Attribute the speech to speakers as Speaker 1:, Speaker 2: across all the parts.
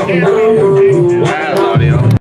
Speaker 1: Bad audio.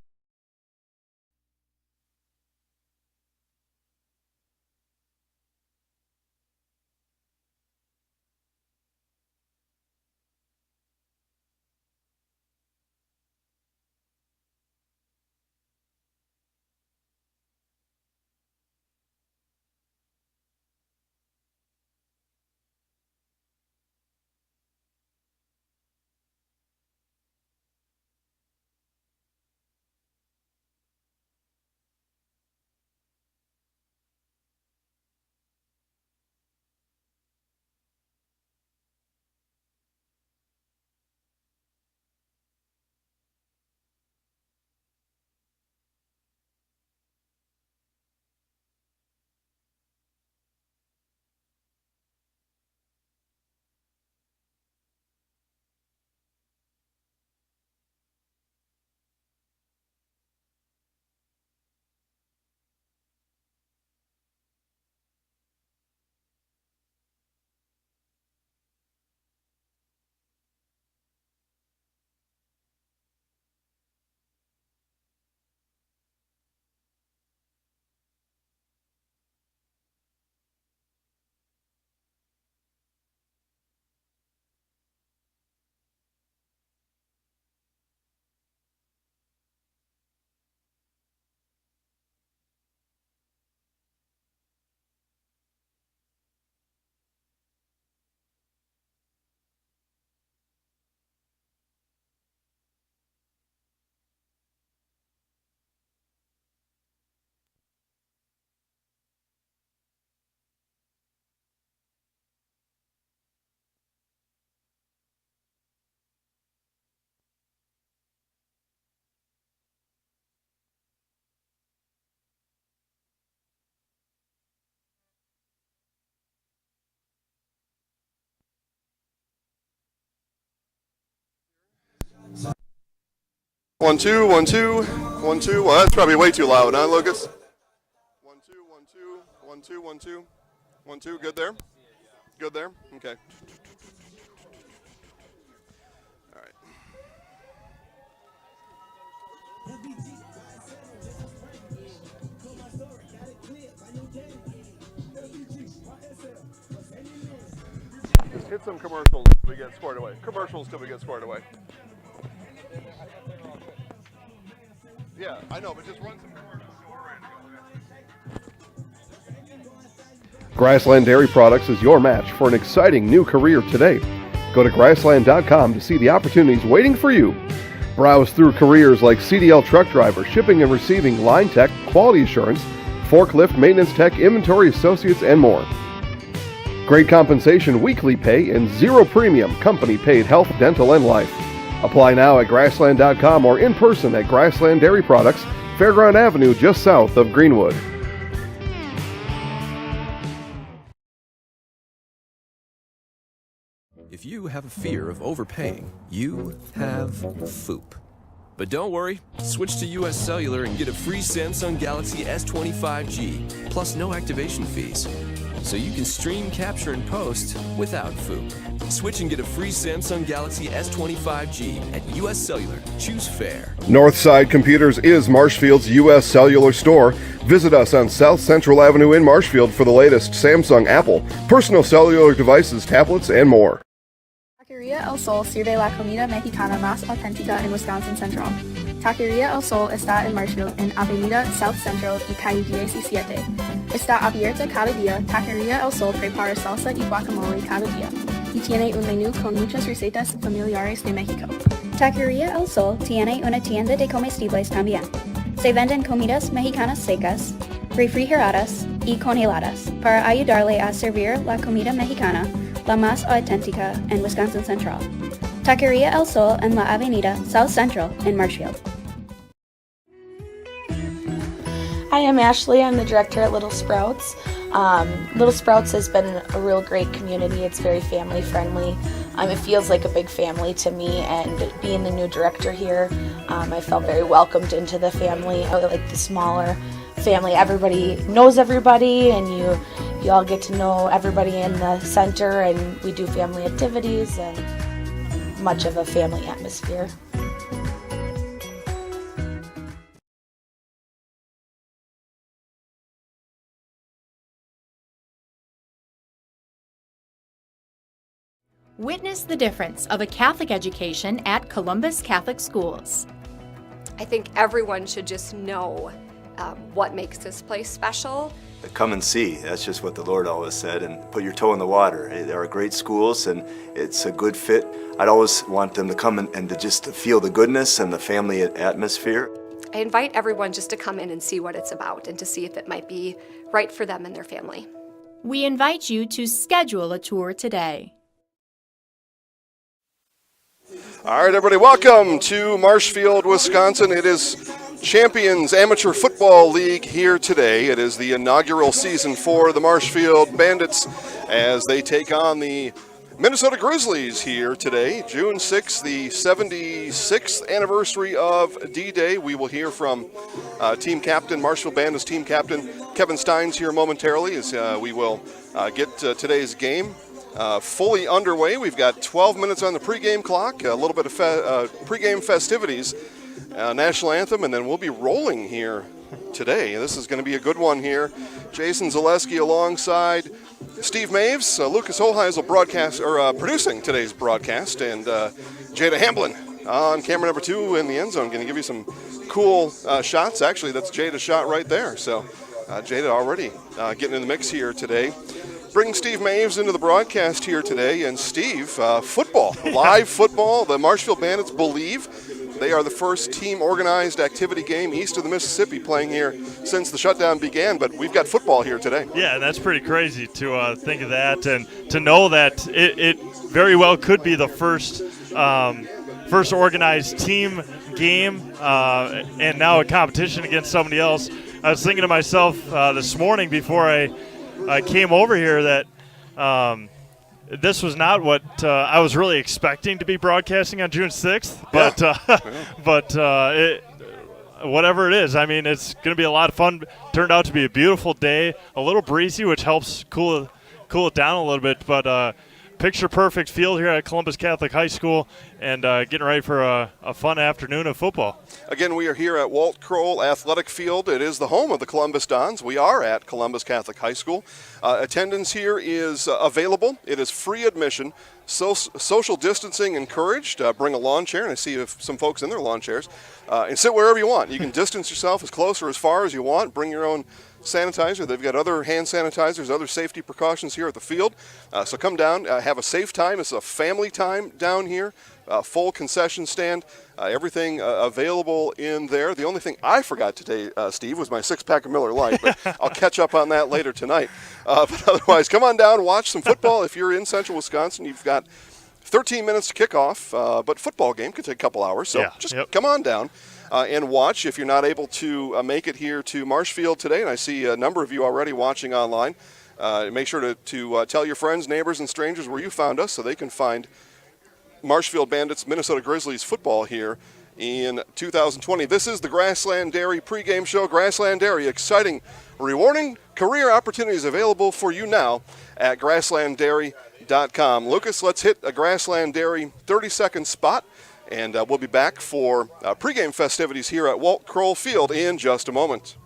Speaker 2: One, two, one, two, one, two. Well, that's probably way too loud, huh, Lucas? 1, 2, 1, 2, 1, 2, 1, 2, 1, 2. Good there? Good there? Okay. All right. Just hit some commercials till we get squared away. Commercials till we get squared away. Yeah, I know, but just run some commercials so we're ready to go.
Speaker 3: Grassland Dairy Products is your match for an exciting new career today. Go to grassland.com to see the opportunities waiting for you. Browse through careers like CDL truck driver, shipping and receiving, line tech, quality assurance, forklift, maintenance tech, inventory associates, and more. Great compensation, weekly pay, and zero premium, company paid health, dental, and life. Apply now at grassland.com or in person at Grassland Dairy Products, Fairground Avenue, just south of Greenwood.
Speaker 4: If you have a fear of overpaying, you have FOOP. But don't worry, switch to US Cellular and get a free Samsung Galaxy S25G, plus no activation fees. So you can stream, capture, and post without FOOP. Switch and get a free Samsung Galaxy S25G at US Cellular. Choose fair.
Speaker 3: Northside Computers is Marshfield's U.S. Cellular store. Visit us on South Central Avenue in Marshfield for the latest Samsung, Apple, personal cellular devices, tablets, and more.
Speaker 5: Taqueria El Sol sirve la comida mexicana más auténtica en Wisconsin Central. Taqueria El Sol está en Marshfield, en Avenida South Central y Calle 17. Está abierta cada día. Taqueria El Sol prepara salsa y guacamole cada día. Y tiene un menú con muchas recetas familiares de México.
Speaker 6: Taqueria El Sol tiene una tienda de comestibles también. Se venden comidas mexicanas secas, refrigeradas y congeladas para ayudarle a servir la comida mexicana, la más auténtica en Wisconsin Central. Taqueria El Sol en la Avenida South Central in Marshfield.
Speaker 7: Hi, I'm Ashley. I'm the director at Little Sprouts. Little Sprouts has been a real great community. It's very family friendly. It feels like a big family to me, and being the new director here, I felt very welcomed into the family. I like the smaller family. Everybody knows everybody, and you all get to know everybody in the center, and we do family activities and much of a family atmosphere.
Speaker 1: Witness the difference of a Catholic education at Columbus Catholic Schools.
Speaker 8: I think everyone should just know what makes this place special.
Speaker 9: Come and see. That's just what the Lord always said, and put your toe in the water. There are great schools, and it's a good fit. I'd always want them to come and to feel the goodness and the family atmosphere.
Speaker 8: I invite everyone just to come in and see what it's about and to see if it might be right for them and their family.
Speaker 1: We invite you to schedule a tour today.
Speaker 2: All right, everybody, welcome to Marshfield, Wisconsin. It is Champions Amateur Football League here today. It is the inaugural season for the Marshfield Bandits as they take on the Minnesota Grizzlies here today. June 6th, the 76th anniversary of D-Day. We will hear from team captain, Marshfield Bandits team captain Kevin Steins here momentarily as we will get today's game fully underway. We've got 12 minutes on the pregame clock, a little bit of pregame festivities, national anthem, and then we'll be rolling here today. This is going to be a good one here. Jason Zaleski alongside Steve Maves, Lucas Holheisel producing today's broadcast, and Jada Hamblin on camera number 2 in the end zone, going to give you some cool shots. Actually, that's Jada's shot right there. So Jada already getting in the mix here today. Bring Steve Maves into the broadcast here today, and Steve, football, live football. The Marshfield Bandits believe they are the first team-organized activity game east of the Mississippi playing here since the shutdown began, but we've got football here today.
Speaker 10: Yeah, that's pretty crazy to think of that, and to know that it very well could be the first organized team game, and now a competition against somebody else. I was thinking to myself this morning before I came over here that this was not what I was really expecting to be broadcasting on June 6th, but whatever it is, I mean, it's going to be a lot of fun. Turned out to be a beautiful day, a little breezy, which helps cool it down a little bit, but picture-perfect field here at Columbus Catholic High School, and getting ready for a fun afternoon of football.
Speaker 2: Again, we are here at Walt Kroll Athletic Field. It is the home of the Columbus Dons. We are at Columbus Catholic High School. Attendance here is available. It is free admission. Social distancing encouraged. Bring a lawn chair, and I see some folks in their lawn chairs, and sit wherever you want. You can distance yourself as close or as far as you want. Bring your own sanitizer. They've got other hand sanitizers, other safety precautions here at the field. So come down, have a safe time. It's a family time down here. Full concession stand, everything available in there. The only thing I forgot today, Steve, was my 6-pack of Miller Lite, but I'll catch up on that later tonight. But otherwise, come on down, watch some football. If you're in central Wisconsin, you've got 13 minutes to kick off, but football game could take a couple hours, so come on down. And watch if you're not able to make it here to Marshfield today. And I see a number of you already watching online. Make sure to tell your friends, neighbors, and strangers where you found us so they can find Marshfield Bandits Minnesota Grizzlies football here in 2020. This is the Grassland Dairy pregame show. Grassland Dairy, exciting, rewarding career opportunities available for you now at grasslanddairy.com. Lucas, let's hit a Grassland Dairy 30-second spot. And we'll be back for pregame festivities here at Walt Kroll Field in just a moment.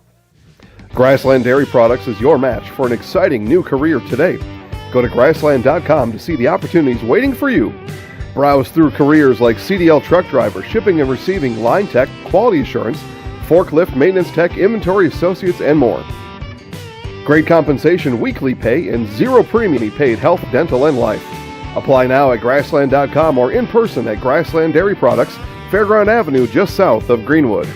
Speaker 3: Grassland Dairy Products is your match for an exciting new career today. Go to grassland.com to see the opportunities waiting for you. Browse through careers like CDL truck driver, shipping and receiving, line tech, quality assurance, forklift, maintenance tech, inventory associates, and more. Great compensation, weekly pay, and zero premium paid health, dental, and life. Apply now at grassland.com or in person at Grassland Dairy Products, Fairground Avenue, just south of Greenwood.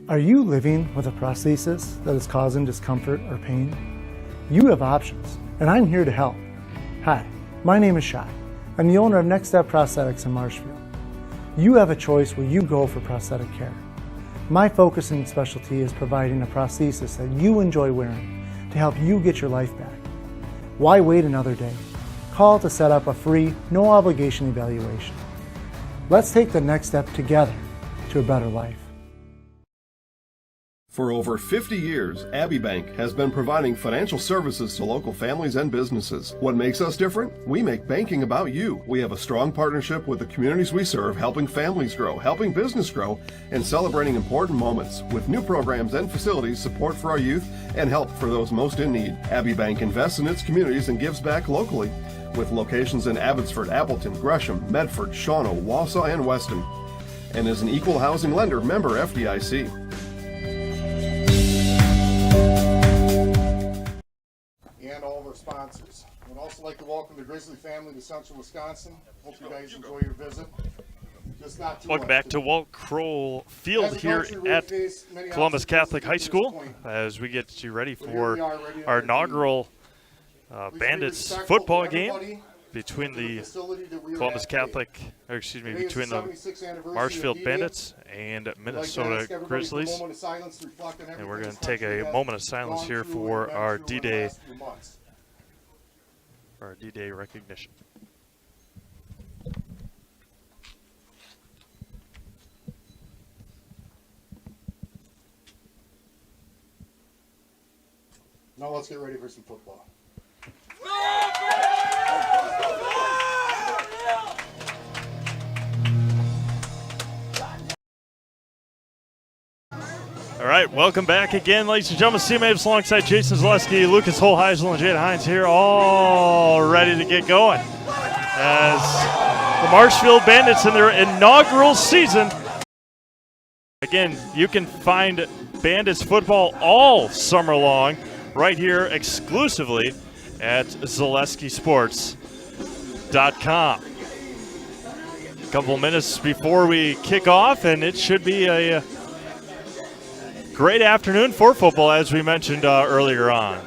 Speaker 11: Are you living with a prosthesis that is causing discomfort or pain? You have options, and I'm here to help. Hi, my name is Shai. I'm the owner of Next Step Prosthetics in Marshfield. You have a choice where you go for prosthetic care. My focus and specialty is providing a prosthesis that you enjoy wearing to help you get your life back. Why wait another day? Call to set up a free, no obligation evaluation. Let's take the next step together to a better life.
Speaker 3: For over 50 years, Abbey Bank has been providing financial services to local families and businesses. What makes us different? We make banking about you. We have a strong partnership with the communities we serve, helping families grow, helping business grow, and celebrating important moments with new programs and facilities, support for our youth, and help for those most in need. Abbey Bank invests in its communities and gives back locally, with locations in Abbotsford, Appleton, Gresham, Medford, Shawano, Wausau, and Weston, and is an equal housing lender, member FDIC.
Speaker 12: And all of our sponsors. I would also like to welcome the Grizzly family to Central Wisconsin. Hope you guys enjoy your visit. Just not too
Speaker 10: Welcome
Speaker 12: much.
Speaker 10: back to Walt Kroll Field here at Columbus Catholic High School as we get you ready for our inaugural Bandits football game between the Columbus Catholic, or excuse me, between the Marshfield Bandits and Minnesota Grizzlies. And we're going to take a moment of silence here for our D-Day recognition.
Speaker 12: Now let's get ready for some football.
Speaker 10: All right, welcome back again, ladies and gentlemen. CMAVs alongside Jason Zaleski, Lucas Holheisel, and Jada Hines here, all ready to get going as the Marshfield Bandits in their inaugural season. Again, you can find Bandits football all summer long right here exclusively at ZaleskiSports.com. A couple minutes before we kick off, and it should be a great afternoon for football, as we mentioned earlier on.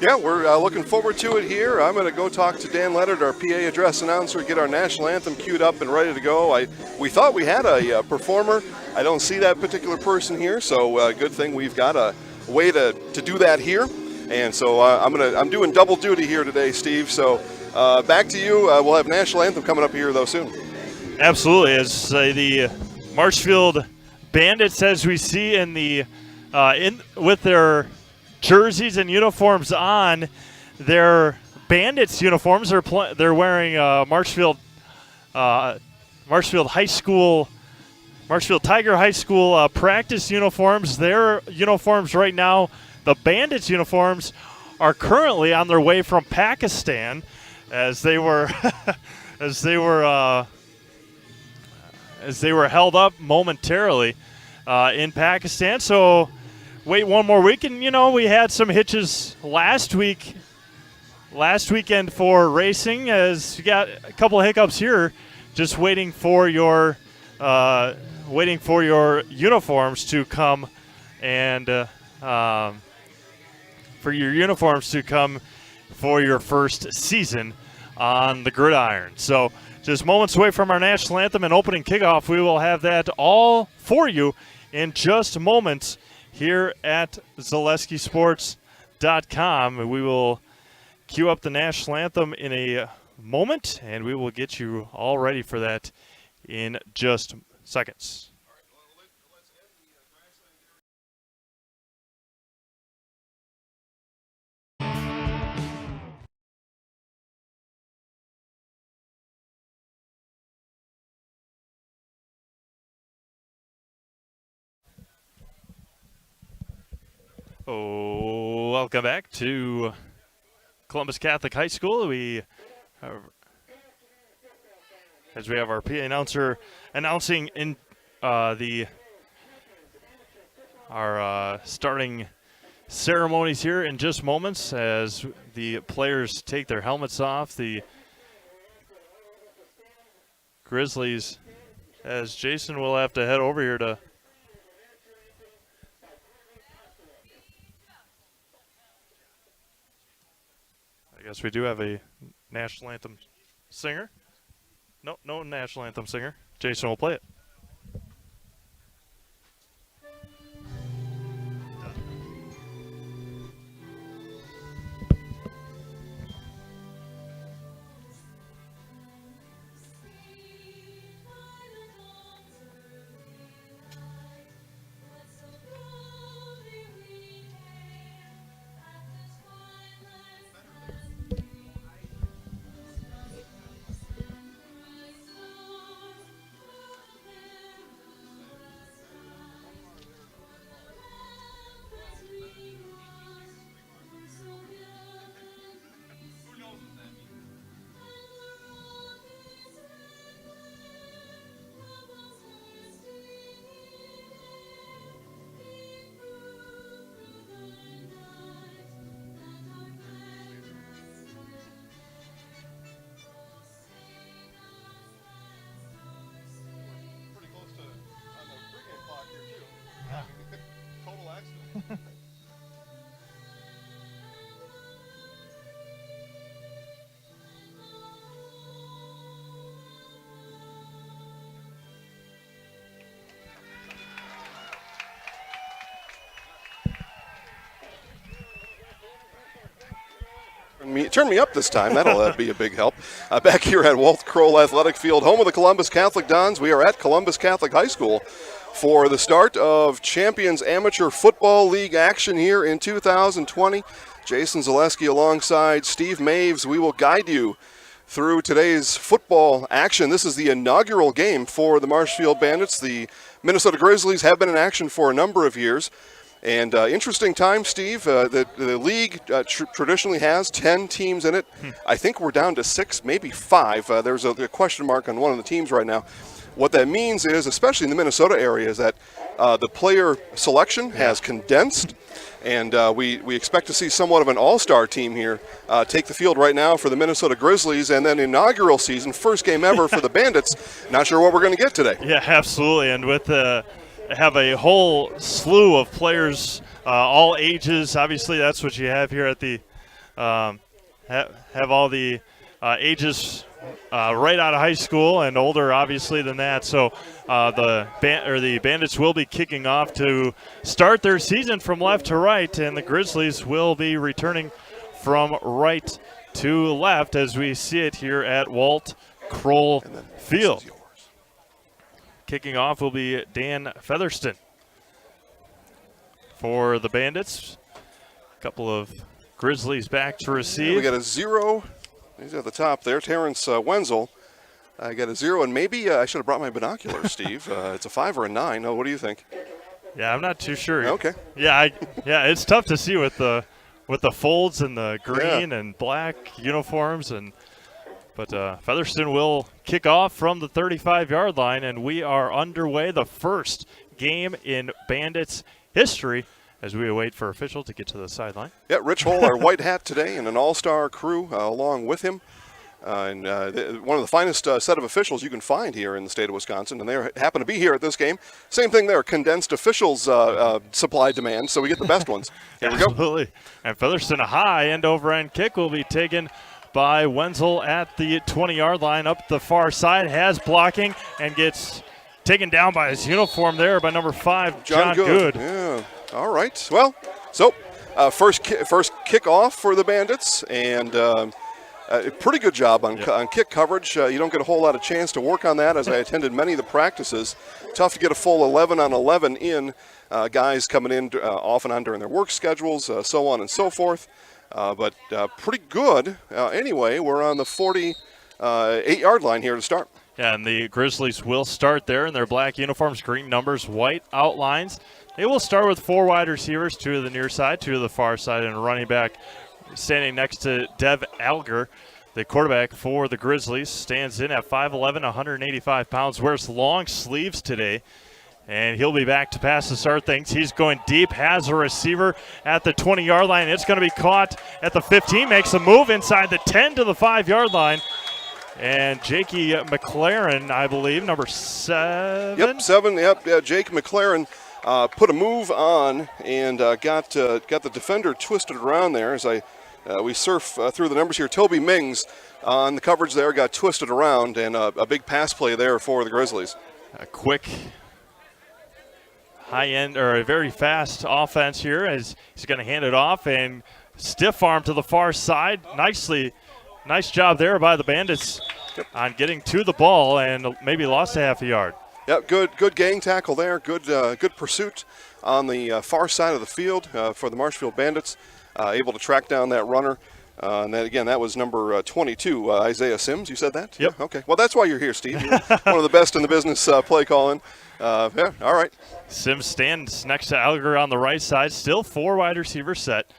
Speaker 2: Yeah, we're looking forward to it here. I'm going to go talk to Dan Leonard, our PA address announcer, get our national anthem queued up and ready to go. We thought we had a performer. I don't see that particular person here, so good thing we've got a way to do that here. And so I'm doing double duty here today, Steve. So back to you. We'll have national anthem coming up here though soon.
Speaker 10: Absolutely, as the Marshfield Bandits, as we see in the with their jerseys and uniforms on, their Bandits uniforms they're wearing Marshfield High School, Marshfield Tiger High School practice uniforms. Their uniforms right now, the Bandits uniforms, are currently on their way from Pakistan, as they were as they were held up momentarily in Pakistan. So wait one more week, and we had some hitches last weekend for racing, as you got a couple of hiccups here, just waiting for your uniforms to come and for your uniforms to come for your first season on the gridiron. So just moments away from our national anthem and opening kickoff. We will have that all for you in just moments here at ZaleskiSports.com. We will cue up the national anthem in a moment, and we will get you all ready for that in just seconds. Oh, welcome back to Columbus Catholic High School. As we have our PA announcer announcing in our starting ceremonies here in just moments, as the players take their helmets off. The Grizzlies, as Jason will have to head over here to I guess we do have a national anthem singer. No national anthem singer. Jason will play it.
Speaker 2: Turn me up this time. That'll be a big help. Back here at Walt Kroll Athletic Field, home of the Columbus Catholic Dons. We are at Columbus Catholic High School for the start of Champions Amateur Football League action here in 2020. Jason Zaleski alongside Steve Maves. We will guide you through today's football action. This is the inaugural game for the Marshfield Bandits. The Minnesota Grizzlies have been in action for a number of years. And interesting time, Steve. The league traditionally has 10 teams in it. I think we're down to 6, maybe 5. There's a question mark on one of the teams right now. What that means is, especially in the Minnesota area, is that the player selection has condensed, and we expect to see somewhat of an all-star team here take the field right now for the Minnesota Grizzlies, and then inaugural season, first game ever for the Bandits. Not sure what we're going to get today.
Speaker 10: Yeah, absolutely, and with have a whole slew of players, all ages. Obviously, that's what you have here at the have all the ages right out of high school and older, obviously, than that. So the Bandits will be kicking off to start their season from left to right, and the Grizzlies will be returning from right to left as we see it here at Walt Kroll Field. Kicking off will be Dan Featherston for the Bandits. A couple of Grizzlies back to receive.
Speaker 2: Yeah, we got a 0. He's at the top there. Terrence Wenzel. I got a 0, and maybe I should have brought my binoculars, Steve. It's a 5 or a 9. Oh, what do you think?
Speaker 10: Yeah, I'm not too sure.
Speaker 2: Okay.
Speaker 10: Yeah, it's tough to see with the folds and the green and black uniforms, but Featherston will kick off from the 35-yard line, and we are underway. The first game in Bandits history as we await for official to get to the sideline.
Speaker 2: Yeah, Rich Hole, our white hat today, and an all-star crew along with him. One of the finest set of officials you can find here in the state of Wisconsin, and they happen to be here at this game. Same thing there, condensed officials supply-demand, so we get the best ones. Here we go.
Speaker 10: Absolutely. And Featherston, a high end-over-end kick will be taken by Wenzel at the 20-yard line up the far side, has blocking and gets taken down by his uniform there by number 5, John Good.
Speaker 2: Yeah, all right. Well, so first kickoff for the Bandits, and a pretty good job on kick coverage. You don't get a whole lot of chance to work on that, as I attended many of the practices. Tough to get a full 11 on 11 in. Guys coming in off and on during their work schedules, so on and so forth. But pretty good. Anyway, we're on the 48-yard line here to start.
Speaker 10: Yeah, and the Grizzlies will start there in their black uniforms, green numbers, white outlines. They will start with 4 wide receivers, 2 to the near side, 2 to the far side, and a running back standing next to Dev Alger. The quarterback for the Grizzlies stands in at 5'11", 185 pounds, wears long sleeves today. And he'll be back to pass to start things. He's going deep, has a receiver at the 20-yard line. It's going to be caught at the 15, makes a move inside the 10 to the 5-yard line. And Jakey McLaren, I believe, number 7.
Speaker 2: Yep, 7. Yep, yeah, Jake McLaren put a move on and got the defender twisted around there. As we surf through the numbers here, Toby Mings on the coverage there got twisted around, and a big pass play there for the Grizzlies.
Speaker 10: A quick high end, or a very fast offense here as he's going to hand it off and stiff arm to the far side. Nice job there by the Bandits on getting to the ball, and maybe lost a half a yard.
Speaker 2: Yep, good gang tackle there. Good pursuit on the far side of the field for the Marshfield Bandits. Able to track down that runner. And then again, that was number 22, Isaiah Sims. You said that?
Speaker 10: Yep.
Speaker 2: Yeah, okay. Well, that's why you're here, Steve. You're one of the best in the business play calling. Yeah, all right.
Speaker 10: Sims stands next to Alger on the right side. Still 4 wide receivers set.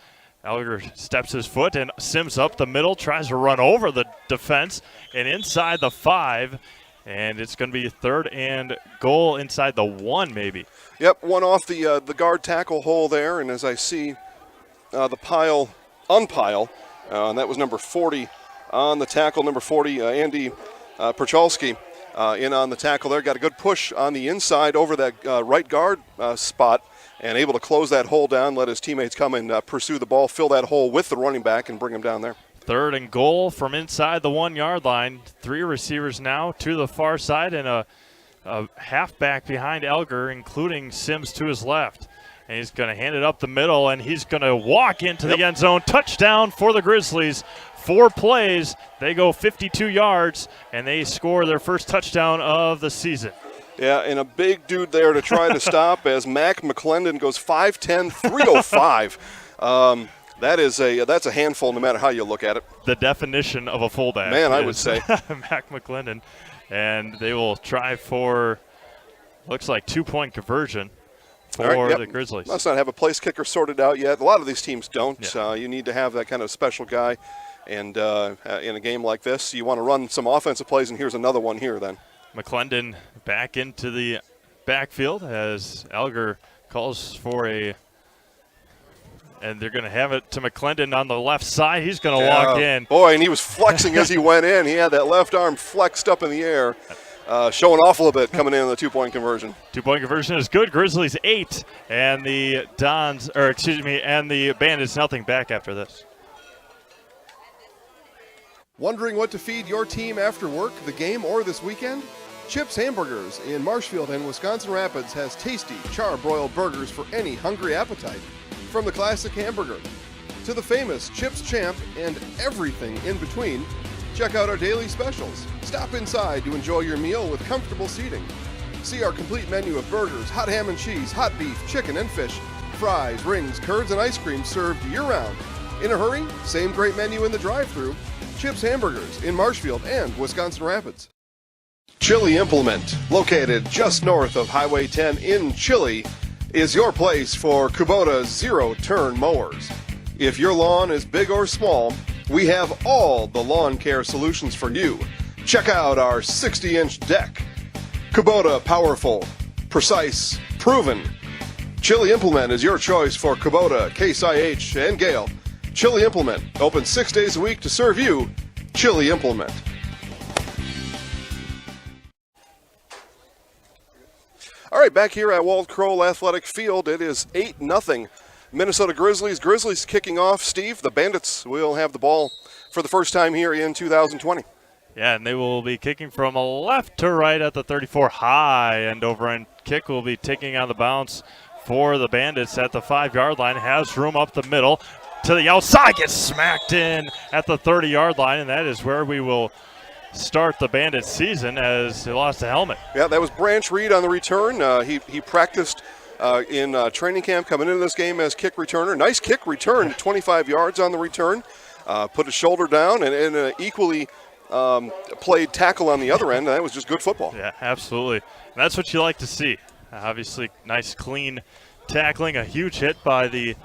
Speaker 10: Alger steps his foot, and Sims up the middle, tries to run over the defense and inside the 5. And it's going to be 3rd and goal inside the 1, maybe.
Speaker 2: Yep, one off the guard tackle hole there. And as I see the unpile, and that was number 40 on the tackle, number 40, Andy Perchalski. In on the tackle there, got a good push on the inside over that right guard spot, and able to close that hole down, let his teammates come and pursue the ball, fill that hole with the running back, and bring him down there.
Speaker 10: 3rd and goal from inside the 1-yard line. 3 receivers now to the far side, and a halfback behind Alger, including Sims to his left. And he's going to hand it up the middle, and he's going to walk into the end zone. Touchdown for the Grizzlies. 4 plays. They go 52 yards, and they score their first touchdown of the season.
Speaker 2: Yeah, and a big dude there to try to stop as Mac McClendon goes 5'10", 305. That's a handful no matter how you look at it.
Speaker 10: The definition of a fullback.
Speaker 2: Man, I would say.
Speaker 10: Mac McClendon. And they will try for, looks like, 2-point conversion for the Grizzlies.
Speaker 2: Must not have a place kicker sorted out yet. A lot of these teams don't. You need to have that kind of special guy. And in a game like this, you want to run some offensive plays, and here's another one here then.
Speaker 10: McClendon back into the backfield as Alger calls for and they're going to have it to McClendon on the left side. He's going to walk in.
Speaker 2: Boy, and he was flexing as he went in. He had that left arm flexed up in the air, showing off a little bit coming in on the 2-point conversion.
Speaker 10: 2-point conversion is good. Grizzlies 8, and the and the Bandits nothing back after this.
Speaker 3: Wondering what to feed your team after work, the game, or this weekend? Chips Hamburgers in Marshfield and Wisconsin Rapids has tasty, char-broiled burgers for any hungry appetite. From the classic hamburger to the famous Chips Champ and everything in between, check out our daily specials. Stop inside to enjoy your meal with comfortable seating. See our complete menu of burgers, hot ham and cheese, hot beef, chicken and fish, fries, rings, curds, and ice cream served year-round. In a hurry? Same great menu in the drive-thru. Chips Hamburgers in Marshfield and Wisconsin Rapids. Chili Implement, located just north of Highway 10 in Chili, is your place for Kubota zero-turn mowers. If your lawn is big or small, we have all the lawn care solutions for you. Check out our 60-inch deck. Kubota powerful, precise, proven. Chili Implement is your choice for Kubota, Case IH, and Gale. Chili Implement, open 6 days a week to serve you. Chili Implement.
Speaker 2: All right, back here at Walt Kroll Athletic Field, it is 8-0 Minnesota Grizzlies. Grizzlies kicking off. Steve, the Bandits will have the ball for the first time here in 2020.
Speaker 10: Yeah, and they will be kicking from left to right at the 34 high, and over and kick will be taking on the bounce for the Bandits at the 5-yard line. Has room up the middle to the outside, gets smacked in at the 30-yard line, and that is where we will start the Bandits season as they lost a helmet.
Speaker 2: Yeah, that was Branch Reed on the return. He practiced in training camp coming into this game as kick returner. Nice kick return, 25 yards on the return. Put his shoulder down and an equally played tackle on the other end. That was just good football.
Speaker 10: Yeah, absolutely. And that's what you like to see. Obviously, nice clean tackling, a huge hit by the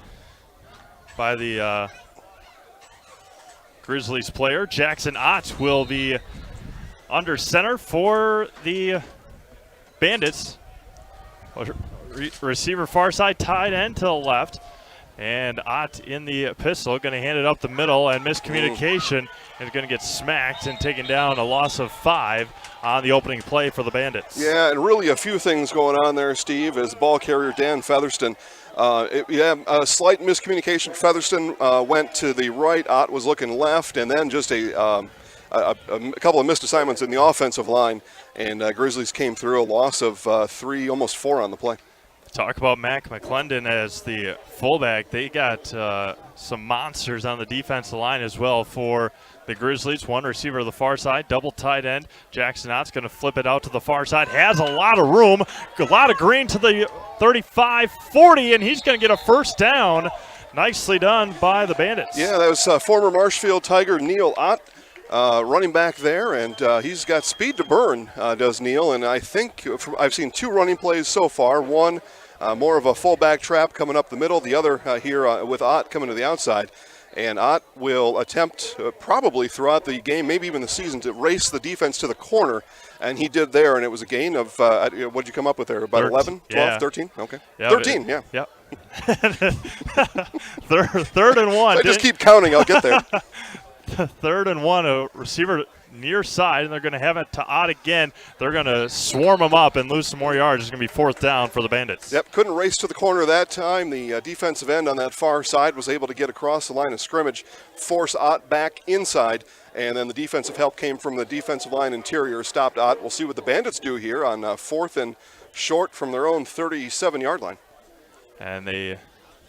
Speaker 10: Grizzlies player. Jackson Ott will be under center for the Bandits. Receiver far side, tight end to the left. And Ott in the pistol, going to hand it up the middle, and miscommunication is going to get smacked and taken down, a loss of 5 on the opening play for the Bandits.
Speaker 2: Yeah, and really a few things going on there, Steve, as ball carrier Dan Featherston. A slight miscommunication. Featherston went to the right, Ott was looking left, and then just a couple of missed assignments in the offensive line, and Grizzlies came through, a loss of 3, almost 4 on the play.
Speaker 10: Talk about Mac McClendon as the fullback. They got some monsters on the defensive line as well for the Grizzlies. One receiver to the far side, double tight end. Jackson Ott's going to flip it out to the far side. Has a lot of room, a lot of green to the 35, 40, and he's going to get a first down. Nicely done by the Bandits.
Speaker 2: Yeah, that was former Marshfield Tiger Neil Ott. Running back there, and he's got speed to burn, does Neil. And I think I've seen 2 running plays so far. One, more of a fullback trap coming up the middle. The other here with Ott coming to the outside. And Ott will attempt probably throughout the game, maybe even the season, to race the defense to the corner. And he did there, and it was a gain of, what did you come up with there, about 11, 12, 13? Okay.
Speaker 10: Yeah,
Speaker 2: 13, yeah.
Speaker 10: Yep. third and 1.
Speaker 2: So I just keep counting, I'll get there.
Speaker 10: 3rd and 1, a receiver near side, and they're going to have it to Ott again. They're going to swarm him up and lose some more yards. It's going to be 4th down for the Bandits.
Speaker 2: Yep, couldn't race to the corner that time. The defensive end on that far side was able to get across the line of scrimmage, force Ott back inside, and then the defensive help came from the defensive line interior, stopped Ott. We'll see what the Bandits do here on 4th and short from their own 37-yard line.
Speaker 10: And they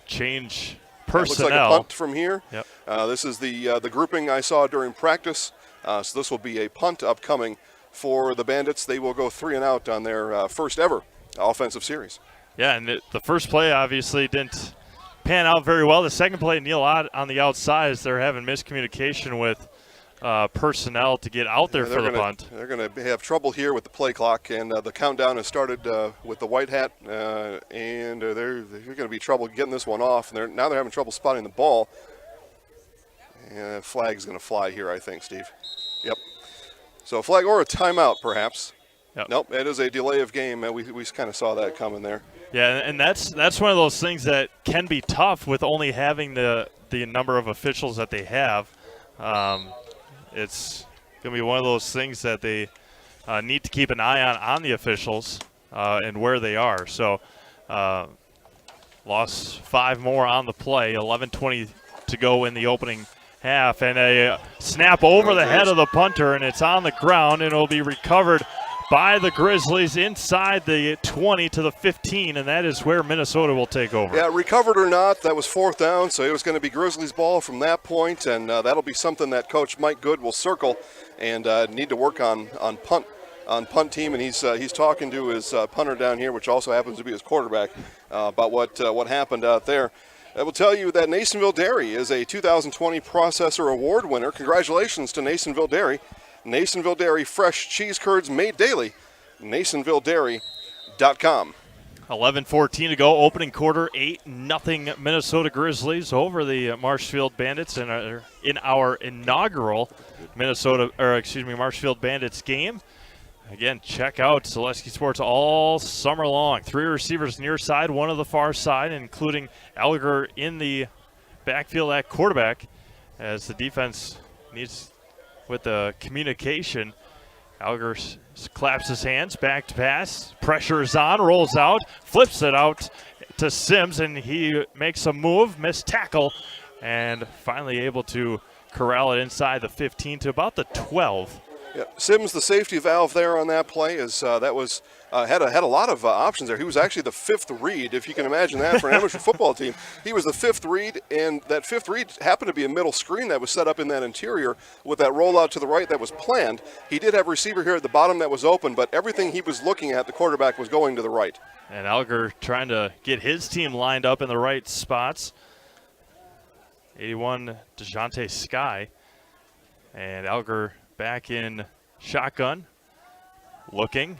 Speaker 10: change
Speaker 2: Looks like
Speaker 10: personnel.
Speaker 2: a punt from here.
Speaker 10: Yep.
Speaker 2: This is the grouping I saw during practice. So this will be a punt upcoming for the Bandits. They will go 3 and out on their first ever offensive series.
Speaker 10: Yeah, and the first play obviously didn't pan out very well. The second play, Neil out on the outside, as they're having miscommunication with personnel to get out there for the punt.
Speaker 2: They're going to have trouble here with the play clock, and the countdown has started with the white hat, and they're going to be trouble getting this one off. And now they're having trouble spotting the ball. And flag's going to fly here, I think, Steve. Yep. So a flag or a timeout, perhaps.
Speaker 10: Yep.
Speaker 2: Nope, it is a delay of game. We kind of saw that coming there.
Speaker 10: Yeah, and that's one of those things that can be tough with only having the number of officials that they have. It's going to be one of those things that they need to keep an eye on the officials and where they are. So lost 5 more on the play, 11:20 to go in the opening half, and a snap over the head of the punter, and it's on the ground, and it'll be recovered by the Grizzlies inside the 20 to the 15, and that is where Minnesota will take over.
Speaker 2: Yeah, recovered or not, that was 4th down, so it was going to be Grizzlies ball from that point, and that'll be something that Coach Mike Good will circle and need to work on punt team, and he's talking to his punter down here, which also happens to be his quarterback, about what happened out there. I will tell you that Nasonville Dairy is a 2020 Processor Award winner. Congratulations to Nasonville Dairy. Nasonville Dairy, fresh cheese curds made daily. NasonvilleDairy.com.
Speaker 10: 11:14 to go, opening quarter, 8-0 Minnesota Grizzlies over the Marshfield Bandits in our inaugural Marshfield Bandits game. Again, check out Zaleski Sports all summer long. 3 receivers near side, 1 on the far side, including Elger in the backfield at quarterback, as the defense needs with the communication. Elger claps his hands, back to pass, pressure is on, rolls out, flips it out to Sims, and he makes a move, missed tackle, and finally able to corral it inside the 15 to about the 12.
Speaker 2: Yeah, Sims, the safety valve there on that play, is had a lot of options there. He was actually the 5th read, if you can imagine that, for an amateur football team. He was the 5th read, and that 5th read happened to be a middle screen that was set up in that interior with that rollout to the right that was planned. He did have a receiver here at the bottom that was open, but everything he was looking at, the quarterback was going to the right.
Speaker 10: And Elger trying to get his team lined up in the right spots. 81, DeJounte Sky. And Elger back in shotgun, looking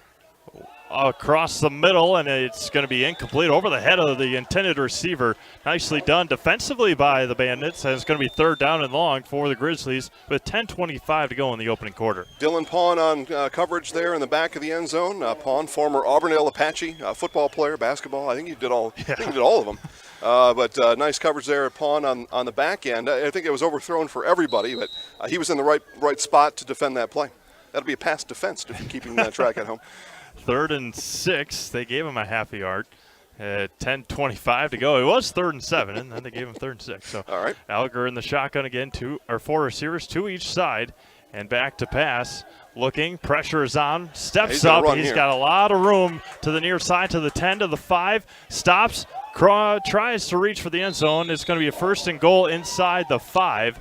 Speaker 10: across the middle, and it's going to be incomplete over the head of the intended receiver. Nicely done defensively by the Bandits, and it's going to be 3rd down and long for the Grizzlies with 10:25 to go in the opening quarter.
Speaker 2: Dylan Pawn on coverage there in the back of the end zone. Pawn, former Auburndale Apache football player, basketball. I think he did all of them. But nice coverage there at Pawn on the back end. I think it was overthrown for everybody, but he was in the right spot to defend that play. That'll be a pass defense if you're keeping that track at home.
Speaker 10: 3rd and 6. They gave him a half a yard. 10:25 to go. It was 3rd and 7, and then they gave him 3rd and 6. So
Speaker 2: all right.
Speaker 10: Elger in the shotgun again, 4 receivers, 2 each side, and back to pass. Looking, pressure is on, steps up. He's got a lot of room to the near side, to the 10, to the 5, stops, tries to reach for the end zone. It's going to be a 1st and goal inside the 5.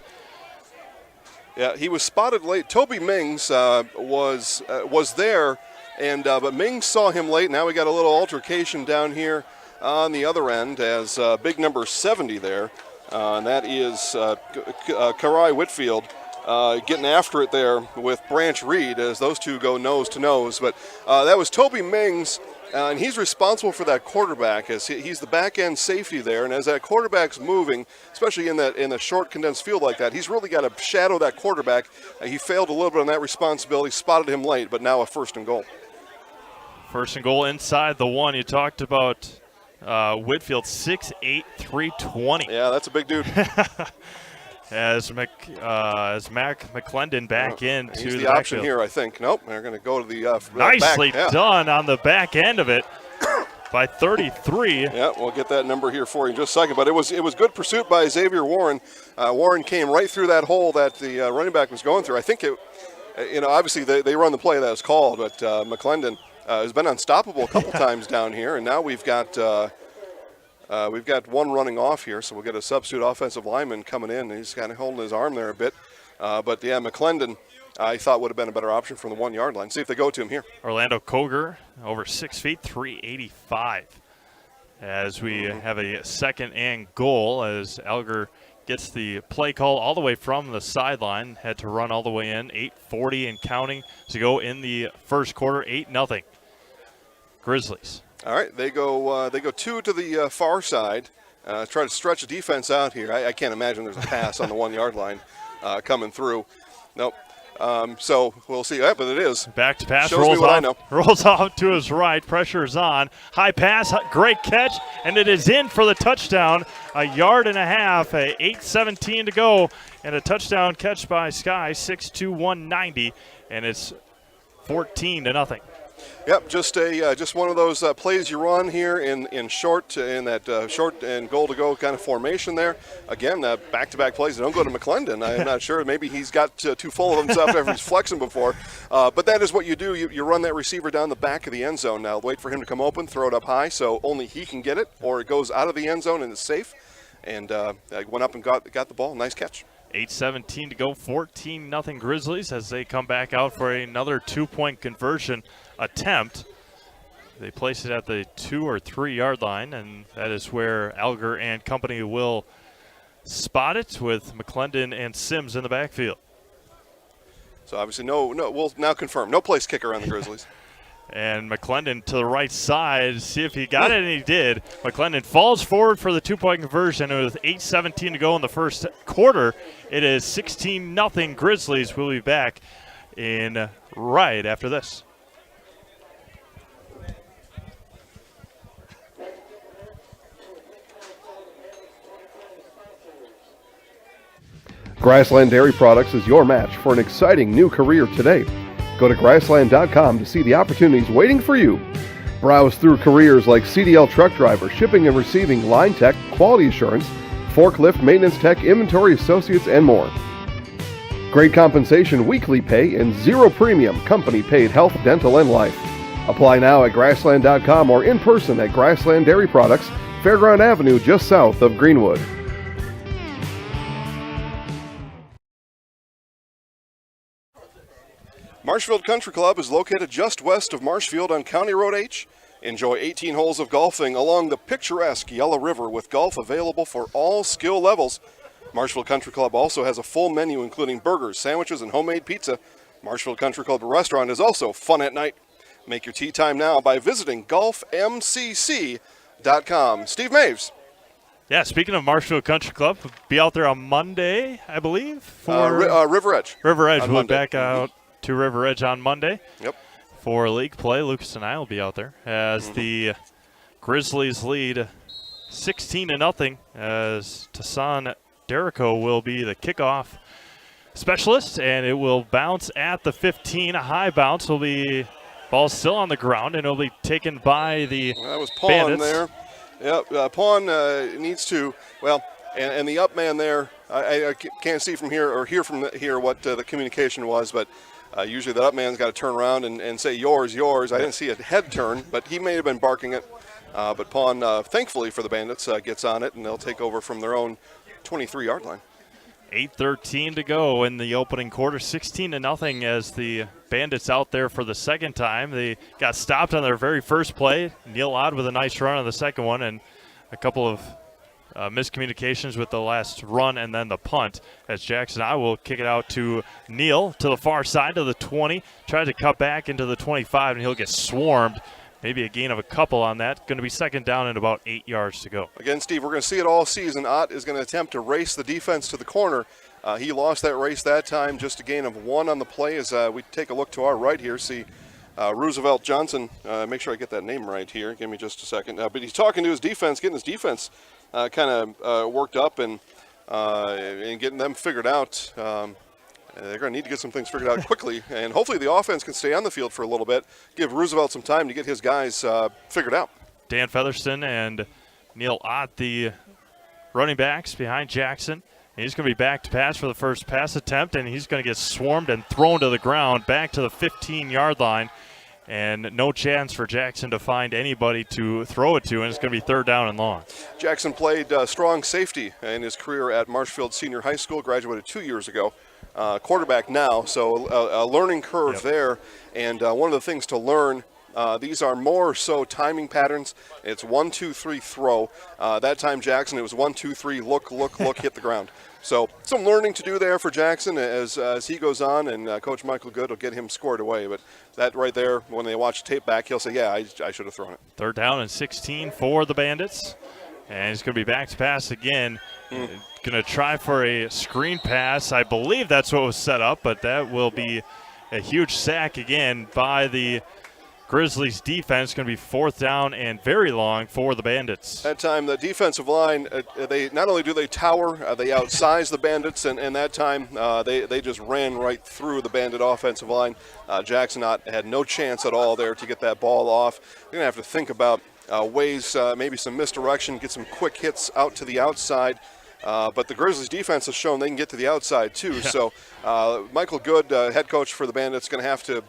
Speaker 2: Yeah, he was spotted late. Toby Mings was there, and but Mings saw him late. Now we got a little altercation down here on the other end as big number 70 there, and that is Karai Whitfield getting after it there with Branch Reed as those two go nose to nose. But that was Toby Mings. And he's responsible for that quarterback as he's the back end safety there. And as that quarterback's moving, especially in the short condensed field like that, he's really got to shadow that quarterback. He failed a little bit on that responsibility, spotted him late, but now a 1st and goal.
Speaker 10: 1st and goal inside the 1. You talked about Whitfield, 6'8", 320.
Speaker 2: Yeah, that's a big dude.
Speaker 10: As Mac McClendon back in to
Speaker 2: he's
Speaker 10: the
Speaker 2: option
Speaker 10: backfield.
Speaker 2: Here, I think. Nope, they're going to go to the
Speaker 10: nicely
Speaker 2: back.
Speaker 10: done on the back end of it by 33.
Speaker 2: Yeah, we'll get that number here for you in just a second. But it was good pursuit by Xavier Warren. Warren came right through that hole that the running back was going through. I think obviously they run the play that was called, but McClendon has been unstoppable a couple times down here, and now we've got We've got one running off here, so we'll get a substitute offensive lineman coming in. He's kind of holding his arm there a bit. But, yeah, McClendon, I thought would have been a better option from the 1 yard line. See if they go to him here.
Speaker 10: Orlando Koger, over 6 feet, 385. As we have a second and goal, as Alger gets the play call all the way from the sideline, had to run all the way in, 8:40 and counting to go in the first quarter, 8-0. Grizzlies.
Speaker 2: All right, they go two to the far side, try to stretch the defense out here. I can't imagine there's a pass on the 1 yard line coming through. Nope. So we'll see. Yeah, but it is.
Speaker 10: Back to pass,
Speaker 2: rolls
Speaker 10: off to his right. Pressure is on. High pass, great catch, and it is in for the touchdown. 1.5 yards, 8:17 to go, and a touchdown catch by Sky, 6'2", 190, and it's 14-0.
Speaker 2: Yep, just one of those plays you run here in short, in that short and goal-to-go kind of formation there. Again, back-to-back plays. Don't go to McClendon. I'm not sure. Maybe he's got too full of himself after he's flexing before. But that is what you do. You run that receiver down the back of the end zone. Now wait for him to come open, throw it up high so only he can get it, or it goes out of the end zone and is safe. And went up and got the ball. Nice catch.
Speaker 10: 8:17 to go, 14-0 Grizzlies as they come back out for another 2-point conversion attempt. They place it at the 2 or 3 yard line, and that is where Alger and company will spot it with McClendon and Sims in the backfield.
Speaker 2: So obviously we'll now confirm, no place kicker on the Grizzlies.
Speaker 10: And McClendon to the right side, see if he got it, and he did. McClendon falls forward for the 2-point conversion. It was 8:17 to go in the first quarter. It is 16-0 Grizzlies. We'll be back in right after this.
Speaker 3: Grassland Dairy Products is your match for an exciting new career today. Go to grassland.com to see the opportunities waiting for you. Browse through careers like CDL truck driver, shipping and receiving, line tech, quality assurance, forklift, maintenance tech, inventory associates, and more. Great compensation, weekly pay, and zero premium company-paid health, dental, and life. Apply now at grassland.com or in person at Grassland Dairy Products, Fairground Avenue, just south of Greenwood.
Speaker 2: Marshfield Country Club is located just west of Marshfield on County Road H. Enjoy 18 holes of golfing along the picturesque Yellow River with golf available for all skill levels. Marshfield Country Club also has a full menu including burgers, sandwiches, and homemade pizza. Marshfield Country Club restaurant is also fun at night. Make your tee time now by visiting golfmcc.com. Steve Maves.
Speaker 10: Yeah, speaking of Marshfield Country Club, we'll be out there on Monday, I believe. For
Speaker 2: River Edge.
Speaker 10: River Edge. We'll be back out to River Edge on Monday.
Speaker 2: Yep.
Speaker 10: For league play. Lucas and I will be out there as the Grizzlies lead 16-0 as Tassan Derrico will be the kickoff specialist, and it will bounce at the 15. A high bounce will be, ball still on the ground, and it'll be taken by the
Speaker 2: That was Pawn
Speaker 10: Bandits.
Speaker 2: there. Yep, Pawn needs to, and the up man there, I can't see from here or hear from here what the communication was, but usually the up man's got to turn around and say, yours. I didn't see a head turn, but he may have been barking it. But Pawn, thankfully for the Bandits, gets on it, and they'll take over from their own 23-yard line.
Speaker 10: 8:13 to go in the opening quarter, 16-0 as the Bandits out there for the second time. They got stopped on their very first play. Neil Odd with a nice run on the second one, and a couple of miscommunications with the last run and then the punt, as Jackson I will kick it out to Neil to the far side to the 20, tries to cut back into the 25, and he'll get swarmed. Maybe a gain of a couple on that. Going to be second down and about 8 yards to go.
Speaker 2: Again, Steve, we're going to see it all season. Ott is going to attempt to race the defense to the corner. He lost that race that time, just a gain of 1 on the play. As we take a look to our right here, see Roosevelt Johnson. Make sure I get that name right here. Give me just a second. But he's talking to his defense, getting his defense kind of worked up and getting them figured out. They're going to need to get some things figured out quickly, and hopefully the offense can stay on the field for a little bit, give Roosevelt some time to get his guys figured out.
Speaker 10: Dan Featherston and Neil Ott, the running backs behind Jackson. He's going to be back to pass for the first pass attempt, and he's going to get swarmed and thrown to the ground back to the 15-yard line. and no chance for Jackson to find anybody to throw it to, and it's going to be 3rd down and long.
Speaker 2: Jackson played strong safety in his career at Marshfield Senior High School, graduated 2 years ago. Quarterback now, so a learning curve there. And one of the things to learn, these are more so timing patterns. It's 1, 2, 3, throw. That time Jackson, it was 1, 2, 3, look, hit the ground. So some learning to do there for Jackson as he goes on, and Coach Michael Good will get him scored away. But that right there, when they watch the tape back, he'll say, yeah, I should have thrown it.
Speaker 10: 3rd down and 16 for the Bandits. And he's going to be back to pass again. Going to try for a screen pass. I believe that's what was set up, but that will be a huge sack again by the Grizzlies defense. Going to be 4th down and very long for the Bandits.
Speaker 2: That time, the defensive line, they not only do they tower, they outsize the Bandits, and that time they just ran right through the Bandit offensive line. Jackson had no chance at all there to get that ball off. They're going to have to think about ways, maybe some misdirection, get some quick hits out to the outside. But the Grizzlies defense has shown they can get to the outside too. Yeah. So Michael Good, head coach for the Bandits, going to have to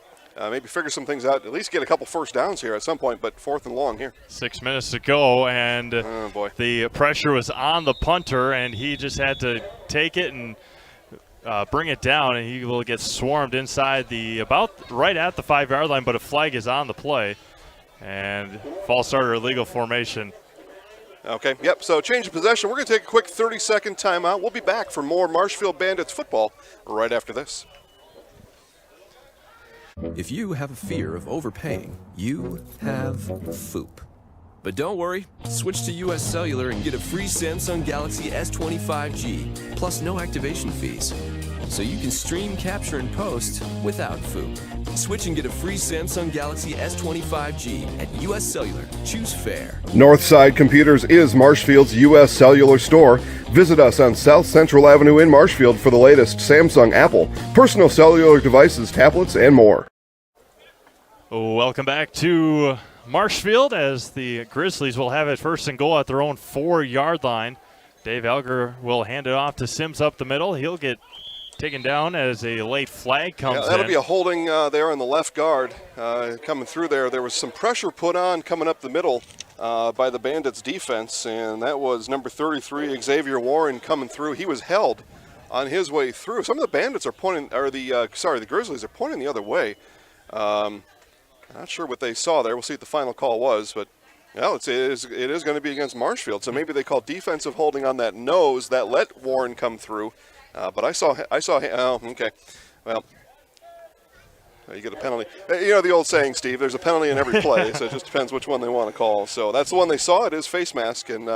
Speaker 2: maybe figure some things out, at least get a couple first downs here at some point, but 4th and long here.
Speaker 10: 6 minutes to go, and the pressure was on the punter, and he just had to take it and bring it down, and he will get swarmed inside about right at the 5-yard line, but a flag is on the play, and false starter illegal formation.
Speaker 2: Okay, yep, so change of possession. We're going to take a quick 30-second timeout. We'll be back for more Marshfield Bandits football right after this.
Speaker 4: If you have a fear of overpaying, you have FOOP. But don't worry, switch to US Cellular and get a free Samsung Galaxy S25G, plus no activation fees. So you can stream, capture, and post without FOOP. Switch and get a free Samsung Galaxy S25G at US Cellular. Choose fair.
Speaker 3: Northside Computers is Marshfield's U.S. Cellular store. Visit us on South Central Avenue in Marshfield for the latest Samsung, Apple, personal cellular devices, tablets, and more.
Speaker 10: Welcome back to Marshfield as the Grizzlies will have it 1st and goal at their own 4-yard line. Dave Elger will hand it off to Sims up the middle. He'll get taken down as a late flag comes in.
Speaker 2: That'll be a holding there on the left guard coming through there. There was some pressure put on coming up the middle by the Bandits defense, and that was number 33, Xavier Warren, coming through. He was held on his way through. Some of the Bandits are pointing, or the Grizzlies are pointing the other way. Not sure what they saw there. We'll see what the final call was, but it is going to be against Marshfield. So maybe they call defensive holding on that nose that let Warren come through. But I saw. Oh, okay. Well, you get a penalty. You know the old saying, Steve. There's a penalty in every play, so it just depends which one they want to call. So that's the one they saw. It is face mask, and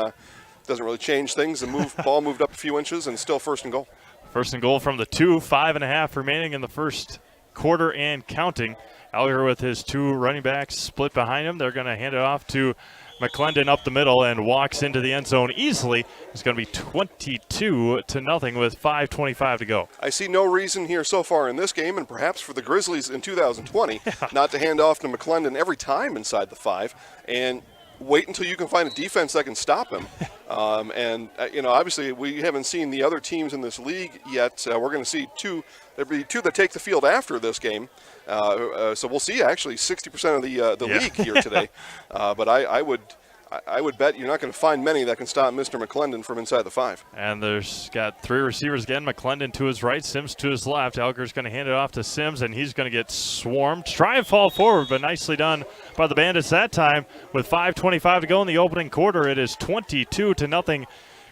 Speaker 2: doesn't really change things. The ball moved up a few inches, and still 1st and goal.
Speaker 10: 1st and goal from the 2, 5.5 remaining in the first quarter and counting. Elger with his 2 running backs split behind him. They're going to hand it off to McClendon up the middle and walks into the end zone easily. It's going to be 22-0 with 5:25 to go.
Speaker 2: I see no reason here so far in this game, and perhaps for the Grizzlies in 2020, not to hand off to McClendon every time inside the 5 and wait until you can find a defense that can stop him. Obviously we haven't seen the other teams in this league yet. We're going to see 2. There'll be 2 that take the field after this game. So we'll see actually 60% of the league here today. But I would bet you're not going to find many that can stop Mr. McClendon from inside the 5.
Speaker 10: And there's got 3 receivers again. McClendon to his right, Sims to his left. Elger's going to hand it off to Sims, and he's going to get swarmed. Try and fall forward, but nicely done by the Bandits that time. With 5:25 to go in the opening quarter, it is 22-0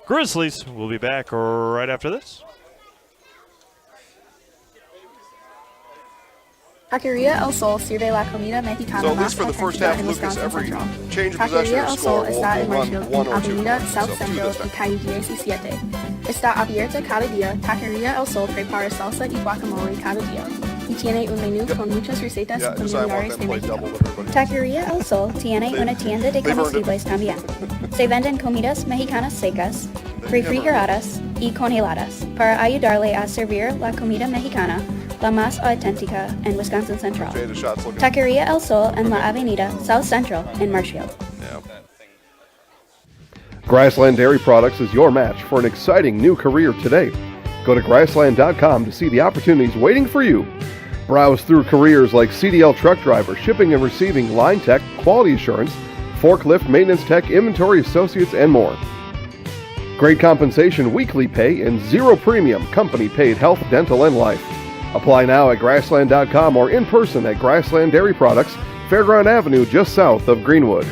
Speaker 10: Grizzlies. We'll be back right after this.
Speaker 5: Taqueria El Sol sirve la comida mexicana
Speaker 2: so at least for the first half, Lucas, every change of possession or score will run 1 or 2 points.
Speaker 5: South Central y calle 17. Está abierta cada día. Taqueria El Sol prepara salsa y guacamole cada día. Y tiene un menú con muchas recetas familiares de México.
Speaker 6: Taqueria El Sol tiene una tienda de comestibles también. Se venden comidas mexicanas secas, refrigeradas y congeladas para ayudarle a servir la comida mexicana, la más auténtica en Wisconsin Central. Taqueria El Sol en la avenida South Central in Marshfield.
Speaker 3: Grassland Dairy Products is your match for an exciting new career today. Go to grassland.com to see the opportunities waiting for you. Browse through careers like CDL truck driver, shipping and receiving, line tech, quality assurance, forklift, maintenance tech, inventory associates, and more. Great compensation, weekly pay, and zero premium, company-paid health, dental, and life. Apply now at Grassland.com or in person at Grassland Dairy Products, Fairground Avenue, just south of Greenwood.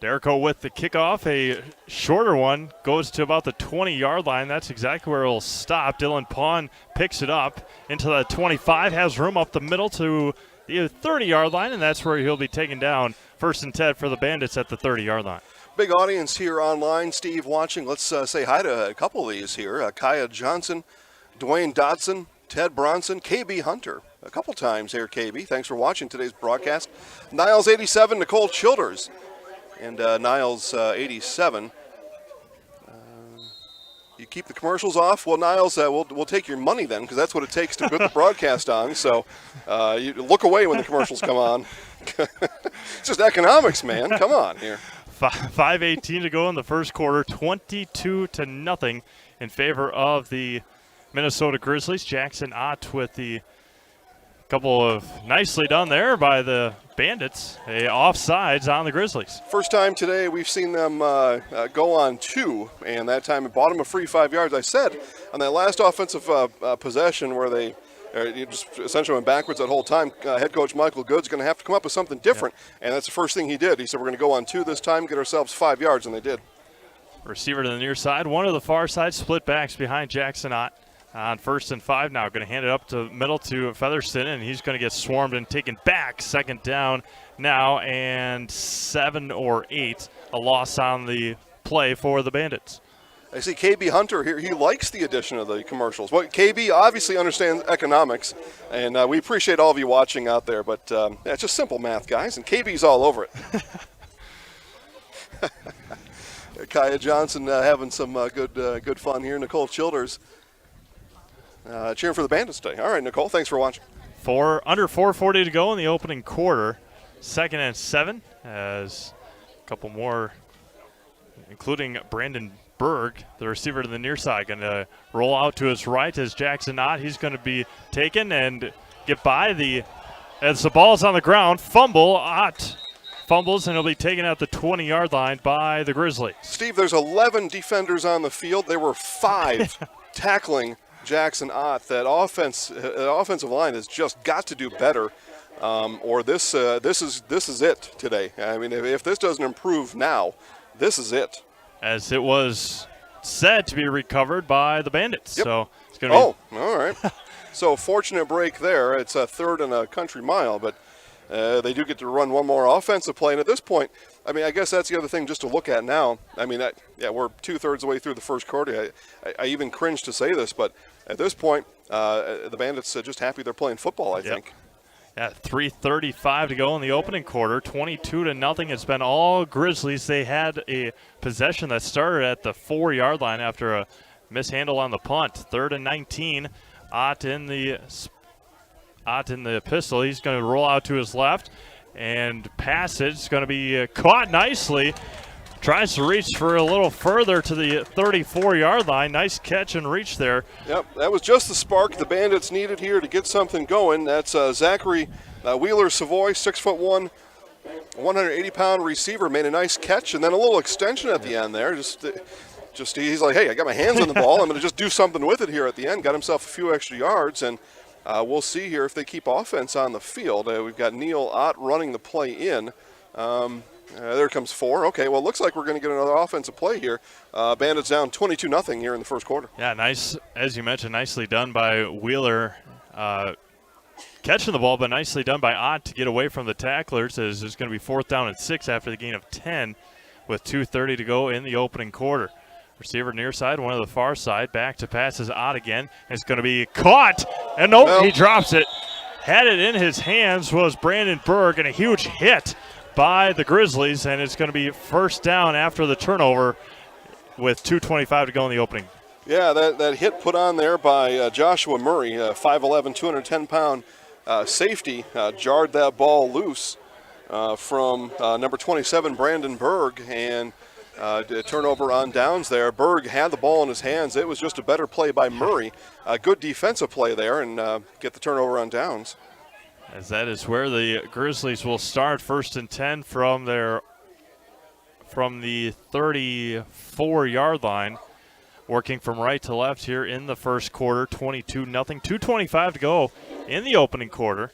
Speaker 10: Derrico with the kickoff, a shorter one, goes to about the 20-yard line. That's exactly where it'll stop. Dylan Pawn picks it up into the 25, has room up the middle to the 30-yard line, and that's where he'll be taken down. 1st and 10 for the Bandits at the 30-yard line.
Speaker 2: Big audience here online, Steve, watching. Let's say hi to a couple of these here. Kaya Johnson, Dwayne Dodson, Ted Bronson, KB Hunter. A couple times here, KB. Thanks for watching today's broadcast. Niles 87, Nicole Childers. And Niles 87. You keep the commercials off? Well, Niles, we'll take your money then, because that's what it takes to put the broadcast on. So you look away when the commercials come on. It's just economics, man. Come on here.
Speaker 10: 5:18 to go in the first quarter, 22-0 in favor of the Minnesota Grizzlies. Jackson Ott with the couple of nicely done there by the Bandits. Offsides on the Grizzlies.
Speaker 2: First time today we've seen them go on 2, and that time it bought them a free 5 yards. I said on that last offensive possession where they just essentially went backwards that whole time, head coach Michael Good's going to have to come up with something different, and that's the first thing he did. He said, we're going to go on 2 this time, get ourselves 5 yards, and they did.
Speaker 10: Receiver to the near side, one to the far side, split backs behind Jackson Ott. On 1st and 5 now, going to hand it up to middle to Featherston, and he's going to get swarmed and taken back. 2nd down now, and 7 or 8, a loss on the play for the Bandits.
Speaker 2: I see KB Hunter here. He likes the addition of the commercials. Well, KB obviously understands economics, and we appreciate all of you watching out there, but it's just simple math, guys, and KB's all over it. Kaya Johnson having some good fun here. Nicole Childers cheering for the Bandits today. All right, Nicole, thanks for watching.
Speaker 10: Under 4:40 to go in the opening quarter. 2nd and 7 as a couple more, including Brandon Berg, the receiver to the near side, going to roll out to his right as Jackson Ott. He's going to be taken and get by as the ball is on the ground. Ott fumbles, and he'll be taken at the 20-yard line by the Grizzlies.
Speaker 2: Steve, there's 11 defenders on the field. There were 5 tackling Jackson Ott. That offensive line has just got to do better, or this is it today. I mean, if this doesn't improve now, this is it.
Speaker 10: As it was said to be recovered by the Bandits.
Speaker 2: Yep.
Speaker 10: So it's going to be.
Speaker 2: All right. So fortunate break there. It's a 3rd and a country mile, but they do get to run one more offensive play. And at this point, I mean, I guess that's the other thing just to look at now. I mean, we're 2/3 of the way through the first quarter. I even cringe to say this, but at this point, the Bandits are just happy they're playing football, I think.
Speaker 10: Yeah, 3:35 to go in the opening quarter, 22-0. It's been all Grizzlies. They had a possession that started at the 4-yard line after a mishandle on the punt. 3rd and 19. Ott in the pistol. He's going to roll out to his left and pass it. It's going to be caught nicely. Tries to reach for a little further to the 34-yard line. Nice catch and reach there.
Speaker 2: Yep, that was just the spark the Bandits needed here to get something going. That's Zachary Wheeler-Savoy, 6'1", 180-pound receiver, made a nice catch, and then a little extension at the end there. Just he's like, hey, I got my hands on the ball. I'm going to just do something with it here at the end. Got himself a few extra yards, and we'll see here if they keep offense on the field. We've got Neil Ott running the play in. There comes 4. Okay, well, it looks like we're going to get another offensive play here. Bandits down 22-0 here in the first quarter.
Speaker 10: Yeah, nice, as you mentioned, nicely done by Wheeler. Catching the ball, but nicely done by Ott to get away from the tacklers, as it's going to be 4th down and 6 after the gain of 10 with 2:30 to go in the opening quarter. Receiver near side, one to the far side, back to pass is Ott again. It's going to be caught, and he drops it. Had it in his hands was Brandon Berg, and a huge hit by the Grizzlies, and it's going to be 1st down after the turnover with 2:25 to go in the opening.
Speaker 2: Yeah, that hit put on there by Joshua Murray, 5'11", 210-pound safety, jarred that ball loose from number 27, Brandon Berg, and turnover on downs there. Berg had the ball in his hands. It was just a better play by Murray. A good defensive play there and get the turnover on downs.
Speaker 10: As that is where the Grizzlies will start, 1st and 10 from the 34-yard line. Working from right to left here in the first quarter, 22-0. 2:25 to go in the opening quarter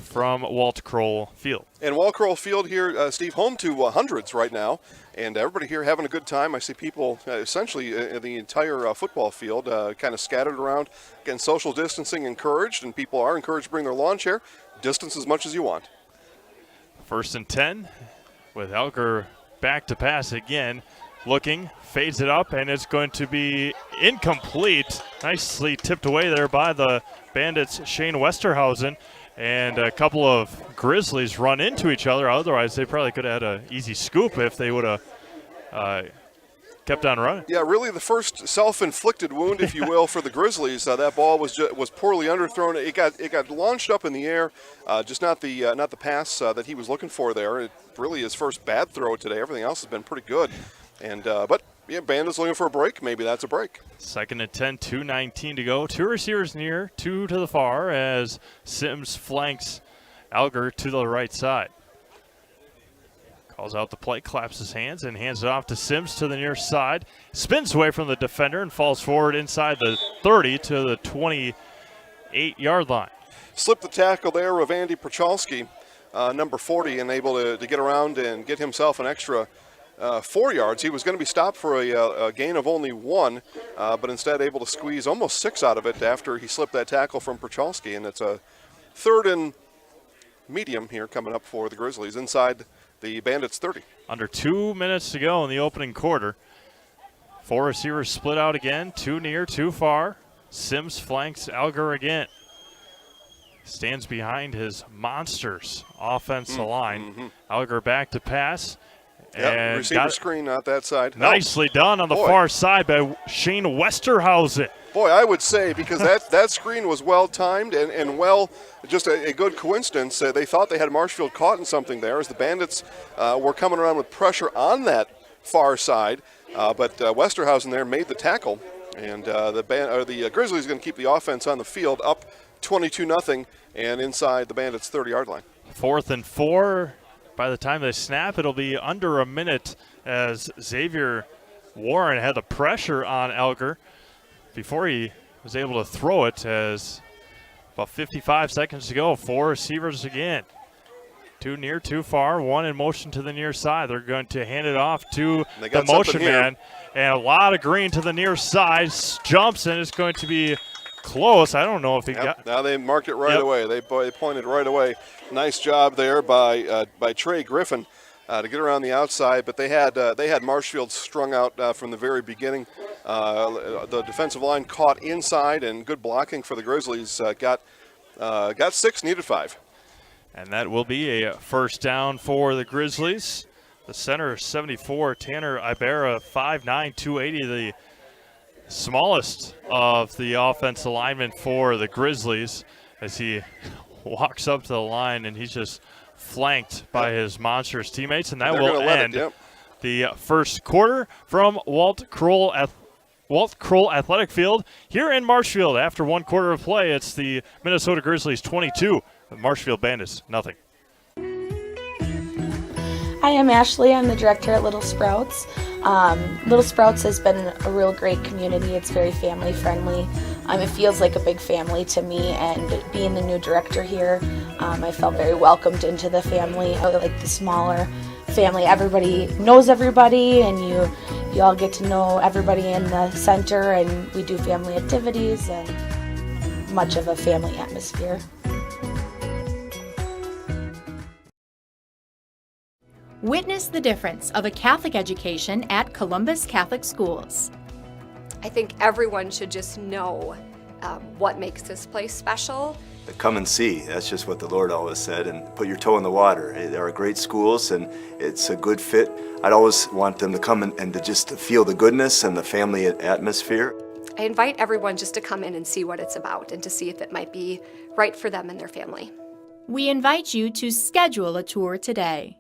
Speaker 10: from Walt Kroll Field.
Speaker 2: And Walt Kroll Field here, Steve, home to hundreds right now. And everybody here having a good time. I see people essentially in the entire football field kind of scattered around. Again, social distancing encouraged, and people are encouraged to bring their lawn chair. Distance as much as you want.
Speaker 10: 1st and 10 with Elger back to pass again. Looking, fades it up, and it's going to be incomplete. Nicely tipped away there by the Bandits' Shane Westerhausen. And a couple of Grizzlies run into each other. Otherwise, they probably could have had an easy scoop if they would have kept on running.
Speaker 2: Yeah, really the first self-inflicted wound, if you will, for the Grizzlies. That ball was poorly underthrown. It got launched up in the air, just not the pass that he was looking for there. It really his first bad throw today. Everything else has been pretty good. And but yeah, Bandits looking for a break. Maybe that's a break.
Speaker 10: 2nd and 10, 2:19 to go. 2 receivers near, 2 to the far as Sims flanks Alger to the right side. Calls out the play, claps his hands, and hands it off to Sims to the near side. Spins away from the defender and falls forward inside the 30 to the 28-yard line.
Speaker 2: Slipped the tackle there of Andy Prochalski, number 40, and able to get around and get himself an extra 4 yards. He was going to be stopped for a gain of only 1, but instead able to squeeze almost 6 out of it after he slipped that tackle from Prochalski. And it's a 3rd and medium here coming up for the Grizzlies inside the Bandits 30.
Speaker 10: Under 2 minutes to go in the opening quarter. 4 receivers split out again, 2 near, 2 far. Sims flanks Alger again. Stands behind his monsters offensive line. Alger back to pass.
Speaker 2: Yep, receiver screen out that side.
Speaker 10: Nicely done on the far side by Shane Westerhausen.
Speaker 2: Boy, I would say, because that screen was well timed and well, just a good coincidence. They thought they had Marshfield caught in something there as the Bandits were coming around with pressure on that far side. But Westerhausen there made the tackle. And the Grizzlies going to keep the offense on the field up 22-0 and inside the Bandits' 30-yard line.
Speaker 10: 4th and 4. By the time they snap, it'll be under a minute as Xavier Warren had the pressure on Alger before he was able to throw it, as about 55 seconds to go. 4 receivers again. 2 near, 2 far, 1 in motion to the near side. They're going to hand it off to the motion man. And a lot of green to the near side. Jumps, and it's going to be close. I don't know if he got.
Speaker 2: Now they marked it right away. They pointed right away. Nice job there by Trey Griffin to get around the outside. But they had Marshfield strung out from the very beginning. The defensive line caught inside, and good blocking for the Grizzlies. Got 6, needed 5.
Speaker 10: And that will be a first down for the Grizzlies. The center, 74, Tanner Ibarra, 5'9", 280, the smallest of the offensive linemen for the Grizzlies, as he walks up to the line and he's just flanked by his monstrous teammates. And that will end the first quarter from Walt Kroll Athletic Field here in Marshfield. After 1 quarter of play, it's the Minnesota Grizzlies 22, Marshfield Bandits nothing.
Speaker 7: Hi, I'm Ashley. I'm the director at Little Sprouts. Little Sprouts has been a real great community. It's very family friendly. It feels like a big family to me, and being the new director here, I felt very welcomed into the family. I like the smaller family. Everybody knows everybody, and you all get to know everybody in the center, and we do family activities and much of a family atmosphere.
Speaker 1: Witness the difference of a Catholic education at Columbus Catholic Schools.
Speaker 8: I think everyone should just know what makes this place special.
Speaker 9: Come and see. That's just what the Lord always said, and put your toe in the water. There are great schools, and it's a good fit. I'd always want them to come and to just to feel the goodness and the family atmosphere.
Speaker 8: I invite everyone just to come in and see what it's about and to see if it might be right for them and their family.
Speaker 1: We invite you to schedule a tour today.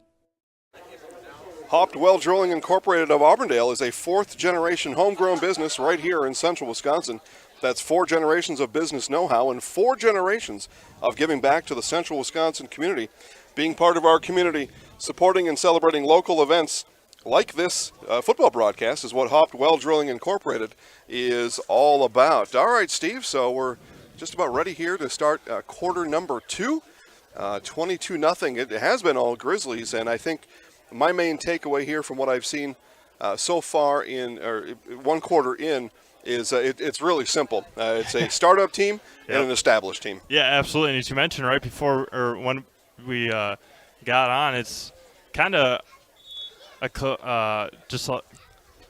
Speaker 2: Hopped Well Drilling Incorporated of Auburndale is a fourth-generation homegrown business right here in central Wisconsin. That's 4 generations of business know-how and 4 generations of giving back to the central Wisconsin community. Being part of our community, supporting and celebrating local events like this football broadcast is what Hopped Well Drilling Incorporated is all about. All right, Steve, so we're just about ready here to start quarter number 2. 22-0. It has been all Grizzlies, and I think my main takeaway here from what I've seen so far in one quarter in is it's really simple. It's a startup team and an established team.
Speaker 10: Yeah, absolutely. And as you mentioned right before or when we got on, it's kind of just a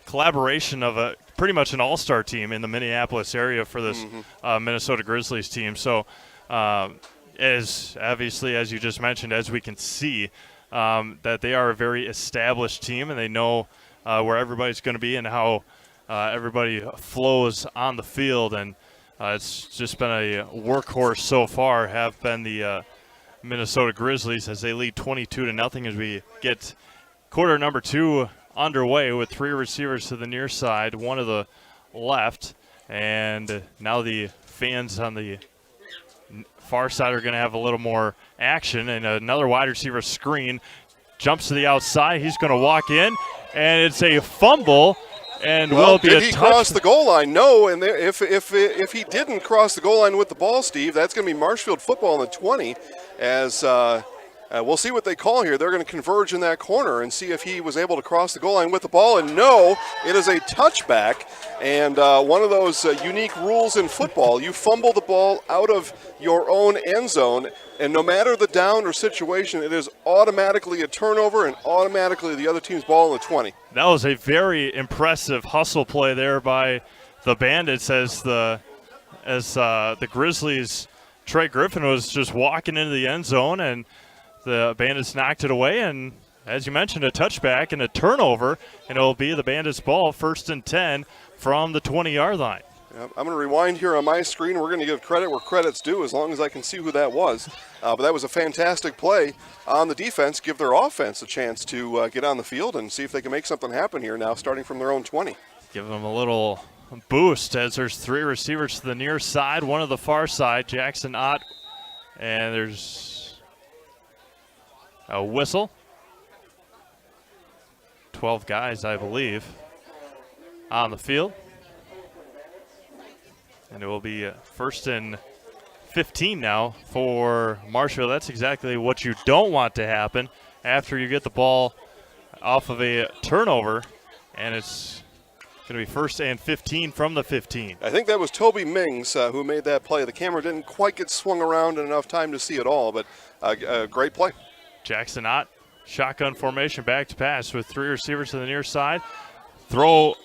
Speaker 10: collaboration of pretty much an all-star team in the Minneapolis area for this Minnesota Grizzlies team. So as obviously, as you just mentioned, as we can see, that they are a very established team, and they know where everybody's going to be and how everybody flows on the field. And it's just been a workhorse so far, have been the Minnesota Grizzlies, as they lead 22-0 as we get quarter number 2 underway with 3 receivers to the near side, 1 to the left, and now the fans on the far side are going to have a little more action, and another wide receiver screen jumps to the outside. He's going to walk in, and it's a fumble, and will be a touchdown.
Speaker 2: Did he cross the goal line? No, and if he didn't cross the goal line with the ball, Steve, that's going to be Marshfield football on the 20, as we'll see what they call here. They're going to converge in that corner and see if he was able to cross the goal line with the ball, and no, it is a touchback. And one of those unique rules in football, you fumble the ball out of your own end zone, and no matter the down or situation, it is automatically a turnover and automatically the other team's ball in the 20.
Speaker 10: That was a very impressive hustle play there by the Bandits as the Grizzlies, Trey Griffin was just walking into the end zone, and the Bandits knocked it away, and as you mentioned, a touchback and a turnover, and it will be the Bandits' ball, 1st and 10 from the 20-yard line.
Speaker 2: I'm going to rewind here on my screen. We're going to give credit where credit's due as long as I can see who that was. But that was a fantastic play on the defense, give their offense a chance to get on the field and see if they can make something happen here now starting from their own 20.
Speaker 10: Give them a little boost as there's 3 receivers to the near side, 1 to the far side, Jackson Ott, and there's a whistle. 12 guys, I believe, on the field. And it will be 1st and 15 now for Marshfield. That's exactly what you don't want to happen after you get the ball off of a turnover. And it's going to be 1st and 15 from the 15.
Speaker 2: I think that was Toby Mings who made that play. The camera didn't quite get swung around in enough time to see it all, but a great play.
Speaker 10: Jackson Ott, shotgun formation, back to pass with 3 receivers to the near side. Throw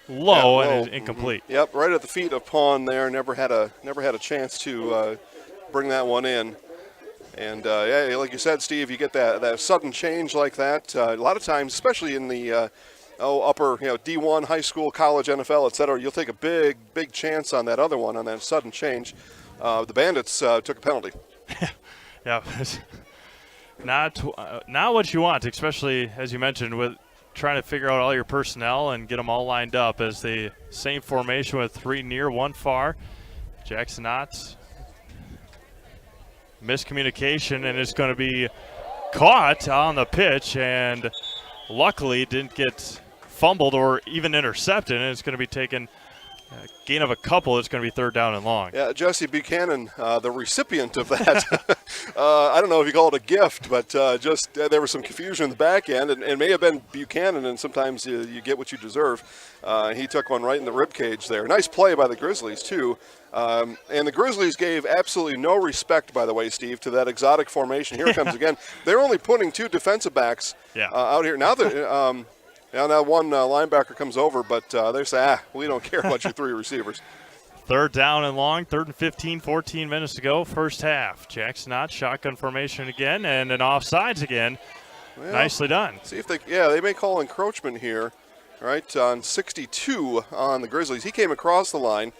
Speaker 10: low and it's incomplete.
Speaker 2: Yep, right at the feet of Pawn there. Never had a chance to bring that one in. And yeah, like you said, Steve, you get that sudden change like that. A lot of times, especially in the upper, D1, high school, college, NFL, etc., you'll take a big chance on that other one, on that sudden change. The Bandits took a penalty.
Speaker 10: Yeah. Not what you want, especially, as you mentioned, with trying to figure out all your personnel and get them all lined up as the same formation with 3 near, 1 far. Jackson Ott, miscommunication, and it's going to be caught on the pitch, and luckily didn't get fumbled or even intercepted, and it's going to be taken gain of a couple. It's going to be 3rd down and long.
Speaker 2: Yeah, Jesse Buchanan, the recipient of that. I don't know if you call it a gift, but just there was some confusion in the back end, and it may have been Buchanan, and sometimes you get what you deserve. He took one right in the rib cage there. Nice play by the Grizzlies, too. And the Grizzlies gave absolutely no respect, by the way, Steve, to that exotic formation. Here it comes again. They're only putting 2 defensive backs out here. Now that now one linebacker comes over, but they say, we don't care about your 3 receivers.
Speaker 10: 3rd down and long, 3rd and 15, 14 minutes to go, first half. Jackson Ott, shotgun formation again, and an offsides again. Well, nicely done.
Speaker 2: See if they may call encroachment here, right, on 62 on the Grizzlies. He came across the line,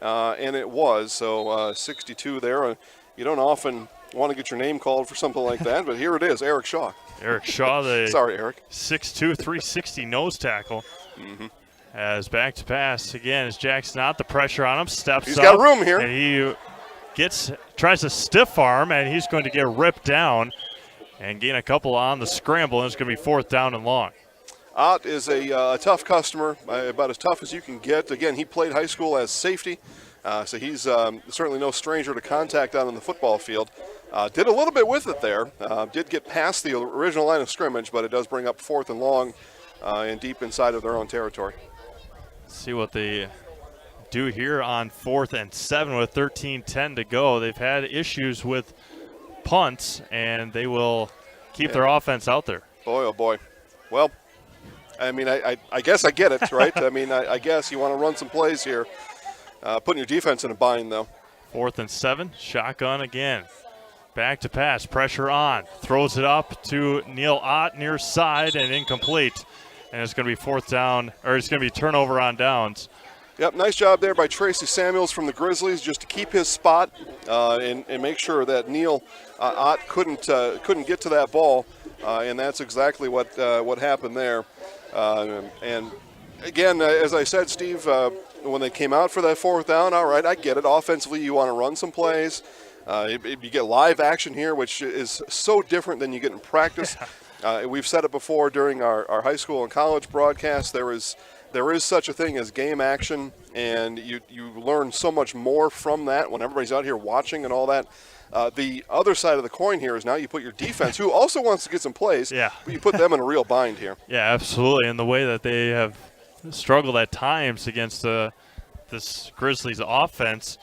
Speaker 2: and it was, so 62 there. You don't often want to get your name called for something like that, but here it is, Eric Shaw.
Speaker 10: Eric Shaw, the
Speaker 2: sorry, Eric.
Speaker 10: 6'2", 360 nose tackle. As back to pass again as Jackson out, the pressure on him, steps
Speaker 2: He's
Speaker 10: up.
Speaker 2: got room here.
Speaker 10: And he tries to stiff arm, and he's going to get ripped down and gain a couple on the scramble, and it's going to be 4th down and long.
Speaker 2: Ott is a tough customer, about as tough as you can get. Again, he played high school as safety, so he's certainly no stranger to contact out on the football field. Did a little bit with it there. Did get past the original line of scrimmage, but it does bring up 4th and long and deep inside of their own territory.
Speaker 10: See what they do here on 4th and 7 with 13:10 to go. They've had issues with punts, and they will keep their offense out there.
Speaker 2: Boy, oh boy. Well, I mean, I guess I get it, right? I mean, I guess you want to run some plays here. Putting your defense in a bind, though.
Speaker 10: 4th and 7, shotgun again. Back to pass, pressure on. Throws it up to Neil Ott near side and incomplete. And it's going to be 4th down, or it's going to be turnover on downs.
Speaker 2: Yep, nice job there by Tracy Samuels from the Grizzlies just to keep his spot and make sure that Neil Ott couldn't get to that ball, and that's exactly what happened there. And again, as I said, Steve, when they came out for that 4th down, all right, I get it. Offensively, you want to run some plays. You get live action here, which is so different than you get in practice. We've said it before during our high school and college broadcasts. There is such a thing as game action, and you learn so much more from that when everybody's out here watching and all that. The other side of the coin here is now you put your defense, who also wants to get some plays, but you put them in a real bind here.
Speaker 10: Yeah, absolutely. And the way that they have struggled at times against this Grizzlies offense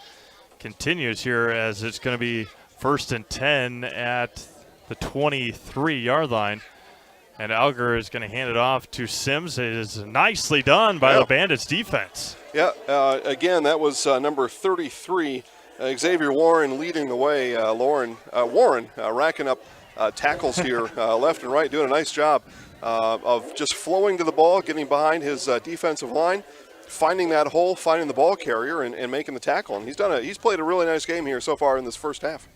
Speaker 10: continues here, as it's going to be 1st and 10 at the 23-yard line. And Alger is going to hand it off to Sims. It is nicely done by the Bandits defense.
Speaker 2: Yeah, again, that was number 33, Xavier Warren leading the way. Warren racking up tackles here left and right, doing a nice job of just flowing to the ball, getting behind his defensive line, finding that hole, finding the ball carrier, and making the tackle. And he's played a really nice game here so far in this first half.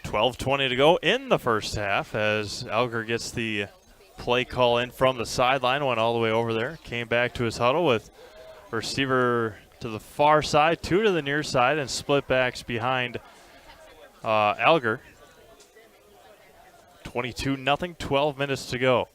Speaker 10: 12:20 to go in the first half as Alger gets the play call in from the sideline, went all the way over there, came back to his huddle with receiver to the far side, 2 to the near side, and split backs behind Alger. 22-0, 12 minutes to go.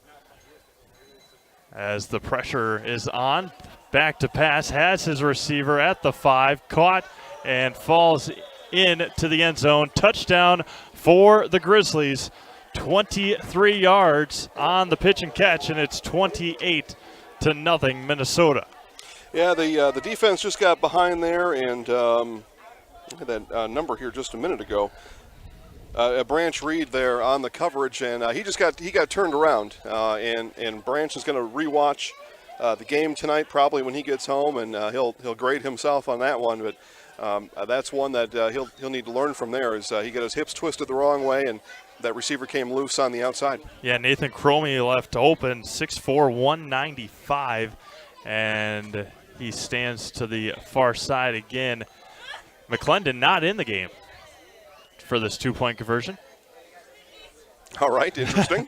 Speaker 10: As the pressure is on, back to pass, has his receiver at the 5, caught and falls in to the end zone. Touchdown for the Grizzlies. 23 yards on the pitch and catch, and it's 28-0 Minnesota.
Speaker 2: Yeah, the defense just got behind there, and look at that number here just a minute ago. Branch Reed there on the coverage, and he got turned around, and Branch is going to rewatch the game tonight probably when he gets home, and he'll grade himself on that one. But that's one that he'll need to learn from there. Is he got his hips twisted the wrong way, and that receiver came loose on the outside.
Speaker 10: Yeah, Nathan Cromie left open, 6'4", 195, and he stands to the far side again. McClendon not in the game for this 2-point conversion.
Speaker 2: All right, interesting.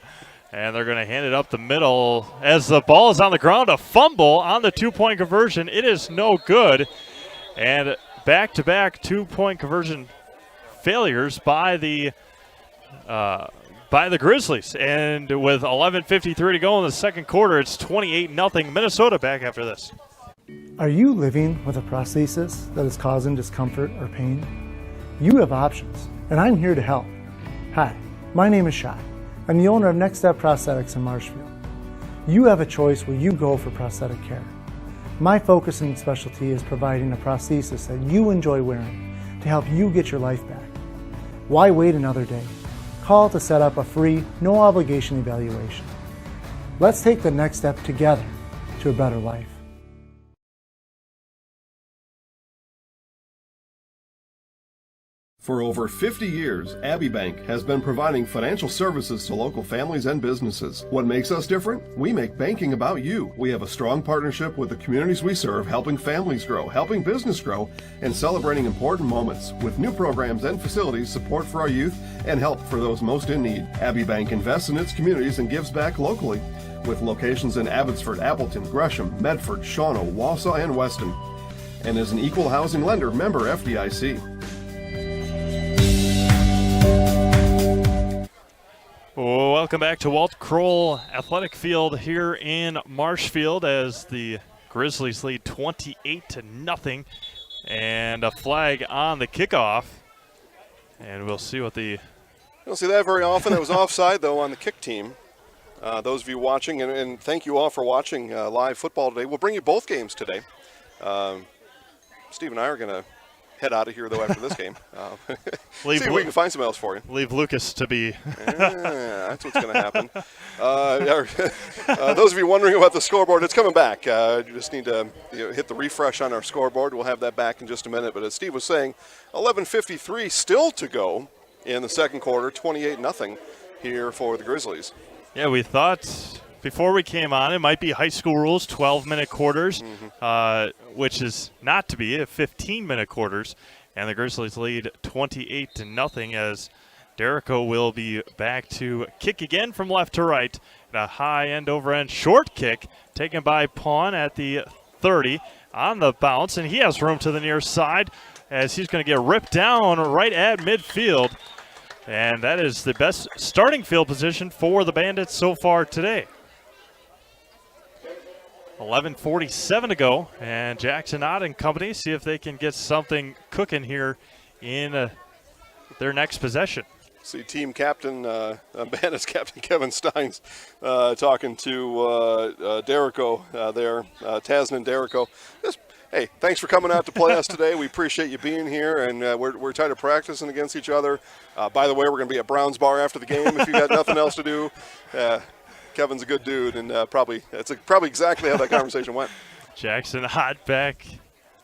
Speaker 10: And they're going to hand it up the middle as the ball is on the ground. A fumble on the 2-point conversion. It is no good. And back-to-back 2-point conversion failures by the Grizzlies. And with 11:53 to go in the second quarter, it's 28-0 Minnesota. Back after this.
Speaker 11: Are you living with a prosthesis that is causing discomfort or pain? You have options, and I'm here to help. Hi, my name is Shai. I'm the owner of Next Step Prosthetics in Marshfield. You have a choice where you go for prosthetic care. My focus and specialty is providing a prosthesis that you enjoy wearing to help you get your life back. Why wait another day? Call to set up a free, no obligation evaluation. Let's take the next step together to a better life.
Speaker 3: For over 50 years, Abbey Bank has been providing financial services to local families and businesses. What makes us different? We make banking about you. We have a strong partnership with the communities we serve, helping families grow, helping business grow, and celebrating important moments with new programs and facilities, support for our youth, and help for those most in need. Abbey Bank invests in its communities and gives back locally, with locations in Abbotsford, Appleton, Gresham, Medford, Shawano, Wausau, and Weston, and is an equal housing lender, member FDIC.
Speaker 10: Welcome back to Walt Kroll Athletic Field here in Marshfield as the Grizzlies lead 28-0, and a flag on the kickoff. And we'll see what the...
Speaker 2: You don't see that very often. It was offside, though, on the kick team. Those of you watching, and thank you all for watching live football today. We'll bring you both games today. Steve and I are going to head out of here, though, after this game. See if we can find something else for you.
Speaker 10: Leave Lucas to be.
Speaker 2: That's what's going to happen. Those of you wondering about the scoreboard, it's coming back. You just need to hit the refresh on our scoreboard. We'll have that back in just a minute. But as Steve was saying, 11:53 still to go in the second quarter, 28-0 here for the Grizzlies.
Speaker 10: Yeah, we thought before we came on it might be high school rules, 12-minute quarters, which is not to be, 15-minute quarters. And the Grizzlies lead 28-0 as Derrico will be back to kick again from left to right. And a high end over end short kick taken by Pawn at the 30 on the bounce. And he has room to the near side as he's going to get ripped down right at midfield. And that is the best starting field position for the Bandits so far today. 11:47 to go, and Jackson Ott and company see if they can get something cooking here in their next possession.
Speaker 2: See team captain, Bandits captain Kevin Steins talking to Derrico there, Tasman Derrico. Hey, thanks for coming out to play us today. We appreciate you being here, and we're tired of practicing against each other. By the way, we're going to be at Brown's Bar after the game if you got nothing else to do. Kevin's a good dude, and probably exactly how that conversation went.
Speaker 10: Jackson Ott back,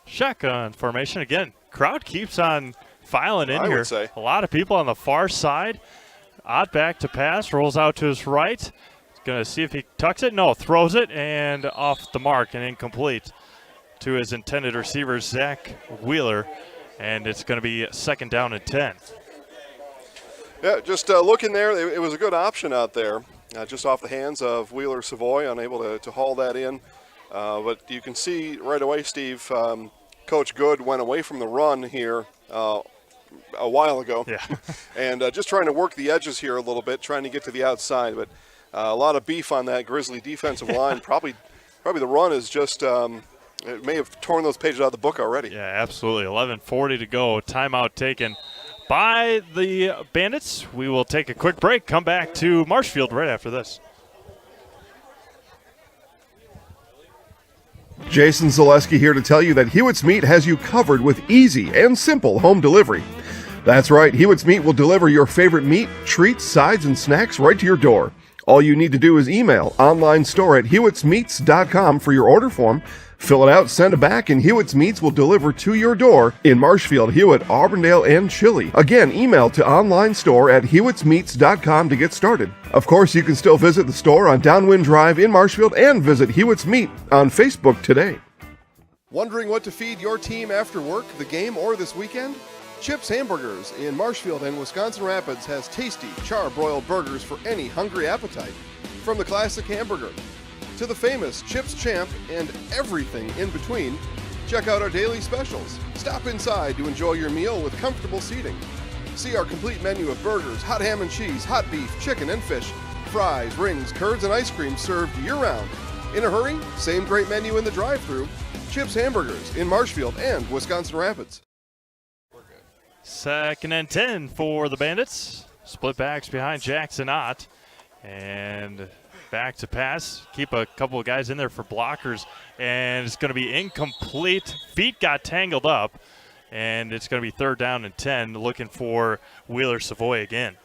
Speaker 10: shotgun formation again. Crowd keeps on filing in here.
Speaker 2: Would say.
Speaker 10: A lot of people on the far side. Ott back to pass, rolls out to his right. He's going to see if he tucks it. No, throws it, and off the mark and incomplete to his intended receiver, Zach Wheeler, and it's going to be second down and 10.
Speaker 2: Yeah, just looking there, it was a good option out there. Just off the hands of Wheeler Savoy, unable to haul that in. But you can see right away, Steve, Coach Good went away from the run here a while ago.
Speaker 10: Yeah.
Speaker 2: And just trying to work the edges here a little bit, trying to get to the outside. But a lot of beef on that Grizzly defensive line. Probably the run is just it may have torn those pages out of the book already.
Speaker 10: Yeah, absolutely. 11:40 to go. Timeout taken by the Bandits. We will take a quick break, come back to Marshfield right after this.
Speaker 3: Jason Zaleski here to tell you that Hewitt's Meat has you covered with easy and simple home delivery. That's right, Hewitt's Meat will deliver your favorite meat, treats, sides, and snacks right to your door. All you need to do is email online store at hewittsmeats.com for your order form. Fill it out, send it back, and Hewitt's Meats will deliver to your door in Marshfield, Hewitt, Auburndale, and Chile. Again, email to online store at hewittsmeats.com to get started. Of course, you can still visit the store on Downwind Drive in Marshfield and visit Hewitt's Meat on Facebook today.
Speaker 2: Wondering what to feed your team after work, the game, or this weekend? Chips Hamburgers in Marshfield and Wisconsin Rapids has tasty, char-broiled burgers for any hungry appetite. From the classic hamburger to the famous Chips Champ and everything in between, check out our daily specials. Stop inside to enjoy your meal with comfortable seating. See our complete menu of burgers, hot ham and cheese, hot beef, chicken and fish, fries, rings, curds, and ice cream served year-round. In a hurry? Same great menu in the drive-thru. Chips Hamburgers in Marshfield and Wisconsin Rapids.
Speaker 10: Second and 10 for the Bandits. Split backs behind Jackson Ott. And back to pass. Keep a couple of guys in there for blockers. And it's going to be incomplete. Feet got tangled up. And it's going to be third down and 10. Looking for Wheeler Savoy again.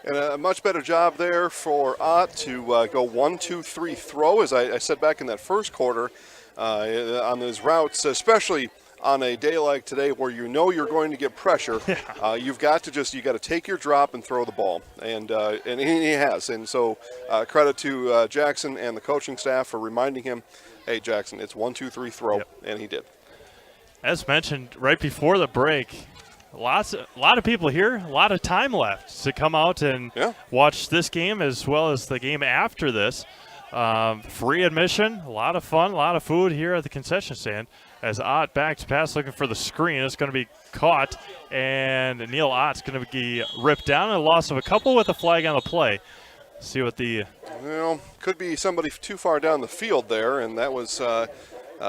Speaker 2: And a much better job there for Ott to go 1-2-3 throw, as I said back in that first quarter, on those routes, especially on a day like today where you know you're going to get pressure, you've got to take your drop and throw the ball, and he has. And so credit to Jackson and the coaching staff for reminding him, hey, Jackson, it's 1, 2, 3, throw, and he did.
Speaker 10: As mentioned right before the break, a lot of people here, a lot of time left to come out and watch this game as well as the game after this. Free admission, a lot of fun, a lot of food here at the concession stand. As Ott backs pass looking for the screen, it's going to be caught, and Neil Ott's going to be ripped down, and a loss of a couple with a flag on the play. See what the...
Speaker 2: Well, could be somebody too far down the field there, and that was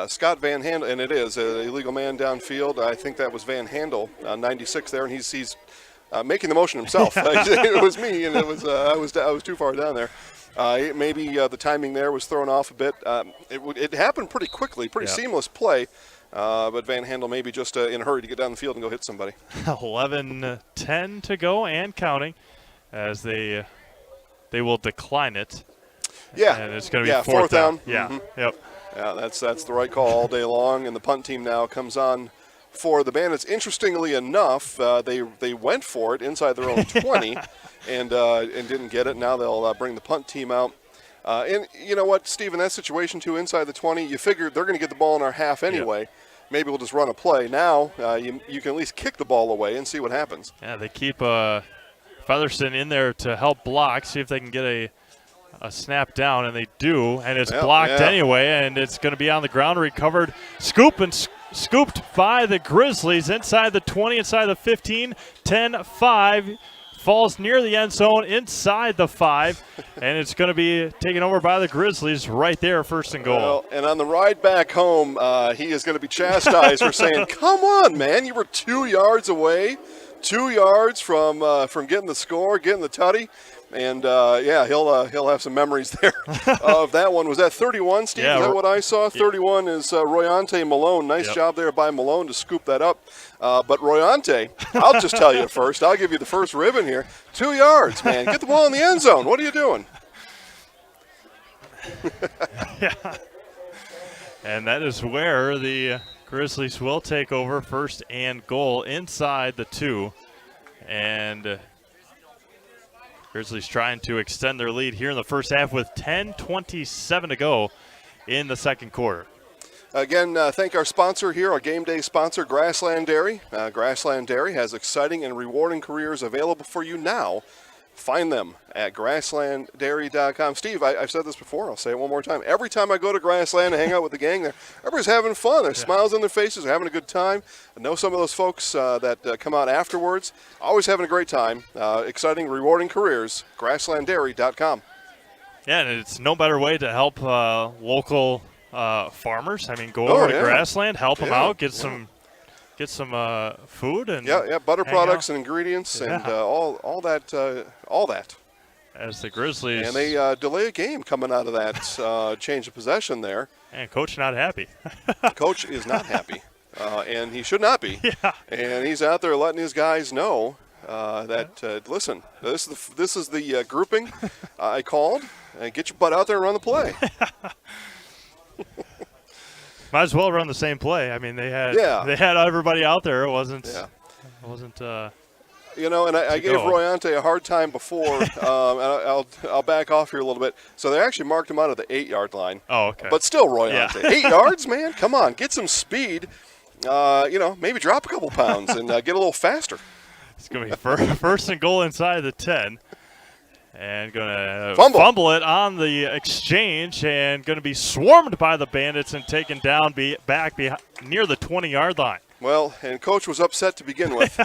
Speaker 2: Scott Van Handel, and it is an illegal man downfield. I think that was Van Handel, 96 there, and he's making the motion himself. It was me, and it was I was too far down there. Maybe the timing there was thrown off a bit. It happened pretty quickly, pretty seamless play, but Van Handel maybe just in a hurry to get down the field and go hit somebody.
Speaker 10: 11:10 to go and counting, as they will decline it.
Speaker 2: Yeah,
Speaker 10: and it's going to be
Speaker 2: fourth down.
Speaker 10: Yeah,
Speaker 2: mm-hmm.
Speaker 10: Yep.
Speaker 2: Yeah, that's the right call all day long, and the punt team now comes on for the Bandits. Interestingly enough, they went for it inside their own 20 and didn't get it. Now they'll bring the punt team out. And you know what, Steve, in that situation too, inside the 20, you figure they're going to get the ball in our half anyway. Yep. Maybe we'll just run a play. Now you can at least kick the ball away and see what happens.
Speaker 10: Yeah, they keep Featherston in there to help block, see if they can get a snap down, and they do, and it's blocked anyway, and it's going to be on the ground, recovered, scooped by the Grizzlies inside the 20, inside the 15, 10-5, falls near the end zone inside the 5, and it's going to be taken over by the Grizzlies right there, first and goal.
Speaker 2: Well, and on the ride back home, he is going to be chastised for saying, come on, man, you were 2 yards away, 2 yards from getting the score, getting the tutty. And, he'll have some memories there of that one. Was that 31, Steve?
Speaker 10: Yeah,
Speaker 2: is that what I saw? 31 is Royante Malone. Nice job there by Malone to scoop that up. But Royante, I'll just tell you first. I'll give you the first ribbon here. 2 yards, man. Get the ball in the end zone. What are you doing?
Speaker 10: And that is where the Grizzlies will take over, first and goal inside the 2. And Grizzlies trying to extend their lead here in the first half with 10:27 to go in the second quarter.
Speaker 2: Again, thank our sponsor here, our game day sponsor, Grassland Dairy. Grassland Dairy has exciting and rewarding careers available for you now. Find them at grasslanddairy.com. Steve, I've said this before. I'll say it one more time. Every time I go to Grassland and hang out with the gang there, everybody's having fun. There's smiles on their faces. They're having a good time. I know some of those folks that come out afterwards. Always having a great time. Exciting, rewarding careers. Grasslanddairy.com.
Speaker 10: Yeah, and it's no better way to help local farmers. I mean, go over to Grassland, help them out, get some food and
Speaker 2: butter products and ingredients and all that.
Speaker 10: As the Grizzlies,
Speaker 2: and they delay a game coming out of that change of possession there.
Speaker 10: And coach not happy.
Speaker 2: Coach is not happy, and he should not be.
Speaker 10: Yeah.
Speaker 2: And he's out there letting his guys know that listen, this is the grouping I called. Get your butt out there and run the play.
Speaker 10: Might as well run the same play. I mean, they had everybody out there. It wasn't.
Speaker 2: You know, and I gave Royante a hard time before. And I'll back off here a little bit. So they actually marked him out of the 8-yard line.
Speaker 10: Oh, okay.
Speaker 2: But still, Royante, 8 yards, man. Come on, get some speed. Maybe drop a couple pounds and get a little faster.
Speaker 10: It's going to be first and goal inside the 10. And going to fumble it on the exchange, and going to be swarmed by the Bandits and taken down back near the 20-yard line.
Speaker 2: Well, and Coach was upset to begin with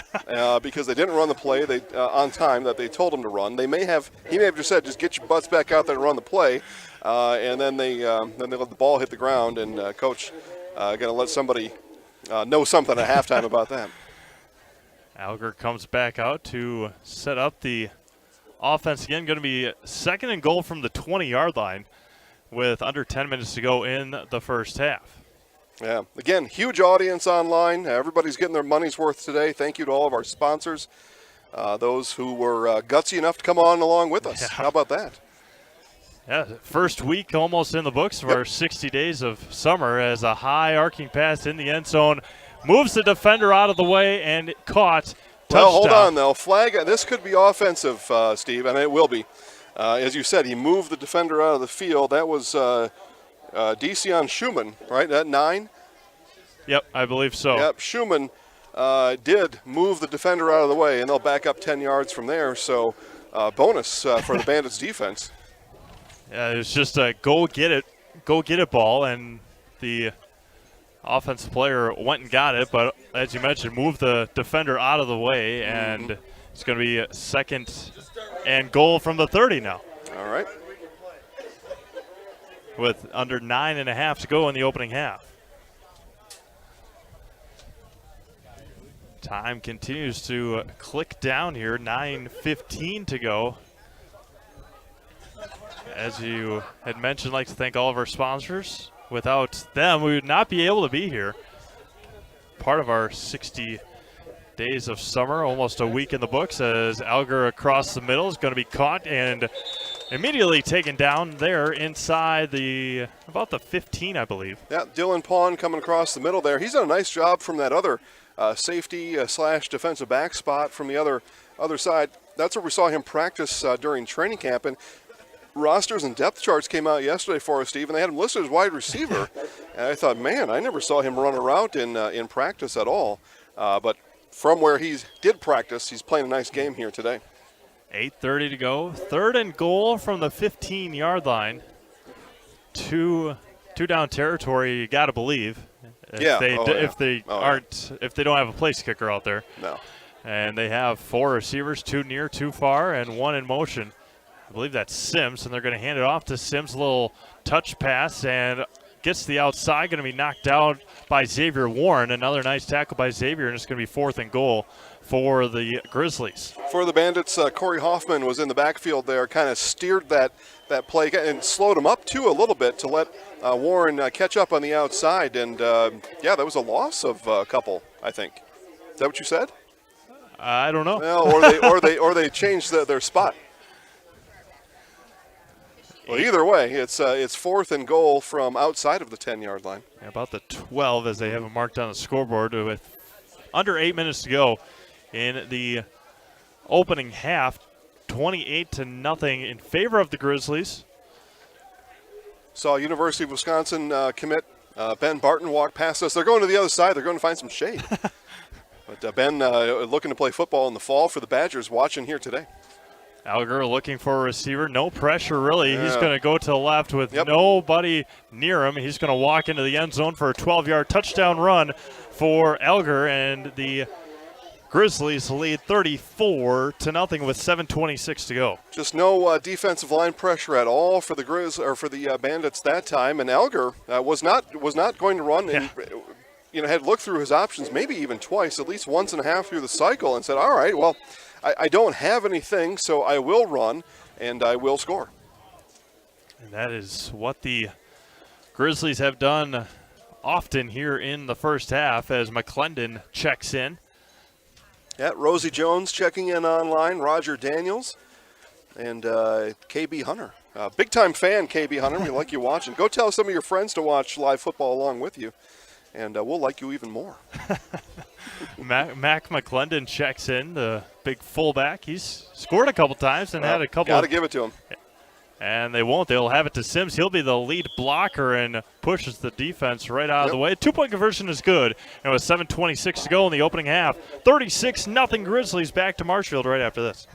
Speaker 2: because they didn't run the play on time that they told him to run. He may have just said, just get your butts back out there and run the play, and then they let the ball hit the ground, and Coach going to let somebody know something at halftime about that.
Speaker 10: Alger comes back out to set up the offense again. Going to be second and goal from the 20-yard line with under 10 minutes to go in the first half.
Speaker 2: Yeah, again, huge audience online. Everybody's getting their money's worth today. Thank you to all of our sponsors, those who were gutsy enough to come on along with us. Yeah. How about that?
Speaker 10: Yeah, first week almost in the books of our 60 days of summer as a high arcing pass in the end zone moves the defender out of the way and caught.
Speaker 2: Well, hold on, though. Flag, this could be offensive, Steve, and it will be. As you said, he moved the defender out of the field. That was Desion Schumann, right, at 9?
Speaker 10: Yep, I believe so.
Speaker 2: Yep, Schumann did move the defender out of the way, and they'll back up 10 yards from there. So bonus for the Bandits defense.
Speaker 10: Yeah, it's just a go get it ball, and the offensive player went and got it, but as you mentioned, moved the defender out of the way, and it's going to be a second and goal from the 30 now.
Speaker 2: All right.
Speaker 10: With under 9.5 to go in the opening half. Time continues to click down here, 9:15 to go. As you had mentioned, I'd like to thank all of our sponsors. Without them, we would not be able to be here. Part of our 60 days of summer, almost a week in the books, as Alger across the middle is going to be caught and immediately taken down there inside about the 15, I believe.
Speaker 2: Yeah, Dylan Pawn coming across the middle there. He's done a nice job from that other safety / defensive back spot from the other side. That's where we saw him practice during training camp. And rosters and depth charts came out yesterday for us, Steve, and they had him listed as wide receiver. And I thought, man, I never saw him run a route in practice at all. But from where he did practice, he's playing a nice game here today.
Speaker 10: 8:30 to go. 3rd and goal from the 15-yard line. Two down territory, you got to believe. If they don't have a place kicker out there.
Speaker 2: No.
Speaker 10: And they have 4 receivers, 2 near, 2 far, and 1 in motion. I believe that's Sims, and they're going to hand it off to Sims. A little touch pass, and gets to the outside. Going to be knocked out by Xavier Warren. Another nice tackle by Xavier, and it's going to be 4th and goal for the Grizzlies.
Speaker 2: For the Bandits, Corey Hoffman was in the backfield there, kind of steered that play and slowed him up, too, a little bit to let Warren catch up on the outside. And, yeah, that was a loss of a couple, I think. Is that what you said?
Speaker 10: I don't know.
Speaker 2: Well, or they changed their spot. Well, either way, it's 4th and goal from outside of the 10-yard line.
Speaker 10: Yeah, about the 12 as they have it marked on the scoreboard with under 8 minutes to go in the opening half. 28-0 in favor of the Grizzlies.
Speaker 2: Saw University of Wisconsin commit Ben Barton walk past us. They're going to the other side. They're going to find some shade. But Ben looking to play football in the fall for the Badgers, watching here today.
Speaker 10: Alger looking for a receiver. No pressure, really. Yeah. He's going to go to the left with nobody near him. He's going to walk into the end zone for a 12-yard touchdown run for Alger, and the Grizzlies lead 34-0 with 7:26 to go.
Speaker 2: Just no defensive line pressure at all for the Bandits that time, and Alger was not going to run.
Speaker 10: Yeah.
Speaker 2: And, had looked through his options, maybe even twice, at least once and a half through the cycle, and said, "All right, well, I don't have anything, so I will run and I will score."
Speaker 10: And that is what the Grizzlies have done often here in the first half as McClendon checks in.
Speaker 2: Yeah, Rosie Jones checking in online, Roger Daniels, and KB Hunter. Big-time fan, KB Hunter. We like you watching. Go tell some of your friends to watch live football along with you, and we'll like you even more.
Speaker 10: Mac McClendon checks in, the big fullback. He's scored a couple times and had a couple.
Speaker 2: Got to give it to him.
Speaker 10: And they won't. They'll have it to Sims. He'll be the lead blocker and pushes the defense right out of the way. 2-point conversion is good. And with 7:26 to go in the opening half, 36-0 Grizzlies. Back to Marshfield right after this.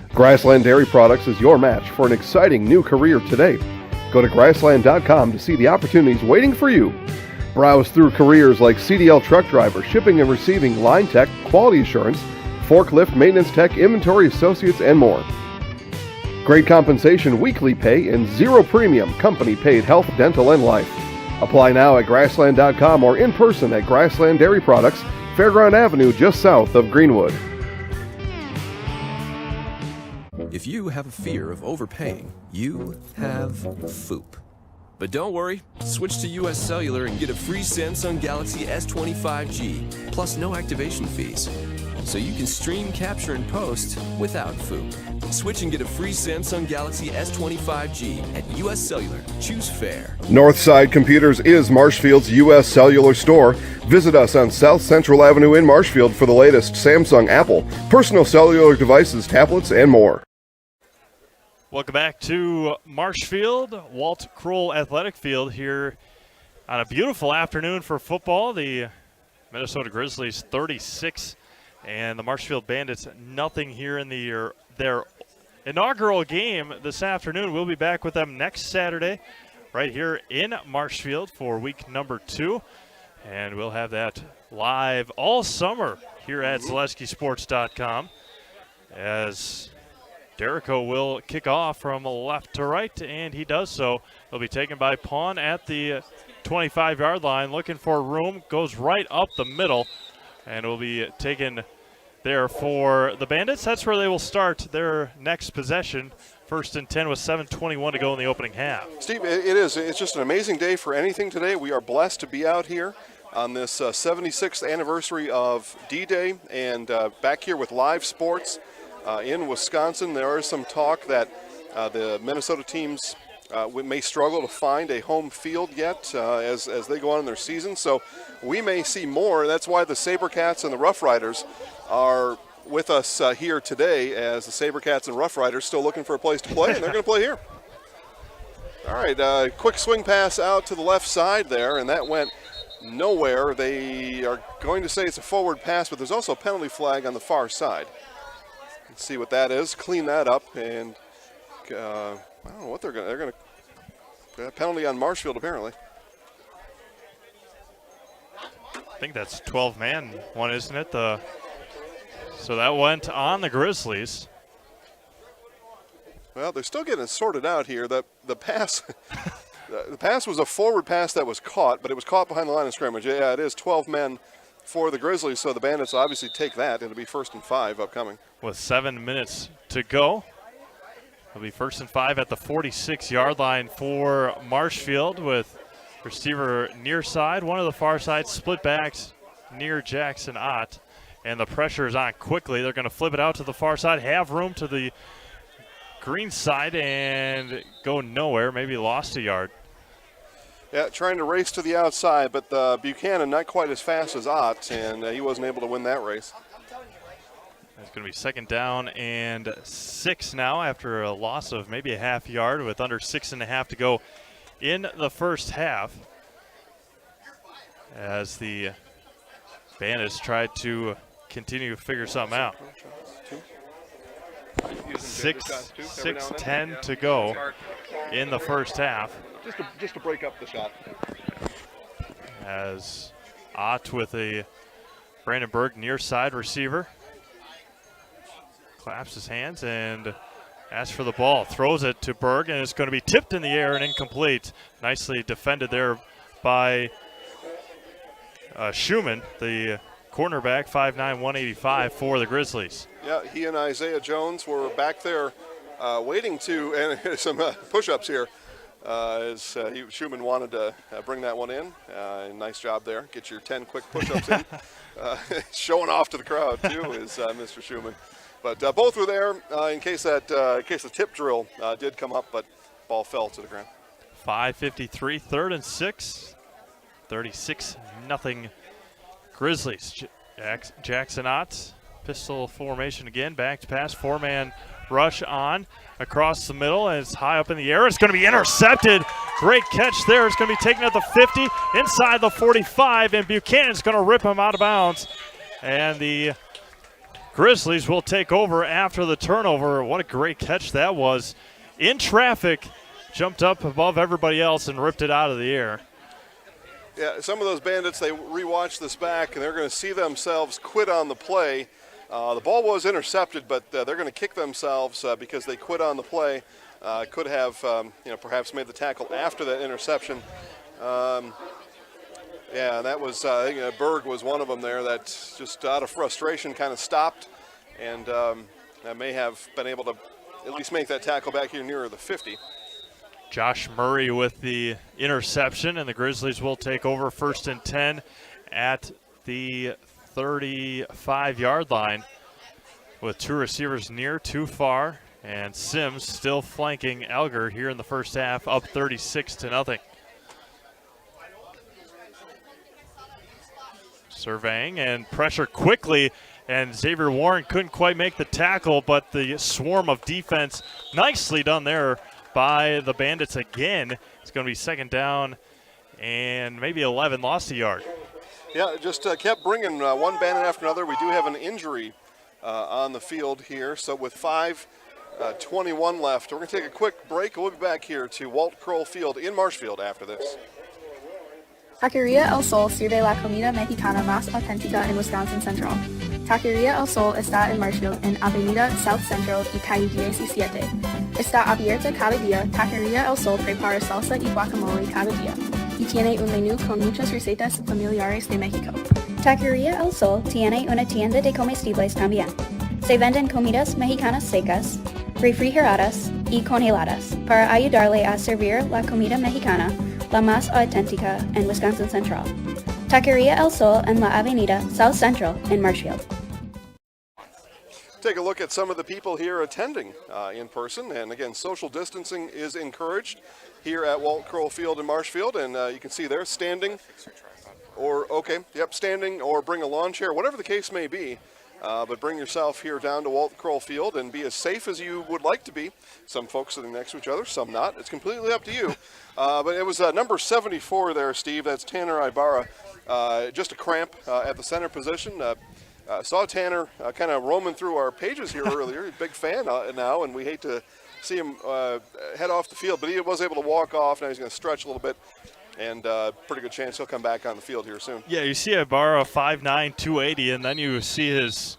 Speaker 3: Grassland Dairy Products is your match for an exciting new career today. Go to grassland.com to see the opportunities waiting for you. Browse through careers like CDL truck driver, shipping and receiving, line tech, quality assurance, forklift, maintenance tech, inventory associates, and more. Great compensation, weekly pay, and zero premium, company-paid health, dental, and life. Apply now at grassland.com or in person at Grassland Dairy Products, Fairground Avenue, just south of Greenwood.
Speaker 4: If you have a fear of overpaying, you have FOOP. But don't worry, switch to US Cellular and get a free Samsung Galaxy S25G, plus no activation fees. so you can stream, capture, and post without FOOP. Switch and get a free Samsung Galaxy S25G at US Cellular. Choose fair.
Speaker 3: Northside Computers is Marshfield's U.S. Cellular store. Visit us on South Central Avenue in Marshfield for the latest Samsung, Apple, personal cellular devices, tablets, and more.
Speaker 10: Welcome back to Marshfield, Walt Kroll Athletic Field here on a beautiful afternoon for football. The Minnesota Grizzlies 36 and the Marshfield Bandits nothing here in their inaugural game this afternoon. We'll be back with them next Saturday right here in Marshfield for week number 2. And we'll have that live all summer here at ZaleskiSports.com as Derico will kick off from left to right, and he does so. He'll be taken by Pawn at the 25-yard line, looking for room, goes right up the middle, and will be taken there for the Bandits. That's where they will start their next possession. 1st and 10 with 7:21 to go in the opening half.
Speaker 2: Steve, it is. It's just an amazing day for anything today. We are blessed to be out here on this 76th anniversary of D-Day and back here with live sports. In Wisconsin, there is some talk that the Minnesota teams may struggle to find a home field yet as they go on in their season. So we may see more. That's why the SaberCats and the Roughriders are with us here today, as the SaberCats and Roughriders still looking for a place to play, and they're going to play here. All right, quick swing pass out to the left side there, and that went nowhere. They are going to say it's a forward pass, but there's also a penalty flag on the far side. Let's see what that is. Clean that up, and I don't know what they're going to penalty on Marshfield apparently.
Speaker 10: I think that's 12-man one, isn't it? So that went on the Grizzlies.
Speaker 2: Well, they're still getting it sorted out here. The pass the pass was a forward pass that was caught, but it was caught behind the line of scrimmage. Yeah, it is 12 men for the Grizzlies, so the Bandits obviously take that. It'll be 1st and 5 upcoming.
Speaker 10: With 7 minutes to go, it'll be 1st and 5 at the 46-yard line for Marshfield, with receiver near side, one of the far side split backs near Jackson Ott, and the pressure is on quickly. They're going to flip it out to the far side, have room to the green side, and go nowhere. Maybe lost a yard.
Speaker 2: Yeah, trying to race to the outside, but Buchanan not quite as fast as Ott, and he wasn't able to win that race.
Speaker 10: It's going to be 2nd down and 6 now after a loss of maybe a half yard with under 6.5 to go in the first half, as the Bandits tried to continue to figure something out. 6:10 to go in the first half.
Speaker 2: Just to break up the shot.
Speaker 10: As Ott with a Brandon Berg near side receiver claps his hands and asks for the ball, throws it to Berg, and it's going to be tipped in the air and incomplete. Nicely defended there by Schumann, the cornerback, 5'9", 185 for the Grizzlies.
Speaker 2: Yeah, he and Isaiah Jones were back there waiting to, and some push-ups here, as Schumann wanted to bring that one in. Nice job there. Get your 10 quick push-ups in. Showing off to the crowd, too, is Mr. Schumann. But both were there in case the tip drill did come up, but ball fell to the ground.
Speaker 10: 5:53, 3rd and 6. 36-0 Grizzlies. Jackson Ott, pistol formation again, back to pass, 4-man rush on across the middle, and it's high up in the air. It's going to be intercepted. Great catch there. It's going to be taken at the 50, inside the 45, and Buchanan's going to rip him out of bounds. And the Grizzlies will take over after the turnover. What a great catch that was. In traffic, jumped up above everybody else and ripped it out of the air.
Speaker 2: Yeah, some of those Bandits, they rewatch this back, and they're going to see themselves quit on the play. The ball was intercepted, but they're going to kick themselves because they quit on the play. Could have, perhaps made the tackle after that interception. Yeah, that was, I think Berg was one of them there that just out of frustration kind of stopped, and may have been able to at least make that tackle back here nearer the 50.
Speaker 10: Josh Murray with the interception, and the Grizzlies will take over 1st and 10 at the 35-yard line with 2 receivers near, 2 far, and Sims still flanking Alger here in the first half, up 36-0. Surveying and pressure quickly, and Xavier Warren couldn't quite make the tackle, but the swarm of defense nicely done there by the Bandits again. It's going to be second down and maybe 11, lost a yard.
Speaker 2: Yeah, just kept bringing one Bandit after another. We do have an injury on the field here, so with 5:21 left, we're going to take a quick break. We'll be back here to Walt Kroll Field in Marshfield after this.
Speaker 5: Taqueria El Sol sirve la comida mexicana más auténtica en Wisconsin Central. Taqueria El Sol está en Marshfield, en Avenida South Central y Calle 17. Está abierta cada día. Taqueria El Sol prepara salsa y guacamole cada día. Y tiene un menú con muchas recetas familiares de México.
Speaker 6: Taqueria El Sol tiene una tienda de comestibles también. Se venden comidas mexicanas secas, refrigeradas y congeladas para ayudarle a servir la comida mexicana, la más auténtica en Wisconsin Central. Taqueria El Sol en la Avenida South Central in Marshfield.
Speaker 2: Take a look at some of the people here attending in person, and again, social distancing is encouraged here at Walt Kroll Field in Marshfield, and you can see there standing standing or bring a lawn chair, whatever the case may be. But bring yourself here down to Walt Kroll Field and be as safe as you would like to be. Some folks sitting next to each other, some not. It's completely up to you. But it was number 74 there, Steve. That's Tanner Ibarra. Just a cramp at the center position. Saw Tanner kind of roaming through our pages here earlier. He's a big fan now, and we hate to see him head off the field. But he was able to walk off. Now he's going to stretch a little bit. And pretty good chance he'll come back on the field here soon. Yeah,
Speaker 10: you see Ibarra 5'9", 280, and then you see his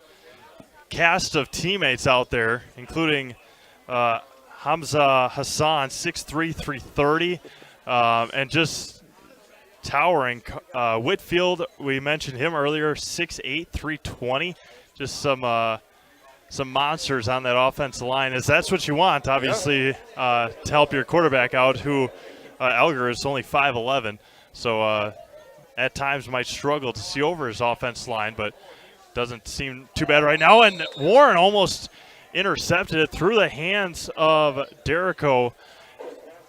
Speaker 10: cast of teammates out there, including Hamza Hassan, 6'3", 330, and just towering. Whitfield, we mentioned him earlier, 6'8", 320. Just some monsters on that offensive line, as that's what you want, obviously, to help your quarterback out, who Alger is only 5'11", so at times might struggle to see over his offensive line, but doesn't seem too bad right now. And Warren almost intercepted it through the hands of Derrico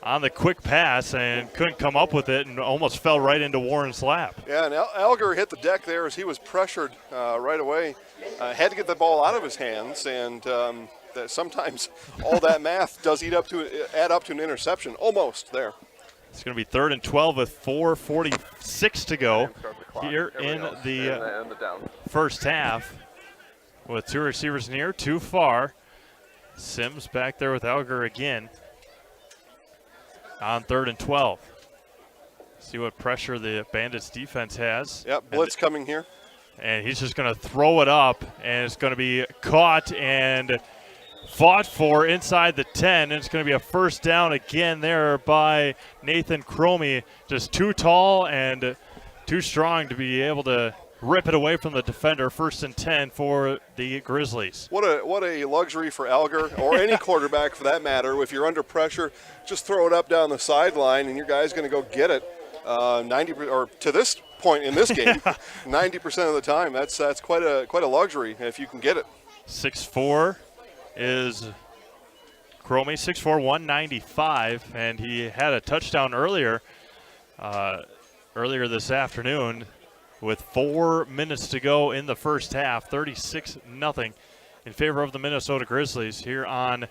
Speaker 10: on the quick pass and couldn't come up with it and almost fell right into Warren's lap.
Speaker 2: Yeah, and Alger hit the deck there as he was pressured right away. Had to get the ball out of his hands, and that sometimes all that math does add up to an interception. Almost there.
Speaker 10: It's going to be 3rd and 12 with 4:46 to go here in the first half, with 2 receivers near, 2 far. Sims back there with Alger again on 3rd and 12. See what pressure the Bandits defense has.
Speaker 2: Yep, blitz coming here.
Speaker 10: And he's just going to throw it up, and it's going to be caught and fought for inside the 10, and it's going to be a first down again there by Nathan Cromie. Just too tall and too strong to be able to rip it away from the defender. 1st and 10 for the Grizzlies.
Speaker 2: What a luxury for Alger, or any quarterback for that matter. If you're under pressure, just throw it up down the sideline, and your guy's going to go get it. 90 or to this point in this game, 90% of the time. That's quite a luxury if you can get it.
Speaker 10: 6'4" is Cromie, 6'4", 195, and he had a touchdown earlier this afternoon with 4 minutes to go in the first half. 36-0 in favor of the Minnesota Grizzlies here on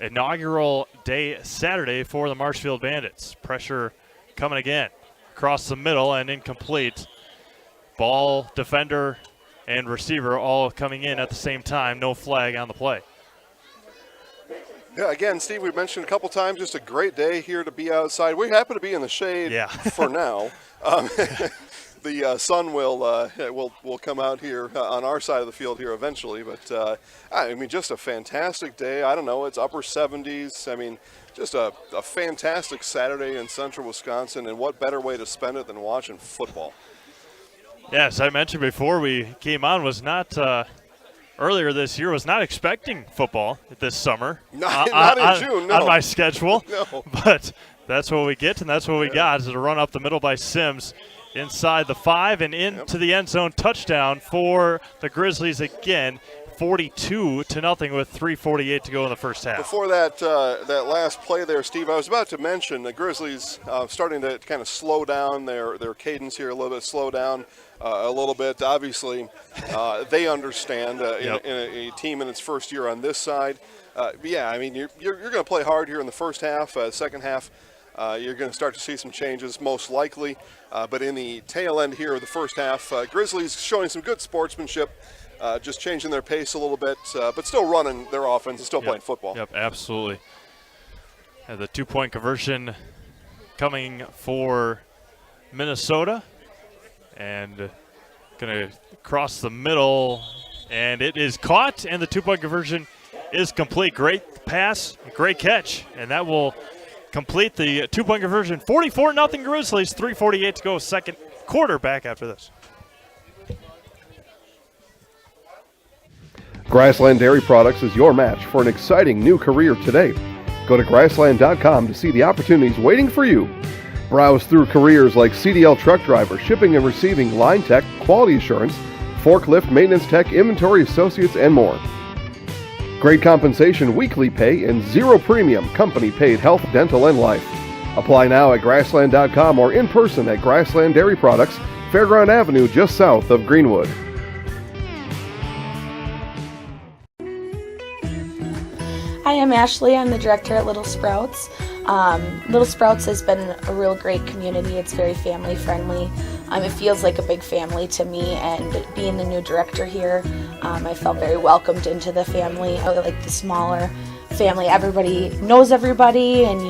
Speaker 10: inaugural day Saturday for the Marshfield Bandits. Pressure coming again across the middle and incomplete. Ball, defender, and receiver all coming in at the same time. No flag on the play.
Speaker 2: Yeah, again, Steve, we've mentioned a couple times, just a great day here to be outside. We happen to be in the shade for now. The sun will come out here on our side of the field here eventually. But, I mean, just a fantastic day. I don't know, it's upper 70s. I mean, just a fantastic Saturday in central Wisconsin, and what better way to spend it than watching football.
Speaker 10: Yes, I mentioned before we came on, was not earlier this year, was not expecting football this summer.
Speaker 2: Not in June, no.
Speaker 10: On my schedule.
Speaker 2: No.
Speaker 10: But that's what we get, and that's what we got, is a run up the middle by Sims. inside the 5 and into the end zone. Touchdown for the Grizzlies again. 42-0 with 3:48 to go in the first half.
Speaker 2: Before that last play there, Steve, I was about to mention the Grizzlies starting to kind of slow down their cadence here a little bit, slow down a little bit. Obviously, they understand in a team in its first year on this side. Yeah, I mean, you're going to play hard here in the first half. Second half, you're going to start to see some changes, most likely. But in the tail end here of the first half, Grizzlies showing some good sportsmanship. Just changing their pace a little bit, but still running their offense and still playing football.
Speaker 10: Yep, absolutely. And the 2-point conversion coming for Minnesota. And going to cross the middle. And it is caught, and the 2-point conversion is complete. Great pass, great catch. And that will complete the 2-point conversion. 44-0 Grizzlies, 3:48 to go. Second quarter back after this.
Speaker 3: Grassland Dairy Products is your match for an exciting new career today. Go to grassland.com to see the opportunities waiting for you. Browse through careers like CDL truck driver, shipping and receiving, line tech, quality assurance, forklift, maintenance tech, inventory associates, and more. Great compensation, weekly pay, and zero premium company paid health, dental, and life. Apply now at grassland.com or in person at Grassland Dairy Products, Fairground Avenue, just south of Greenwood.
Speaker 7: Hi, I'm Ashley. I'm the director at Little Sprouts. Little Sprouts has been a real great community. It's very family friendly. It feels like a big family to me, and being the new director here, I felt very welcomed into the family. I like the smaller family. Everybody knows everybody, and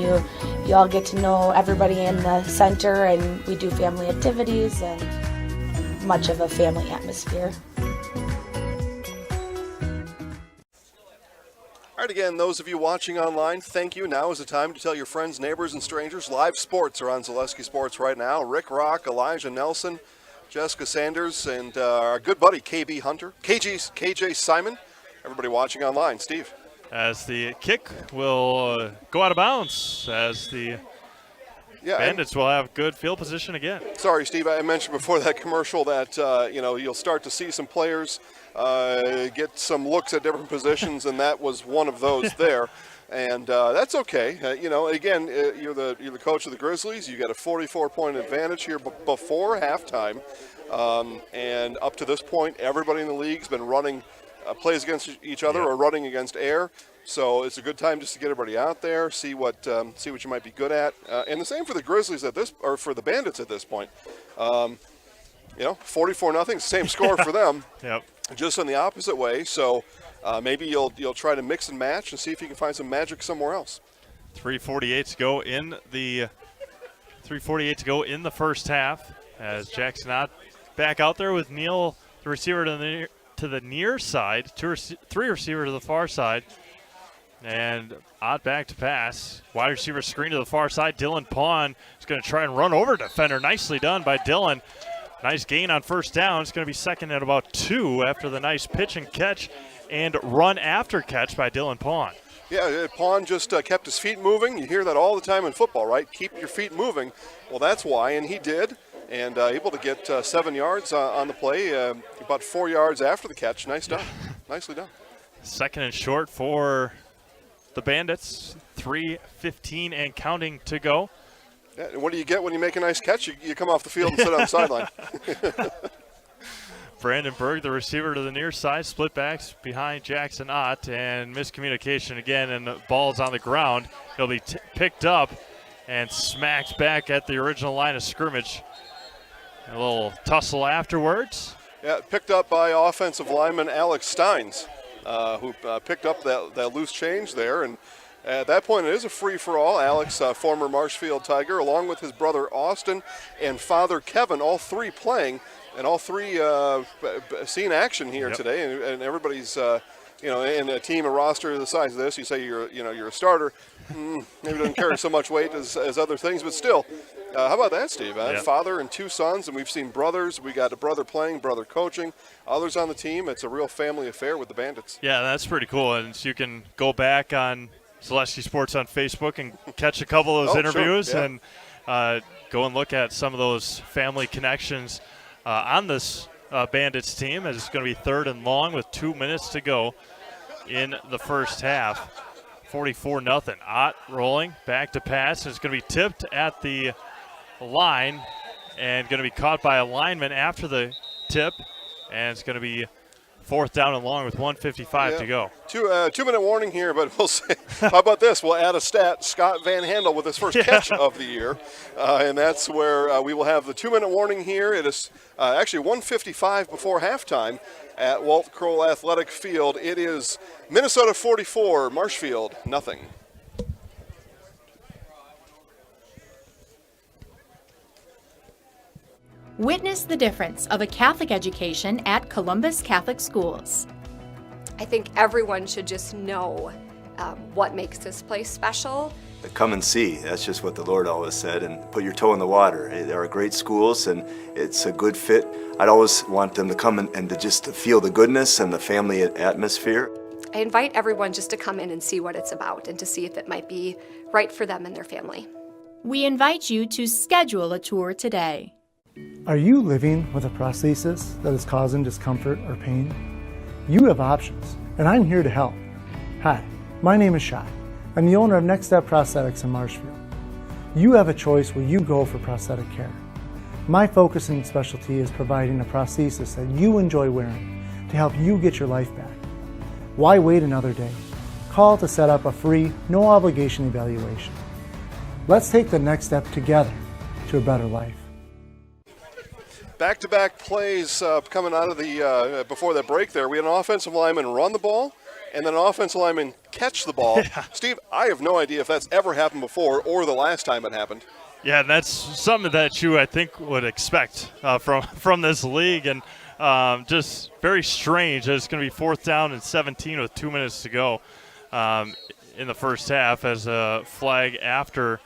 Speaker 7: you all get to know everybody in the center, and we do family activities and much of a family atmosphere.
Speaker 2: All right, again, those of you watching online, thank you. Now is the time to tell your friends, neighbors, and strangers. Live sports are on Zaleski Sports right now. Rick Rock, Elijah Nelson, Jessica Sanders, and our good buddy KB Hunter, KJ Simon. Everybody watching online. Steve.
Speaker 10: As the kick will go out of bounds, as the Bandits will have good field position again.
Speaker 2: Sorry, Steve, I mentioned before that commercial that you'll start to see some players get some looks at different positions, and that was one of those there. And that's okay. Again, you're the coach of the Grizzlies. You got a 44-point advantage here before halftime. And up to this point, everybody in the league's been running plays against each other or running against air. So it's a good time just to get everybody out there, see what you might be good at. And the same for the Grizzlies for the Bandits at this point. 44-0, same score for them.
Speaker 10: Yep.
Speaker 2: Just in the opposite way. So maybe you'll try to mix and match and see if you can find some magic somewhere else.
Speaker 10: 3:48 to go in the first half, as Jackson Ott back out there with Neal, the receiver to the near side, three receivers to the far side, and Ott back to pass. Wide receiver screen to the far side. Dylan Pawn is going to try and run over defender. Nicely done by Dylan. Nice gain on first down. It's going to be second at about 2 after the nice pitch and catch and run after catch by Dylan Pawn.
Speaker 2: Yeah, Pawn just kept his feet moving. You hear that all the time in football, right? Keep your feet moving. Well, that's why, and he did. And able to get 7 yards on the play, about 4 yards after the catch. Nice done. Nicely done.
Speaker 10: Second and short for the Bandits. 3:15 and counting to go.
Speaker 2: Yeah, and what do you get when you make a nice catch? You come off the field and sit on the sideline.
Speaker 10: Brandon Berg, the receiver to the near side, split backs behind Jackson Ott, and miscommunication again, and the ball's on the ground. He'll be picked up and smacked back at the original line of scrimmage. A little tussle afterwards.
Speaker 2: Yeah, picked up by offensive lineman Alex Steins, who picked up that loose change there. And at that point, it is a free-for-all. Alex, former Marshfield Tiger, along with his brother Austin and father Kevin, all three playing, and all three seeing action here today. And everybody's, in a team, a roster the size of this, you say you're a starter. Maybe doesn't carry so much weight as other things, but still. How about that, Steve? Father and 2 sons, and we've seen brothers. We got a brother playing, brother coaching, others on the team. It's a real family affair with the Bandits.
Speaker 10: Yeah, that's pretty cool. And so you can go back on Zaleski Sports on Facebook and catch a couple of those interviews.
Speaker 2: Sure. Yeah.
Speaker 10: And go and look at some of those family connections on this Bandits team. It's going to be 3rd and long with 2 minutes to go in the first half. 44-0. Ott rolling back to pass. It's going to be tipped at the line and going to be caught by a lineman after the tip, and it's going to be 4th down and long with 1:55 to go.
Speaker 2: 2-minute warning here, but we'll say, how about this? We'll add a stat. Scott Van Handel with his first catch of the year, and that's where we will have the 2-minute warning here. It is actually 1:55 before halftime at Walt Kroll Athletic Field. It is Minnesota 44, Marshfield nothing.
Speaker 1: Witness the difference of a Catholic education at Columbus Catholic Schools.
Speaker 8: I think everyone should just know what makes this place special.
Speaker 9: Come and see. That's just what the Lord always said, and put your toe in the water. There are great schools, and it's a good fit. I'd always want them to come and to feel the goodness and the family atmosphere.
Speaker 8: I invite everyone just to come in and see what it's about and to see if it might be right for them and their family.
Speaker 1: We invite you to schedule a tour today.
Speaker 11: Are you living with a prosthesis that is causing discomfort or pain? You have options, and I'm here to help. Hi, my name is Shai. I'm the owner of Next Step Prosthetics in Marshfield. You have a choice where you go for prosthetic care. My focus and specialty is providing a prosthesis that you enjoy wearing to help you get your life back. Why wait another day? Call to set up a free, no-obligation evaluation. Let's take the next step together to a better life.
Speaker 2: Back-to-back plays coming out of the before that break there. We had an offensive lineman run the ball and then an offensive lineman catch the ball. Yeah. Steve, I have no idea if that's ever happened before or the last time it happened.
Speaker 10: Yeah, and that's something that you, I think, would expect from this league, and just very strange. It's going to be 4th down and 17 with 2 minutes to go in the first half as a flag after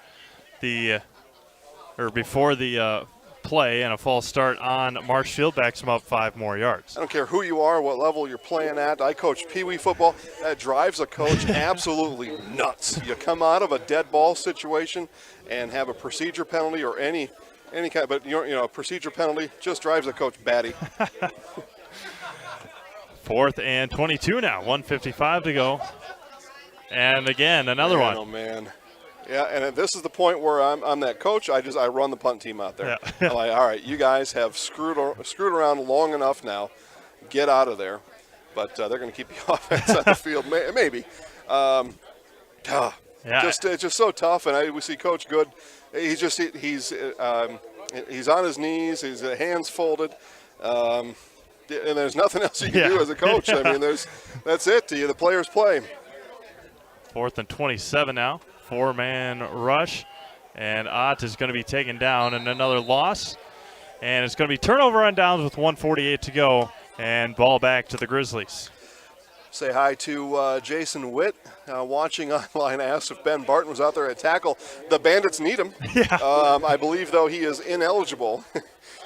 Speaker 10: before the play, and a false start on Marshfield backs them up 5 more yards.
Speaker 2: I don't care who you are, what level you're playing at. I coach Pee Wee football. That drives a coach absolutely nuts. You come out of a dead ball situation and have a procedure penalty or any kind, but a procedure penalty just drives a coach batty.
Speaker 10: 4th and 22 now, 1:55 to go, and again another one.
Speaker 2: Oh man. Yeah, and this is the point where I'm that coach. I run the punt team out there. Yeah. I'm like, all right, you guys have screwed around long enough now. Get out of there. But they're going to keep the offense on the field, maybe. It's just so tough. And we see Coach Good. He's on his knees. His hands folded. And there's nothing else you can do as a coach. I mean, that's it. The players play.
Speaker 10: 4th and 27 now. 4-man rush, and Ott is going to be taken down, and another loss. And it's going to be turnover on downs with 1:48 to go, and ball back to the Grizzlies.
Speaker 2: Say hi to Jason Witt, watching online. Asked if Ben Barton was out there at tackle. The Bandits need him. Yeah. I believe, though, he is ineligible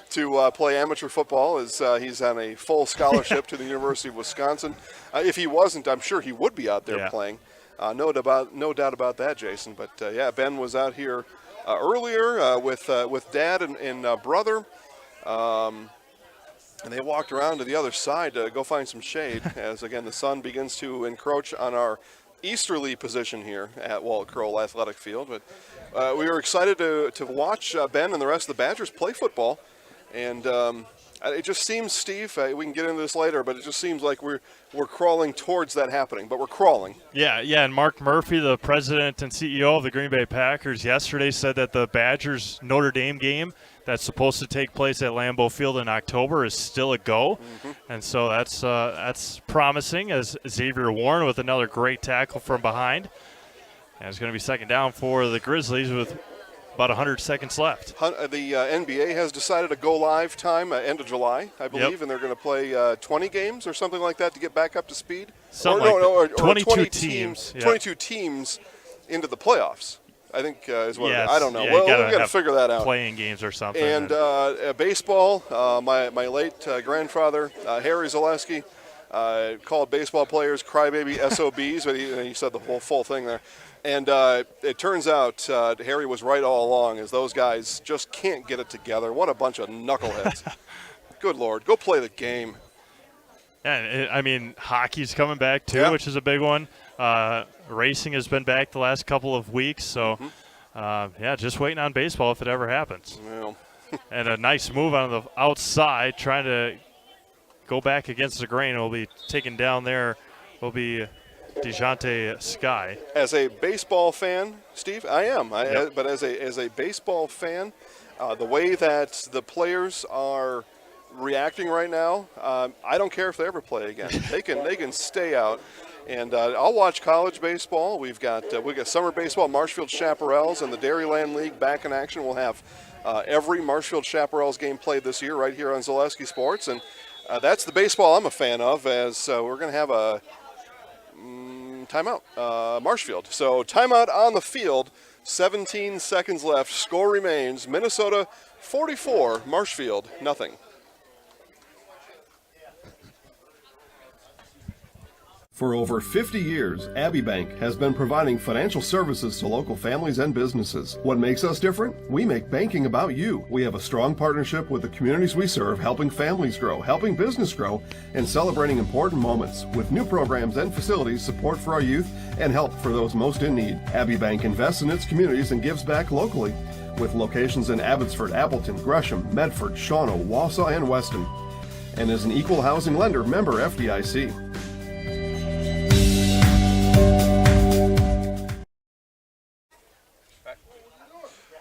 Speaker 2: to play amateur football, as he's on a full scholarship to the University of Wisconsin. If he wasn't, I'm sure he would be out there playing. No doubt about that, Jason. But Ben was out here earlier with Dad and brother, and they walked around to the other side to go find some shade. As again, the sun begins to encroach on our easterly position here at Walt Kroll Athletic Field. But we were excited to watch Ben and the rest of the Badgers play football, and it just seems, Steve, we can get into this later, but it just seems like we're crawling towards that happening, but we're crawling.
Speaker 10: Yeah, and Mark Murphy, the president and CEO of the Green Bay Packers, yesterday said that the Badgers Notre Dame game that's supposed to take place at Lambeau Field in October is still a go, and so that's promising, as Xavier Warren with another great tackle from behind. And it's going to be 2nd down for the Grizzlies with about 100 seconds left.
Speaker 2: The NBA has decided a go-live time end of July, I believe, and they're going to play 20 games or something like that to get back up to speed.
Speaker 10: Or 22 teams.
Speaker 2: 22 teams into the playoffs, I think is what
Speaker 10: yes.
Speaker 2: I don't know.
Speaker 10: Yeah,
Speaker 2: well, we've got to figure that out.
Speaker 10: Playing games or something.
Speaker 2: And baseball, my late grandfather, Harry Zaleski, called baseball players crybaby SOBs, but he said the whole full thing there. And it turns out Harry was right all along, as those guys just can't get it together. What a bunch of knuckleheads. Good Lord, go play the game.
Speaker 10: Yeah, I mean, hockey's coming back too, which is a big one. Racing has been back the last couple of weeks, so just waiting on baseball if it ever happens.
Speaker 2: Well.
Speaker 10: And a nice move on the outside, trying to go back against the grain. Will be taken down there. Will be DeJounte Sky.
Speaker 2: As a baseball fan, Steve, I am. But as a baseball fan, the way that the players are reacting right now, I don't care if they ever play again. They can stay out. And I'll watch college baseball. We've got summer baseball, Marshfield Chaparrals, and the Dairyland League back in action. We'll have every Marshfield Chaparrals game played this year right here on Zaleski Sports. And that's the baseball I'm a fan of, as we're going to have a timeout, Marshfield. So timeout on the field, 17 seconds left. Score remains Minnesota 44, Marshfield nothing.
Speaker 3: For over 50 years, Abbey Bank has been providing financial services to local families and businesses. What makes us different? We make banking about you. We have a strong partnership with the communities we serve, helping families grow, helping business grow, and celebrating important moments with new programs and facilities, support for our youth, and help for those most in need. Abbey Bank invests in its communities and gives back locally, with locations in Abbotsford, Appleton, Gresham, Medford, Shawano, Wausau, and Weston, and is an equal housing lender, member FDIC.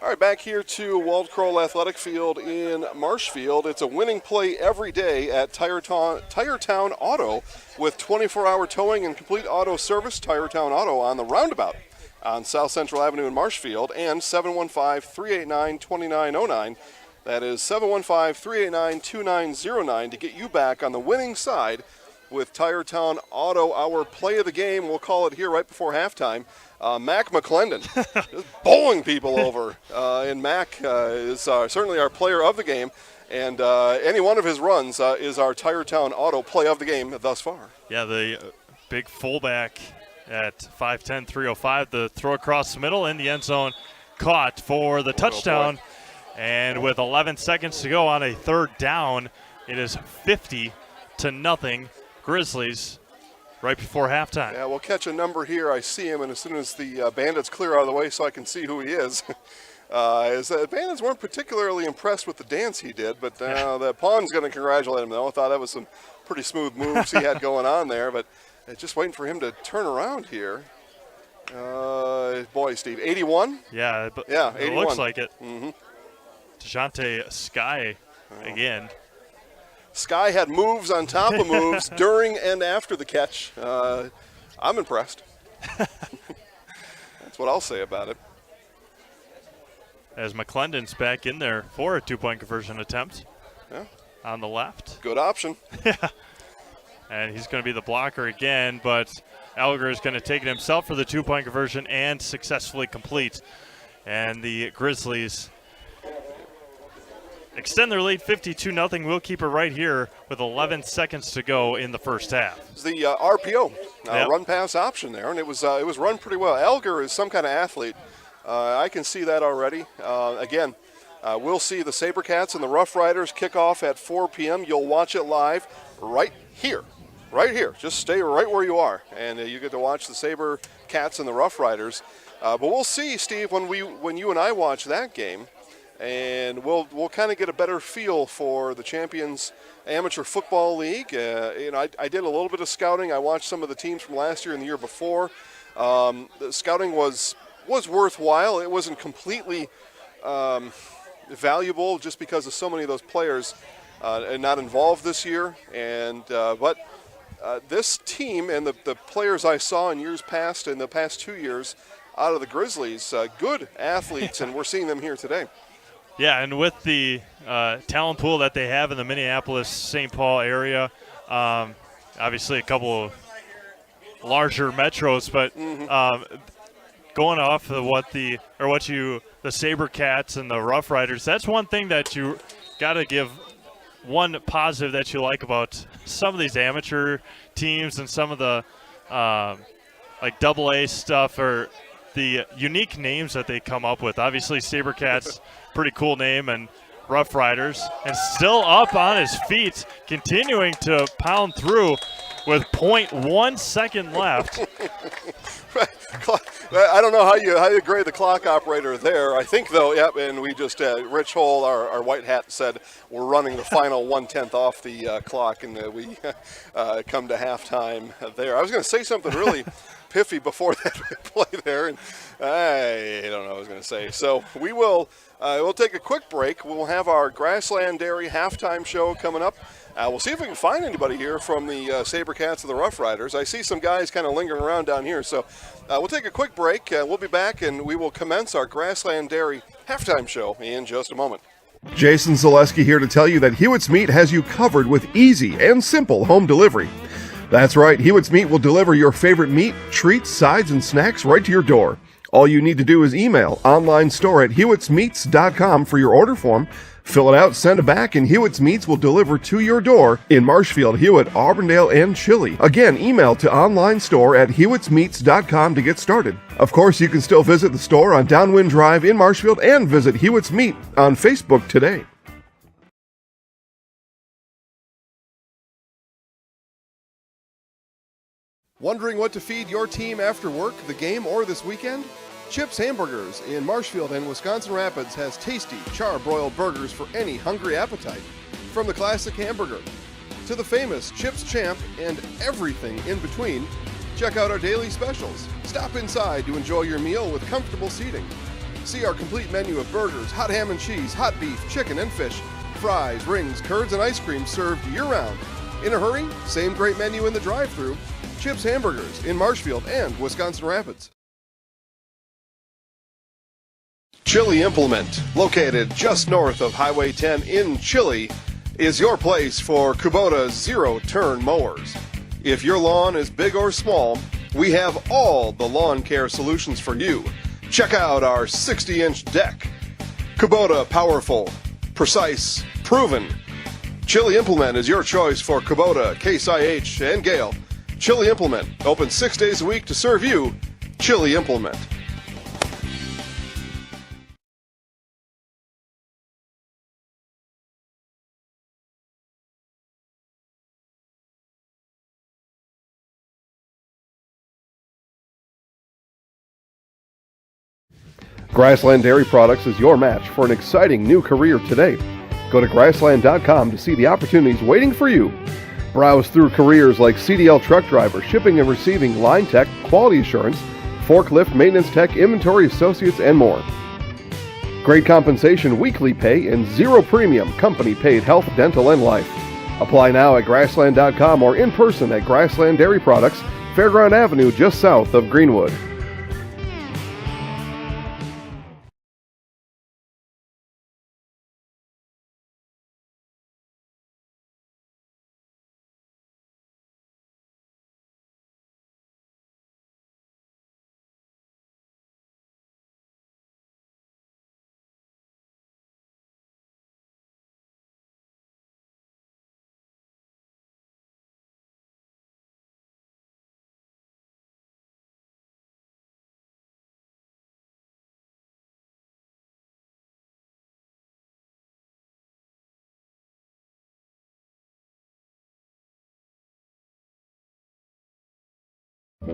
Speaker 2: All right, back here to Walt Kroll Athletic Field in Marshfield. It's a winning play every day at Tiretown Auto with 24-hour towing and complete auto service. Tiretown Auto on the roundabout on South Central Avenue in Marshfield, and 715-389-2909. That is 715-389-2909 to get you back on the winning side with Tiretown Auto. Our play of the game, we'll call it here right before halftime. Mac McClendon just bowling people over. And Mac is certainly our player of the game. And any one of his runs is our Tiretown Auto play of the game thus far.
Speaker 10: Yeah, the big fullback at 5'10", 305. The throw across the middle in the end zone, caught for the touchdown. And with 11 seconds to go on a third down, it is 50-0 Grizzlies right before halftime.
Speaker 2: Yeah, we'll catch a number here. I see him, and as soon as the Bandits clear out of the way so I can see who he is. The Bandits weren't particularly impressed with the dance he did, but the Pawn's going to congratulate him, though. I thought that was some pretty smooth moves he had going on there, but just waiting for him to turn around here. Boy, Steve, 81?
Speaker 10: Yeah,
Speaker 2: yeah, 81.
Speaker 10: It looks like it.
Speaker 2: Mm-hmm.
Speaker 10: DeJounte Sky again.
Speaker 2: Sky had moves on top of moves during and after the catch. I'm impressed. That's what I'll say about it.
Speaker 10: As McClendon's back in there for a two-point conversion attempt.
Speaker 2: Yeah.
Speaker 10: On the left.
Speaker 2: Good option.
Speaker 10: Yeah. And he's going to be the blocker again, but Alger is going to take it himself for the two-point conversion and successfully complete. And the Grizzlies extend their lead 52-0. We'll keep it right here with 11 seconds to go in the first half.
Speaker 2: It's the RPO, run pass option there, and it was run pretty well. Alger is some kind of athlete. I can see that already. Again, we'll see the SaberCats and the Roughriders kick off at 4 p.m. You'll watch it live right here. Right here. Just stay right where you are, and you get to watch the SaberCats and the Roughriders. But we'll see, Steve, when you and I watch that game. And we'll kind of get a better feel for the Champions Amateur Football League. I did a little bit of scouting. I watched some of the teams from last year and the year before. The scouting was worthwhile. It wasn't completely valuable just because of so many of those players not involved this year. But this team and the players I saw in years past, in the past 2 years, out of the Grizzlies, good athletes, and we're seeing them here today.
Speaker 10: Yeah, and with the talent pool that they have in the Minneapolis-St. Paul area, obviously a couple of larger metros, but going off of the SaberCats and the Roughriders, that's one thing that you got to give one positive that you like about some of these amateur teams and some of the like AA stuff, or the unique names that they come up with. Obviously, SaberCats, pretty cool name, and Roughriders, and still up on his feet, continuing to pound through with 0.1 second left.
Speaker 2: I don't know how you grade the clock operator there. I think, though, yep, and we just, Rich Hole, our white hat, said we're running the final 1/10 off the clock, and we come to halftime there. I was going to say something really piffy before that play there, and I don't know what I was going to say. So we'll take a quick break. We'll have our Grassland Dairy halftime show coming up. We'll see if we can find anybody here from the SaberCats or the Roughriders. I see some guys kind of lingering around down here. So we'll take a quick break. We'll be back, and we will commence our Grassland Dairy halftime show in just a moment.
Speaker 3: Jason Zaleski here to tell you that Hewitt's Meat has you covered with easy and simple home delivery. That's right, Hewitt's Meat will deliver your favorite meat, treats, sides, and snacks right to your door. All you need to do is email online store at hewittsmeats.com for your order form. Fill it out, send it back, and Hewitt's Meats will deliver to your door in Marshfield, Hewitt, Auburndale, and Chile. Again, email to online store at hewittsmeats.com to get started. Of course, you can still visit the store on Downwind Drive in Marshfield and visit Hewitt's Meat on Facebook today. Wondering what to feed your team after work, the game, or this weekend? Chips Hamburgers in Marshfield and Wisconsin Rapids has tasty, char-broiled burgers for any hungry appetite. From the classic hamburger to the famous Chips Champ and everything in between, check out our daily specials. Stop inside to enjoy your meal with comfortable seating. See our complete menu of burgers, hot ham and cheese, hot beef, chicken and fish, fries, rings, curds, and ice cream served year-round. In a hurry? Same great menu in the drive-thru. Chips Hamburgers in Marshfield and Wisconsin Rapids. Chili Implement, located just north of Highway 10 in Chile, is your place for Kubota zero-turn mowers. If your lawn is big or small, we have all the lawn care solutions for you. Check out our 60-inch deck. Kubota powerful, precise, proven. Chili Implement is your choice for Kubota, Case IH, and Gale. Chili Implement, open 6 days a week to serve you. Chili Implement. Grassland Dairy Products is your match for an exciting new career today. Go to grassland.com to see the opportunities waiting for you. Browse through careers like CDL truck driver, shipping and receiving, line tech, quality assurance, forklift, maintenance tech, inventory associates, and more. Great compensation, weekly pay, and zero premium company paid health, dental, and life. Apply now at grassland.com or in person at Grassland Dairy Products, Fairground Avenue, just south of Greenwood.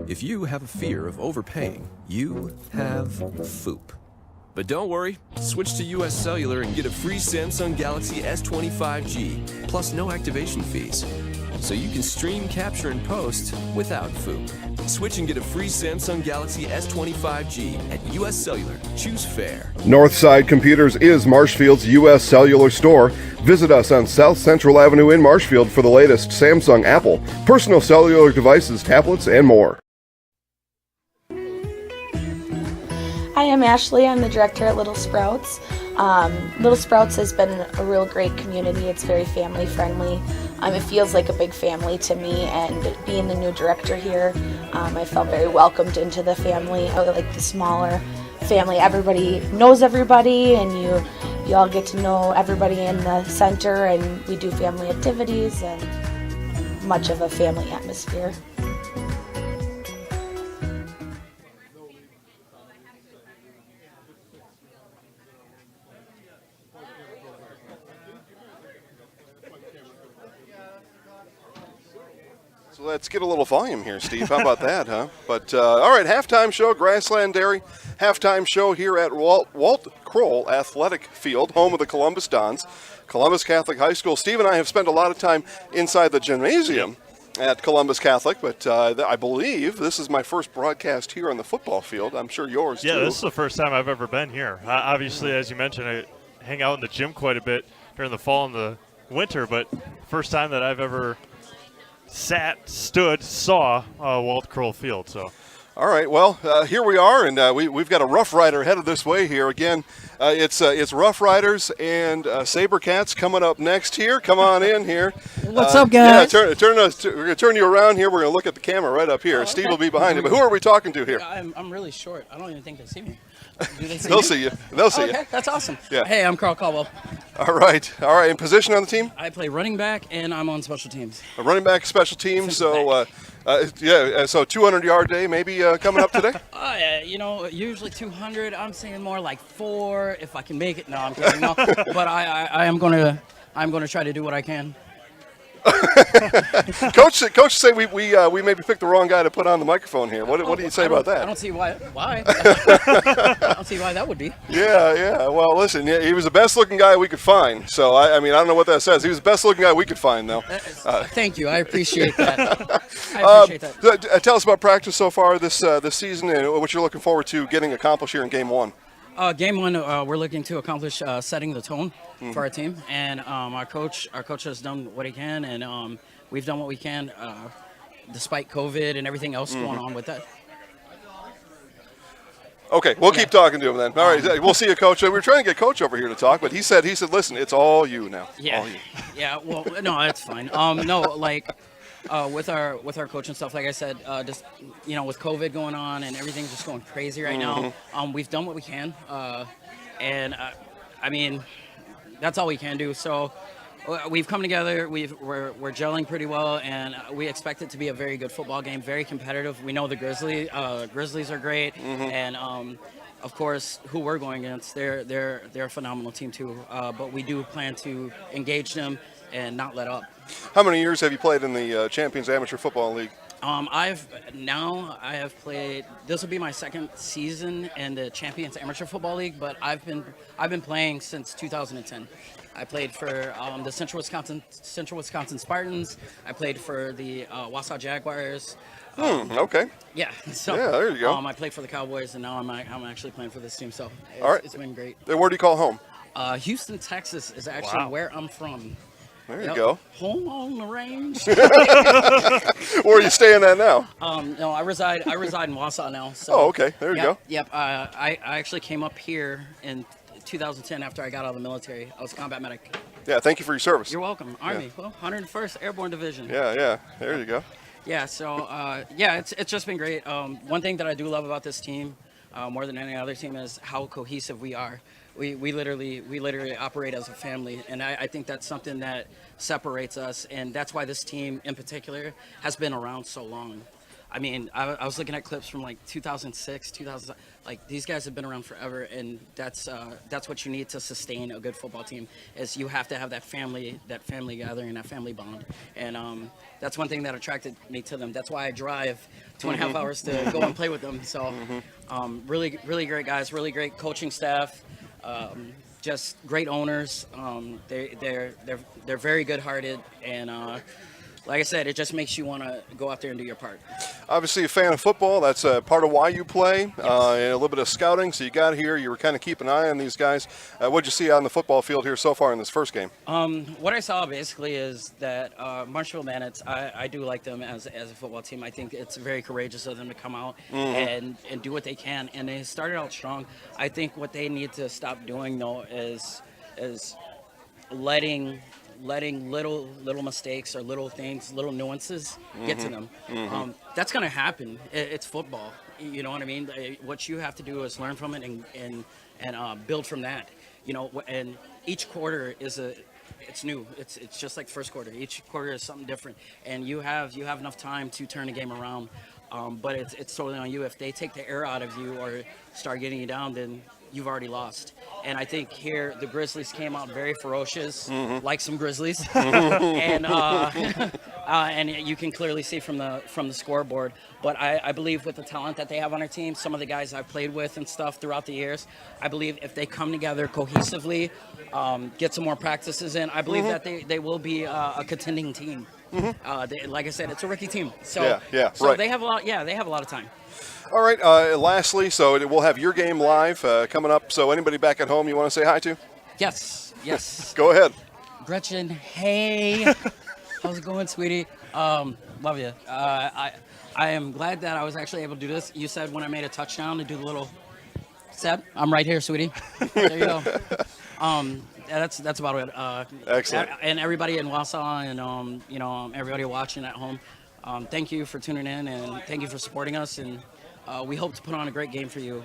Speaker 4: If you have a fear of overpaying, you have FOOP. But don't worry, switch to US Cellular and get a free Samsung Galaxy S25G, plus no activation fees. So you can stream, capture, and post without FOOP. Switch and get a free Samsung Galaxy S25G at US Cellular. Choose fair.
Speaker 3: Northside Computers is Marshfield's U.S. Cellular store. Visit us on South Central Avenue in Marshfield for the latest Samsung, Apple, personal cellular devices, tablets, and more.
Speaker 7: Hi, I'm Ashley. I'm the director at Little Sprouts. Little Sprouts has been a real great community. It's very family friendly. It feels like a big family to me, and being the new director here, I felt very welcomed into the family. I like the smaller family. Everybody knows everybody, and you all get to know everybody in the center, and we do family activities and much of a family atmosphere.
Speaker 2: So let's get a little volume here, Steve. How about that, huh? But, all right, halftime show, Grassland Dairy. Halftime show here at Walt Kroll Athletic Field, home of the Columbus Dons. Columbus Catholic High School. Steve and I have spent a lot of time inside the gymnasium at Columbus Catholic, but I believe this is my first broadcast here on the football field. I'm sure yours, too.
Speaker 10: Yeah, this is the first time I've ever been here. Obviously, as you mentioned, I hang out in the gym quite a bit during the fall and the winter, but first time that I've ever saw Walt Kroll Field. So,
Speaker 2: all right, well, here we are, and we've got a Roughrider headed this way here. Again, it's Roughriders and SaberCats coming up next here. Come on in here.
Speaker 13: What's up, guys?
Speaker 2: Yeah, we're going to turn you around here. We're going to look at the camera right up here.
Speaker 13: Oh, okay.
Speaker 2: Steve will be behind you. But who are we talking to here?
Speaker 13: I'm really short. I don't even think they see me. Do they see
Speaker 2: They'll
Speaker 13: me?
Speaker 2: see you. They'll see you.
Speaker 13: Okay, that's awesome.
Speaker 2: Yeah.
Speaker 13: Hey, I'm Carl Caldwell.
Speaker 2: All right. In position on the team?
Speaker 13: I play running back, and I'm on special teams.
Speaker 2: A running back, special teams. So, so 200-yard day maybe coming up today?
Speaker 13: Usually 200. I'm saying more like 4 if I can make it. No, I'm kidding. No, but I'm gonna try to do what I can.
Speaker 2: Coach say we maybe picked the wrong guy to put on the microphone here. What do you say about that?
Speaker 13: I don't see why. I don't see why that would be.
Speaker 2: Yeah. Well, listen, he was the best looking guy we could find. So I don't know what that says. He was the best looking guy we could find, though.
Speaker 13: Thank you. I appreciate that. I appreciate that.
Speaker 2: Tell us about practice so far this season and what you're looking forward to getting accomplished here in Game 1.
Speaker 13: Game 1, we're looking to accomplish setting the tone for our team, and our coach has done what he can, and we've done what we can despite COVID and everything else going on with that.
Speaker 2: Okay, we'll keep talking to him then. All right, we'll see you, Coach. We were trying to get Coach over here to talk, but he said, listen, it's all you now.
Speaker 13: Yeah,
Speaker 2: all you.
Speaker 13: Yeah. Well, no, that's fine. With our coach and stuff, like I said, just with COVID going on and everything just going crazy right now, we've done what we can, and I mean, that's all we can do. So we've come together. We're gelling pretty well, and we expect it to be a very good football game, very competitive. We know the Grizzlies are great, and of course, who we're going against, they're a phenomenal team too. But we do plan to engage them and not let up.
Speaker 2: How many years have you played in the Champions Amateur Football League?
Speaker 13: I have played. This will be my second season in the Champions Amateur Football League, but I've been playing since 2010. I played for the Central Wisconsin Spartans. I played for the Wausau Jaguars.
Speaker 2: Okay.
Speaker 13: Yeah. So,
Speaker 2: yeah, there you go.
Speaker 13: I played for the Cowboys, and now I'm actually playing for this team. So it's been great.
Speaker 2: Where do you call home?
Speaker 13: Houston, Texas is actually where I'm from.
Speaker 2: There you go.
Speaker 13: Home on the range.
Speaker 2: Where are you staying at now?
Speaker 13: No, I reside in Wausau now. So,
Speaker 2: okay. There you go.
Speaker 13: Yep. I actually came up here in 2010 after I got out of the military. I was a combat medic.
Speaker 2: Yeah. Thank you for your service.
Speaker 13: You're welcome. Army. Well, 101st Airborne Division.
Speaker 2: Yeah. There you go.
Speaker 13: Yeah. So it's just been great. One thing that I do love about this team, more than any other team, is how cohesive we are. We literally operate as a family, and I think that's something that separates us, and that's why this team in particular has been around so long. I mean, I was looking at clips from like 2006, 2000. Like, these guys have been around forever, and that's what you need to sustain a good football team. Is you have to have that family gathering, that family bond, and that's one thing that attracted me to them. That's why I drive 2.5 hours to go and play with them. So, really great guys, really great coaching staff. Just great owners. They're very good-hearted, and like I said, it just makes you want to go out there and do your part.
Speaker 2: Obviously, a fan of football. That's part of why you play. Yes. And a little bit of scouting. So you got here. You were kind of keeping an eye on these guys. What'd you see on the football field here so far in this first game?
Speaker 13: What I saw basically is that Marshfield Bandits, I do like them as a football team. I think it's very courageous of them to come out and do what they can. And they started out strong. I think what they need to stop doing, though, is letting little mistakes or little things, little nuances get to them. That's going to happen. It's football. You know what I mean? What you have to do is learn from it and build from that. and each quarter it's new. It's just like first quarter. Each quarter is something different, and you have enough time to turn the game around. But it's totally on you. If they take the air out of you or start getting you down, then you've already lost. And I think here the Grizzlies came out very ferocious, like some Grizzlies, and and you can clearly see from the scoreboard. But I believe with the talent that they have on their team, some of the guys I've played with and stuff throughout the years, I believe if they come together cohesively, get some more practices in, I believe that they will be a contending team. Like I said, it's a rookie team, so
Speaker 2: right.
Speaker 13: they have a lot. Yeah, they have a lot of time.
Speaker 2: All right. Lastly, so we'll have your game live coming up. So anybody back at home you want to say hi to?
Speaker 13: Yes.
Speaker 2: Go ahead.
Speaker 13: Gretchen, hey, how's it going, sweetie? Love you. I am glad that I was actually able to do this. You said when I made a touchdown to do the little set. I'm right here, sweetie. There you go. That's about it.
Speaker 2: Excellent.
Speaker 13: And everybody in Wausau and everybody watching at home, thank you for tuning in and thank you for supporting us. And we hope to put on a great game for you.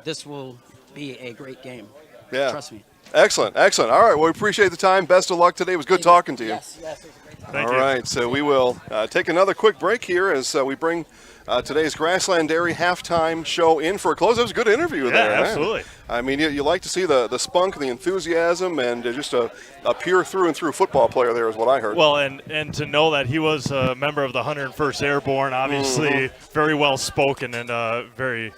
Speaker 13: This will be a great game.
Speaker 2: Yeah.
Speaker 13: Trust me.
Speaker 2: Excellent. All right. Well, we appreciate the time. Best of luck today. It was good talking to you.
Speaker 13: Yes, it was a great time.
Speaker 10: Thank you.
Speaker 2: All right. So we will take another quick break here as we bring today's Grassland Dairy halftime show in for a close. That was a good interview there.
Speaker 10: Yeah, absolutely.
Speaker 2: I mean, you like to see the spunk and the enthusiasm and just a pure through and through football player there is what I heard.
Speaker 10: Well, and to know that he was a member of the 101st Airborne, obviously very well spoken and very,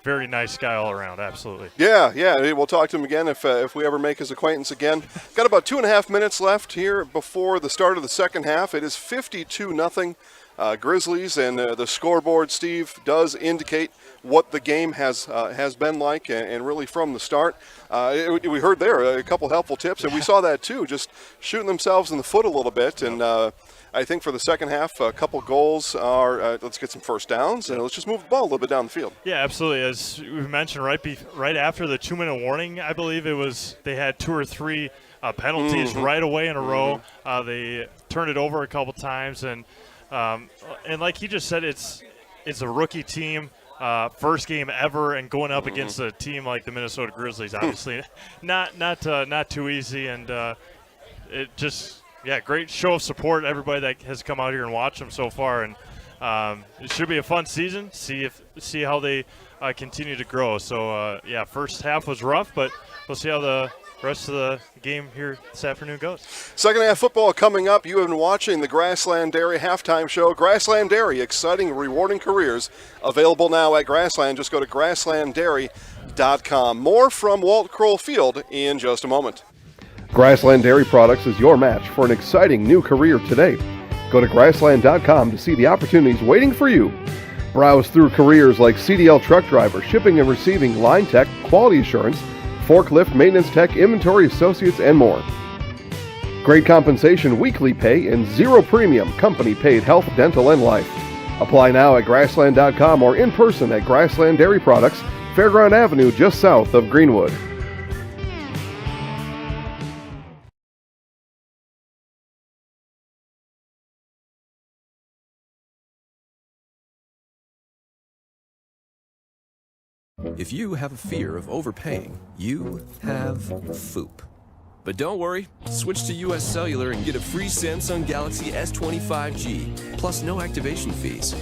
Speaker 10: very nice guy all around. Absolutely.
Speaker 2: Yeah. We'll talk to him again if we ever make his acquaintance again. Got about 2.5 minutes left here before the start of the second half. It is 52-0. Grizzlies, and the scoreboard, Steve, does indicate what the game has been like, and really from the start. We heard there a couple helpful tips, and we saw that too, just shooting themselves in the foot a little bit. And I think for the second half, a couple goals are let's get some first downs, and let's just move the ball a little bit down the field.
Speaker 10: Yeah, absolutely. As we mentioned, right after the 2-minute warning, I believe it was, they had 2 or 3 penalties right away in a row. They turned it over a couple times, and like he just said, it's a rookie team, first game ever, and going up against a team like the Minnesota Grizzlies, obviously not too easy, and it just great show of support. Everybody that has come out here and watched them so far, and it should be a fun season. See how they continue to grow. So first half was rough, but we'll see how the rest of the game here this afternoon goes. Second half football coming up. You have been watching the Grassland Dairy halftime show. Grassland Dairy, exciting, rewarding careers. Available now at Grassland. Just go to grasslanddairy.com. More from Walt Kroll Field in just a moment.
Speaker 3: Grassland Dairy Products is your match for an exciting new career today. Go to grassland.com to see the opportunities waiting for you. Browse through careers like CDL truck driver, shipping and receiving, line tech, quality assurance, forklift, maintenance tech, inventory associates, and more. Great compensation, weekly pay, and zero premium, company-paid health, dental, and life. Apply now at grassland.com or in person at Grassland Dairy Products, Fairground Avenue, just south of Greenwood.
Speaker 4: If you have a fear of overpaying, you have FOOP. But don't worry, switch to US Cellular and get a free Samsung Galaxy S25G, plus no activation fees.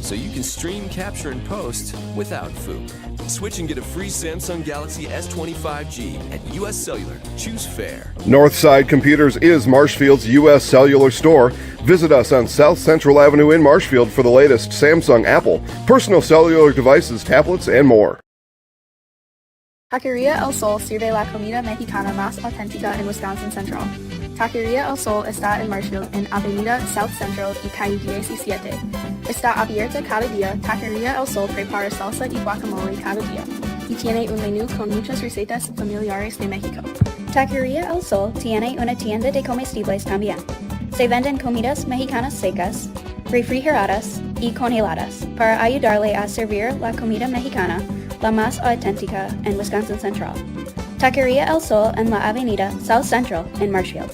Speaker 4: So you can stream, capture, and post without FOOP. Switch and get a free Samsung Galaxy S25G at US Cellular. Choose fair.
Speaker 3: Northside Computers is Marshfield's U.S. Cellular store. Visit us on South Central Avenue in Marshfield for the latest Samsung, Apple, personal cellular devices, tablets, and more.
Speaker 5: Taqueria El Sol sirve la comida mexicana más auténtica en Wisconsin Central. Taqueria El Sol está en Marshfield, en Avenida South Central y calle 17. Está abierta cada día. Taqueria El Sol prepara salsa y guacamole cada día. Y tiene un menú con muchas recetas familiares de México.
Speaker 6: Taqueria El Sol tiene una tienda de comestibles también. Se venden comidas mexicanas secas, refrigeradas y congeladas para ayudarle a servir la comida mexicana, la más auténtica en Wisconsin Central. Taqueria El Sol en la Avenida South Central en Marshfield.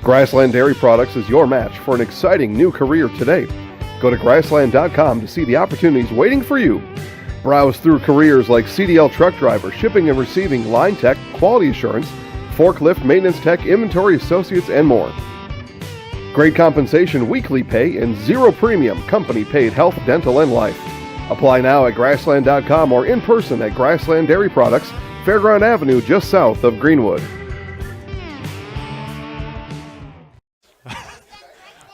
Speaker 3: Grassland Dairy Products is your match for an exciting new career today. Go to grassland.com to see the opportunities waiting for you. Browse through careers like CDL truck driver, shipping and receiving, line tech, quality assurance, forklift, maintenance tech, inventory associates, and more. Great compensation, weekly pay, and zero premium company-paid health, dental, and life. Apply now at grassland.com or in person at Grassland Dairy Products, Fairground Avenue, just south of Greenwood.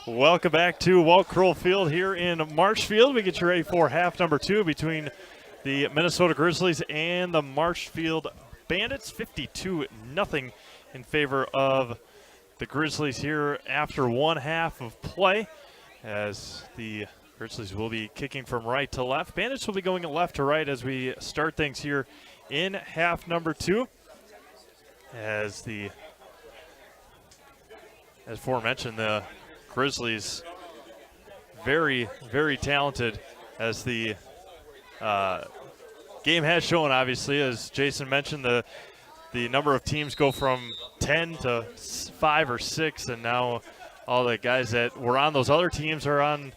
Speaker 10: Welcome back to Walt Kroll Field here in Marshfield. We get you ready for half number 2 between the Minnesota Grizzlies and the Marshfield Bandits. 52-0 in favor of the Grizzlies here after one half of play, as the Grizzlies will be kicking from right to left. Bandits will be going left to right as we start things here in half number 2. As aforementioned, the Grizzlies very, very talented, as the game has shown, obviously. As Jason mentioned, the number of teams go from 10 to 5 or 6, and now all the guys that were on those other teams are on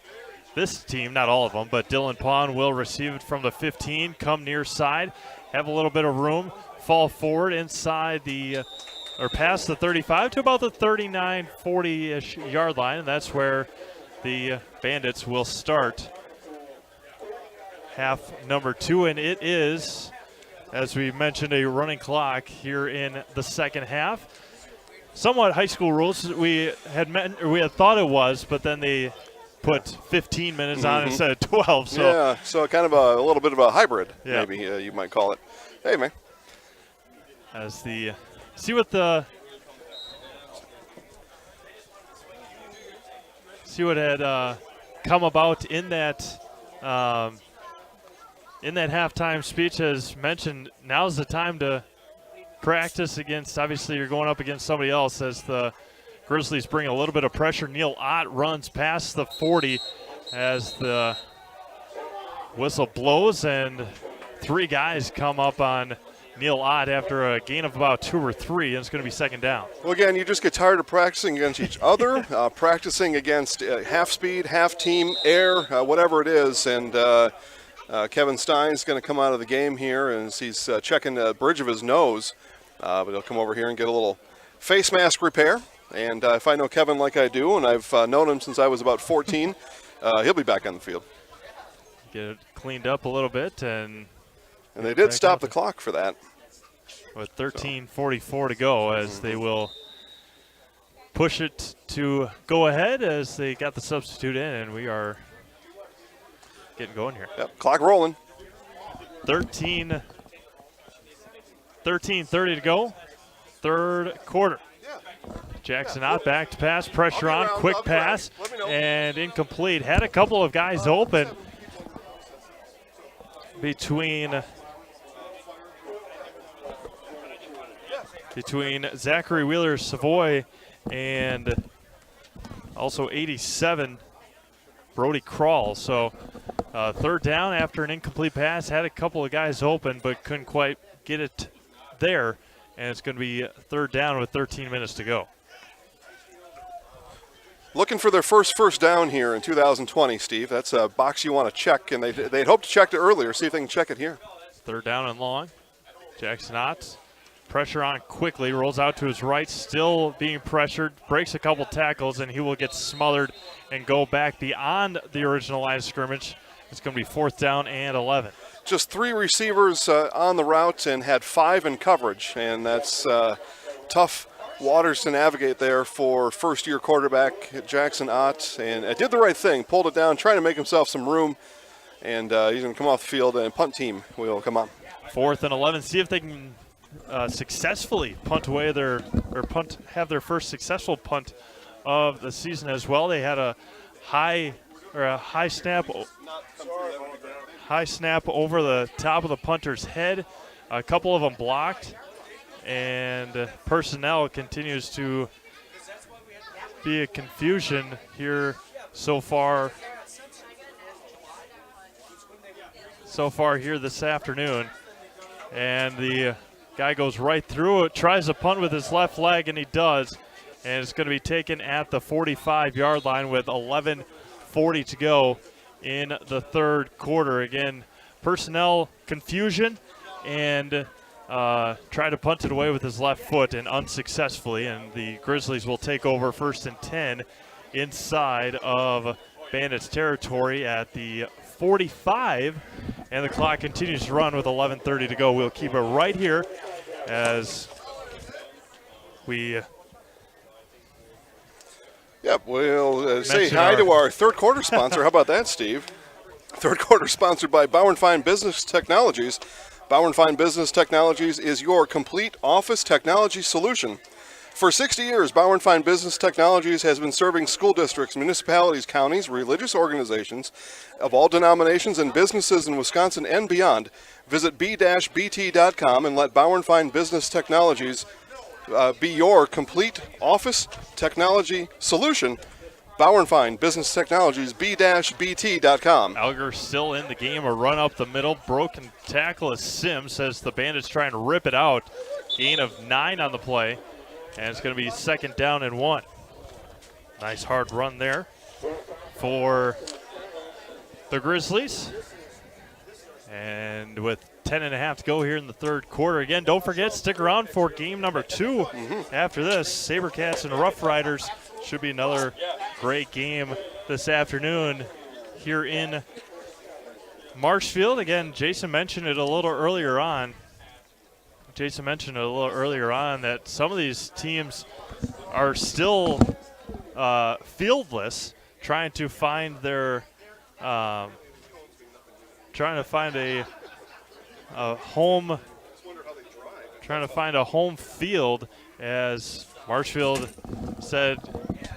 Speaker 10: this team. Not all of them, but Dylan Pawn will receive it from the 15, come near side, have a little bit of room, fall forward inside or past the 35 to about the 39, 40-ish yard line, and that's where the Bandits will start half number 2, and it is, as we mentioned, a running clock here in the second half. Somewhat high school rules. We had thought it was, but then they put 15 minutes on instead of 12. So
Speaker 2: yeah, so kind of a little bit of a hybrid, maybe you might call it. Hey, man.
Speaker 10: As see what had come about in that halftime speech. As mentioned, now's the time to practice against, obviously you're going up against somebody else, as the Grizzlies bring a little bit of pressure. Neil Ott runs past the 40 as the whistle blows, and 3 guys come up on Neil Ott after a gain of about 2 or 3, and it's going to be second down.
Speaker 2: Well, again, you just get tired of practicing against each other, practicing against half speed, half team, air, whatever it is, and Kevin Stein's going to come out of the game here, and he's checking the bridge of his nose, but he'll come over here and get a little face mask repair. And if I know Kevin like I do, and I've known him since I was about 14, he'll be back on the field.
Speaker 10: Get it cleaned up a little bit, and
Speaker 2: they did stop the clock for that.
Speaker 10: With 13:44 to go, as they will push it to go ahead, as they got the substitute in, and we are getting going here.
Speaker 2: Yep, clock rolling.
Speaker 10: 13:30 to go, third quarter. Jackson out back to pass, pressure on, quick pass, and incomplete. Had a couple of guys open between Zachary Wheeler-Savoy and also 87, Brody Krall. So third down after an incomplete pass. Had a couple of guys open, but couldn't quite get it there. And it's going to be third down with 13 minutes to go.
Speaker 2: Looking for their first down here in 2020, Steve. That's a box you want to check, and they'd hoped to check it earlier. See if they can check it here.
Speaker 10: Third down and long. Jackson Ott, pressure on quickly, rolls out to his right, still being pressured, breaks a couple tackles, and he will get smothered and go back beyond the original line of scrimmage. It's going to be fourth down and 11.
Speaker 2: Just 3 receivers on the route and had 5 in coverage, and that's tough waters to navigate there for first-year quarterback Jackson Ott, and did the right thing, pulled it down, trying to make himself some room, and he's going to come off the field, and punt team will come on.
Speaker 10: Fourth and 11. See if they can successfully punt away have their first successful punt of the season as well. They had a high snap over the top of the punter's head. A couple of them blocked, and personnel continues to be a confusion here so far here this afternoon. And the guy goes right through it, tries to punt with his left leg, and he does. and it's going to be taken at the 45-yard line with 11:40 to go in the third quarter. Again, personnel confusion, and tried to punt it away with his left foot and unsuccessfully, and the Grizzlies will take over 1st and 10 inside of Bandits territory at the 45, and the clock continues to run with 11:30 to go. We'll keep it right here as we
Speaker 2: we'll say hi to our third quarter sponsor. How about that, Steve? Third quarter sponsored by Bauer & Fine Business Technologies. Bauer & Fine Business Technologies is your complete office technology solution. For 60 years, Bauer & Fine Business Technologies has been serving school districts, municipalities, counties, religious organizations of all denominations and businesses in Wisconsin and beyond. Visit b-bt.com and let Bauer & Fine Business Technologies be your complete office technology solution. Bauer & Fine Business Technologies, b-bt.com.
Speaker 10: Alger still in the game, a run up the middle, broken tackle as Sims says the Bandits try and rip it out. Gain of 9 on the play, and it's going to be 2nd down and 1. Nice hard run there for the Grizzlies. And with 10.5 to go here in the third quarter. Again, don't forget, stick around for game number 2 after this. SaberCats and Roughriders. Should be another great game this afternoon here in Marshfield. Again, Jason mentioned it a little earlier on. That some of these teams are still fieldless, trying to find their a home field, as Marshfield said,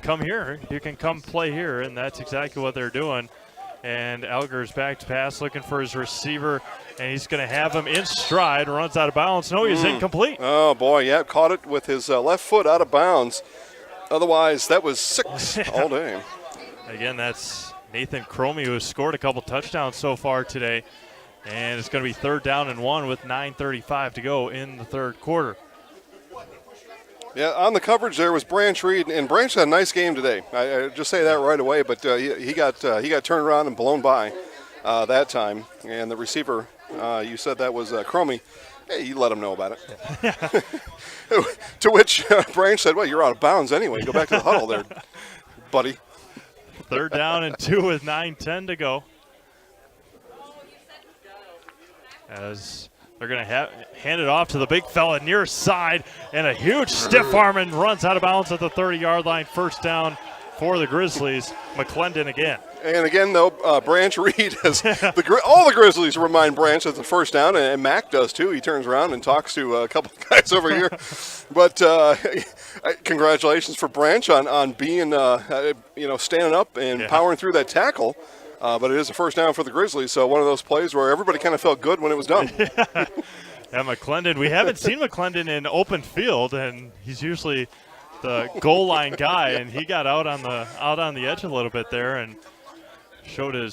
Speaker 10: come here, you can come play here, and that's exactly what they're doing. And Alger's back to pass, looking for his receiver, and he's going to have him in stride, runs out of bounds. No, he's incomplete.
Speaker 2: Oh, boy, yeah, caught it with his left foot out of bounds. Otherwise, that was 6 all day.
Speaker 10: Again, that's Nathan Cromie, who has scored a couple touchdowns so far today. And it's going to be 3rd down and 1 with 9:35 to go in the third quarter.
Speaker 2: Yeah, on the coverage there was Branch Reed, and Branch had a nice game today. I just say that right away, but he got turned around and blown by that time. And the receiver, you said that was Cromie. Hey, you let him know about it. To which Branch said, well, you're out of bounds anyway. Go back to the huddle there, buddy.
Speaker 10: 3rd down and 2 with 9:10 to go. As they're going to hand it off to the big fella near side, and a huge stiff arm and runs out of bounds at the 30-yard line. 1st down for the Grizzlies. McClendon again.
Speaker 2: And again, though, Branch Reed has all the Grizzlies remind Branch at the 1st down, and Mac does too. He turns around and talks to a couple of guys over here. But congratulations for Branch on being, standing up and powering through that tackle. But it is a 1st down for the Grizzlies, so one of those plays where everybody kind of felt good when it was done.
Speaker 10: Yeah, McClendon. We haven't seen McClendon in open field, and he's usually the goal line guy, and he got out on the edge a little bit there and showed a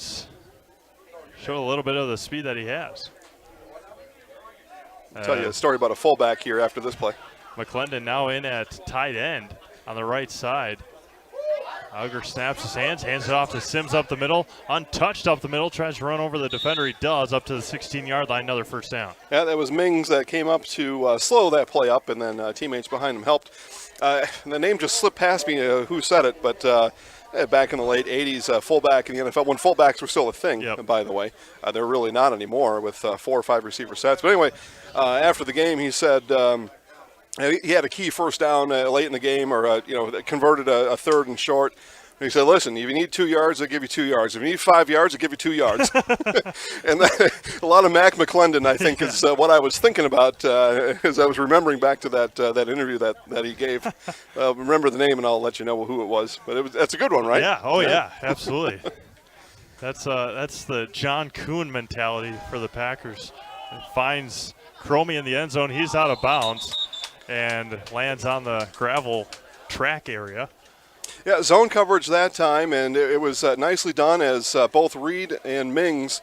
Speaker 10: little bit of the speed that he has.
Speaker 2: I'll tell you a story about a fullback here after this play.
Speaker 10: McClendon now in at tight end on the right side. Auger snaps his hands it off to Sims up the middle, untouched up the middle, tries to run over the defender. He does, up to the 16-yard line, another 1st down.
Speaker 2: Yeah, that was Mings that came up to slow that play up, and then teammates behind him helped. The name just slipped past me who said it, but back in the late 80s, fullback in the NFL, when fullbacks were still a thing, by the way. They're really not anymore with 4 or 5 receiver sets. But anyway, after the game, he said he had a key 1st down late in the game, or converted a 3rd and short. And he said, listen, if you need 2 yards, I'll give you 2 yards. If you need 5 yards, I'll give you 2 yards. And a lot of Mac McClendon, I think, is what I was thinking about as I was remembering back to that interview that he gave. Remember the name, and I'll let you know who it was. But that's a good one, right?
Speaker 10: Yeah. Oh, yeah, absolutely. That's the John Kuhn mentality for the Packers. It finds Cromie in the end zone. He's out of bounds and lands on the gravel track area.
Speaker 2: Yeah, zone coverage that time, and it was nicely done as both Reed and Mings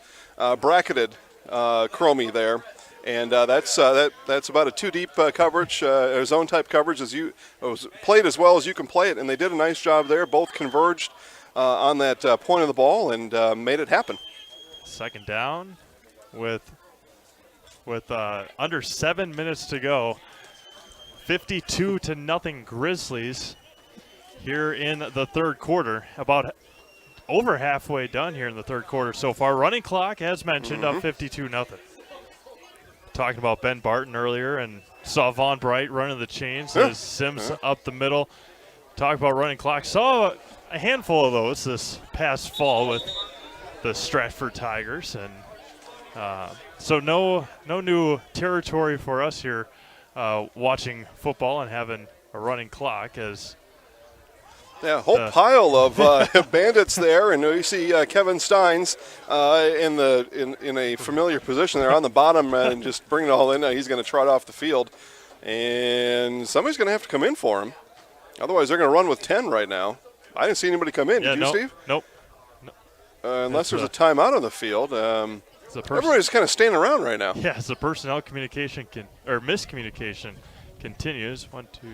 Speaker 2: bracketed Cromie there. And that's about a two-deep coverage, zone-type coverage. It was played as well as you can play it, and they did a nice job there. Both converged on that point of the ball and made it happen.
Speaker 10: Second down with under 7 minutes to go. 52-0 Grizzlies here in the third quarter. About over halfway done here in the third quarter so far. Running clock, as mentioned, up 52-0. Talking about Ben Barton earlier and saw Vaughn Bright running the chains as Sims up the middle. Talk about running clock. Saw a handful of those this past fall with the Stratford Tigers. And so no new territory for us here watching football and having a running clock as
Speaker 2: yeah, a whole pile of bandits there, and you see Kevin Steins in a familiar position there on the bottom and just bring it all in. He's going to trot off the field, and somebody's going to have to come in for him. Otherwise, they're going to run with 10 right now. I didn't see anybody come in. Did you, Steve?
Speaker 10: Nope.
Speaker 2: Unless there's a timeout on the field. Everybody's kind of standing around right now.
Speaker 10: Yeah, as the personnel communication miscommunication continues. 1, 2.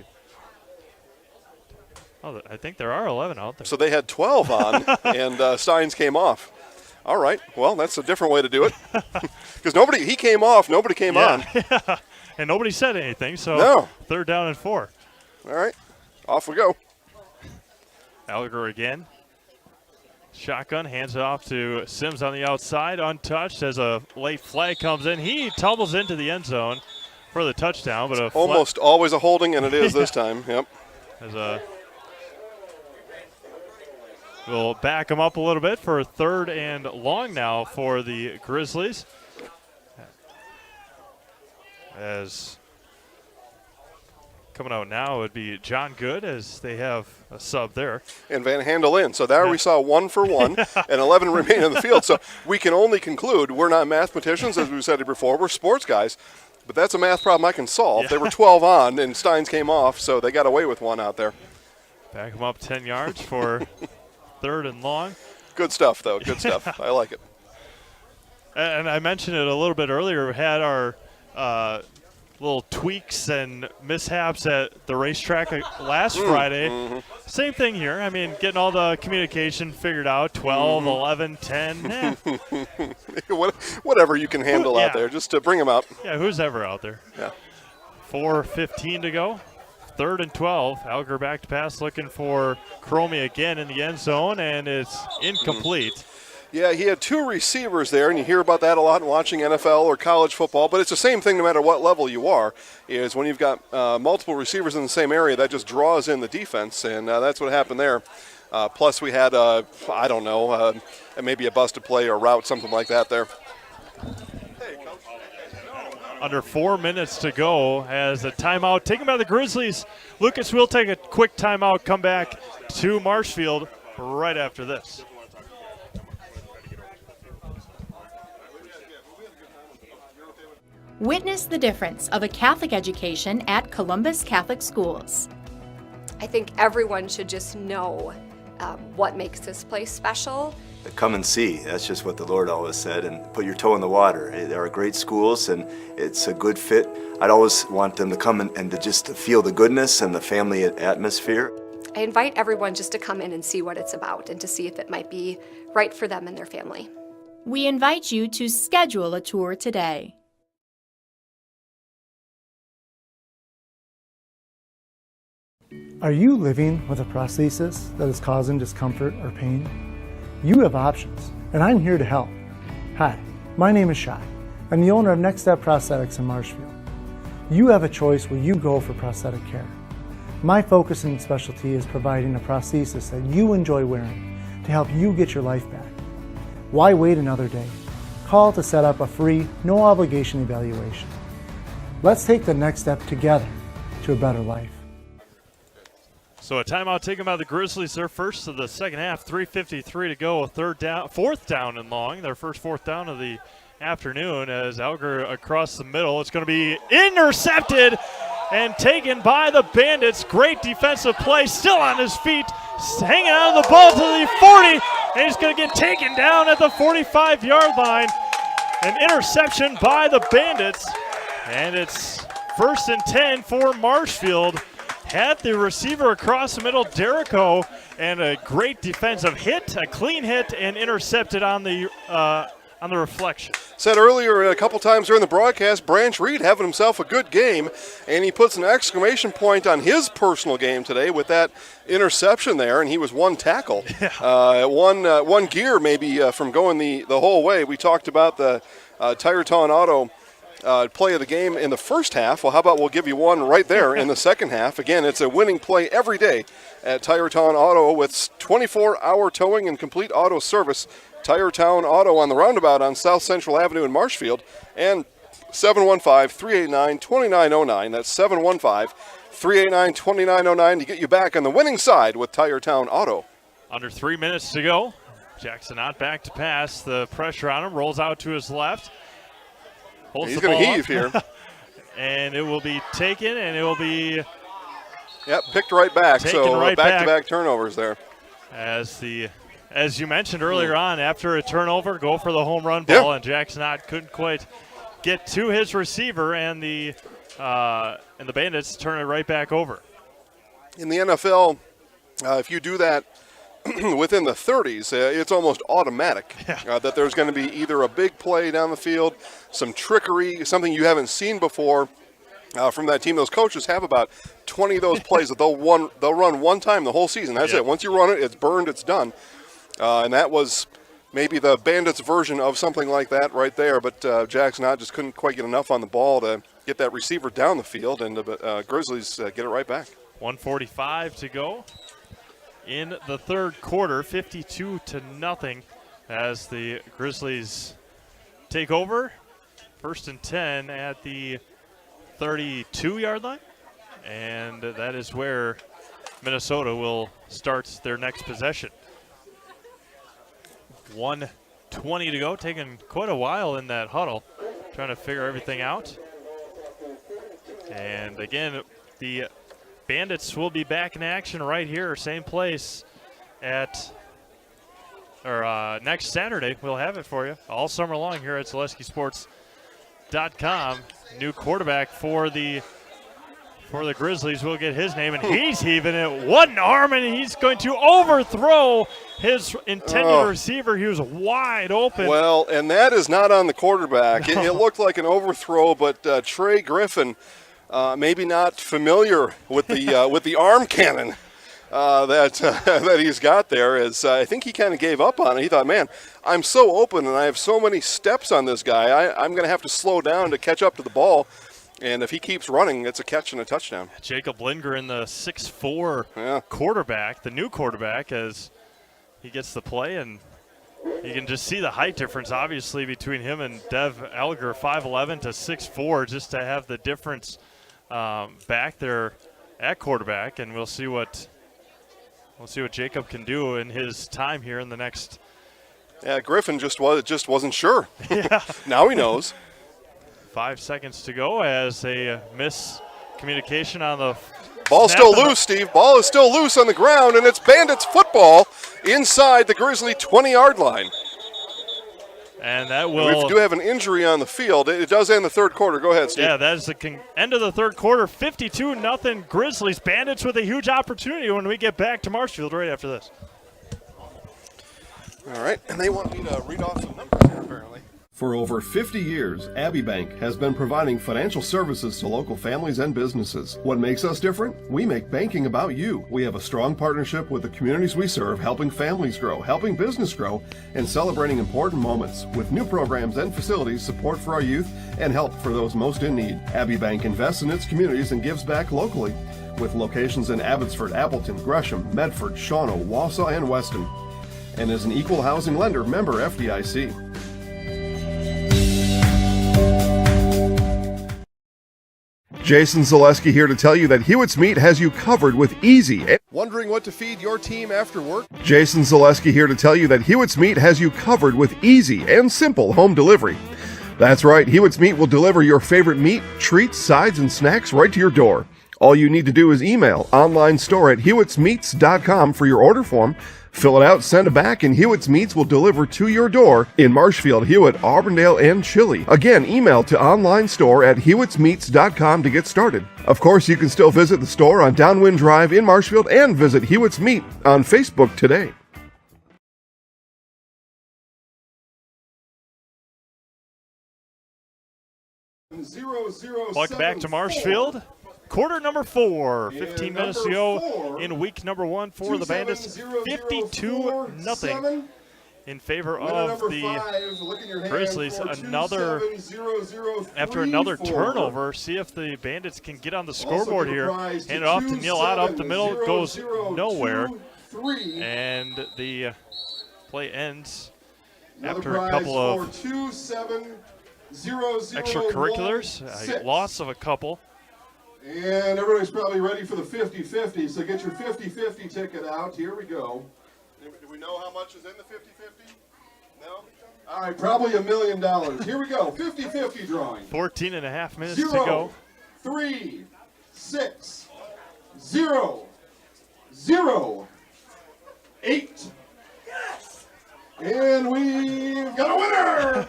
Speaker 10: Oh, I think there are 11 out there.
Speaker 2: So they had 12 on, and Steins came off. All right. Well, that's a different way to do it. Because he came off, nobody came on.
Speaker 10: Yeah. And nobody said anything, so
Speaker 2: no.
Speaker 10: 3rd down and 4.
Speaker 2: All right. Off we go.
Speaker 10: Alger again. Shotgun, hands it off to Sims on the outside, untouched as a late flag comes in. He tumbles into the end zone for the touchdown. But
Speaker 2: almost always a holding, and it is this time. Yep.
Speaker 10: We'll back him up a little bit for 3rd and long now for the Grizzlies. As coming out now would be John Good, as they have a sub there.
Speaker 2: And Van Handel in. So there we saw 1 for 1 and 11 remain in the field. So we can only conclude we're not mathematicians, as we said it before. We're sports guys. But that's a math problem I can solve.
Speaker 10: Yeah.
Speaker 2: They were 12 on, and Steins came off, so they got away with 1 out there.
Speaker 10: Back him up 10 yards for 3rd and long.
Speaker 2: Good stuff, though. Good stuff. I like it.
Speaker 10: And I mentioned it a little bit earlier. We had our little tweaks and mishaps at the racetrack last Friday. Same thing here. I mean, getting all the communication figured out, 12, 11, 10.
Speaker 2: Whatever you can handle out there, just to bring them up.
Speaker 10: Yeah, who's ever out there.
Speaker 2: Yeah.
Speaker 10: 4:15 to go. 3rd and 12. Alger back to pass, looking for Cromie again in the end zone, and it's incomplete.
Speaker 2: Yeah, he had 2 receivers there, and you hear about that a lot in watching NFL or college football, but it's the same thing no matter what level you are, is when you've got multiple receivers in the same area, that just draws in the defense, and that's what happened there. Plus we had, I don't know, maybe a busted play or route, something like that there.
Speaker 10: Under 4 minutes to go as a timeout taken by the Grizzlies. Lucas will take a quick timeout, come back to Marshfield right after this.
Speaker 1: Witness the difference of a Catholic education at Columbus Catholic Schools.
Speaker 8: I think everyone should just know what makes this place special.
Speaker 9: Come and see. That's just what the Lord always said, and put your toe in the water. There are great schools, and it's a good fit. I'd always want them to come and to just feel the goodness and the family atmosphere.
Speaker 8: I invite everyone just to come in and see what it's about and to see if it might be right for them and their family.
Speaker 1: We invite you to schedule a tour today.
Speaker 11: Are you living with a prosthesis that is causing discomfort or pain? You have options, and I'm here to help. Hi, my name is Shai. I'm the owner of Next Step Prosthetics in Marshfield. You have a choice where you go for prosthetic care. My focus and specialty is providing a prosthesis that you enjoy wearing to help you get your life back. Why wait another day? Call to set up a free, no obligation evaluation. Let's take the next step together to a better life.
Speaker 10: So a timeout taken by the Grizzlies, their first of the second half, 3:53 to go, 4th down and long, their first 4th down of the afternoon as Alger across the middle. It's going to be intercepted and taken by the Bandits. Great defensive play, still on his feet, hanging on to the ball to the 40, and he's going to get taken down at the 45-yard line. an interception by the Bandits, and it's 1st and 10 for Marshfield. Had the receiver across the middle, Derrico, and a great defensive hit, a clean hit, and intercepted on the reflection.
Speaker 2: Said earlier a couple times during the broadcast, Branch Reed having himself a good game, and he puts an exclamation point on his personal game today with that interception there, and he was one tackle. Yeah. One gear maybe from going the whole way. We talked about the Tyertown Auto play of the game in the first half. Well, how about we'll give you one right there in the second half. Again, it's a winning play every day at Tyertown Auto with 24-hour towing and complete auto service. Tyertown Auto on the roundabout on South Central Avenue in Marshfield, and 715-389-2909. That's 715-389-2909 to get you back on the winning side with Tyertown Auto.
Speaker 10: Under 3 minutes to go. Jackson not back to pass. The pressure on him, rolls out to his left.
Speaker 2: He's going to heave here.
Speaker 10: And it will be taken, and it will be
Speaker 2: picked right back. So
Speaker 10: right
Speaker 2: back-to-back turnovers there.
Speaker 10: As you mentioned earlier on, after a turnover, go for the home run ball, and Jackson Ott couldn't quite get to his receiver, and the Bandits turn it right back over.
Speaker 2: In the NFL, if you do that within the 30s, it's almost automatic that there's going to be either a big play down the field, some trickery, something you haven't seen before from that team. Those coaches have about 20 of those plays that they'll run one time the whole season. That's it. Once you run it, it's burned, it's done. And that was maybe the Bandits' version of something like that right there. But Jackson Ott just couldn't quite get enough on the ball to get that receiver down the field, and the Grizzlies get it right back.
Speaker 10: 1:45 to go in the third quarter, 52-0 as the Grizzlies take over. 1st and 10 at the 32-yard line, and that is where Minnesota will start their next possession. 1:20 to go, taking quite a while in that huddle, trying to figure everything out. And again, the Bandits will be back in action right here, same place next Saturday. We'll have it for you all summer long here at ZaleskiSports.com. New quarterback for the Grizzlies. We'll get his name, and he's heaving it one arm, and he's going to overthrow his intended receiver. He was wide open.
Speaker 2: Well, and that is not on the quarterback. No. It looked like an overthrow, but Trey Griffin, maybe not familiar with the arm cannon that he's got there, is I think he kind of gave up on it. He thought, man, I'm so open and I have so many steps on this guy. I'm going to have to slow down to catch up to the ball. And if he keeps running, it's a catch and a touchdown.
Speaker 10: Jacob Lindgren, the 6'4" quarterback, the new quarterback, as he gets the play, and you can just see the height difference, obviously, between him and Dev Elger, 5'11" to 6'4", just to have the difference back there at quarterback. And we'll see what Jacob can do in his time here in the next.
Speaker 2: Yeah, Griffin just wasn't sure. Yeah. Now he knows.
Speaker 10: 5 seconds to go as a miscommunication on the
Speaker 2: ball's still loose, Steve. Ball is still loose on the ground, and it's Bandits football inside the Grizzly 20-yard line.
Speaker 10: And that will.
Speaker 2: We do have an injury on the field. It does end the third quarter. Go ahead, Steve.
Speaker 10: Yeah, that is the end of the third quarter. 52-0 Grizzlies. Bandits with a huge opportunity when we get back to Marshfield right after this.
Speaker 2: All right, and they want me to read off some numbers here, apparently.
Speaker 3: For over 50 years, Abbey Bank has been providing financial services to local families and businesses. What makes us different? We make banking about you. We have a strong partnership with the communities we serve, helping families grow, helping business grow, and celebrating important moments with new programs and facilities, support for our youth, and help for those most in need. Abbey Bank invests in its communities and gives back locally, with locations in Abbotsford, Appleton, Gresham, Medford, Shawano, Wausau, and Weston, and is an equal housing lender, member FDIC. Jason Zaleski here to tell you that Hewitt's Meat has you covered with easy.
Speaker 2: Wondering what to feed your team after work?
Speaker 3: Jason Zaleski here to tell you that Hewitt's Meat has you covered with easy and simple home delivery. That's right, Hewitt's Meat will deliver your favorite meat, treats, sides, and snacks right to your door. All you need to do is email onlinestore@hewittsmeats.com for your order form. Fill it out, send it back, and Hewitt's Meats will deliver to your door in Marshfield, Hewitt, Auburndale, and Chile. Again, email to onlinestore@hewittsmeats.com to get started. Of course, you can still visit the store on Downwind Drive in Marshfield and visit Hewitt's Meat on Facebook today.
Speaker 10: Welcome back to Marshfield. Quarter number 4, 15 minutes to go in week number 1 for the Bandits. 52-0 in favor of the Grizzlies. After another turnover, see if the Bandits can get on the scoreboard here. Hand it off to Neil Ott up the middle, goes nowhere. And the play ends after a couple of extracurriculars, loss of a couple.
Speaker 2: And everybody's probably ready for the 50-50, so get your 50-50 ticket out. Here we go. Do we know how much is in the 50-50? No? All right, probably $1 million. Here we go, 50-50 drawing.
Speaker 10: 14 and a half minutes to go.
Speaker 2: 3, 6, 0, 0, 8. Yes! And we've got a winner!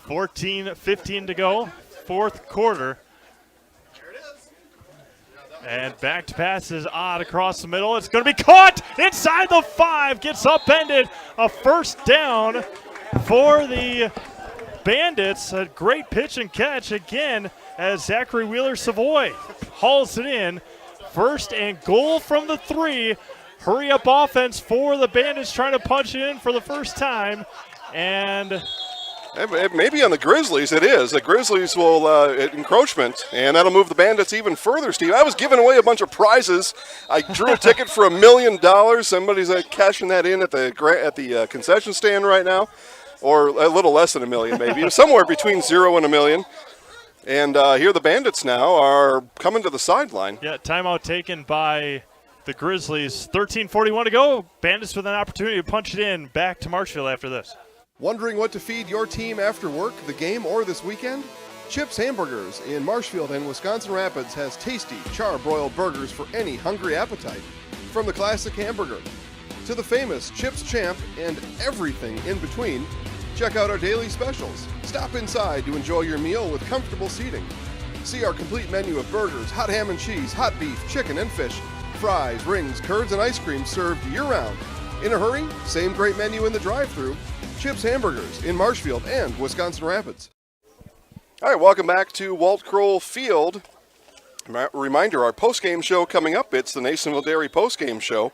Speaker 10: 14-15 to go, fourth quarter. And back to pass is Odd across the middle. It's going to be caught inside the 5. Gets upended. A first down for the Bandits. A great pitch and catch again as Zachary Wheeler-Savoy hauls it in. First and goal from the 3. Hurry up offense for the Bandits trying to punch it in for the first time. And
Speaker 2: maybe on the Grizzlies it is. The Grizzlies will encroachment, and that'll move the Bandits even further, Steve. I was giving away a bunch of prizes. I drew a ticket for $1 million. Somebody's cashing that in at the concession stand right now, or a little less than $1 million maybe, somewhere between 0 and $1 million. And here the Bandits now are coming to the sideline.
Speaker 10: Yeah, timeout taken by the Grizzlies. 13:41 to go. Bandits with an opportunity to punch it in. Back to Marshfield after this.
Speaker 3: Wondering what to feed your team after work, the game, or this weekend? Chips Hamburgers in Marshfield and Wisconsin Rapids has tasty, char-broiled burgers for any hungry appetite. From the classic hamburger to the famous Chips Champ and everything in between, check out our daily specials. Stop inside to enjoy your meal with comfortable seating. See our complete menu of burgers, hot ham and cheese, hot beef, chicken and fish, fries, rings, curds, and ice cream served year-round. In a hurry? Same great menu in the drive-thru. Chips Hamburgers in Marshfield and Wisconsin Rapids.
Speaker 2: All right, welcome back to Walt Kroll Field. Reminder, our postgame show coming up. It's the Nasonville Dairy postgame show.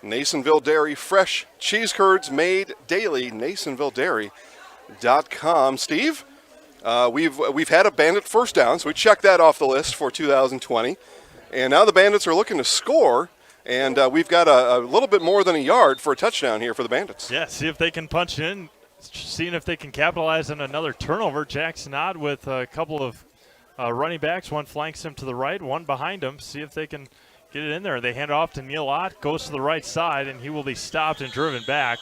Speaker 2: Nasonville Dairy, fresh cheese curds made daily. NasonvilleDairy.com. Steve, we've had a Bandit first down, so we checked that off the list for 2020. And now the Bandits are looking to score. And we've got a little bit more than a yard for a touchdown here for the Bandits.
Speaker 10: Yeah, see if they can punch in, seeing if they can capitalize on another turnover. Jackson Odd with a couple of running backs. One flanks him to the right, one behind him. See if they can get it in there. They hand it off to Neil Ott, goes to the right side, and he will be stopped and driven back.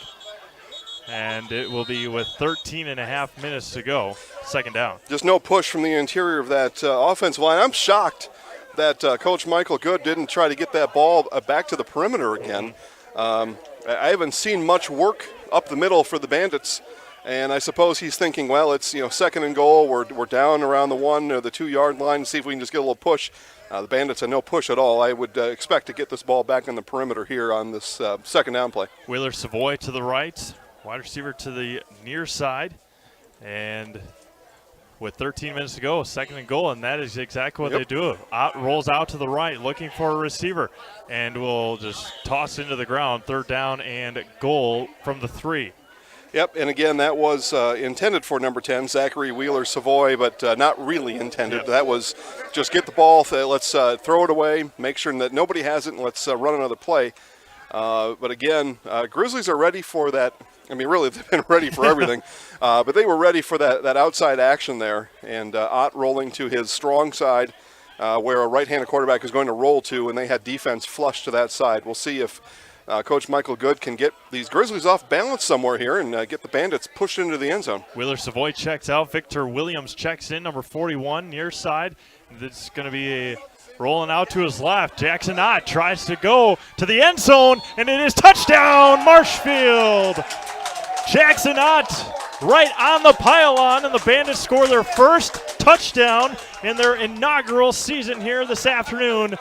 Speaker 10: And it will be with 13 and a half minutes to go, second down.
Speaker 2: Just no push from the interior of that offensive line. I'm shocked that Coach Michael Good didn't try to get that ball back to the perimeter again. I haven't seen much work up the middle for the Bandits, and I suppose he's thinking, well, it's second and goal. We're down around the 1 or the 2 yard line. See if we can just get a little push. The Bandits had no push at all. I would expect to get this ball back on the perimeter here on this second down play.
Speaker 10: Wheeler-Savoy to the right, wide receiver to the near side, and with 13 minutes to go, second and goal, and that is exactly what they do. Ott rolls out to the right, looking for a receiver, and will just toss into the ground. Third down and goal from the 3.
Speaker 2: Yep, and again, that was intended for number 10, Zachary Wheeler-Savoy, but not really intended. Yep. That was just get the ball, let's throw it away, make sure that nobody has it, and let's run another play. But again, Grizzlies are ready for that. I mean, really, they've been ready for everything. But they were ready for that outside action there. And Ott rolling to his strong side where a right-handed quarterback is going to roll to, and they had defense flush to that side. We'll see if Coach Michael Good can get these Grizzlies off balance somewhere here and get the Bandits pushed into the end zone.
Speaker 10: Wheeler-Savoy checks out. Victor Williams checks in, number 41, near side. This is going to be rolling out to his left. Jackson Ott tries to go to the end zone, and it is touchdown, Marshfield. Jackson Ott right on the pylon, and the Bandits score their first touchdown in their inaugural season here this afternoon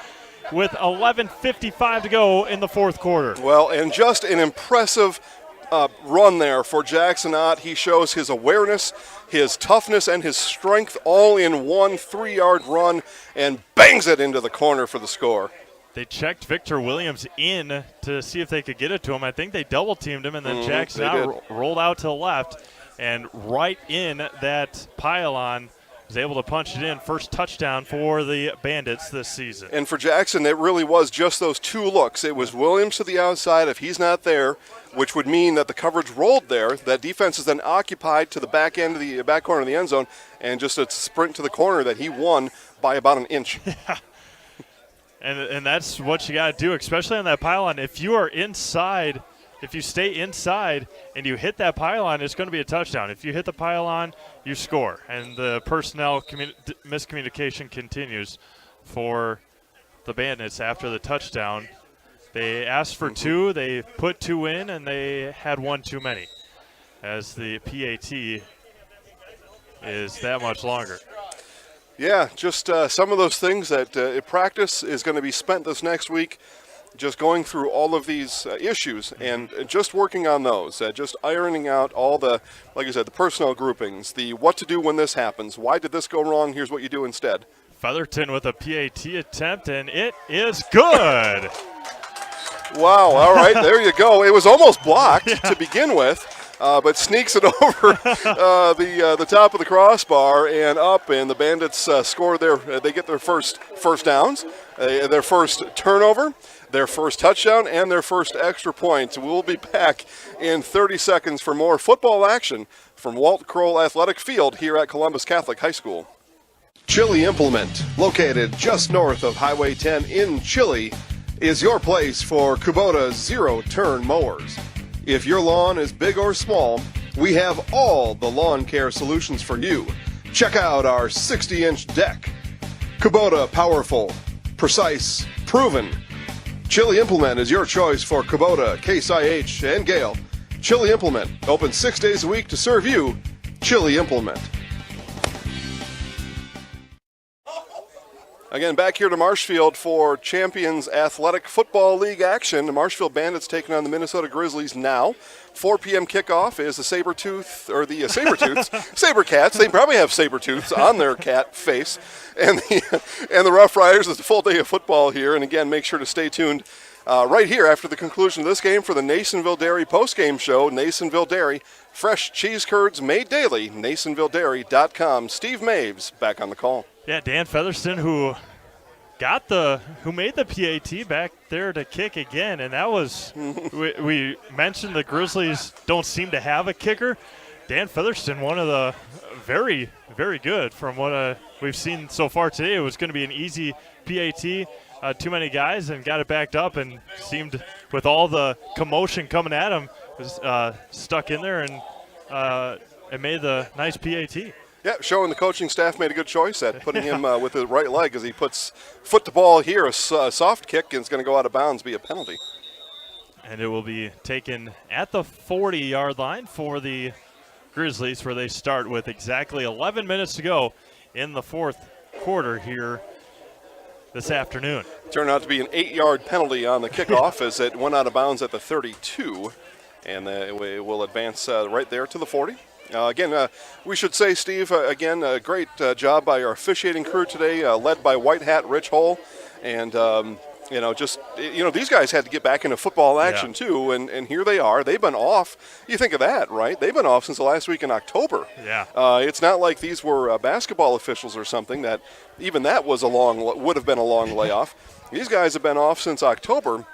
Speaker 10: with 11:55 to go in the fourth quarter.
Speaker 2: Well, and just an impressive run there for Jackson Ott. He shows his awareness, his toughness, and his strength all in one 3-yard run and bangs it into the corner for the score.
Speaker 10: They checked Victor Williams in to see if they could get it to him. I think they double-teamed him, and then Jackson Ott rolled out to the left, and right in that pylon was able to punch it in. First touchdown for the Bandits this season.
Speaker 2: And for Jackson, it really was just those two looks. It was Williams to the outside. If he's not there, which would mean that the coverage rolled there, that defense is then occupied to the back end of the back corner of the end zone, and just a sprint to the corner that he won by about an inch.
Speaker 10: Yeah. And that's what you got to do, especially on that pylon. If you are inside, if you stay inside and you hit that pylon, it's going to be a touchdown. If you hit the pylon, you score. And the personnel miscommunication continues for the Bandits after the touchdown. They asked for two, they put two in, and they had one too many, as the PAT is that much longer.
Speaker 2: Yeah, just some of those things that practice is going to be spent this next week, just going through all of these issues and just working on those, just ironing out all the, like I said, the personnel groupings, the what to do when this happens, why did this go wrong, here's what you do instead.
Speaker 10: Featherton with a PAT attempt, and it is good.
Speaker 2: Wow, all right, there you go. It was almost blocked to begin with. But sneaks it over the top of the crossbar and up, and the Bandits score they get their first downs, their first turnover, their first touchdown, and their first extra point. We'll be back in 30 seconds for more football action from Walt Kroll Athletic Field here at Columbus Catholic High School. Chili Implement, located just north of Highway 10 in Chili, is your place for Kubota zero-turn mowers. If your lawn is big or small, we have all the lawn care solutions for you. Check out our 60-inch deck. Kubota Powerful, precise, proven. Chili Implement is your choice for Kubota, Case IH, and Gale. Chili Implement, open 6 days a week to serve you. Chili Implement. Again, back here to Marshfield for Champions Athletic Football League action. The Marshfield Bandits taking on the Minnesota Grizzlies now. 4 p.m. kickoff is the SaberCats. They probably have Sabertooths on their cat face. And the Roughriders. It's a full day of football here. And again, make sure to stay tuned right here after the conclusion of this game for the Nasonville Dairy postgame show. Nasonville Dairy, fresh cheese curds made daily. NasonvilleDairy.com. Steve Maves back on the call.
Speaker 10: Yeah, Dan Featherston, who made the PAT back there to kick again, and that was we mentioned the Grizzlies don't seem to have a kicker. Dan Featherston, one of the very, very good from what we've seen so far today. It was going to be an easy PAT. Too many guys, and got it backed up, and seemed with all the commotion coming at him, was stuck in there and it made the nice PAT.
Speaker 2: Yeah, showing the coaching staff made a good choice at putting him with the right leg as he puts foot to ball here, a soft kick, and it's going to go out of bounds, be a penalty.
Speaker 10: And it will be taken at the 40-yard line for the Grizzlies, where they start with exactly 11 minutes to go in the fourth quarter here this afternoon.
Speaker 2: Turned out to be an 8-yard penalty on the kickoff as it went out of bounds at the 32, and we will advance right there to the 40. Again, we should say, Steve, again, a great job by our officiating crew today, led by White Hat Rich Hull. And, these guys had to get back into football action, too, and here they are. They've been off. You think of that, right? They've been off since the last week in October.
Speaker 10: Yeah.
Speaker 2: It's not like these were basketball officials or something that even that would have been a long layoff. These guys have been off since October,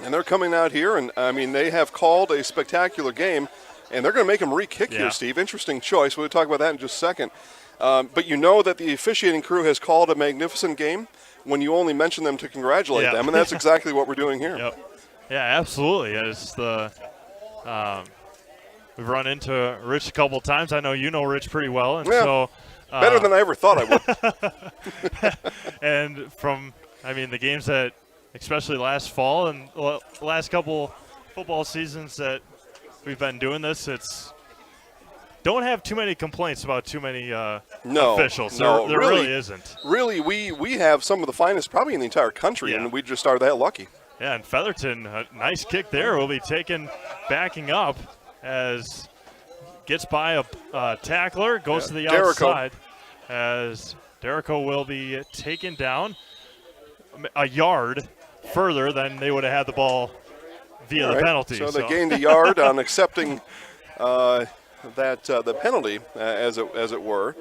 Speaker 2: and they're coming out here, and, they have called a spectacular game. And they're going to make him re-kick here, Steve. Interesting choice. We'll talk about that in just a second. But you know that the officiating crew has called a magnificent game when you only mention them to congratulate them, and that's exactly what we're doing here.
Speaker 10: Yep. Yeah, absolutely. It's we've run into Rich a couple times. I know you know Rich pretty well, and so
Speaker 2: Better than I ever thought I would.
Speaker 10: And from, the games that, especially last fall and the last couple football seasons that we've been doing this, don't have too many complaints about too many officials.
Speaker 2: No,
Speaker 10: there really isn't.
Speaker 2: Really, we have some of the finest probably in the entire country, and we just are that lucky.
Speaker 10: Yeah, and Featherton, a nice kick there, will be backing up as gets by a tackler, goes to the outside as Derrico will be taken down a yard further than they would have had the ball via the penalty.
Speaker 2: So they gained a yard on accepting the penalty, as it were.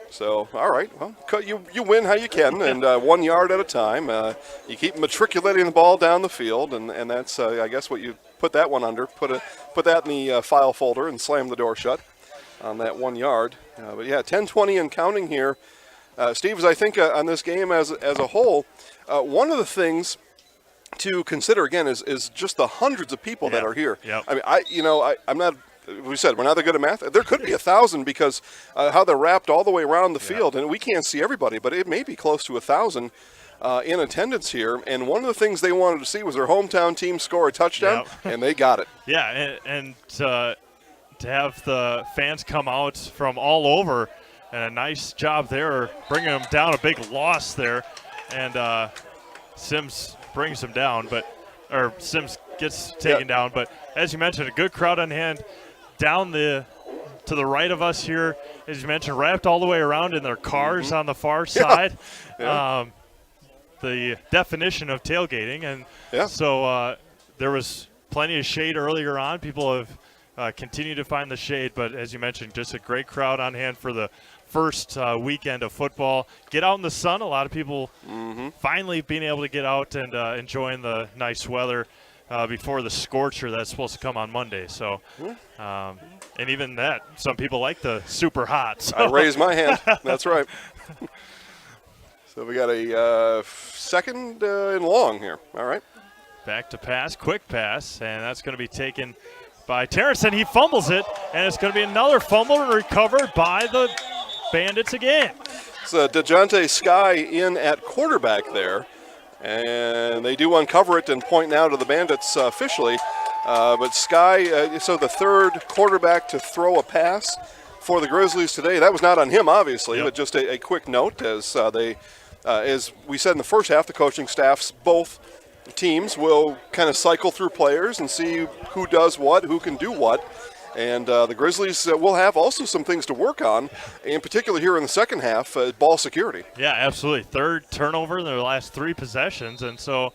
Speaker 2: So, all right, well, you win how you can, and 1 yard at a time. You keep matriculating the ball down the field, and that's, I guess, what you put that one under. Put that in the file folder and slam the door shut on that 1 yard. But, yeah, 10-20 and counting here. Steve, I think on this game as a whole, one of the things to consider, again, is just the hundreds of people that are here.
Speaker 10: Yep.
Speaker 2: I'm not – we said we're not that good at math. There could be 1,000 because how they're wrapped all the way around the field, and we can't see everybody, but it may be close to 1,000 in attendance here. And one of the things they wanted to see was their hometown team score a touchdown, and they got it.
Speaker 10: Yeah, and to have the fans come out from all over, and a nice job there, bringing them down, a big loss there, and Sims brings them down, or Sims gets taken down. But as you mentioned, a good crowd on hand. Down to the right of us here, as you mentioned, wrapped all the way around in their cars on the far side. The definition of tailgating. And so there was plenty of shade earlier on. People have continued to find the shade, but as you mentioned, just a great crowd on hand for the first weekend of football. Get out in the sun. A lot of people finally being able to get out and enjoying the nice weather. Before the scorcher that's supposed to come on Monday. So, and even that, some people like the super hot. So.
Speaker 2: I raised my hand. That's right. So we got a second and long here. All right.
Speaker 10: Back to pass, quick pass, and that's going to be taken by Terrence, and he fumbles it, and it's going to be another fumble recovered by the Bandits again.
Speaker 2: So DeJounte Sky in at quarterback there. And they do uncover it and point now to the Bandits officially. But Sky, so the third quarterback to throw a pass for the Grizzlies today. That was not on him, obviously, but just a quick note as as we said in the first half, the coaching staffs, both teams will kind of cycle through players and see who does what, who can do what. And the Grizzlies will have also some things to work on, in particular here in the second half, ball security.
Speaker 10: Yeah, absolutely. Third turnover in their last 3 possessions. And so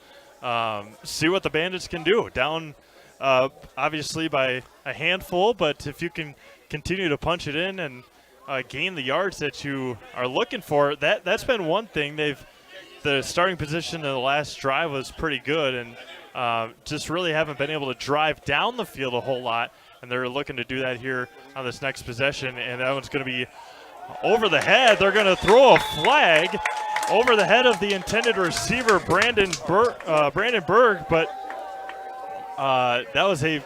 Speaker 10: see what the Bandits can do. Down, obviously, by a handful, but if you can continue to punch it in and gain the yards that you are looking for, that's been one thing. The starting position in the last drive was pretty good, and just really haven't been able to drive down the field a whole lot. And they're looking to do that here on this next possession. And that one's going to be over the head. They're going to throw a flag over the head of the intended receiver, Brandon Berg. But that was a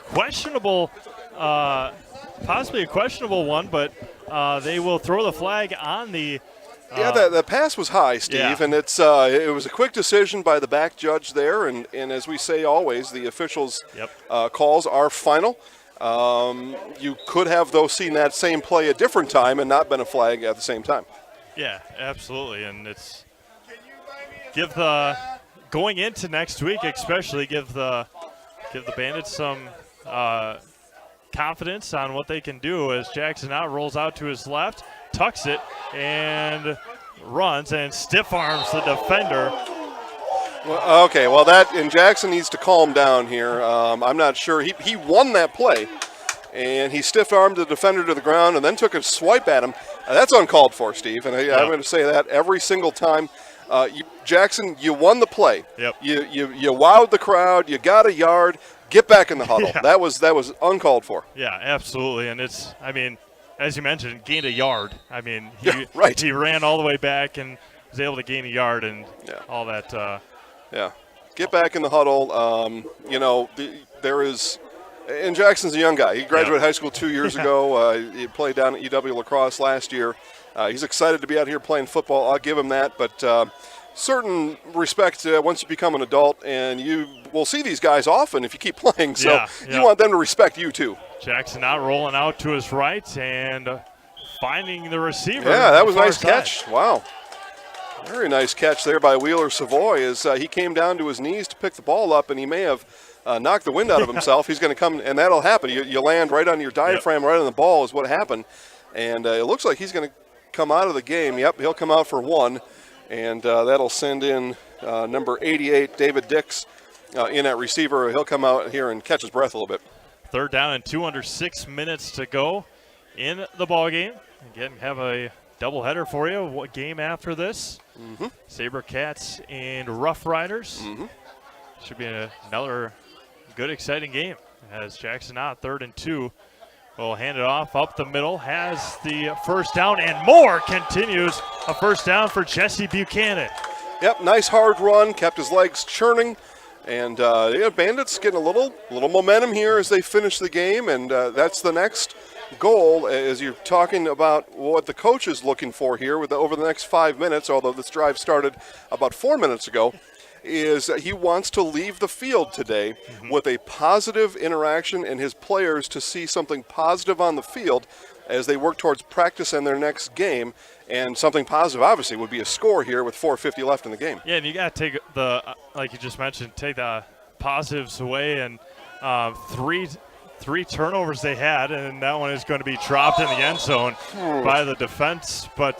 Speaker 10: questionable, possibly a questionable one. But they will throw the flag on the
Speaker 2: the pass was high, Steve, and it was a quick decision by the back judge there, and as we say always, the officials' calls are final. You could have, though, seen that same play a different time and not been a flag at the same time.
Speaker 10: Yeah, absolutely, and it's going into next week, especially give the Bandits some confidence on what they can do as Jackson rolls out to his left, tucks it, and runs and stiff arms the defender.
Speaker 2: Well, okay, well, and Jackson needs to calm down here. I'm not sure. He won that play, and he stiff armed the defender to the ground and then took a swipe at him. That's uncalled for, Steve, and I'm going to say that every single time. Jackson, you won the play.
Speaker 10: Yep.
Speaker 2: You wowed the crowd. You got a yard. Get back in the huddle. Yeah. That was uncalled for.
Speaker 10: Yeah, absolutely, and it's, as you mentioned, gained a yard. He ran all the way back and was able to gain a yard and all that.
Speaker 2: Get back in the huddle. There is, and Jackson's a young guy. He graduated high school 2 years ago. He played down at UW La Crosse last year. He's excited to be out here playing football. I'll give him that, but certain respect once you become an adult, and you will see these guys often if you keep playing, so you want them to respect you too.
Speaker 10: Jackson out rolling out to his right and finding the receiver.
Speaker 2: Yeah, that was a nice
Speaker 10: side.
Speaker 2: catch. Wow. Very nice catch there by Wheeler Savoy as he came down to his knees to pick the ball up, and he may have knocked the wind out of himself. He's going to come, and that'll happen. You land right on your diaphragm, right on the ball is what happened. And it looks like he's going to come out of the game. Yep, he'll come out for one, and that'll send in number 88, David Dix, in at receiver. He'll come out here and catch his breath a little bit.
Speaker 10: 3rd down and 2 under 6 minutes to go in the ball game. Again, have a doubleheader for you. What game after this? SaberCats and Roughriders. Should be another good, exciting game. As Jackson out 3rd and 2. Will hand it off up the middle. Has the first down and more. Continues a first down for Jesse Buchanan.
Speaker 2: Yep, nice hard run. Kept his legs churning. And Bandits getting a little momentum here as they finish the game, and that's the next goal as you're talking about what the coach is looking for here over the next 5 minutes, although this drive started about 4 minutes ago, is he wants to leave the field today with a positive interaction and his players to see something positive on the field as they work towards practice and their next game. And something positive, obviously, would be a score here with 4:50 left in the game.
Speaker 10: Yeah, and you got to take like you just mentioned, take the positives away. And three turnovers they had, and that one is going to be dropped in the end zone by the defense. But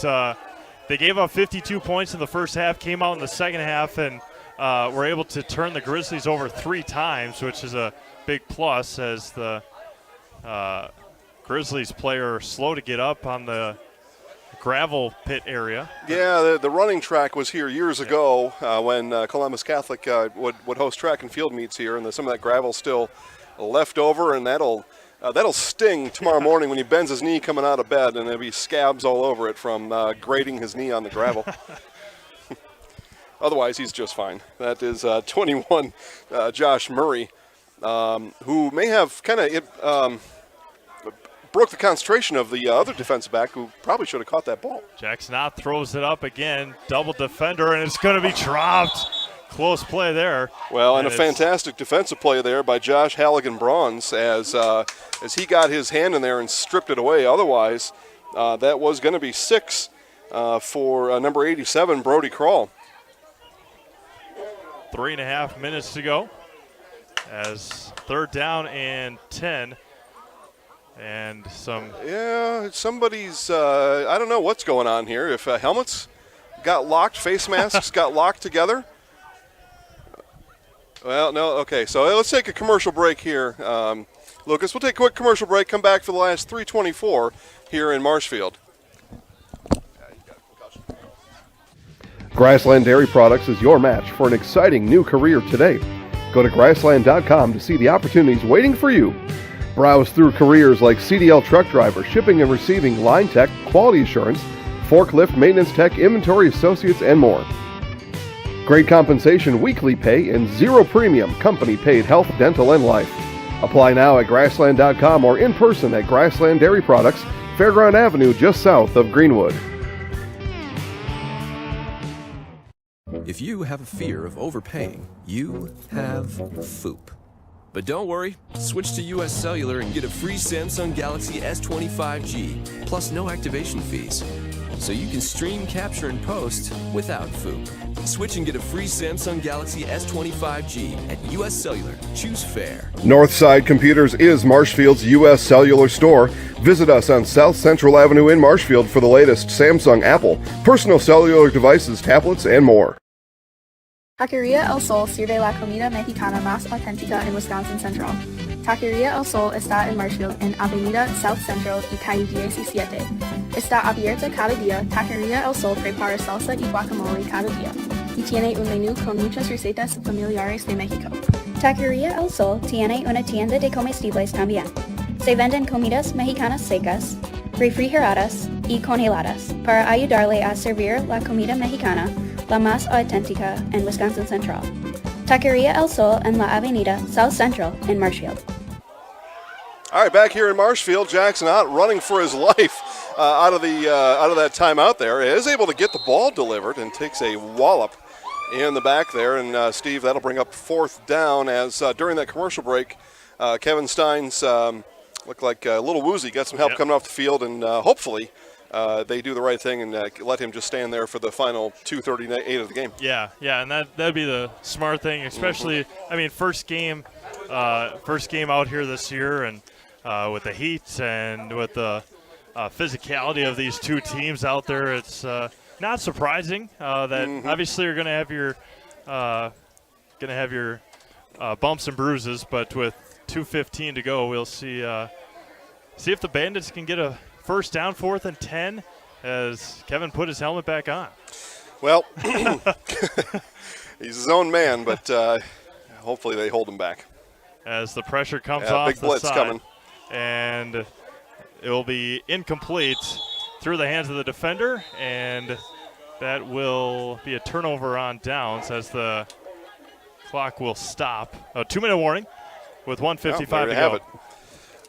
Speaker 10: they gave up 52 points in the first half, came out in the second half, and were able to turn the Grizzlies over 3 times, which is a big plus as the Grizzlies player slow to get up on the gravel pit area.
Speaker 2: Yeah, the running track was here years ago when Columbus Catholic would host track and field meets here, and some of that gravel still left over, and that'll sting tomorrow morning when he bends his knee coming out of bed, and there'll be scabs all over it from grating his knee on the gravel. Otherwise, he's just fine. That is 21, Josh Murray, who may have kind of broke the concentration of the other defensive back who probably should have caught that ball.
Speaker 10: Jackson out throws it up again, double defender, and it's going to be dropped. Close play there.
Speaker 2: Well, and a fantastic defensive play there by Josh Halligan-Bronze as he got his hand in there and stripped it away. Otherwise, that was going to be 6 for number 87, Brody Krall.
Speaker 10: 3.5 minutes to go as 3rd down and 10. And somebody's, I don't know what's going on here. If helmets got locked, face masks got locked together. Well, no, okay, so let's take a commercial break here. Lucas, we'll take a quick commercial break, come back for the last 3:24 here in Marshfield.
Speaker 3: Grassland Dairy Products is your match for an exciting new career today. Go to grassland.com to see the opportunities waiting for you. Browse through careers like CDL truck driver, shipping and receiving, line tech, quality assurance, forklift, maintenance tech, inventory associates, and more. Great compensation, weekly pay, and 0 premium, company-paid health, dental, and life. Apply now at grassland.com or in person at Grassland Dairy Products, Fairground Avenue, just south of Greenwood.
Speaker 4: If you have a fear of overpaying, you have FOOP. But don't worry, switch to US Cellular and get a free Samsung Galaxy S25G, plus no activation fees. So you can stream, capture, and post without FOOP. Switch and get a free Samsung Galaxy S25G at US Cellular. Choose fair.
Speaker 3: Northside Computers is Marshfield's U.S. Cellular store. Visit us on South Central Avenue in Marshfield for the latest Samsung, Apple, personal cellular devices, tablets, and more.
Speaker 5: Taqueria El Sol sirve la comida mexicana más auténtica en Wisconsin Central. Taqueria El Sol está en Marshfield en Avenida South Central y calle 17. Está abierta cada día. Taqueria El Sol prepara salsa y guacamole cada día. Y tiene un menú con muchas recetas familiares de México.
Speaker 6: Taqueria El Sol tiene una tienda de comestibles también. Se venden comidas mexicanas secas, refrigeradas y congeladas para ayudarle a servir la comida mexicana, la más auténtica en Wisconsin Central. Taqueria El Sol en la Avenida South Central in Marshfield.
Speaker 2: All right, back here in Marshfield, Jackson out running for his life out of that timeout there, is able to get the ball delivered and takes a wallop in the back there. And Steve, that'll bring up 4th down as during that commercial break, Kevin Steins looked like a little woozy, got some help coming off the field, and hopefully they do the right thing and let him just stand there for the final 2:38 of the game.
Speaker 10: Yeah, and that'd be the smart thing, especially I mean first game out here this year, and with the heat and with the physicality of these two teams out there, it's not surprising that obviously you're going to have your bumps and bruises, but with 2:15 to go, we'll see if the Bandits can get a first down, 4th and 10, as Kevin put his helmet back on.
Speaker 2: Well, he's his own man, but hopefully they hold him back.
Speaker 10: As the pressure comes off
Speaker 2: big blitz
Speaker 10: the side,
Speaker 2: coming.
Speaker 10: And it will be incomplete through the hands of the defender, and that will be a turnover on downs as the clock will stop. A 2-minute warning with 1:55 to go.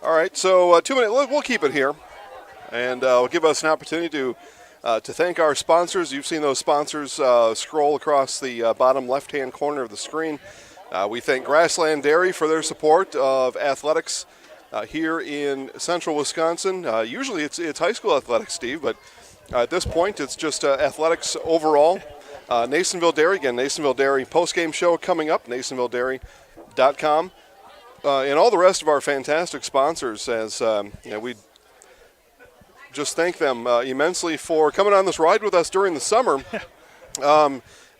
Speaker 2: All right, so 2 minutes. We'll keep it here, and we'll give us an opportunity to thank our sponsors. You've seen those sponsors scroll across the bottom left-hand corner of the screen. We thank Grassland Dairy for their support of athletics here in central Wisconsin. Usually it's high school athletics, Steve, but at this point it's just athletics overall. Nasonville Dairy, again, Nasonville Dairy postgame show coming up, nasonvilledairy.com. And all the rest of our fantastic sponsors, as we just thank them immensely for coming on this ride with us during the summer.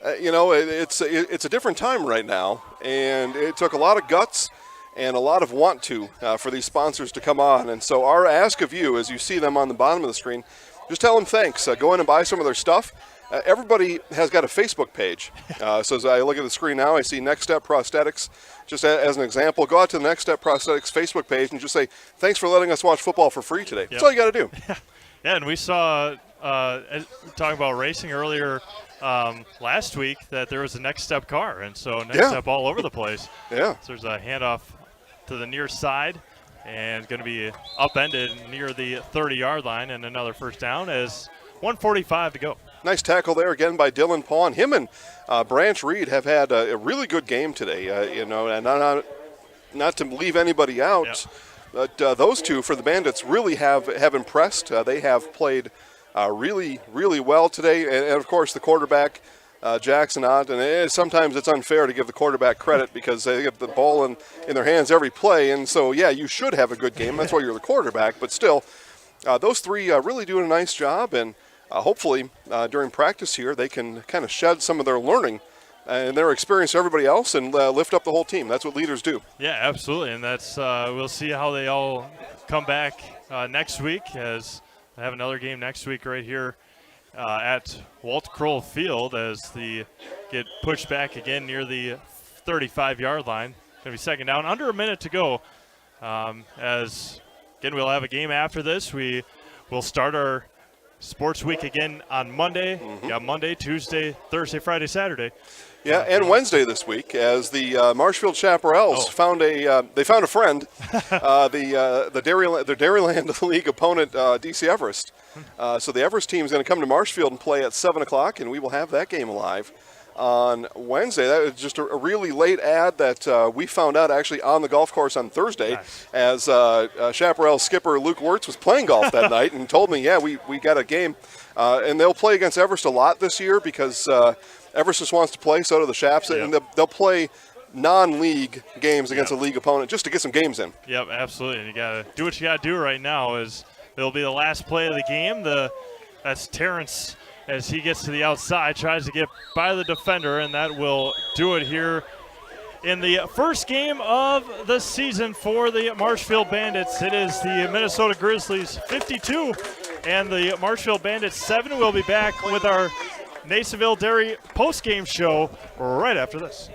Speaker 2: It's a different time right now, and it took a lot of guts and a lot of want to for these sponsors to come on. And so our ask of you, as you see them on the bottom of the screen, just tell them thanks. Go in and buy some of their stuff. Everybody has got a Facebook page. So as I look at the screen now, I see Next Step Prosthetics. Just as an example, go out to the Next Step Prosthetics Facebook page and just say, thanks for letting us watch football for free today. That's all you got to do.
Speaker 10: Yeah, and we saw, talking about racing earlier last week, that there was a Next Step car, and so Next Step all over the place.
Speaker 2: Yeah.
Speaker 10: So there's a handoff to the near side, and going to be upended near the 30-yard line, and another first down as 1:45 to go.
Speaker 2: Nice tackle there again by Dylan Pawn. Him and Branch Reed have had a really good game today, and not to leave anybody out, but those two for the Bandits really have impressed. They have played really, really well today, and of course the quarterback, Jackson Ott, and sometimes it's unfair to give the quarterback credit because they get the ball in their hands every play, and so, you should have a good game. That's why you're the quarterback, but still, those three really doing a nice job, and hopefully during practice here they can kind of shed some of their learning and their experience to everybody else and lift up the whole team. That's what leaders do.
Speaker 10: Yeah, absolutely, and that's we'll see how they all come back next week, as I have another game next week right here at Walt Kroll Field as they get pushed back again near the 35-yard line. Going to be second down, under a minute to go. As again, we'll have a game after this. We will start our sports week again on Monday. Yeah, Monday, Tuesday, Thursday, Friday, Saturday.
Speaker 2: Yeah, and Wednesday this week, as the Marshfield Chaparrals found a friend, the Dairyland League opponent, DC Everest. So the Everest team is going to come to Marshfield and play at 7 o'clock, and we will have that game live on Wednesday. That was just a really late ad that we found out actually on the golf course on Thursday, as Chaparral skipper Luke Wirtz was playing golf that night and told me, we got a game. And they'll play against Everest a lot this year because Everest just wants to play, so do the Chaps, and they'll play non-league games against a league opponent just to get some games in.
Speaker 10: Yep, absolutely. And you got to do what you got to do right now. Is it'll be the last play of the game. That's Terrence, as he gets to the outside, tries to get by the defender, and that will do it here in the first game of the season for the Marshfield Bandits. It is the Minnesota Grizzlies 52 and the Marshfield Bandits 7. We'll be back with our Nasonville Dairy post-game show right after this.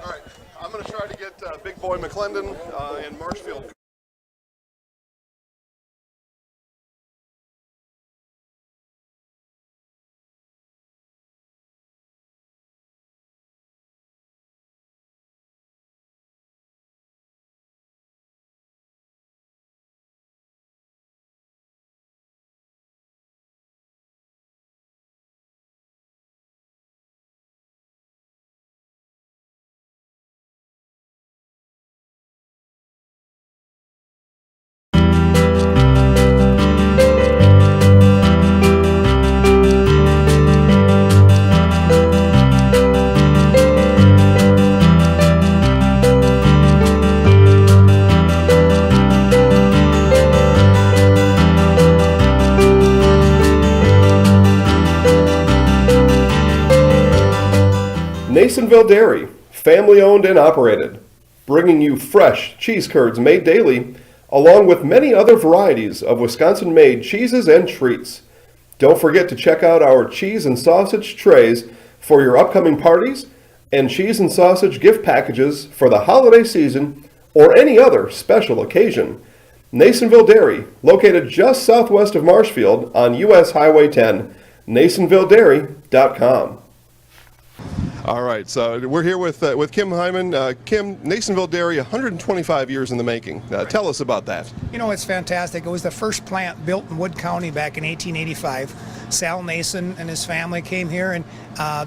Speaker 2: All right, I'm going to try to get Big Boy McClendon in Marshfield.
Speaker 3: Nasonville Dairy, family owned and operated, bringing you fresh cheese curds made daily, along with many other varieties of Wisconsin-made cheeses and treats. Don't forget to check out our cheese and sausage trays for your upcoming parties and cheese and sausage gift packages for the holiday season or any other special occasion. Nasonville Dairy, located just southwest of Marshfield on US Highway 10, NasonvilleDairy.com.
Speaker 2: All right, so we're here with Kim Hyman. Kim, Nasonville Dairy, 125 years in the making. Tell us about that.
Speaker 14: You know, it's fantastic. It was the first plant built in Wood County back in 1885. Sal Nason and his family came here, and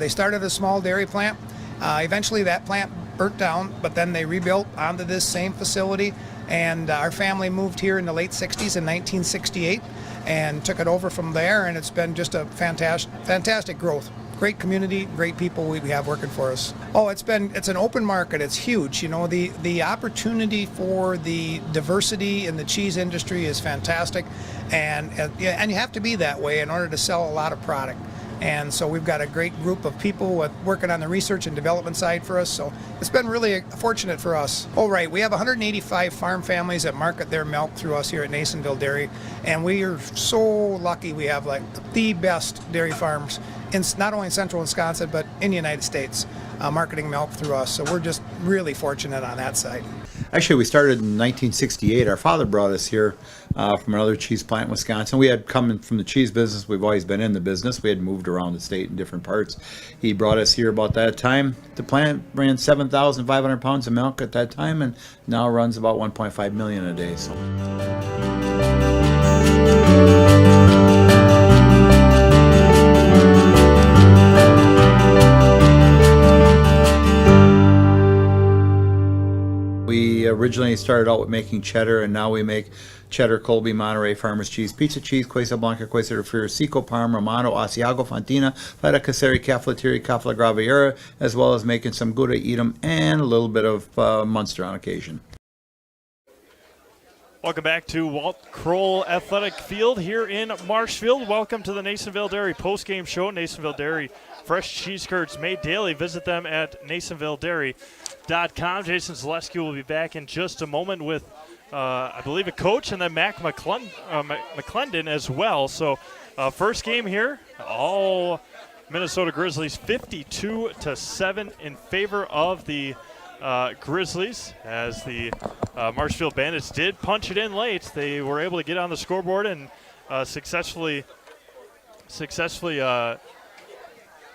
Speaker 14: they started a small dairy plant. Eventually that plant burnt down, but then they rebuilt onto this same facility, and our family moved here in the late 60s in 1968 and took it over from there, and it's been just a fantastic growth. Great community, great people we have working for us. Oh, it's an open market. It's huge. You know, the opportunity for the diversity in the cheese industry is fantastic, and you have to be that way in order to sell a lot of product. And so we've got a great group of people working on the research and development side for us. So it's been really fortunate for us. Oh, right. We have 185 farm families that market their milk through us here at Nasonville Dairy. And we are so lucky we have like the best dairy farms in not only in central Wisconsin, but in the United States, marketing milk through us. So we're just really fortunate on that side.
Speaker 15: Actually, we started in 1968. Our father brought us here from another cheese plant in Wisconsin. We had come from the cheese business. We've always been in the business. We had moved around the state in different parts. He brought us here about that time. The plant ran 7,500 pounds of milk at that time, and now runs about 1.5 million a day. So. We originally started out with making cheddar, and now we make cheddar, Colby, Monterey, Farmers Cheese, Pizza Cheese, Quesa Blanca, Quesa de Friar, Seco, Parma, Romano, Asiago, Fontina, Feta Caseri, Caflateri, Cafla Graviera, as well as making some Gouda Edam and a little bit of Munster on occasion.
Speaker 10: Welcome back to Walt Kroll Athletic Field here in Marshfield. Welcome to the Nasonville Dairy postgame show. Nasonville Dairy, fresh cheese curds made daily. Visit them at NasonvilleDairy.com. Jason Zaleski will be back in just a moment with, I believe, a coach, and then Mac McClendon as well. So first game here, all Minnesota Grizzlies 52-7 in favor of the Grizzlies, as the Marshfield Bandits did punch it in late. They were able to get on the scoreboard and successfully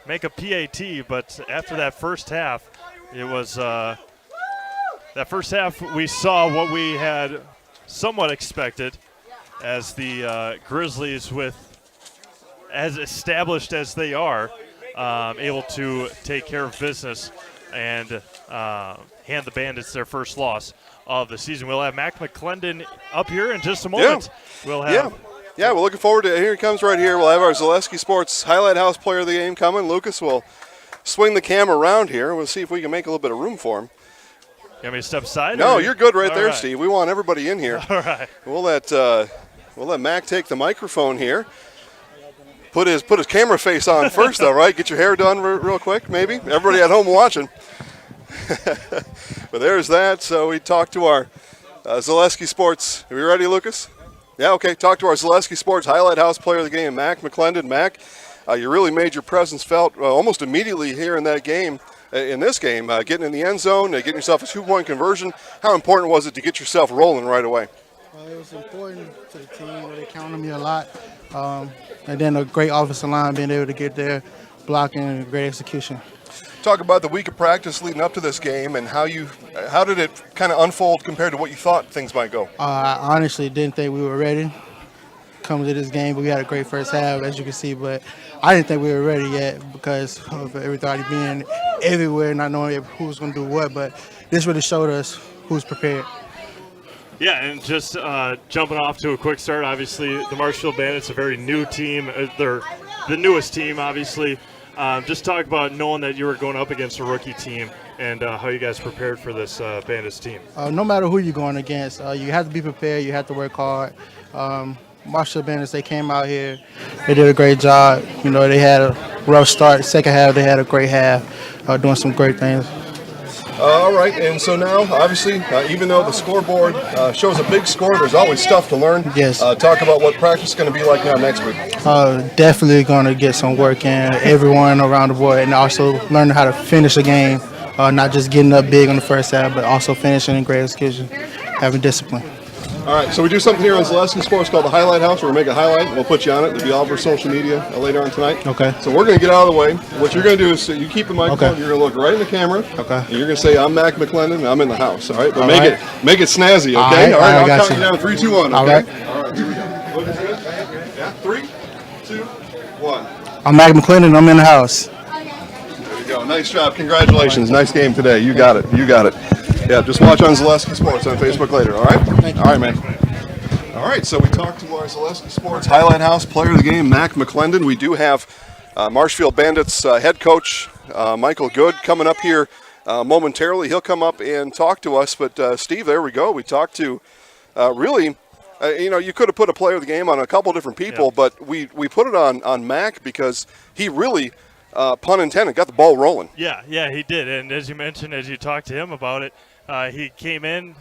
Speaker 10: make a PAT, but after that first half, it was that first half we saw what we had somewhat expected, as the Grizzlies, with as established as they are, able to take care of business and hand the Bandits their first loss of the season. We'll have Mac McClendon up here in just a moment.
Speaker 2: Yeah.
Speaker 10: We'll have
Speaker 2: we're looking forward to it. Here he comes right here. We'll have our Zaleski Sports Highlight House player of the game coming. Lucas will swing the camera around here. We'll see if we can make a little bit of room for him.
Speaker 10: You want me to step aside?
Speaker 2: No, you're good right there,
Speaker 10: right,
Speaker 2: Steve. We want everybody in here.
Speaker 10: All right.
Speaker 2: We'll let Mac take the microphone here. Put his camera face on first, though, right? Get your hair done real quick, maybe. Everybody at home watching. But there's that. So we talked to our Zaleski Sports. Are we ready, Lucas? Yeah, okay. Talk to our Zaleski Sports Highlight House player of the game, Mac McClendon. Mac, you really made your presence felt almost immediately here in that game. In this game, getting in the end zone, getting yourself a 2-point conversion. How important was it to get yourself rolling right away?
Speaker 16: Well, it was important to the team. They counted on me a lot. And then a great offensive line being able to get there, blocking, and great execution.
Speaker 2: Talk about the week of practice leading up to this game, and how did it kind of unfold compared to what you thought things might go?
Speaker 16: I honestly didn't think we were ready coming to this game, but we had a great first half, as you can see. But I didn't think we were ready yet because of everybody being everywhere, not knowing who was going to do what. But this really showed us who's prepared.
Speaker 10: Yeah, and just jumping off to a quick start, obviously the Marshfield Bandits, a very new team. They're the newest team, obviously. Just talk about knowing that you were going up against a rookie team and how you guys prepared for this Bandits team.
Speaker 16: No matter who you're going against, you have to be prepared. You have to work hard. Marshfield Bandits, they came out here. They did a great job. You know, they had rough start. Second half, they had a great half, doing some great things.
Speaker 2: All right, and so now, obviously, even though the scoreboard shows a big score, there's always stuff to learn.
Speaker 16: Yes.
Speaker 2: Talk about what practice is going to be like now next week.
Speaker 16: Definitely going to get some work in, everyone around the board, and also learning how to finish a game, not just getting up big on the first half, but also finishing in great execution, having discipline.
Speaker 2: All right, so we do something here on Zaleski Sports called the Highlight House, where we make a highlight. We'll put you on it. It'll be all over social media later on tonight.
Speaker 16: Okay.
Speaker 2: So we're going to get out of the way. What you're going to do is you keep the microphone.
Speaker 16: Okay.
Speaker 2: You're going to look right in the camera.
Speaker 16: Okay.
Speaker 2: And you're going to say, "I'm Mac McClendon. And I'm in the house." All right. But
Speaker 16: All
Speaker 2: make
Speaker 16: right.
Speaker 2: it snazzy.
Speaker 16: All
Speaker 2: Okay.
Speaker 16: right,
Speaker 2: All right.
Speaker 16: I
Speaker 2: I'll
Speaker 16: got
Speaker 2: count you down. 3, 2, 1. Okay.
Speaker 16: All right.
Speaker 2: All right. Here we go. Look good. Yeah. 3, 2, 1.
Speaker 16: I'm Mac McClendon. I'm in the house.
Speaker 2: There you go. Nice job. Congratulations. Nice game today. You got it. You got it. Yeah. Just watch on Zaleski Sports on Facebook later. All right.
Speaker 16: Thank you.
Speaker 2: All right, man. All right, so we talked to our Zaleski Sports Highlight House player of the game, Mac McClendon. We do have Marshfield Bandits head coach Michael Good coming up here momentarily. He'll come up and talk to us. But, Steve, there we go. We talked to really, you could have put a player of the game on a couple different people, but we put it on Mac because he really, pun intended, got the ball rolling.
Speaker 10: Yeah, he did. And as you mentioned, as you talked to him about it, he came in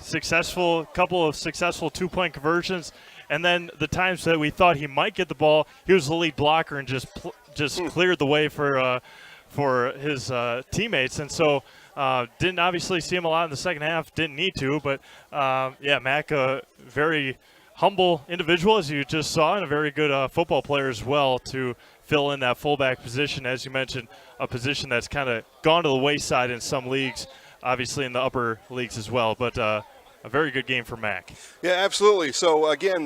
Speaker 10: couple of successful two-point conversions, and then the times that we thought he might get the ball, he was the lead blocker and just cleared the way for his teammates. And so didn't obviously see him a lot in the second half, didn't need to, but Mac, a very humble individual, as you just saw, and a very good football player as well to fill in that fullback position, as you mentioned, a position that's kind of gone to the wayside in some leagues. Obviously in the upper leagues as well, but a very good game for Mac.
Speaker 2: Yeah, absolutely. So, again,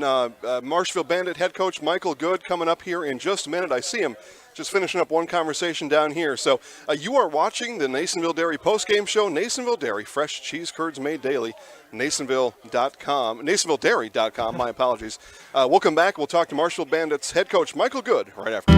Speaker 2: Marshfield Bandit head coach Michael Good coming up here in just a minute. I see him just finishing up one conversation down here. So, you are watching the Nasonville Dairy postgame show. Nasonville Dairy, fresh cheese curds made daily. NasonvilleDairy.com, my apologies. We'll come back. We'll talk to Marshfield Bandits head coach Michael Good right after.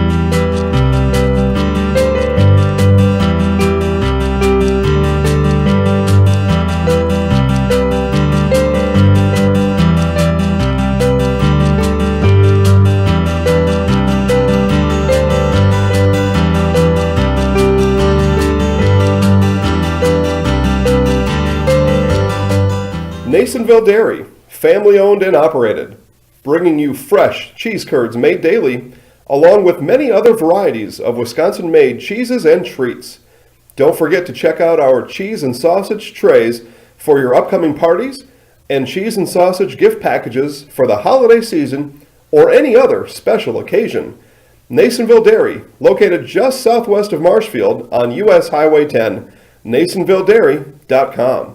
Speaker 3: Nasonville Dairy, family owned and operated, bringing you fresh cheese curds made daily, along with many other varieties of Wisconsin-made cheeses and treats. Don't forget to check out our cheese and sausage trays for your upcoming parties and cheese and sausage gift packages for the holiday season or any other special occasion. Nasonville Dairy, located just southwest of Marshfield on US Highway 10, NasonvilleDairy.com.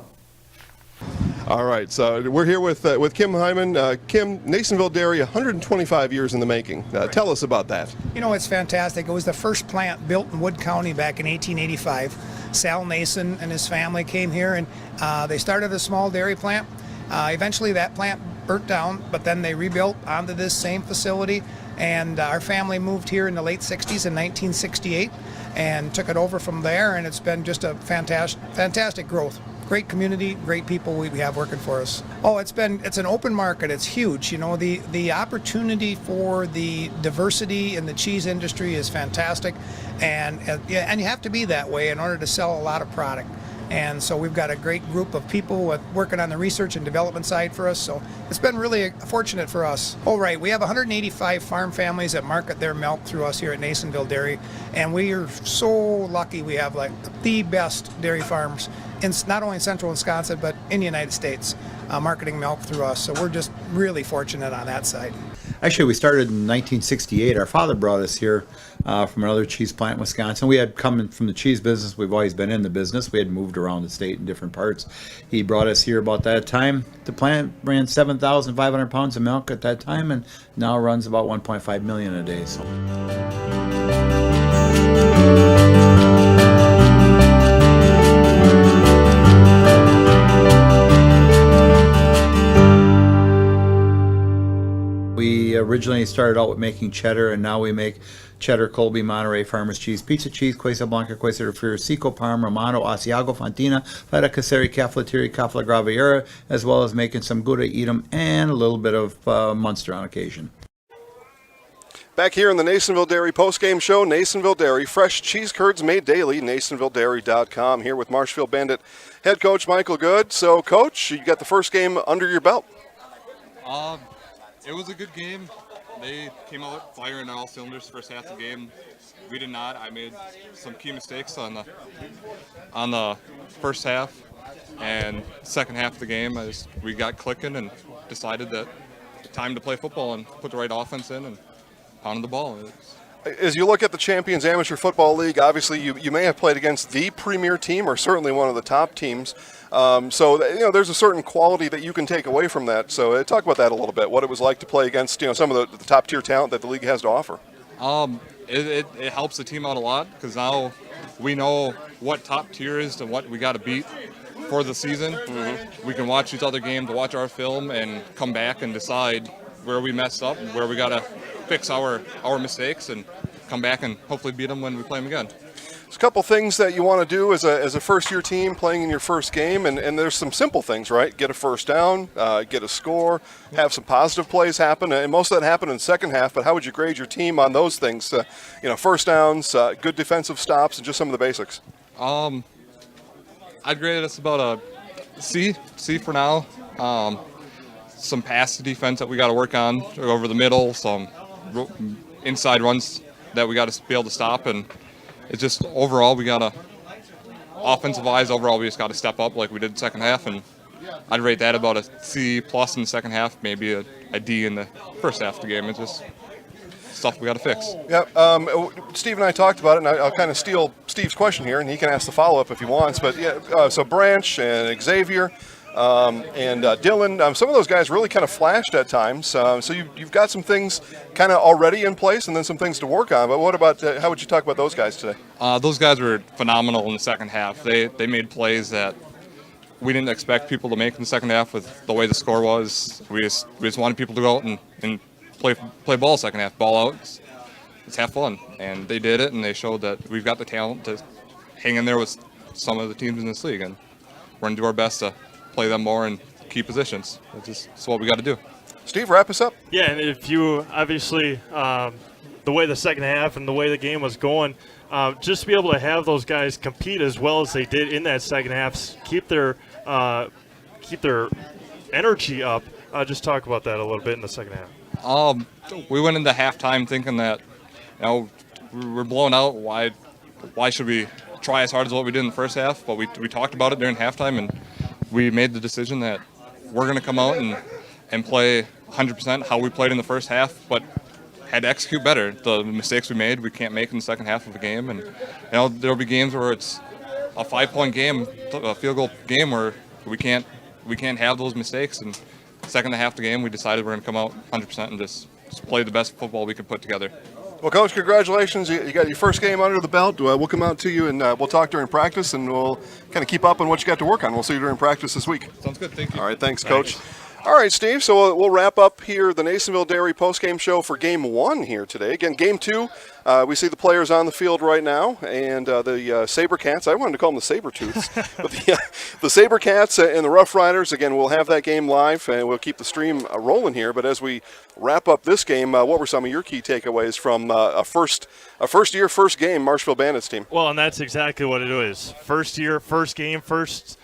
Speaker 2: All right, so we're here with Kim Hyman. Kim, Nasonville Dairy, 125 years in the making. Tell us about that.
Speaker 14: You know, it's fantastic. It was the first plant built in Wood County back in 1885. Sal Nason and his family came here, and they started a small dairy plant. Eventually that plant burnt down, but then they rebuilt onto this same facility, and our family moved here in the late 60s in 1968 and took it over from there, and it's been just a fantastic growth. Great community, great people we have working for us. Oh, it's an open market. It's huge. You know, the opportunity for the diversity in the cheese industry is fantastic, and you have to be that way in order to sell a lot of product. And so we've got a great group of people working on the research and development side for us. So it's been really fortunate for us. Oh, right. We have 185 farm families that market their milk through us here at Nasonville Dairy. And we are so lucky we have like the best dairy farms in not only central Wisconsin, but in the United States, marketing milk through us. So we're just really fortunate on that side.
Speaker 15: Actually, we started in 1968. Our father brought us here from another cheese plant in Wisconsin. We had come from the cheese business. We've always been in the business. We had moved around the state in different parts. He brought us here about that time. The plant ran 7,500 pounds of milk at that time, and now runs about 1.5 million a day. So. We originally started out with making cheddar, and now we make cheddar, Colby, Monterey, Farmers Cheese, Pizza Cheese, Quesa Blanca, Quesa de Friar, Seco, Parm, Romano, Asiago, Fontina, Feta Caseri, Caflateri, Cafla Graviera, as well as making some Gouda Edam and a little bit of Munster on occasion.
Speaker 2: Back here in the Nasonville Dairy postgame show, Nasonville Dairy, fresh cheese curds made daily, NasonvilleDairy.com. Here with Marshfield Bandit head coach Michael Good. So, Coach, you got the first game under your belt.
Speaker 17: It was a good game. They came out firing on all cylinders first half of the game. We did not. I made some key mistakes on the first half, and second half of the game, we got clicking and decided that time to play football and put the right offense in and pounded the ball.
Speaker 2: As you look at the Champions Amateur Football League, obviously you may have played against the premier team or certainly one of the top teams. So there's a certain quality that you can take away from that. So talk about that a little bit. What it was like to play against some of the top tier talent that the league has to offer.
Speaker 17: It helps the team out a lot because now we know what top tier is and what we got to beat for the season. Mm-hmm. We can watch these other games, watch our film, and come back and decide where we messed up, where we got to fix our mistakes, and come back and hopefully beat them when we play them again.
Speaker 2: There's a couple things that you want to do as a first-year team playing in your first game, and there's some simple things, right? Get a first down, get a score, have some positive plays happen, and most of that happened in the second half, but how would you grade your team on those things? First downs, good defensive stops, and just some of the basics.
Speaker 17: I'd grade us about a C for now. Some pass defense that we got to work on over the middle, some inside runs that we got to be able to stop, and it's just overall we got to, offensive-wise, overall we just got to step up like we did in the second half, and I'd rate that about a C plus in the second half, maybe a D in the first half of the game. It's just stuff we got to fix.
Speaker 2: Yeah, Steve and I talked about it, and I'll kind of steal Steve's question here, and he can ask the follow-up if he wants. But yeah, so Branch and Xavier and Dylan, some of those guys really kind of flashed at times. So you've got some things kind of already in place, and then some things to work on. But what about how would you talk about those guys today?
Speaker 17: Those guys were phenomenal in the second half. They made plays that we didn't expect people to make in the second half with the way the score was. We just wanted people to go out and play ball second half, ball out. Let's have fun. And they did it, and they showed that we've got the talent to hang in there with some of the teams in this league. And we're going to do our best to play them more in key positions. That's what we got to do.
Speaker 2: Steve, wrap us up.
Speaker 10: Yeah, and if you obviously the way the second half and the way the game was going, just to be able to have those guys compete as well as they did in that second half, keep their energy up. Just talk about that a little bit in the second half.
Speaker 17: We went into halftime thinking that we're blown out. Why should we try as hard as what we did in the first half? But we talked about it during halftime, and we made the decision that we're going to come out and play 100% how we played in the first half, but had to execute better. The mistakes we made, we can't make in the second half of the game. And there'll be games where it's a 5-point game, a field goal game, where we can't have those mistakes. And second half of the game, we decided we're going to come out 100% and just play the best football we could put together.
Speaker 2: Well, Coach, congratulations. You got your first game under the belt. We'll come out to you, and we'll talk during practice, and we'll kind of keep up on what you got to work on. We'll see you during practice this week.
Speaker 17: Sounds good. Thank you.
Speaker 2: All right. Thanks, Coach. All right, Steve. So we'll wrap up here the Nasonville Dairy postgame show for Game 1 here today. Again, Game 2, we see the players on the field right now, and the SaberCats. I wanted to call them the Sabertooths, but the SaberCats and the Roughriders. Again, we'll have that game live, and we'll keep the stream rolling here. But as we wrap up this game, what were some of your key takeaways from a first-year, first game Marshfield Bandits team?
Speaker 10: Well, and that's exactly what it is. First year, first game, first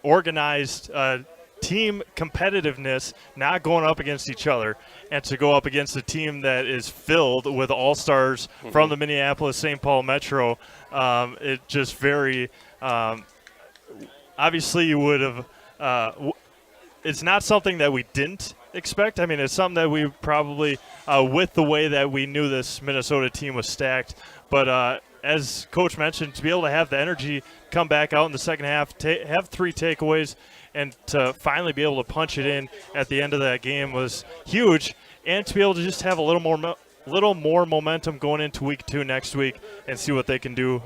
Speaker 10: organized team competitiveness, not going up against each other, and to go up against a team that is filled with all-stars from the Minneapolis-St. Paul Metro. It just very obviously you would have it's not something that we didn't expect. I mean, it's something that we probably with the way that we knew this Minnesota team was stacked, but as Coach mentioned, to be able to have the energy come back out in the second half, have 3 takeaways, and to finally be able to punch it in at the end of that game was huge. And to be able to just have a little more momentum going into week 2 next week and see what they can do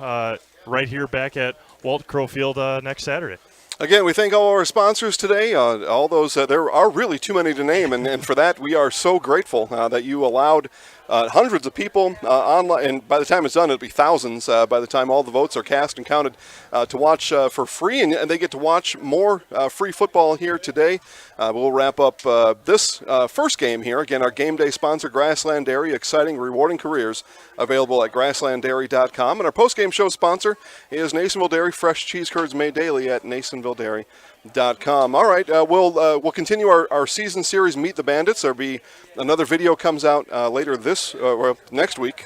Speaker 10: right here back at Walt Crow Field next Saturday.
Speaker 2: Again, we thank all our sponsors today. All those there are really too many to name, and for that we are so grateful that you allowed hundreds of people online, and by the time it's done, it'll be thousands by the time all the votes are cast and counted to watch for free, and they get to watch more free football here today. We'll wrap up this first game here. Again, our game day sponsor, Grassland Dairy, exciting, rewarding careers, available at grasslanddairy.com. And our post-game show sponsor is Nasonville Dairy, fresh cheese curds made daily at nasonvilledairy.com. All right, we'll continue our season series, Meet the Bandits. There'll be another video comes out later next week,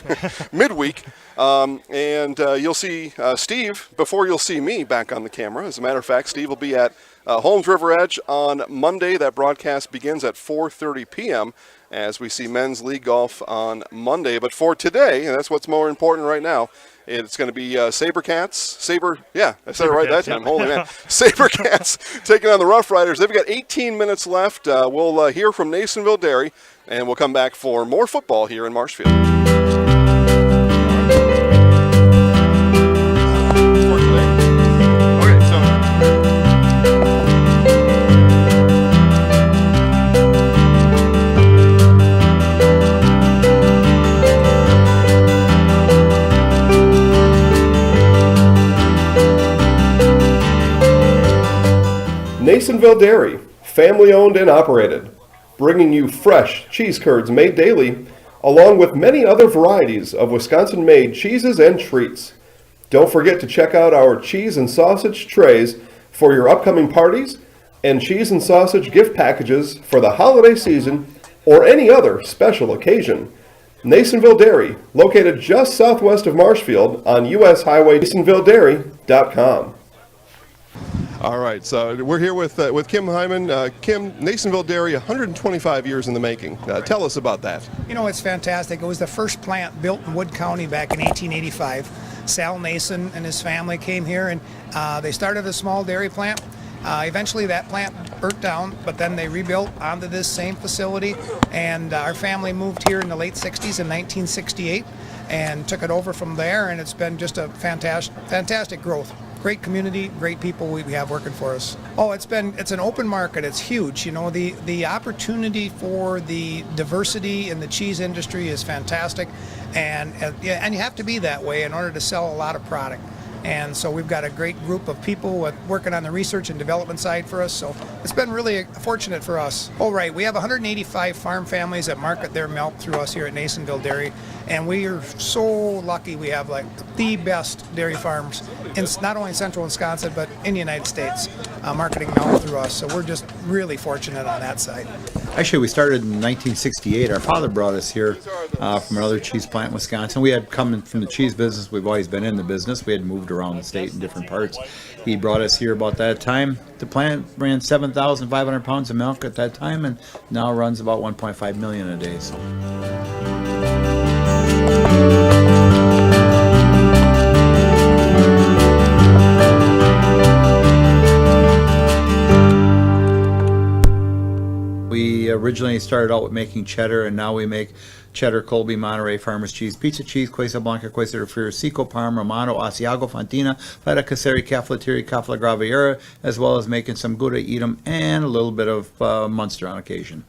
Speaker 2: midweek. And you'll see Steve before you'll see me back on the camera. As a matter of fact, Steve will be at Holmes River Edge on Monday. That broadcast begins at 4:30 p.m. as we see men's league golf on Monday. But for today, and that's what's more important right now, it's going to be SaberCats. Yeah, I said it right that time. Holy man. SaberCats taking on the Roughriders. They've got 18 minutes left. We'll hear from Nasonville Dairy, and we'll come back for more football here in Marshfield.
Speaker 3: Nasonville Dairy, family owned and operated, bringing you fresh cheese curds made daily, along with many other varieties of Wisconsin-made cheeses and treats. Don't forget to check out our cheese and sausage trays for your upcoming parties and cheese and sausage gift packages for the holiday season or any other special occasion. Nasonville Dairy, located just southwest of Marshfield on U.S. Highway, NasonvilleDairy.com.
Speaker 2: All right, so we're here with Kim Hyman. Kim, Nasonville Dairy, 125 years in the making. Tell us about that.
Speaker 14: You know, it's fantastic. It was the first plant built in Wood County back in 1885. Sal Nason and his family came here, and they started a small dairy plant. Eventually that plant burnt down, but then they rebuilt onto this same facility, and our family moved here in the late 60s in 1968 and took it over from there, and it's been just a fantastic growth. Great community, great people we have working for us. Oh, it's an open market. It's huge. You know, the opportunity for the diversity in the cheese industry is fantastic, and you have to be that way in order to sell a lot of product. And so we've got a great group of people working on the research and development side for us. So it's been really fortunate for us. Oh, right. We have 185 farm families that market their milk through us here at Nasonville Dairy. And we are so lucky we have like the best dairy farms in not only in central Wisconsin, but in the United States marketing milk through us. So we're just really fortunate on that side.
Speaker 15: Actually, we started in 1968. Our father brought us here from another cheese plant in Wisconsin. We had come from the cheese business. We've always been in the business. We had moved around the state in different parts. He brought us here about that time. The plant ran 7,500 pounds of milk at that time, and now runs about 1.5 million a day. So. We originally started out with making cheddar, and now we make cheddar, Colby, Monterey, Farmers Cheese, Pizza Cheese, Quesa Blanca, Quesa de Friar, Seco, Parma, Romano, Asiago, Fontina, Feta Caseri, Caflateri, Cafla Graviera, as well as making some Gouda Edam and a little bit of Munster on occasion.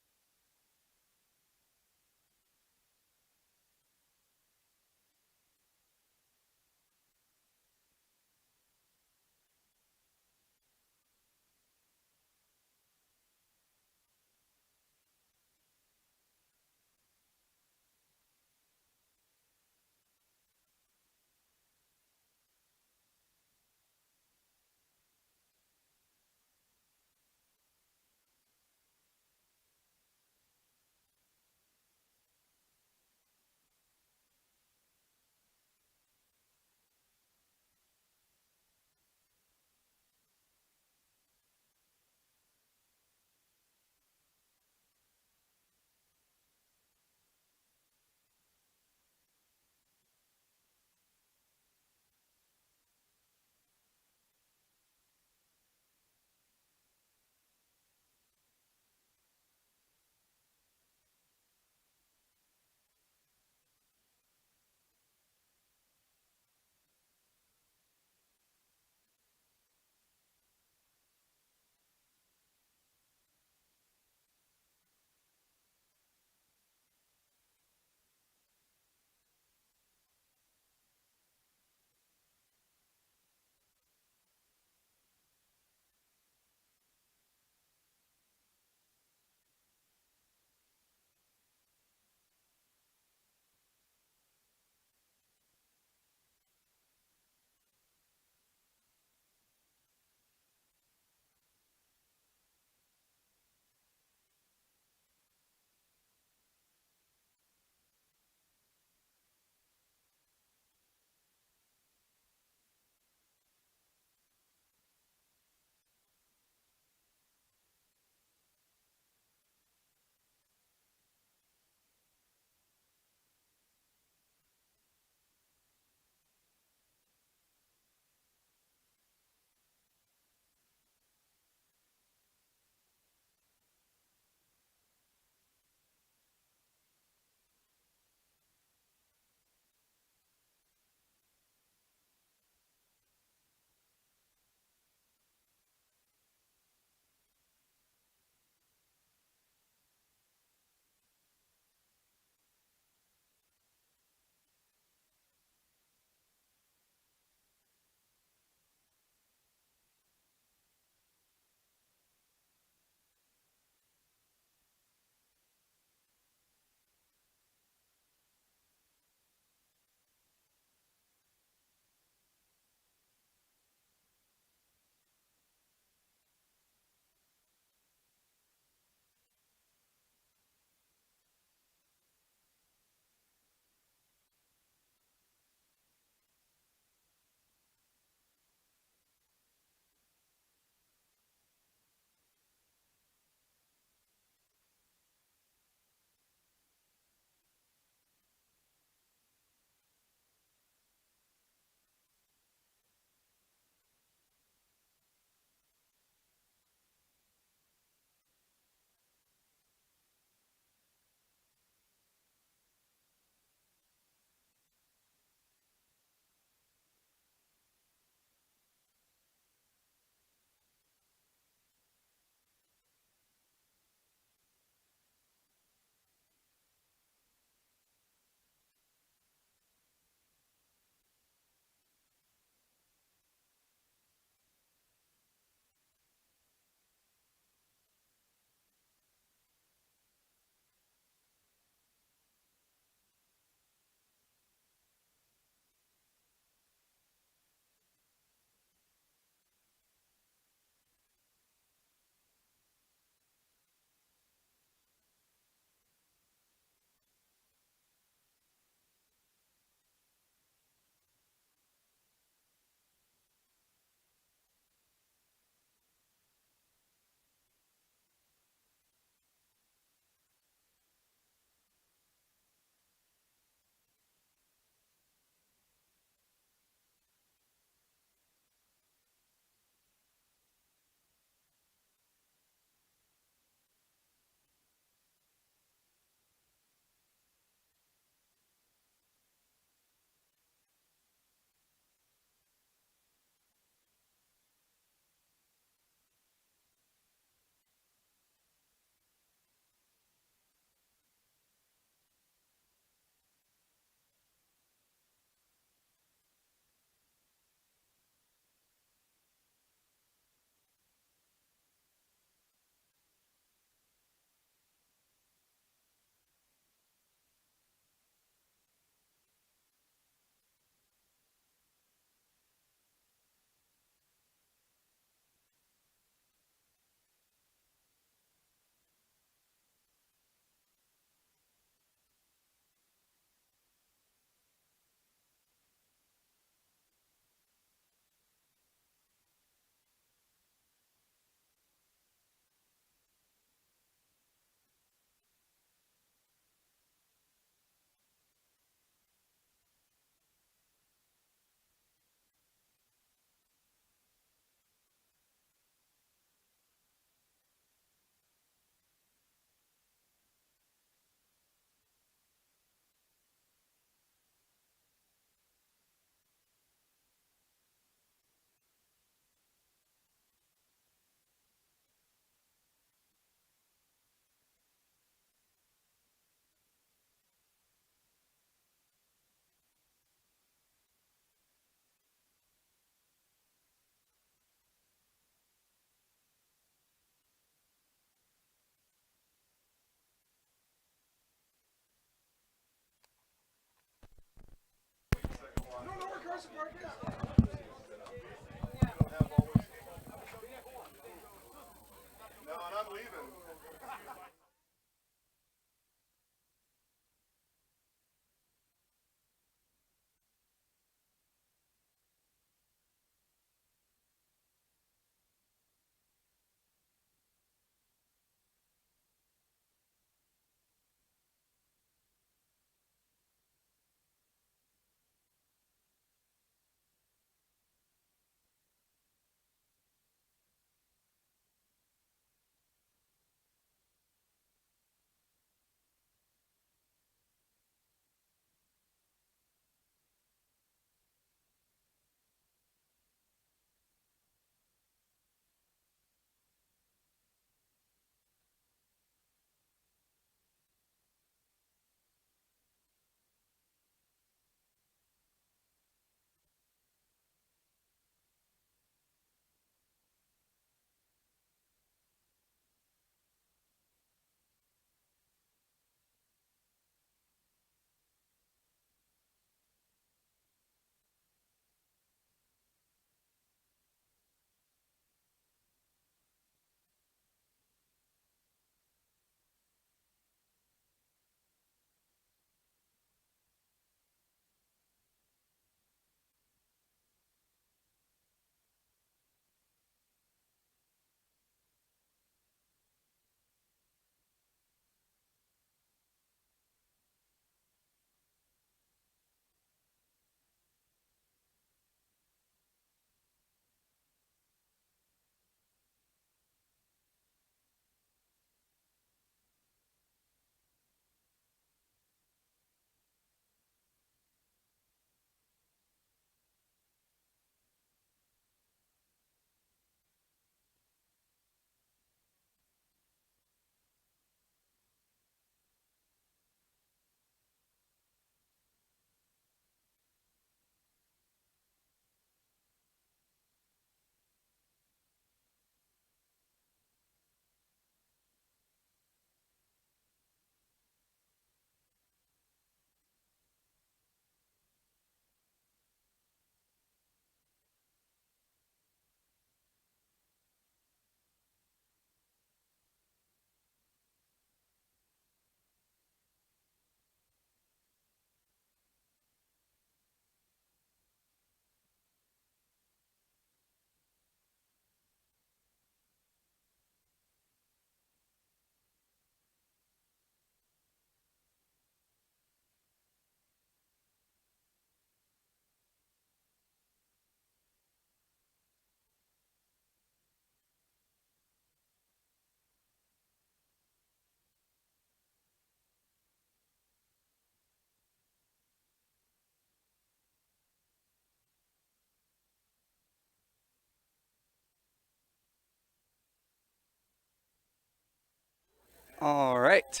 Speaker 18: All right.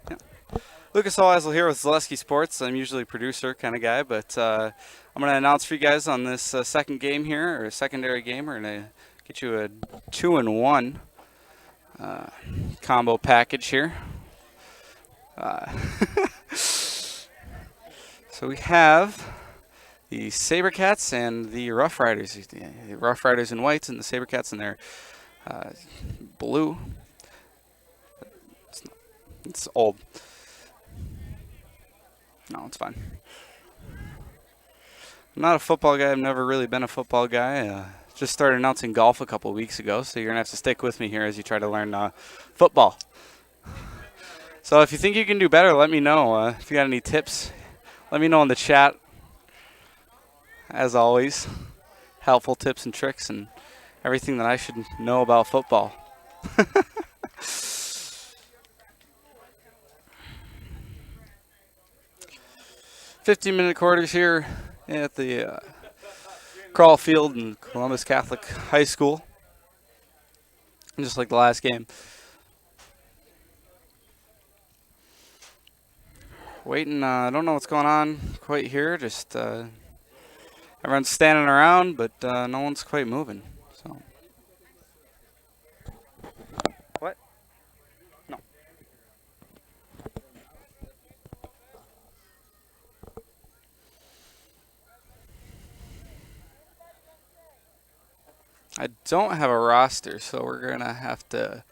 Speaker 18: Yeah. Lucas Howeisel here with Zaleski Sports. I'm usually a producer kind of guy, but I'm going to announce for you guys on this second game here, or secondary game. We're going to get you a 2-in-1 combo package here. So we have the SaberCats and the Roughriders. The Roughriders in whites and the SaberCats in their blue. It's old. No, it's fine. I'm not a football guy. I've never really been a football guy. Just started announcing golf a couple weeks ago, so you're going to have to stick with me here as you try to learn football. So if you think you can do better, let me know. If you got any tips, let me know in the chat. As always, helpful tips and tricks and everything that I should know about football. 15-minute quarters here at the Crawl Field in Columbus Catholic High School. Just like the last game. Waiting, I don't know what's going on quite here. Just everyone's standing around, but no one's quite moving. So. What? No. I don't have a roster, so we're going to have to,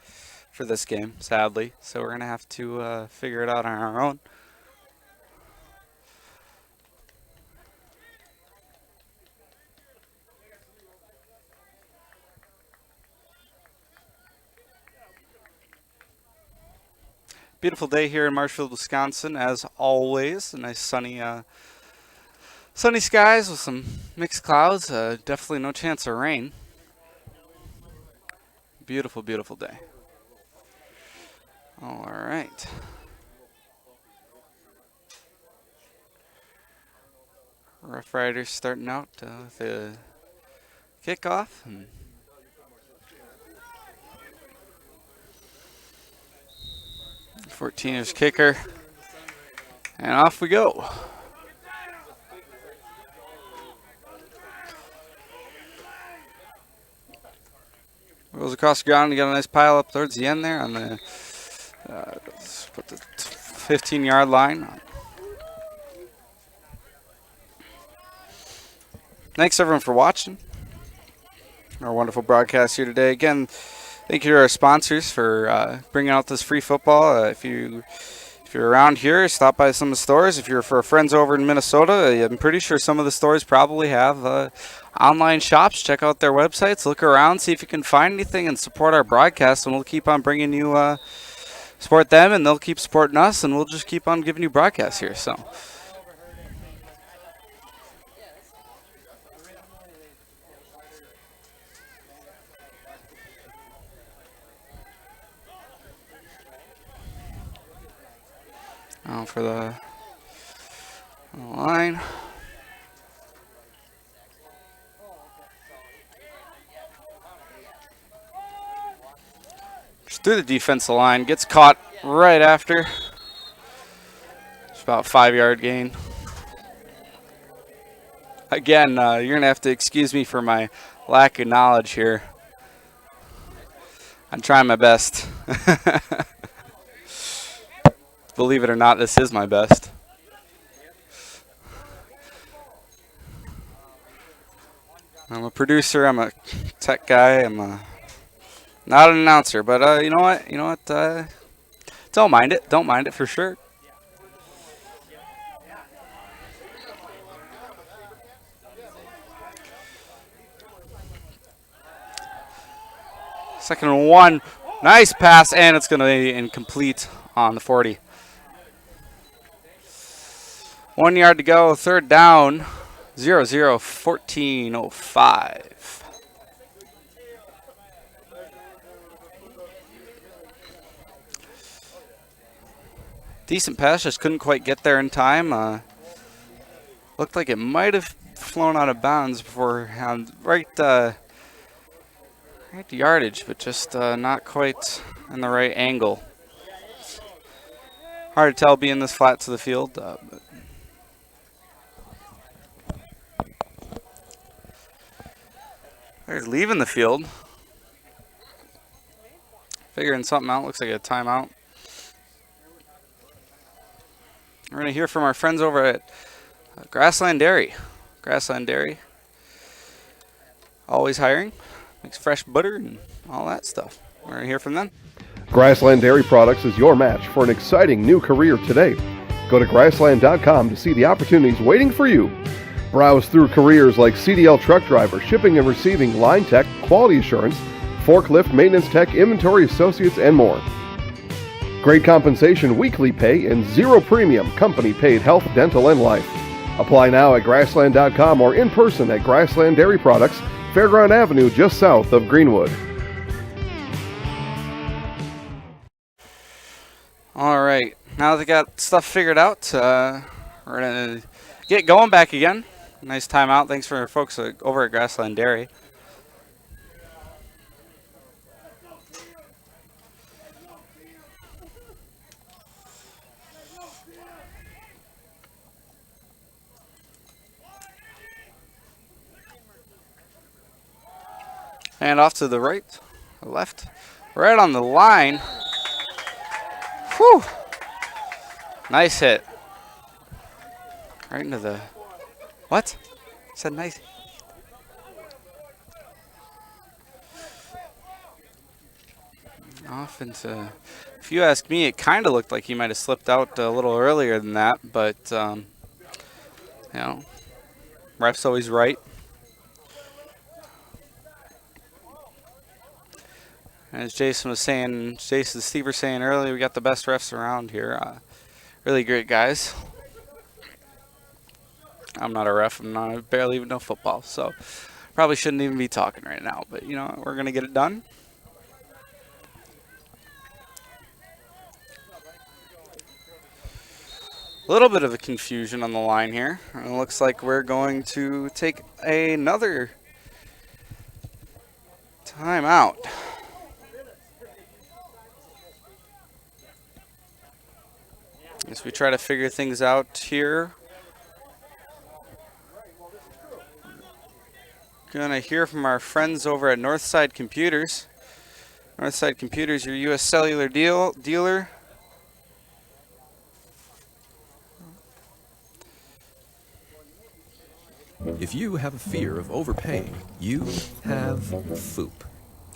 Speaker 18: for this game, sadly, so we're going to have to figure it out on our own. Beautiful day here in Marshfield, Wisconsin, as always. A nice sunny skies with some mixed clouds. Definitely no chance of rain. Beautiful, beautiful day. All right. Roughriders starting out with a kickoff. 14ers kicker, and off we go. Goes across the ground. You got a nice pile up towards the end there on the let's put the 15-yard line. Thanks everyone for watching our wonderful broadcast here today. Again, thank you to our sponsors for bringing out this free football. If you're around here, stop by some of the stores. If you're for friends over in Minnesota, I'm pretty sure some of the stores probably have online shops. Check out their websites, look around, see if you can find anything, and support our broadcast. And we'll keep on bringing you, support them, and they'll keep supporting us, and we'll just keep on giving you broadcasts here. So. For the line. Just through the defensive line, gets caught right after. It's about a 5-yard gain. Again, you're going to have to excuse me for my lack of knowledge here. I'm trying my best. Believe it or not, this is my best. I'm a producer. I'm a tech guy. I'm not an announcer, but you know what? Don't mind it. Don't mind it for sure. Second and 1. Nice pass, and it's going to be incomplete on the 40. 1 yard to go, third down, 0-0, 14:05. Decent pass, just couldn't quite get there in time. Looked like it might have flown out of bounds before right yardage, but just not quite in the right angle. Hard to tell being this flat to the field, but they're leaving the field. Figuring something out. Looks like a timeout. We're going to hear from our friends over at Grassland Dairy. Grassland Dairy. Always hiring. Makes fresh butter and all that stuff. We're going to hear from them.
Speaker 3: Grassland Dairy Products is your match for an exciting new career today. Go to grassland.com to see the opportunities waiting for you. Browse through careers like CDL truck driver, shipping and receiving, line tech, quality assurance, forklift, maintenance tech, inventory associates, and more. Great compensation, weekly pay, and zero premium, company paid health, dental, and life. Apply now at grassland.com or in person at Grassland Dairy Products, Fairground Avenue, just south of Greenwood.
Speaker 18: All right, now that they got stuff figured out, we're going to get going back again. Nice timeout. Thanks for folks over at Grassland Dairy. And off to the right, left, right on the line. Whew. Nice hit. Right into the... What? I said nice. Off into, if you ask me, it kind of looked like he might have slipped out a little earlier than that, but, you know, ref's always right. As Jason Steve was saying earlier, we got the best refs around here. Really great guys. I'm not a ref. I barely even know football, so probably shouldn't even be talking right now. But, you know, we're going to get it done. A little bit of a confusion on the line here. It looks like we're going to take another timeout. As we try to figure things out here. Gonna hear from our friends over at Northside Computers. Northside Computers, your U.S. Cellular dealer.
Speaker 4: If you have a fear of overpaying, you have FOOP.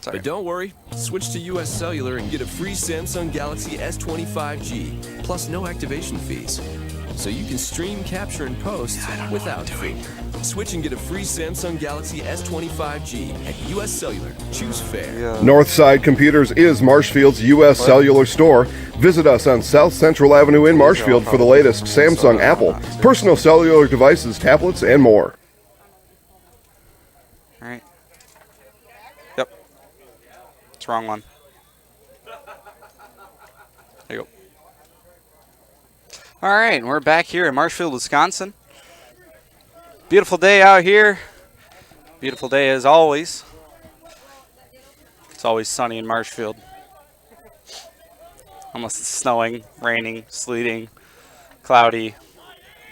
Speaker 4: But don't worry, switch to US Cellular and get a free Samsung Galaxy S25G, plus no activation fees. So you can stream, capture, and post without FOOP. Switch and get a free Samsung Galaxy S25G at US Cellular. Choose fair.
Speaker 3: Northside Computers is Marshfield's U.S. Cellular store. Visit us on South Central Avenue in Marshfield for the latest Samsung, Apple, personal cellular devices, tablets, and more.
Speaker 18: All right. Yep. It's the wrong one. There you go. All right, we're back here in Marshfield, Wisconsin. Beautiful day out here. Beautiful day as always. It's always sunny in Marshfield. Unless it's snowing, raining, sleeting, cloudy.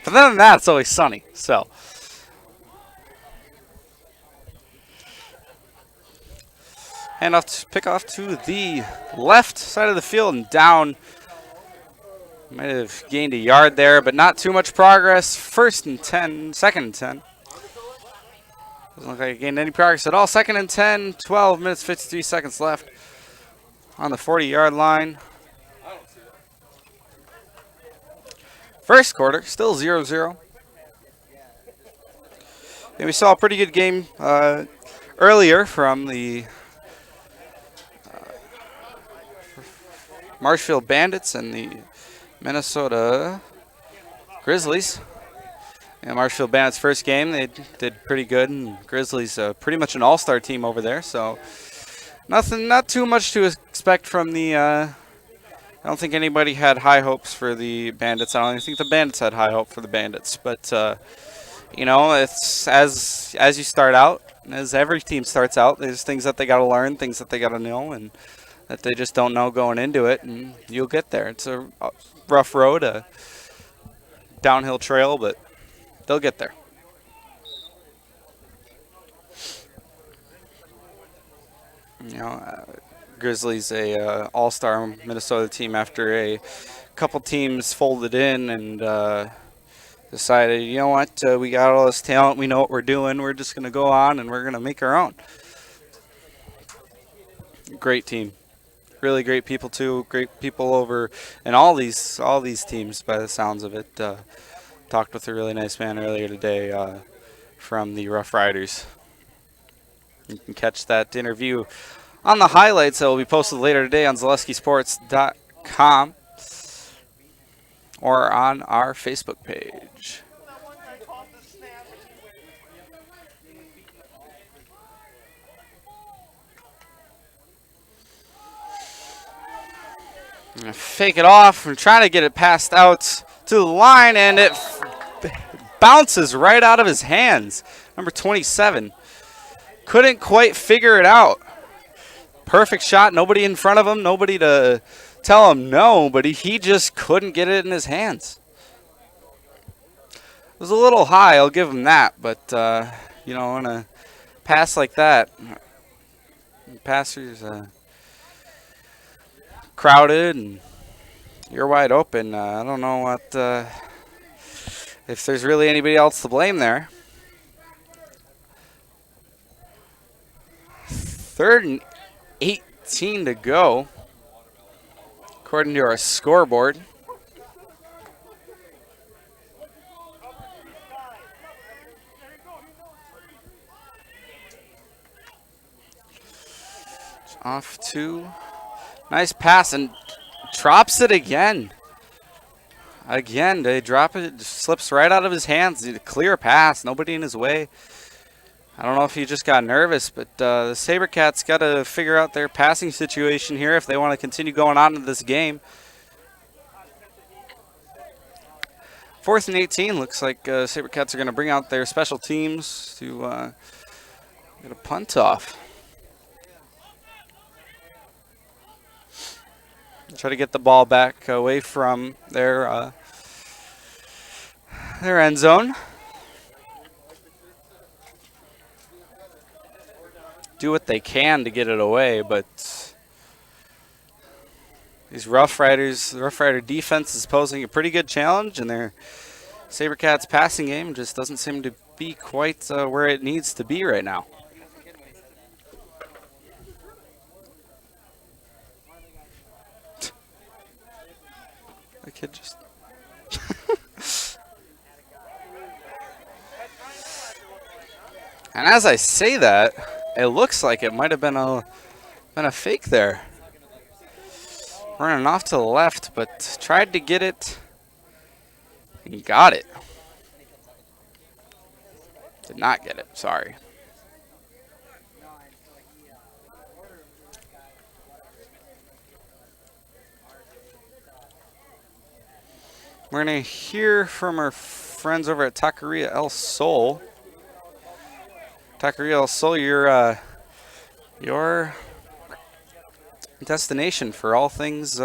Speaker 18: But other than that, it's always sunny. So, pick off to the left side of the field and down. Might have gained a yard there, but not too much progress. Second and 10. Doesn't look like he gained any progress at all. 2nd and 10, 12 minutes, 53 seconds left on the 40-yard line. First quarter, still 0-0. And we saw a pretty good game earlier from the Marshfield Bandits and the Minnesota Grizzlies. And Marshfield Bandits' first game, they did pretty good, and Grizzlies pretty much an all-star team over there. So not too much to expect from the. I don't think anybody had high hopes for the Bandits. I don't even think the Bandits had high hope for the Bandits. But you know, it's as you start out, as every team starts out, there's things that they got to learn, things that they got to know, and that they just don't know going into it, and you'll get there. It's a rough road, a downhill trail, but they'll get there. You know, Grizzlies a all-star Minnesota team after a couple teams folded in and decided, you know what, we got all this talent, we know what we're doing, we're just going to go on and we're going to make our own. Great team. Really great people too. Great people over in all these teams by the sounds of it. Talked with a really nice man earlier today from the Roughriders. You can catch that interview on the highlights that will be posted later today on ZaleskiSports.com or on our Facebook page. I'm going to fake it off. I'm trying to get it passed out to the line, and it bounces right out of his hands. Number 27. Couldn't quite figure it out. Perfect shot. Nobody in front of him. Nobody to tell him no, but he just couldn't get it in his hands. It was a little high, I'll give him that, but, you know, on a pass like that, passers crowded and you're wide open. I don't know what if there's really anybody else to blame there. 3rd and 18 to go. according to our scoreboard. Off to nice pass and drops it again. Again, they drop it. It just slips right out of his hands. A clear pass. Nobody in his way. I don't know if he just got nervous, but the SaberCats got to figure out their passing situation here if they want to continue going on in this game. 4th and 18. Looks like SaberCats are going to bring out their special teams to get a punt off. Try to get the ball back away from their end zone. Do what they can to get it away, but these Roughriders, the Rough Rider defense is posing a pretty good challenge, and their SaberCats passing game just doesn't seem to be quite where it needs to be right now. The kid just and as I say that, it looks like it might have been a fake there. Running off to the left, but tried to get it. He got it. Did not get it, sorry. We're going to hear from our friends over at Taqueria El Sol. Taqueria El Sol, your destination for all things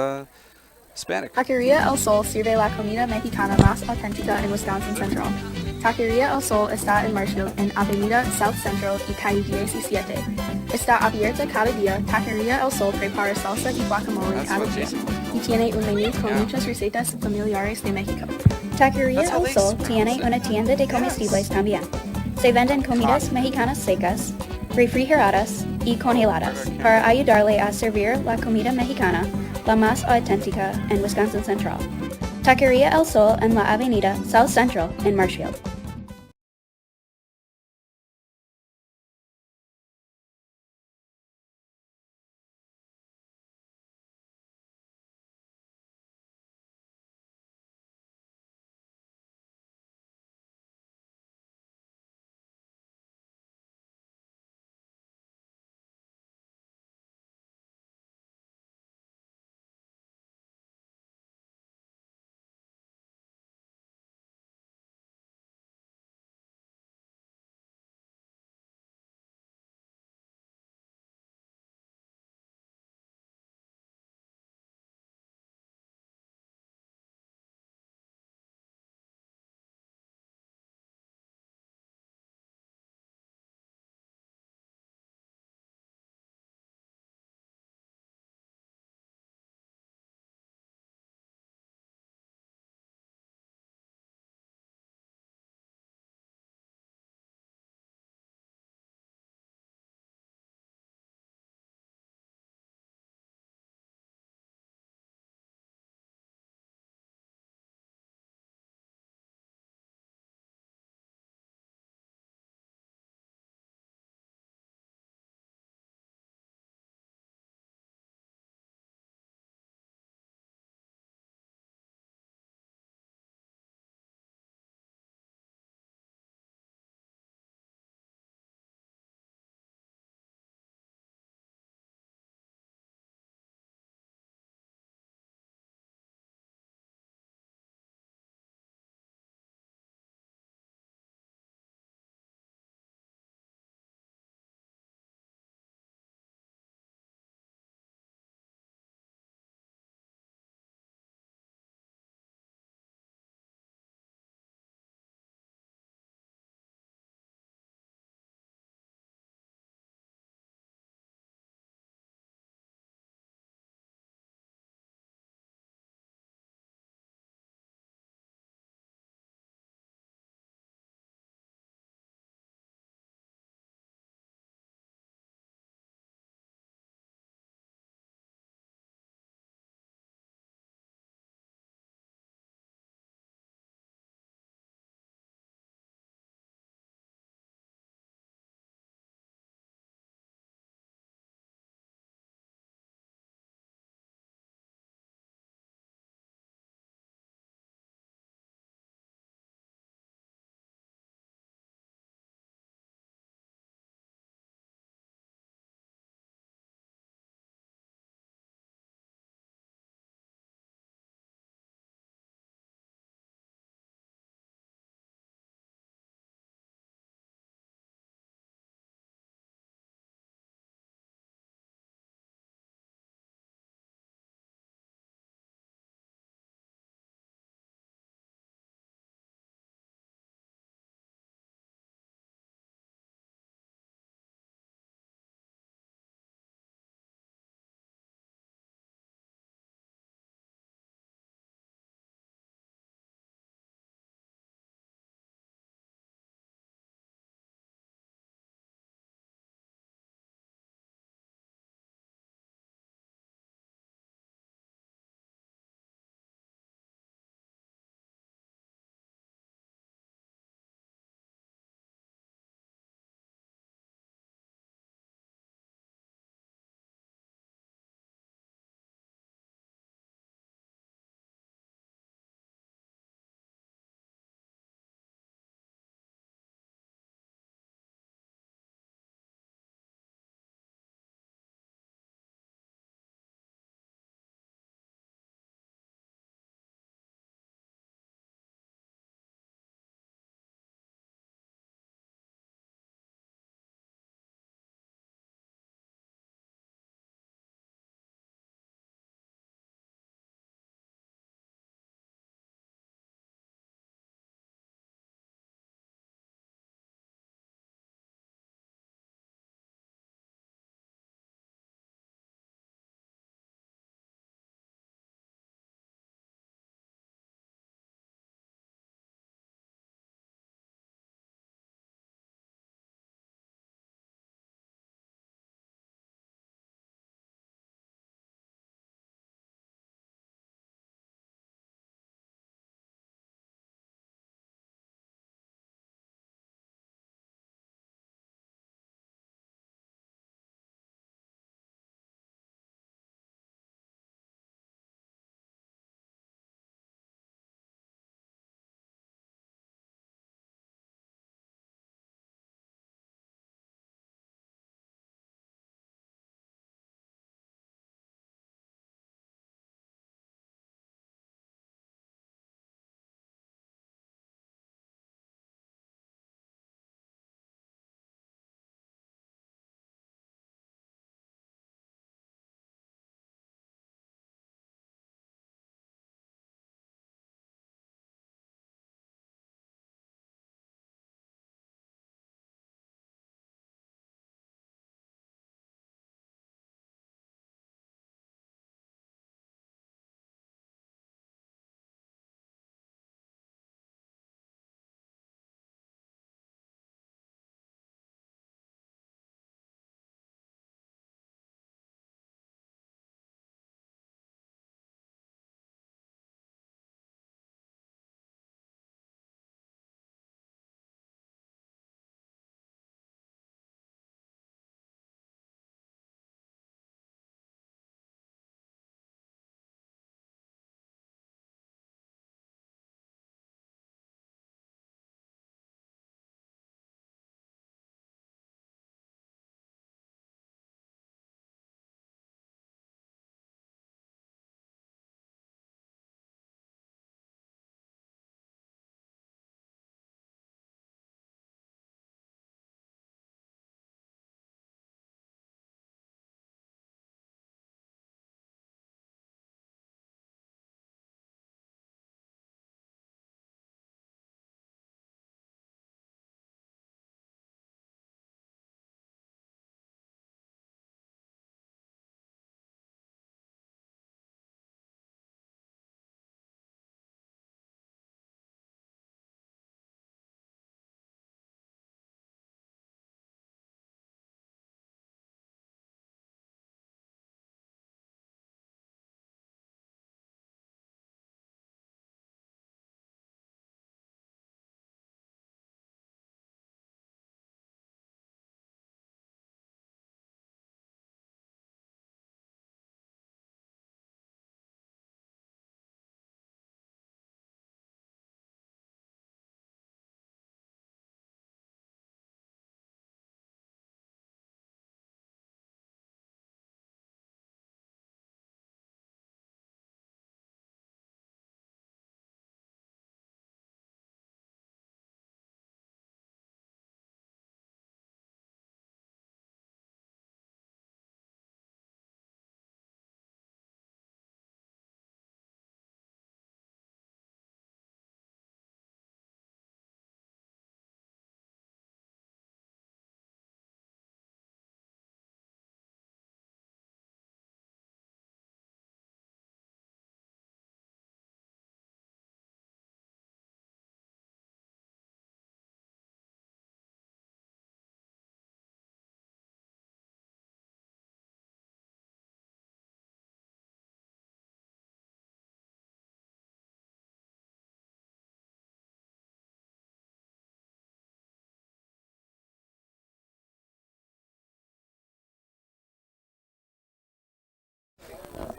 Speaker 18: Hispanic.
Speaker 5: Taqueria El Sol sirve la comida mexicana más auténtica en Wisconsin Central. Taqueria El Sol está en Marshfield, en Avenida South Central y calle 17. Está abierta cada día. Taqueria El Sol prepara salsa y guacamole cada día. Y tiene un menú con muchas recetas familiares de México.
Speaker 6: Taqueria El Sol tiene una tienda de comestibles también. Se venden comidas mexicanas secas, refrigeradas y congeladas para ayudarle a servir la comida mexicana, la más auténtica en Wisconsin Central. Taqueria El Sol en la Avenida South Central en Marshfield.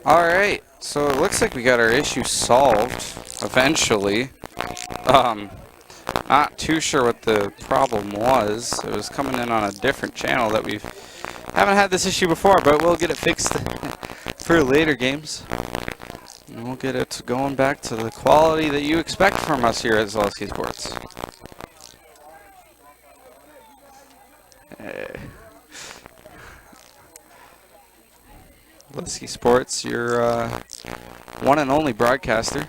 Speaker 18: All right, so it looks like we got our issue solved eventually. Not too sure what the problem was. It was coming in on a different channel that we haven't had this issue before, but we'll get it fixed for later games. And we'll get it going back to the quality that you expect from us here at Zaleski Sports. Zaleski Sports, your one and only broadcaster.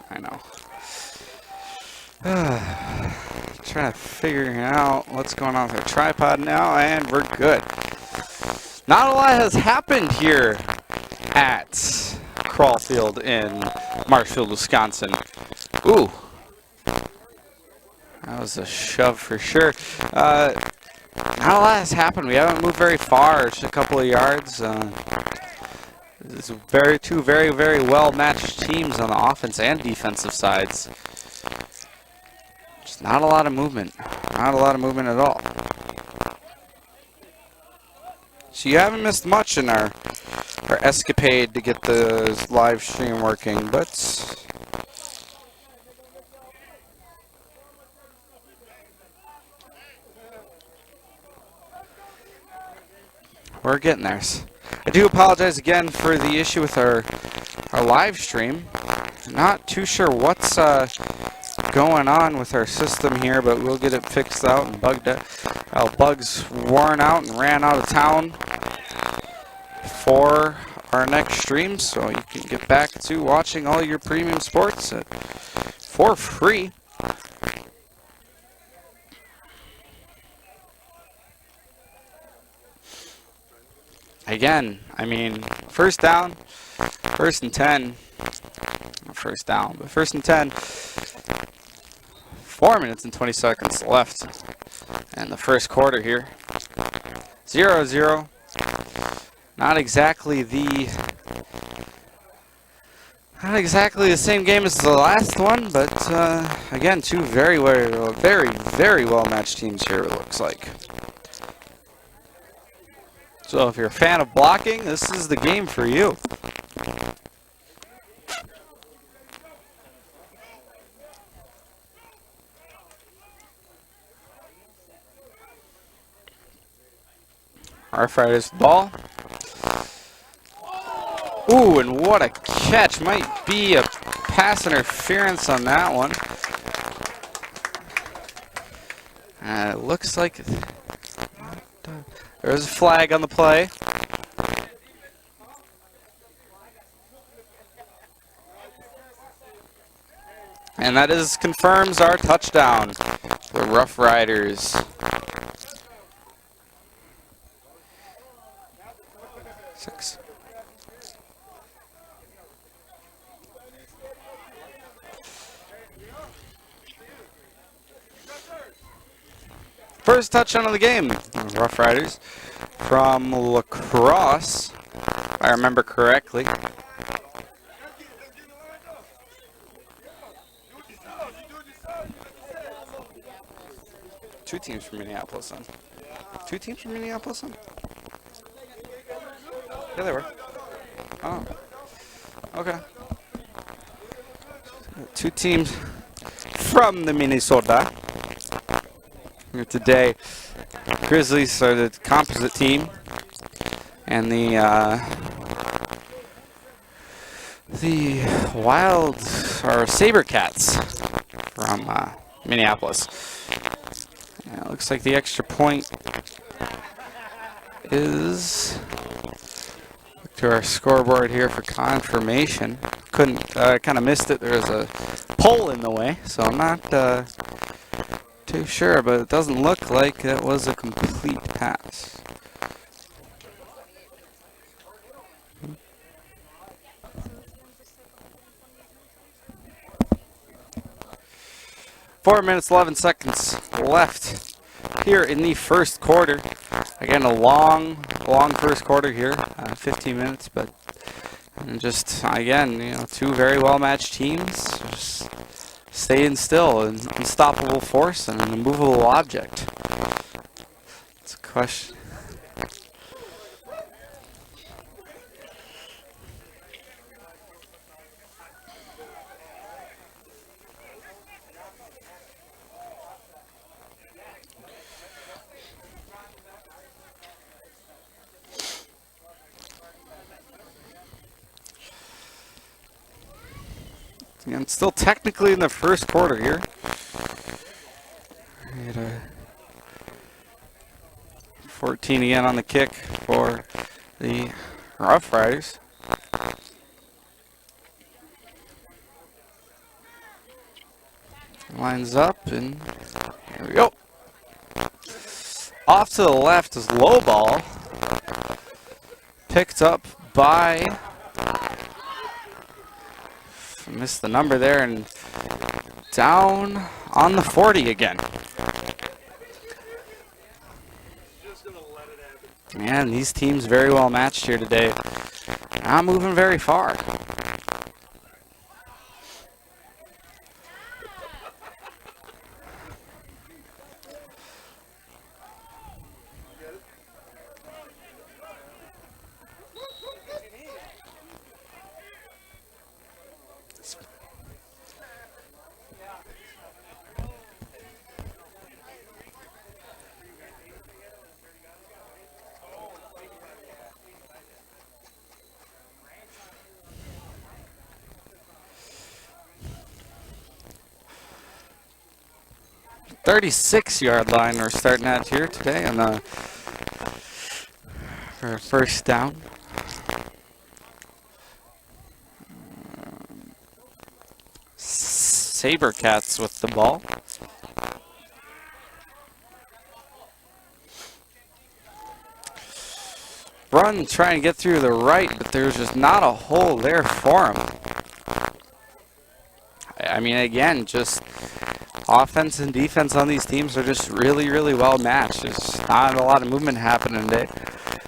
Speaker 18: I know. Trying to figure out what's going on with our tripod now, and we're good. Not a lot has happened here at Crawfield in Marshfield, Wisconsin. Ooh. That was a shove for sure. Not a lot has happened. We haven't moved very far, just a couple of yards. It's two very well-matched teams on the offense and defensive sides. Just not a lot of movement. Not a lot of movement at all. So you haven't missed much in our escapade to get the live stream working, but we're getting there. I do apologize again for the issue with our live stream. Not too sure what's going on with our system here, but we'll get it fixed out and bugs worn out and ran out of town for our next stream, so you can get back to watching all your premium sports for free. Again, I mean, first down, first and 10. Not first down, but first and 10. 4 minutes and 20 seconds left in the first quarter here. 0-0. Not exactly the same game as the last one, but again, two very well matched teams here, it looks like. So if you're a fan of blocking, this is the game for you. Roughriders ball. Ooh, and what a catch. Might be a pass interference on that one. It looks like there's a flag on the play. And that confirms our touchdown. The Roughriders. 6. First touchdown of the game, Roughriders from lacrosse, if I remember correctly. Two teams from Minneapolis, then. Two teams from Minneapolis, then? Yeah, they were. Oh. Okay. Two teams from the Minnesota. Here today, Grizzlies are the composite team, and the Wild are SaberCats from Minneapolis. Yeah, it looks like the extra point is. Look to our scoreboard here for confirmation. Couldn't, kind of missed it. There was a pole in the way, so I'm not too sure, but it doesn't look like that was a complete pass. Four minutes, 11 seconds left here in the first quarter. Again, a long first quarter here, 15 minutes, but just again, you know, two very well matched teams. Just staying still, an unstoppable force, and an immovable object. It's a question. And still technically in the first quarter here. 14 again on the kick for the Roughriders. Lines up, and here we go. Off to the left is low ball. Picked up by, missed the number there, and down on the 40 again. Man, these teams very well matched here today. Not moving very far. .36-yard line we're starting at here today on the for first down. SaberCats with the ball. Run trying to get through the right, but there's just not a hole there for him. I mean, again, just offense and defense on these teams are just really, really well matched. There's not a lot of movement happening today.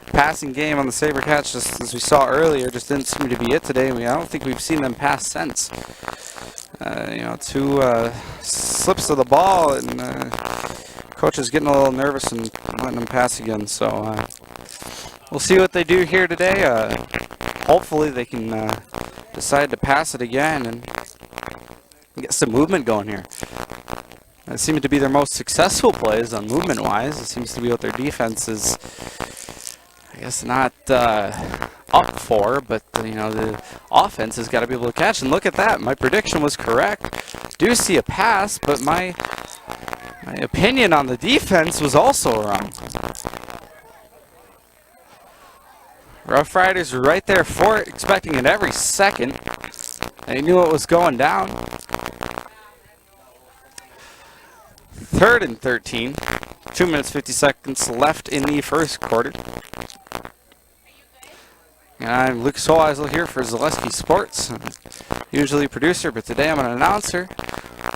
Speaker 18: Passing game on the SaberCats, just as we saw earlier, just didn't seem to be it today. I don't think we've seen them pass since. You know, two slips of the ball, and coach is getting a little nervous and letting them pass again. So we'll see what they do here today. Hopefully they can decide to pass it again and get some movement going here. That seemed to be their most successful plays on movement-wise. It seems to be what their defense is, I guess, not up for, but you know, the offense has got to be able to catch. And look at that, my prediction was correct. Do see a pass, but my opinion on the defense was also wrong. Roughriders were right there for it, expecting it every second. They knew it was going down. 3rd and 13. 2 minutes 50 seconds left in the first quarter. And I'm Luke Soleisel here for Zaleski Sports. Usually a producer, but today I'm an announcer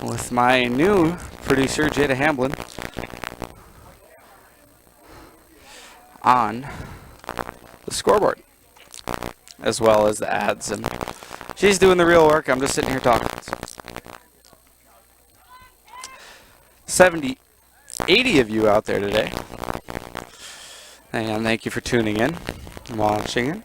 Speaker 18: with my new producer, Jada Hamblin, on the scoreboard, as well as the ads. And she's doing the real work. I'm just sitting here talking. 80 of you out there today. And thank you for tuning in and watching it.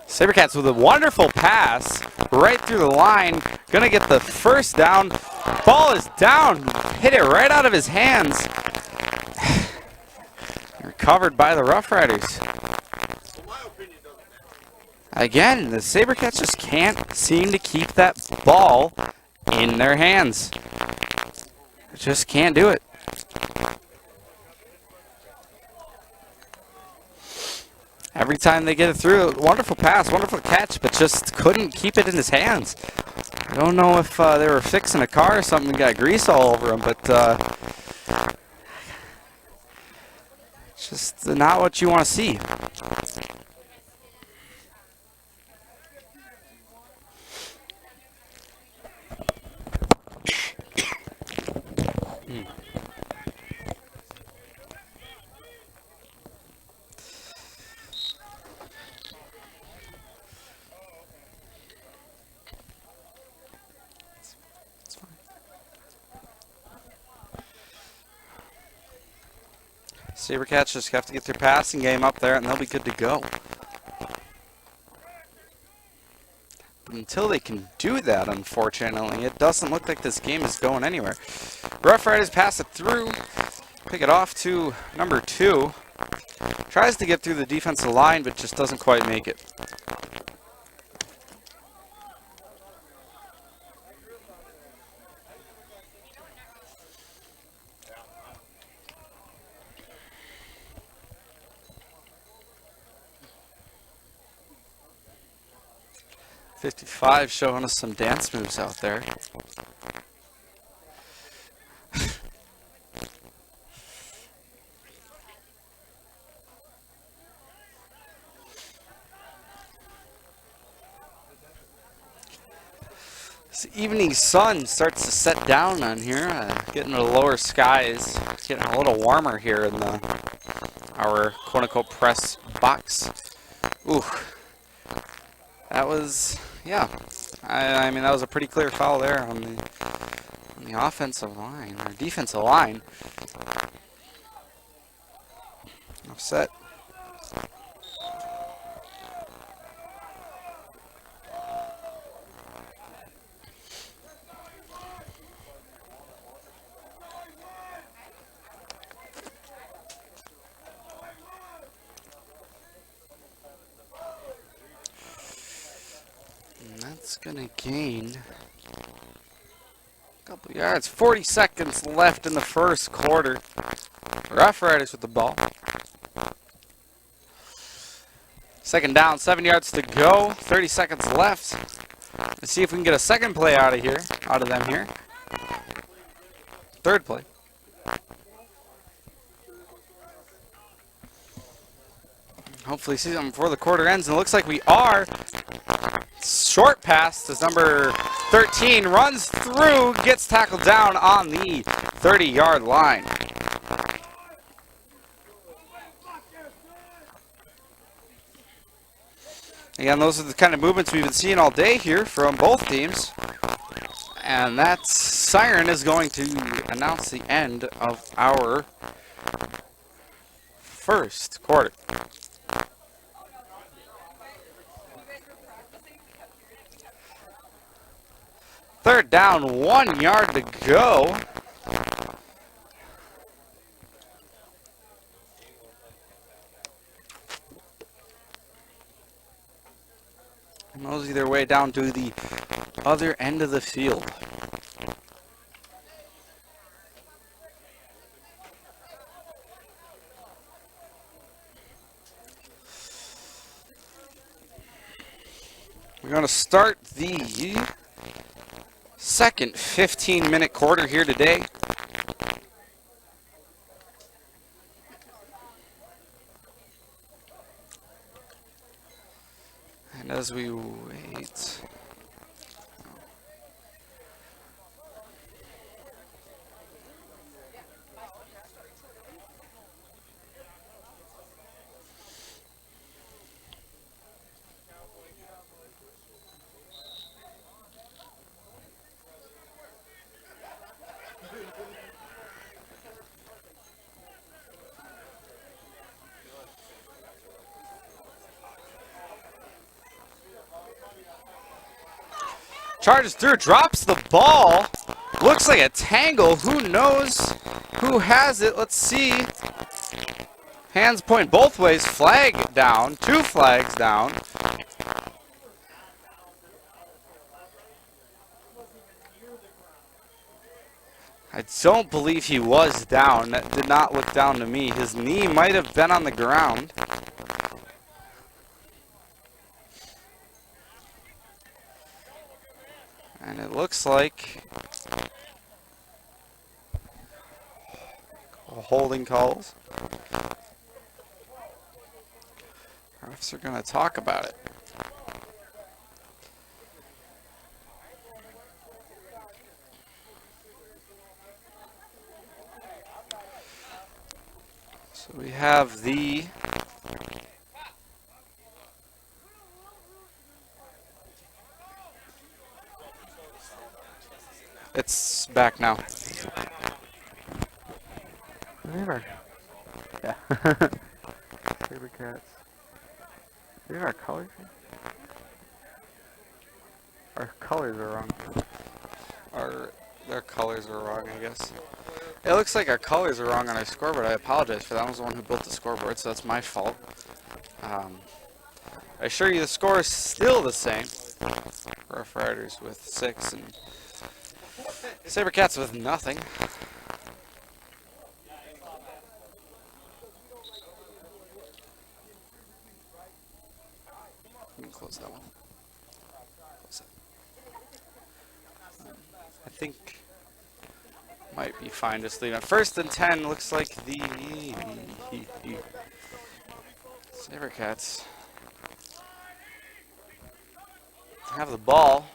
Speaker 18: SaberCats with a wonderful pass right through the line. Gonna get the first down. Ball is down. Hit it right out of his hands. Recovered by the Roughriders. Again, the SaberCats just can't seem to keep that ball in their hands. Just can't do it. Every time they get it through, wonderful pass, wonderful catch, but just couldn't keep it in his hands. I don't know if they were fixing a car or something and got grease all over him, but just not what you want to see. SaberCats just have to get their passing game up there and they'll be good to go. But until they can do that, unfortunately, it doesn't look like this game is going anywhere. Roughriders pass it through, pick it off to number 2. Tries to get through the defensive line, but just doesn't quite make it. .55 showing us some dance moves out there. This evening sun starts to set down on here, getting to the lower skies. It's getting a little warmer here in our quote-unquote press box. Ooh, that was, yeah. I mean, that was a pretty clear foul there on the offensive line, or defensive line. Offset. That's gonna gain a couple yards. 40 seconds left in the first quarter. Roughriders with the ball. Second down, 7 yards to go. 30 seconds left. Let's see if we can get a second play out of them here. Third play. Hopefully see them before the quarter ends, and it looks like we are. Short pass as number 13 runs through, gets tackled down on the 30-yard line. Again, those are the kind of movements we've been seeing all day here from both teams. And that siren is going to announce the end of our first quarter. Third down, 1 yard to go. And mosey their way down to the other end of the field. We're going to start the second 15-minute quarter here today. And as we wait, charges through, drops the ball. Looks like a tangle. Who knows who has it? Let's see. Hands point both ways. Flag down. 2 flags down. I don't believe he was down. That did not look down to me. His knee might have been on the ground. And it looks like holding calls. Refs are going to talk about it. So we have the it's back now. Yeah. SaberCats. These are our colors. Our colors are wrong. Their colors are wrong, I guess. It looks like our colors are wrong on our scoreboard. I apologize for that. I was the one who built the scoreboard, so that's my fault. I assure you the score is still the same. Roughriders with 6 and SaberCats with nothing. Let me close that one. Close it. I think might be fine just leaving it. 1st and 10 looks like the SaberCats have the ball.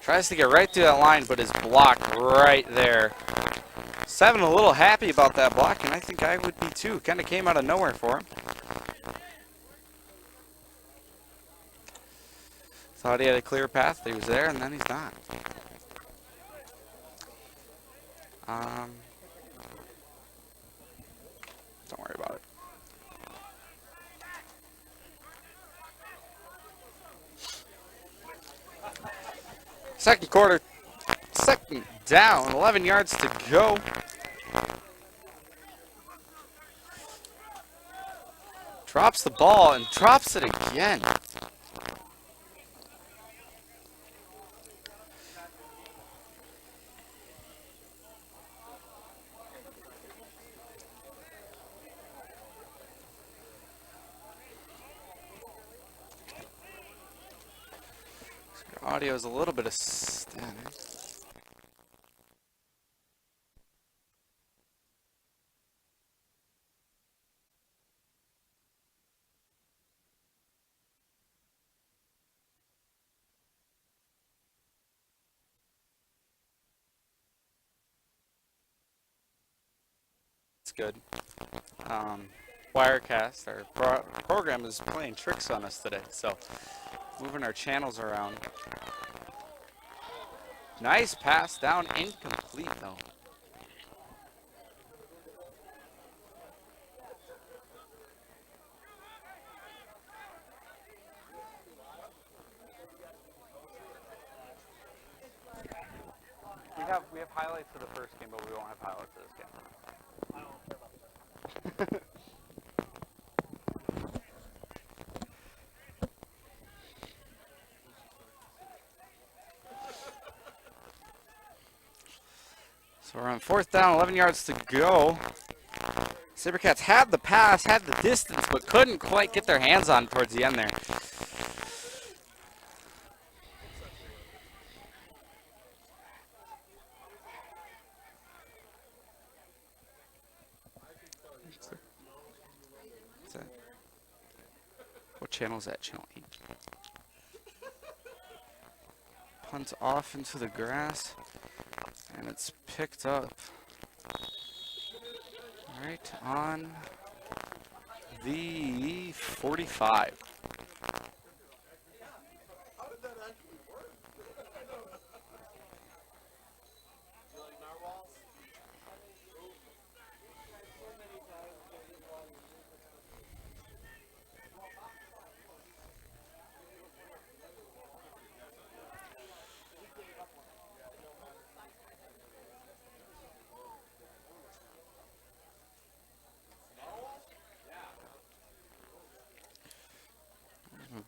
Speaker 18: Tries to get right through that line, but is blocked right there. Seven a little happy about that block, and I think I would be too. Kind of came out of nowhere for him. Thought he had a clear path. He was there, and then he's not. Don't worry about it. Second quarter, second down, 11 yards to go. Drops the ball and drops it again. Audio is a little bit of static. It's good. Wirecast, our program is playing tricks on us today, so moving our channels around. Nice pass down, incomplete though. We have highlights of the first game, but we won't have highlights of this game. I don't care about that. So we're on 4th down, 11 yards to go. SaberCats had the pass, had the distance, but couldn't quite get their hands on towards the end there. What channel is that? Channel 8. Punt off into the grass. And it's picked up right on the 45.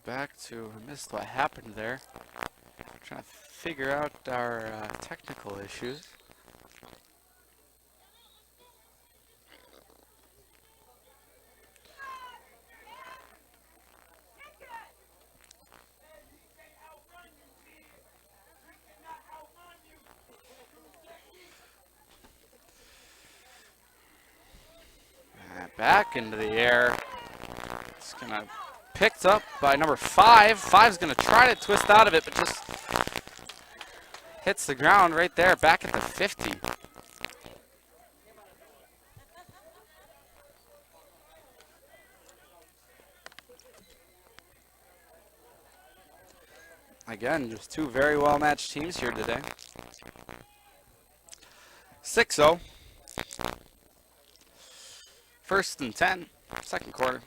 Speaker 18: Back to, I missed what happened there. Trying to figure out our technical issues. Back into the air. It's gonna picked up by number 5. 5's going to try to twist out of it, but just hits the ground right there, back at the 50. Again, just two very well-matched teams here today. 6-0. First and 10, second quarter.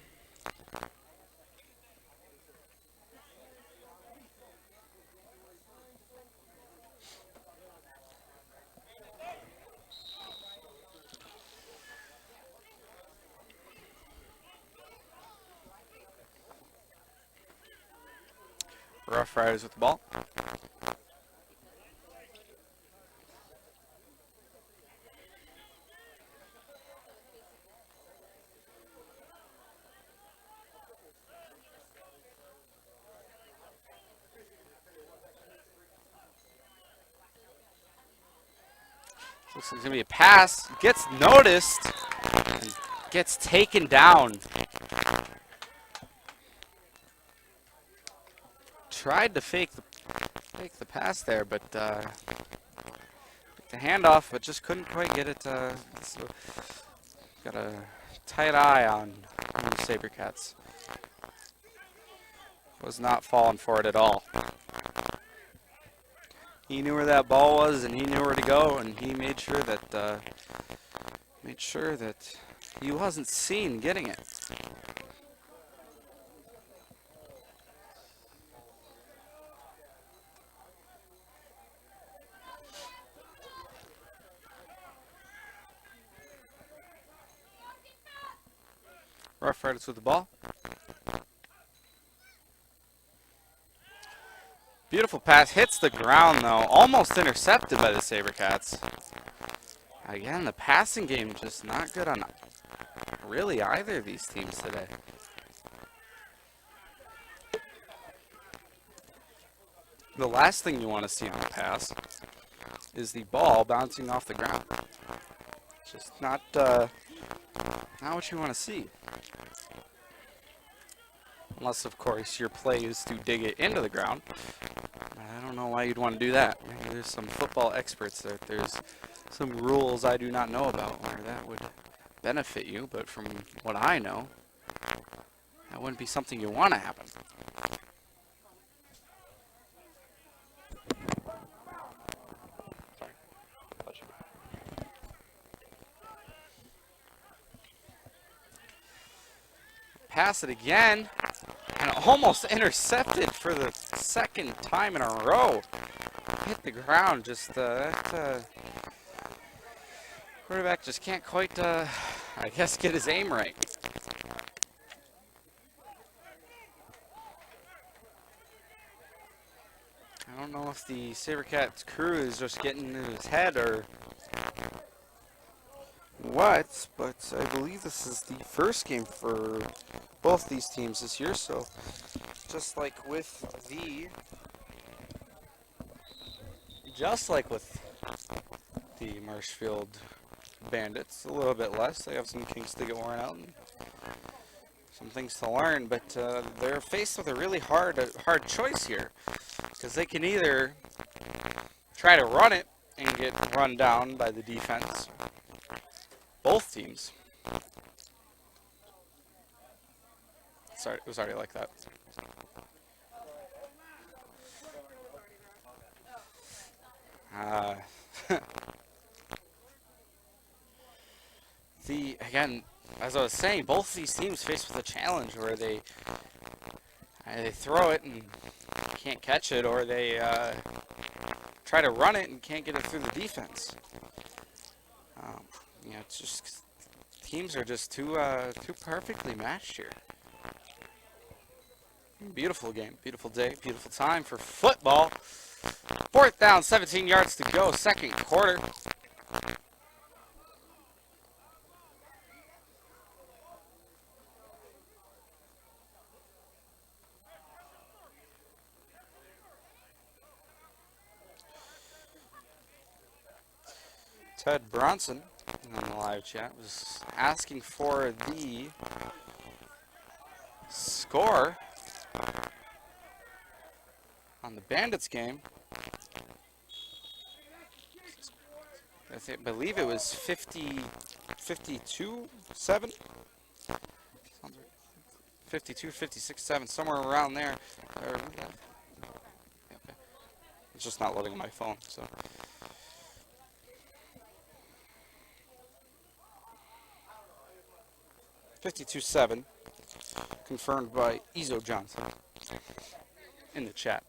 Speaker 18: Roughriders with the ball. Looks like it's going to be a pass. Gets noticed and gets taken down. Tried to fake the pass there, but the handoff, but just couldn't quite get it. So got a tight eye on the SaberCats. Was not falling for it at all. He knew where that ball was, and he knew where to go, and he made sure that he wasn't seen getting it. Roughriders with the ball. Beautiful pass, hits the ground though, almost intercepted by the SaberCats. Again, the passing game just not good on really either of these teams today. The last thing you want to see on a pass is the ball bouncing off the ground. Just not what you want to see. Unless, of course, your play is to dig it into the ground. I don't know why you'd want to do that. Maybe there's some football experts there. There's some rules I do not know about where that would benefit you, but from what I know, that wouldn't be something you want to happen. Pass it again, and almost intercepted for the second time in a row. Hit the ground, just that quarterback just can't quite, I guess, get his aim right. I don't know if the SaberCats crew is just getting in his head or what, but I believe this is the first game for both these teams this year, so just like with the Marshfield Bandits, a little bit less. They have some kinks to get worn out and some things to learn, but they're faced with a really hard choice here, because they can either try to run it and get run down by the defense. Both teams. Sorry, it was already like that. Again, as I was saying, both these teams faced with a challenge where they throw it and can't catch it, or they try to run it and can't get it through the defense. You know, it's just teams are just too perfectly matched here. Beautiful game, beautiful day, beautiful time for football. 4th down, 17 yards to go, second quarter. Ted Bronson in the live chat was asking for the score on the Bandits game. I believe it was 52-7. 52, 56-7, somewhere around there. It's just not loading on my phone, so. 52-7. Confirmed by Ezo Johnson in the chat.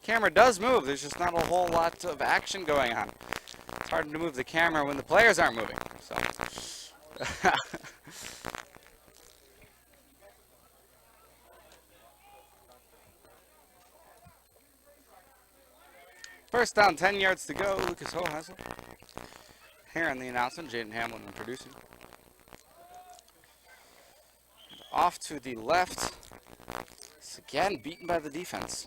Speaker 18: Camera does move. There's just not a whole lot of action going on. It's hard to move the camera when the players aren't moving. So. First down, 10 yards to go. Lucas Ho has it. Here on the announcement, Jaden Hamlin producing. Off to the left. It's again beaten by the defense.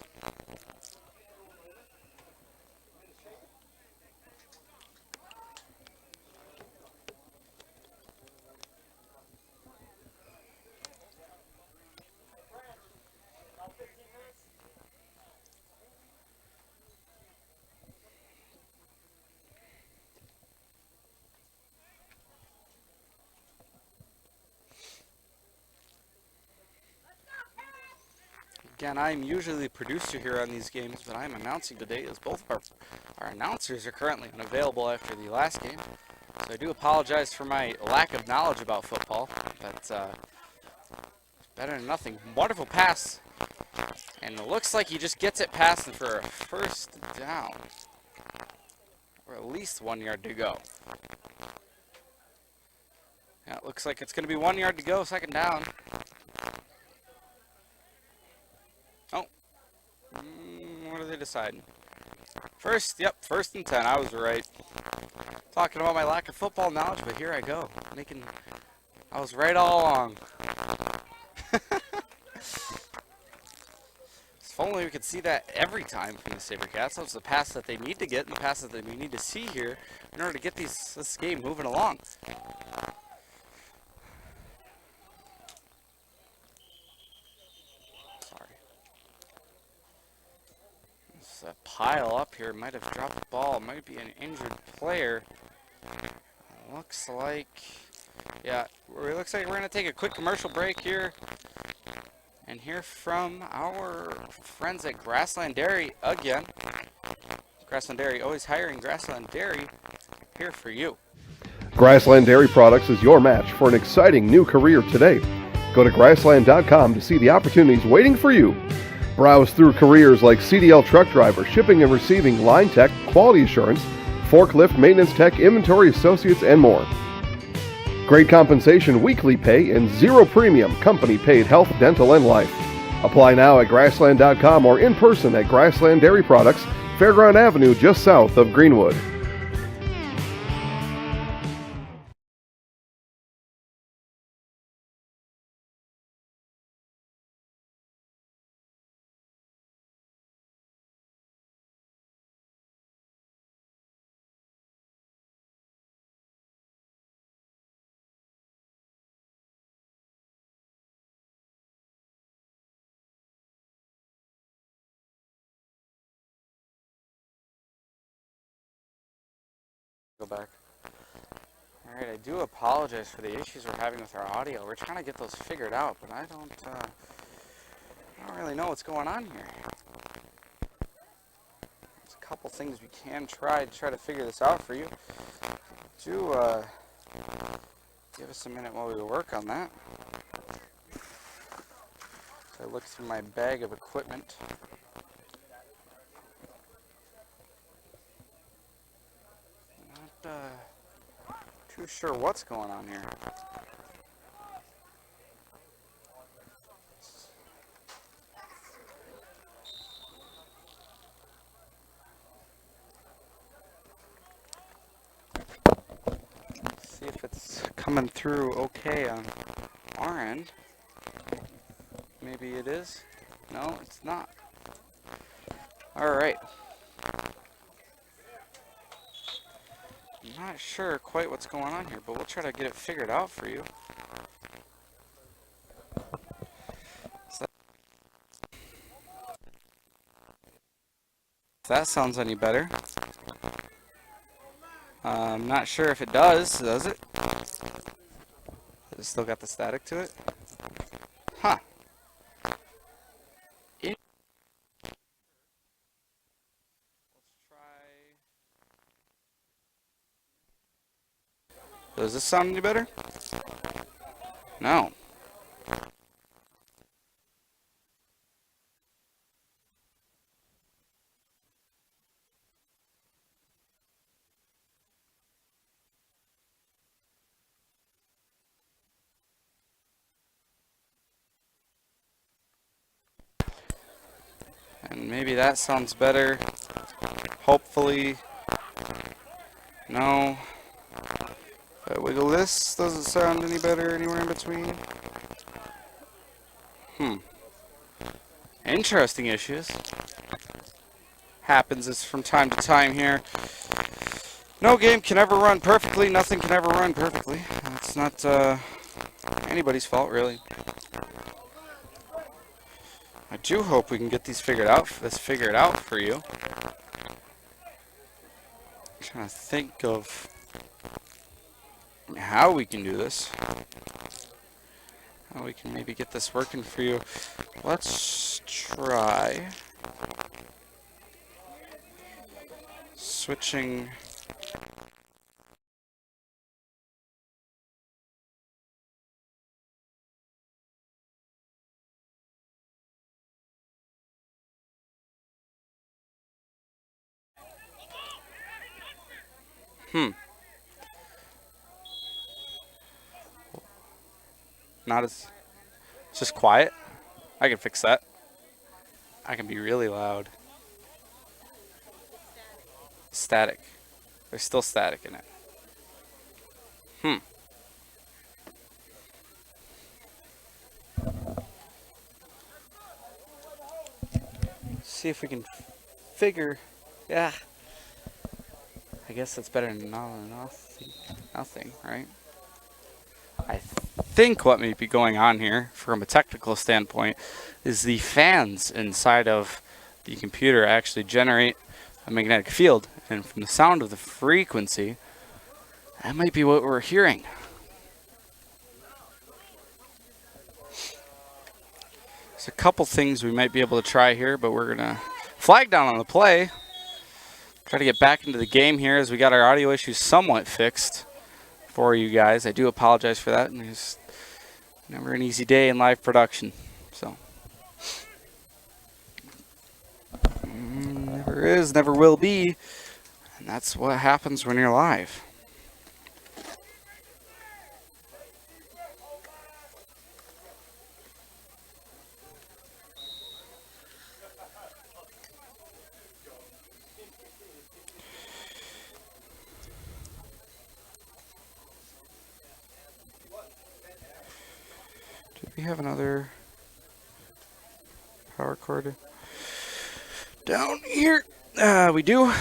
Speaker 18: Again, I'm usually the producer here on these games, but I'm announcing today as both of our announcers are currently unavailable after the last game. So I do apologize for my lack of knowledge about football, but better than nothing. Wonderful pass. And it looks like he just gets it past him for a first down. Or at least 1 yard to go. Yeah, it looks like it's going to be 1 yard to go, second down. What are they deciding? First and 10. I was right. Talking about my lack of football knowledge, but here I go. I was right all along. If only we could see that every time from the SaberCats. That's the pass that they need to get and the passes that we need to see here in order to get this game moving along. A pile up here, might have dropped the ball, might be an injured player. Looks like, yeah, it looks like we're going to take a quick commercial break here and hear from our friends at Grassland Dairy again. Grassland Dairy, always hiring. Grassland Dairy, here for you.
Speaker 3: Grassland Dairy Products is your match for an exciting new career today. Go to grassland.com to see the opportunities waiting for you. Browse through careers like CDL truck driver, shipping and receiving, line tech, quality assurance, forklift, maintenance tech, inventory associates, and more. Great compensation, weekly pay, and zero premium, company paid health, dental, and life. Apply now at grassland.com or in person at Grassland Dairy Products, Fairground Avenue, just south of Greenwood.
Speaker 18: Go back. Alright, I do apologize for the issues we're having with our audio. We're trying to get those figured out, but I don't really know what's going on here. There's a couple things we can try to figure this out for you. Do give us a minute while we work on that. So I look through my bag of equipment. Too sure what's going on here. See if it's coming through okay on our end. Maybe it is. No, it's not. All right. I'm not sure quite what's going on here, but we'll try to get it figured out for you. If that sounds any better. I'm not sure if it does it? It's still got the static to it? Huh. Does this sound any better? No. And maybe that sounds better. Hopefully. No. If I wiggle this, doesn't sound any better anywhere in between. Interesting issues. Happens is from time to time here. No game can ever run perfectly. Nothing can ever run perfectly. It's not anybody's fault, really. I do hope we can get these figured out for you. I'm trying to think of how we can do this. How we can maybe get this working for you. Let's try switching. Not as, it's just quiet. I can fix that. I can be really loud. Static. There's still static in it. See if we can figure. Yeah. I guess that's better than nothing, right? I think what may be going on here from a technical standpoint is the fans inside of the computer actually generate a magnetic field, and from the sound of the frequency, that might be what we're hearing. There's a couple things we might be able to try here, but we're gonna flag down on the play. Try to get back into the game here as we got our audio issues somewhat fixed for you guys. I do apologize for that, and it's never an easy day in live production. So never is, never will be, and that's what happens when you're live. We have another power cord down here. We do.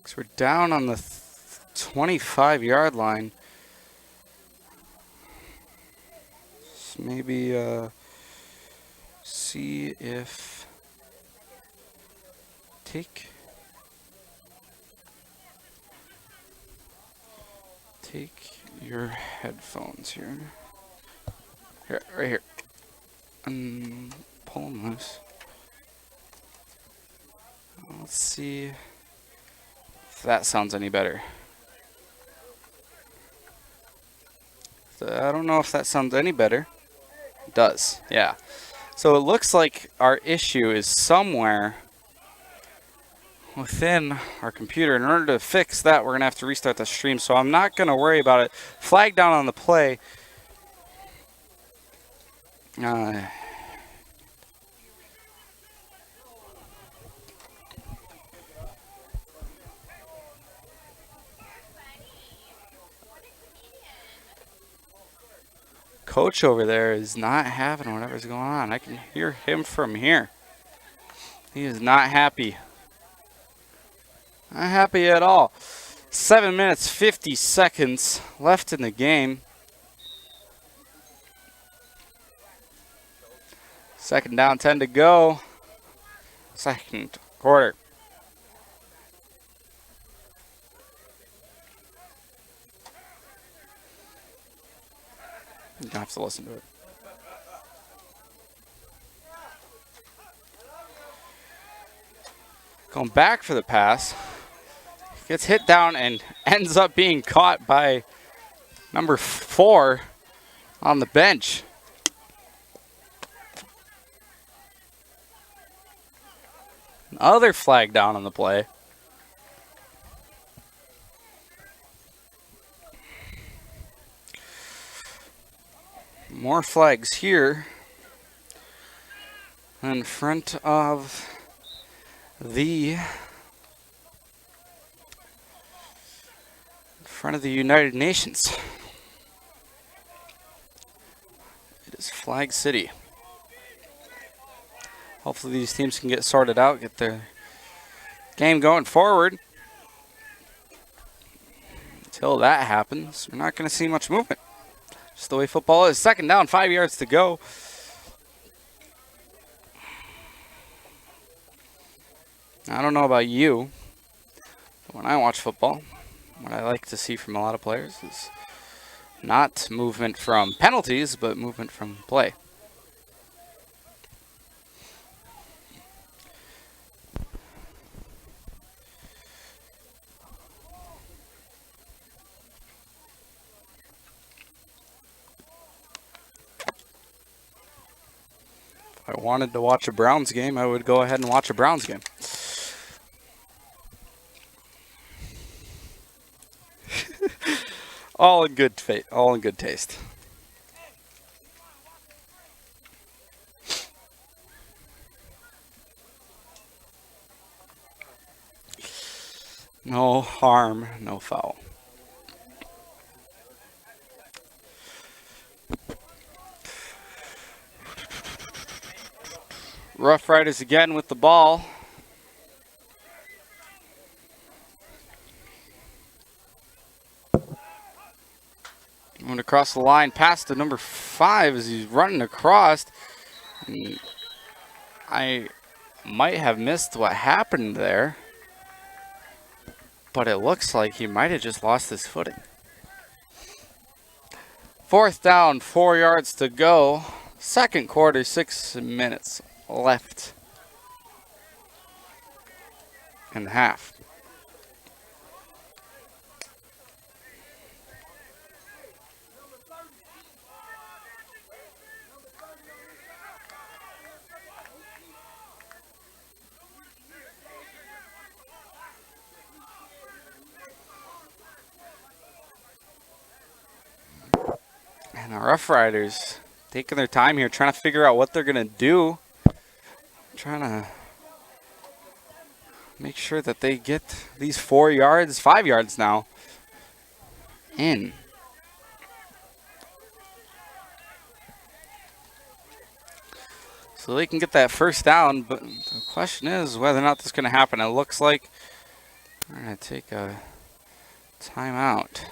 Speaker 18: So we're down on the 25-yard line. So maybe see if take your headphones here. Here, right here. Pull them loose. Let's see if that sounds any better. I don't know if that sounds any better. It does, yeah. So it looks like our issue is somewhere within our computer. In order to fix that, we're going to have to restart the stream. So I'm not going to worry about it. Flag down on the play. Coach over there is not having whatever's going on. I can hear him from here. He is not happy. Not happy at all. 7 minutes, 50 seconds left in the game. Second down, 10 to go. Second quarter. You're going to have to listen to it. Going back for the pass. Gets hit down and ends up being caught by number 4 on the bench. Another flag down on the play. More flags here in front of the United Nations. It is Flag City. Hopefully these teams can get sorted out, get their game going forward. Until that happens, we're not going to see much movement. Just the way football is. Second down, 5 yards to go. I don't know about you, but when I watch football, what I like to see from a lot of players is not movement from penalties, but movement from play. If I wanted to watch a Browns game, I would go ahead and watch a Browns game. All in good faith, all in good taste. No harm, no foul. Roughriders again with the ball. Going across the line past the number 5 as he's running across. And I might have missed what happened there, but it looks like he might have just lost his footing. 4th down, 4 yards to go. Second quarter, 6 minutes left in half. And the Roughriders taking their time here, trying to figure out what they're going to do. Trying to make sure that they get these 4 yards, 5 yards now, in. So they can get that first down, but the question is whether or not this is going to happen. It looks like we're going to take a timeout.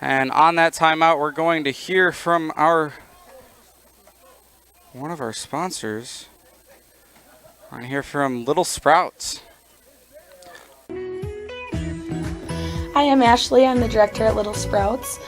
Speaker 18: And on that timeout, we're going to hear from one of our sponsors. We're going to hear from Little Sprouts.
Speaker 7: Hi, I'm Ashley. I'm the director at Little Sprouts.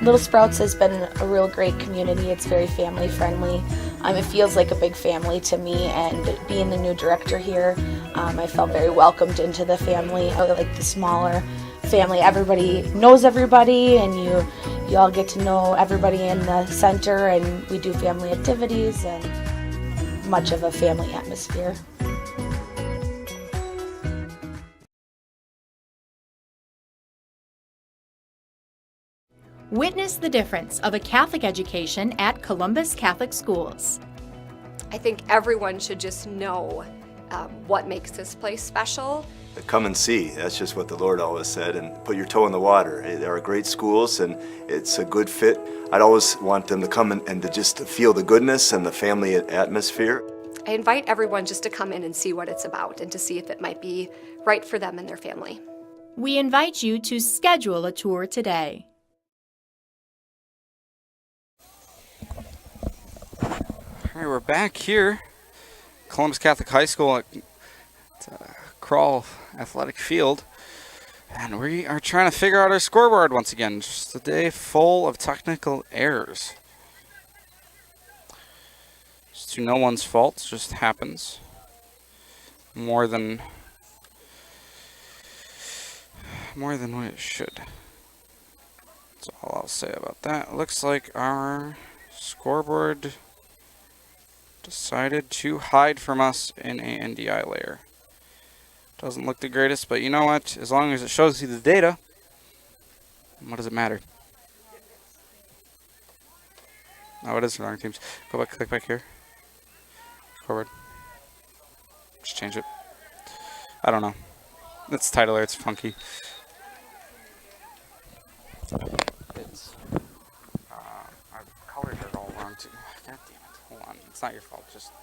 Speaker 7: Little Sprouts has been a real great community. It's very family friendly. It feels like a big family to me, and being the new director here, I felt very welcomed into the family. I like the smaller family. Everybody knows everybody, and you all get to know everybody in the center, and we do family activities and much of a family atmosphere.
Speaker 1: Witness the difference of a Catholic education at Columbus Catholic Schools.
Speaker 8: I think everyone should just know what makes this place special.
Speaker 9: Come and see. That's just what the Lord always said, and put your toe in the water. There are great schools, and it's a good fit. I'd always want them to come and to just feel the goodness and the family atmosphere.
Speaker 8: I invite everyone just to come in and see what it's about and to see if it might be right for them and their family.
Speaker 1: We invite you to schedule a tour today.
Speaker 18: All right, we're back here, Columbus Catholic High School at Crawl Athletic Field. And we are trying to figure out our scoreboard once again. Just a day full of technical errors. It's to no one's fault. It just happens. More than what it should. That's all I'll say about that. Looks like our scoreboard decided to hide from us in a NDI layer. Doesn't look the greatest, but you know what? As long as it shows you the data, what does it matter? Oh, it is for wrong teams. Go back, click back here. Scoreboard. Just change it. I don't know. It's title layer, it's funky. It's, I've colored it all wrong too. God damn it. Hold on. It's not your fault. Just.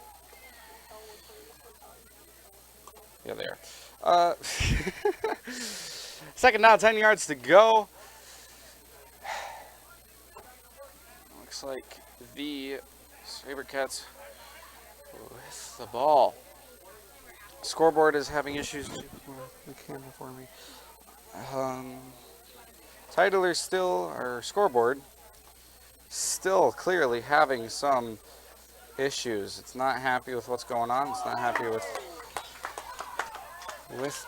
Speaker 18: Yeah, there. Second down, 10 yards to go. Looks like the SaberCats with the ball. Scoreboard is having issues. The camera for me. Titler still, or scoreboard, still clearly having some issues. It's not happy with what's going on. It's not happy with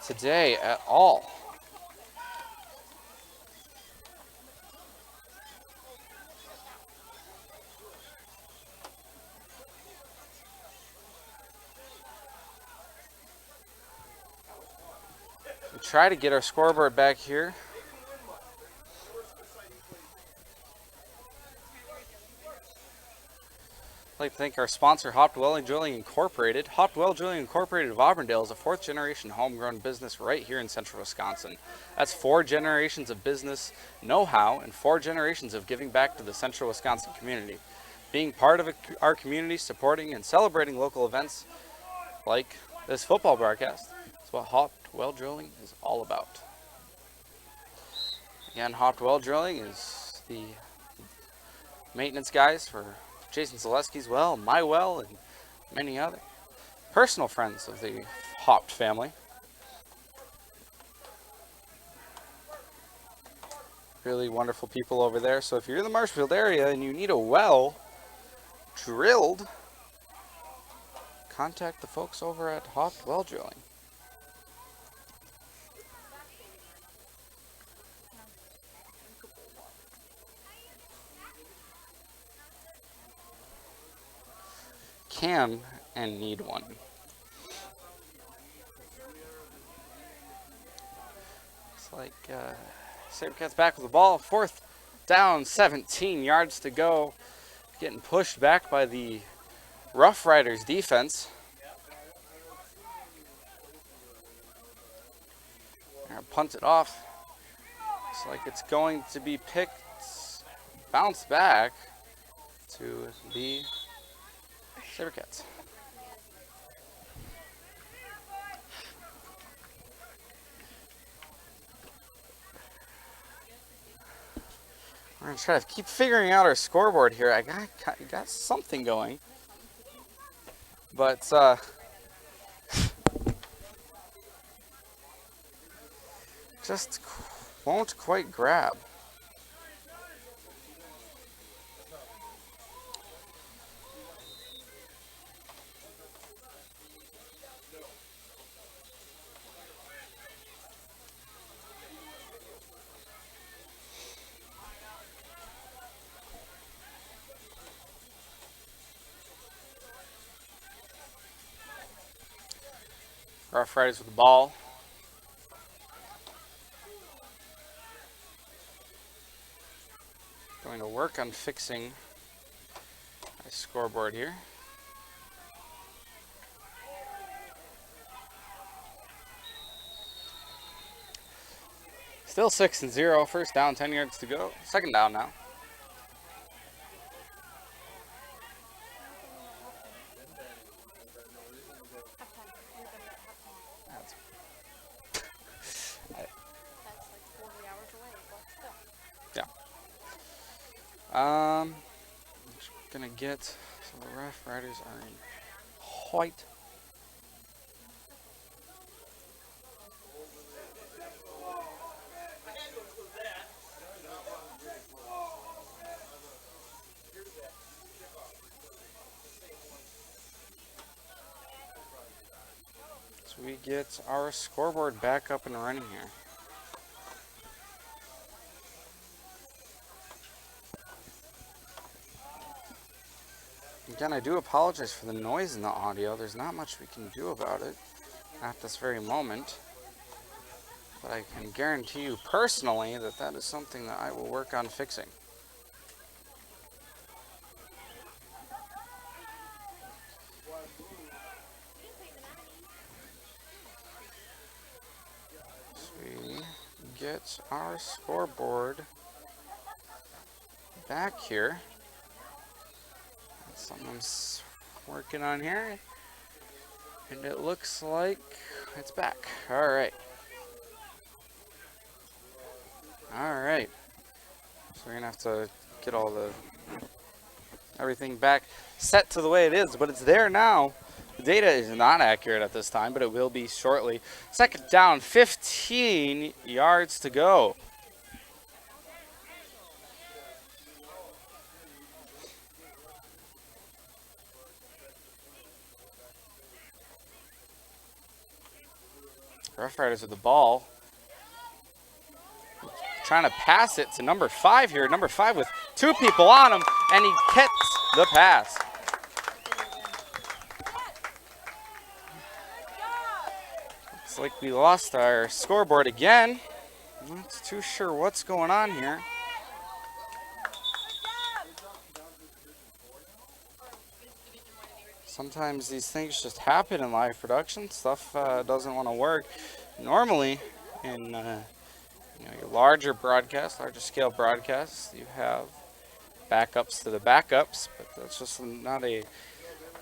Speaker 18: today at all. We try to get our scoreboard back here. I'd like to thank our sponsor, Hopwell Drilling Incorporated. Hopwell Drilling Incorporated of Auburndale is a 4th generation homegrown business right here in central Wisconsin. That's 4 generations of business know-how and 4 generations of giving back to the central Wisconsin community. Being part of our community, supporting and celebrating local events like this football broadcast is what Hopwell Drilling is all about. Again, Hopwell Drilling is the maintenance guys for Jason Zaleski's well, my well, and many other personal friends of the Hopt family. Really wonderful people over there. So if you're in the Marshfield area and you need a well drilled, contact the folks over at Hopt Well Drilling. Can and need one. It's like SaberCats back with the ball. 4th down, 17 yards to go. Getting pushed back by the Roughriders defense. Punt it off. Looks like it's going to be picked, bounced back to the SaberCats. We're going to try to keep figuring out our scoreboard here. I got something going. But, just won't quite grab. Roughriders with the ball. Going to work on fixing my scoreboard here. Still 6-0. 1st down, 10 yards to go. 2nd down now. Gonna get, so the Roughriders are in white. we get our scoreboard back up and running here. Again, I do apologize for the noise in the audio. There's not much we can do about it at this very moment. But I can guarantee you personally that that is something that I will work on fixing. So we get our scoreboard back here. Someone's working on here, and it looks like it's back. All right. All right. So we're gonna have to get everything back set to the way it is, but it's there now. The data is not accurate at this time, but it will be shortly. Second down, 15 yards to go. Roughriders with the ball. Trying to pass it to number 5 here. Number 5 with 2 people on him, and he gets the pass. Looks like we lost our scoreboard again. Not too sure what's going on here. Sometimes these things just happen in live production. Stuff doesn't want to work. Normally, in your larger broadcasts, larger scale broadcasts, you have backups to the backups, but that's just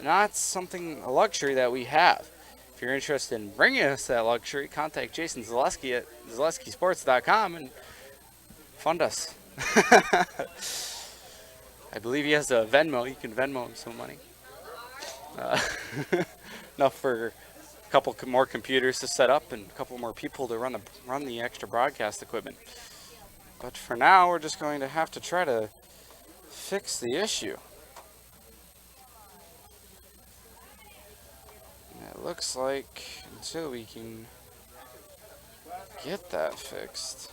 Speaker 18: not something, a luxury that we have. If you're interested in bringing us that luxury, contact Jason Zaleski at ZaleskiSports.com and fund us. I believe he has a Venmo. You can Venmo him some money. Enough for a couple more computers to set up and a couple more people to run the extra broadcast equipment. But for now, we're just going to have to try to fix the issue. And it looks like until we can get that fixed,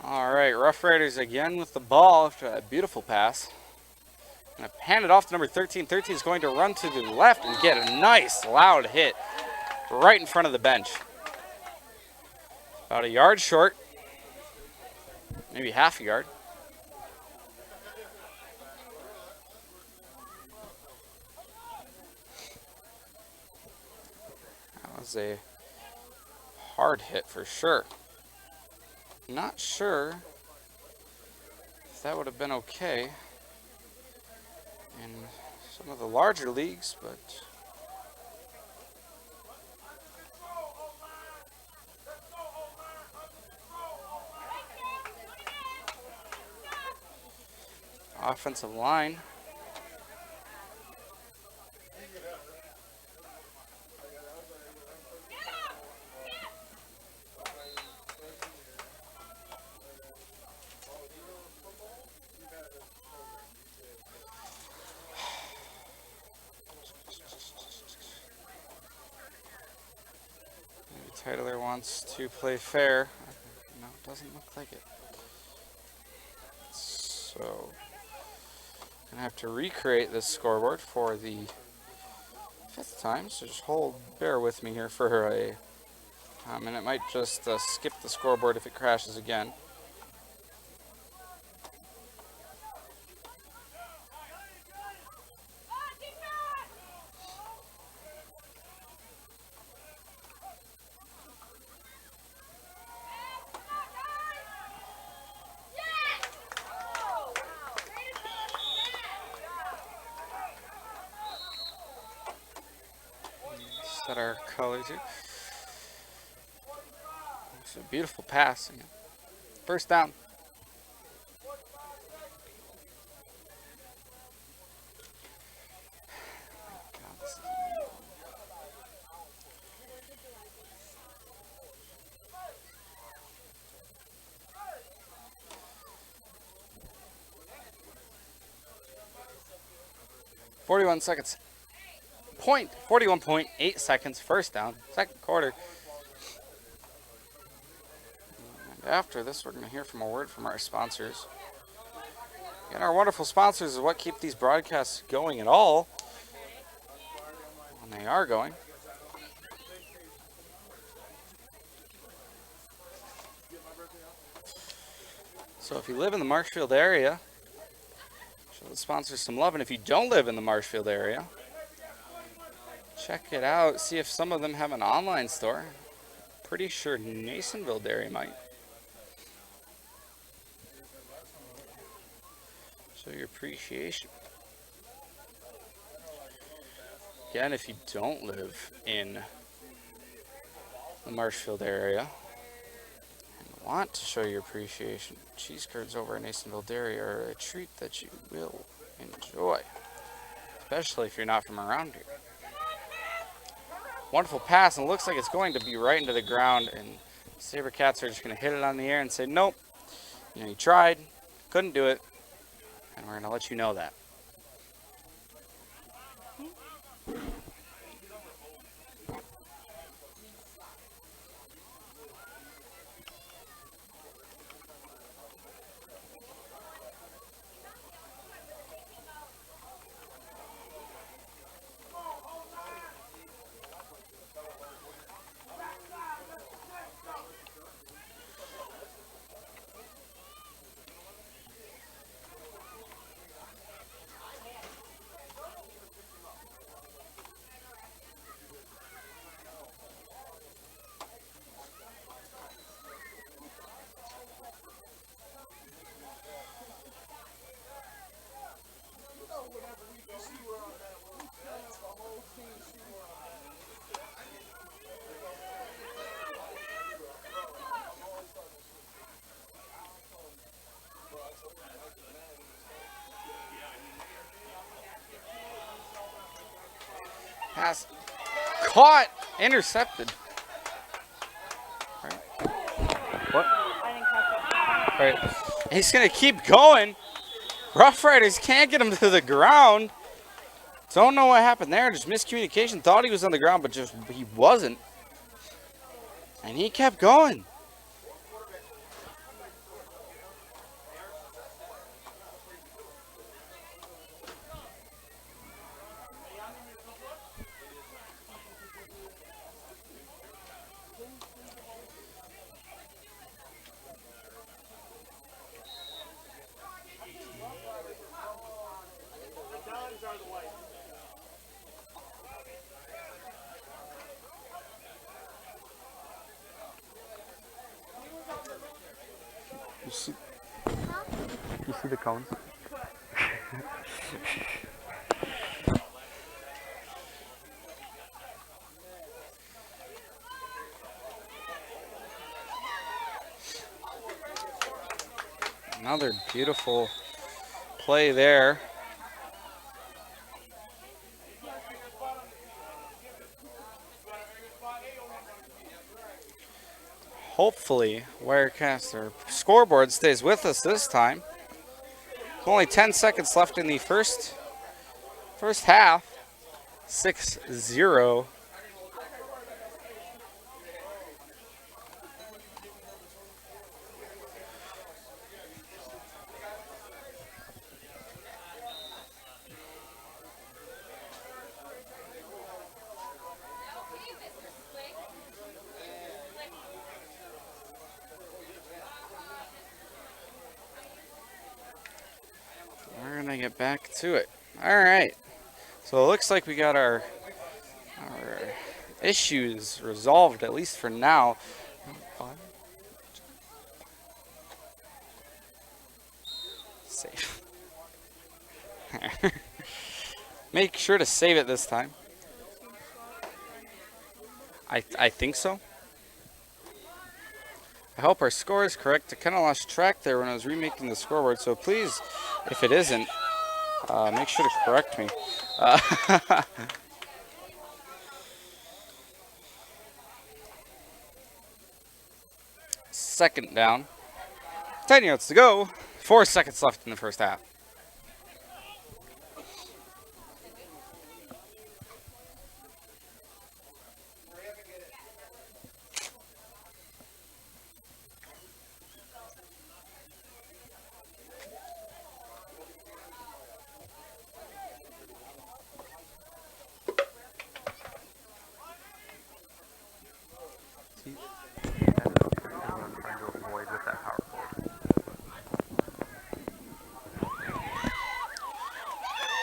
Speaker 18: all right, Roughriders again with the ball after a beautiful pass. Gonna hand it off to number 13. 13 is going to run to the left and get a nice loud hit right in front of the bench. About a yard short, maybe half a yard. That was a hard hit for sure. Not sure if that would have been okay in some of the larger leagues, but offensive line. Tyler wants to play fair. No, it doesn't look like it. So, gonna have to recreate this scoreboard for the 5th time. So just bear with me here for a and it might just skip the scoreboard if it crashes again. Set our colors here. a beautiful pass. First down. .41 41.8 seconds, first down, second quarter. And after this, we're going to hear from a word from our sponsors. And our wonderful sponsors is what keep these broadcasts going at all. And they are going. So if you live in the Marshfield area, show the sponsors some love. And if you don't live in the Marshfield area, check it out. See if some of them have an online store. Pretty sure Nasonville Dairy might. Show your appreciation. Again, if you don't live in the Marshfield area and want to show your appreciation, cheese curds over at Nasonville Dairy are a treat that you will enjoy, especially if you're not from around here. Wonderful pass, and it looks like it's going to be right into the ground, and SaberCats are just going to hit it on the air and say, nope, you tried, couldn't do it, and we're going to let you know that. Pass caught, intercepted. Right. What?
Speaker 19: I didn't catch it.
Speaker 18: Right. He's gonna keep going. Roughriders can't get him to the ground. Don't know what happened there. Just miscommunication. Thought he was on the ground, but just he wasn't. And he kept going.
Speaker 20: You see the cones?
Speaker 18: Another beautiful play there. Hopefully, Wirecaster scoreboard stays with us this time. Only 10 seconds left in the first half. 6-0. We're gonna get back to it. All right. So it looks like we got our issues resolved, at least for now. Save. Make sure to save it this time. I think so. I hope our score is correct. I kind of lost track there when I was remaking the scoreboard, so please, if it isn't, make sure to correct me. Second down. 10 yards to go. 4 seconds left in the first half.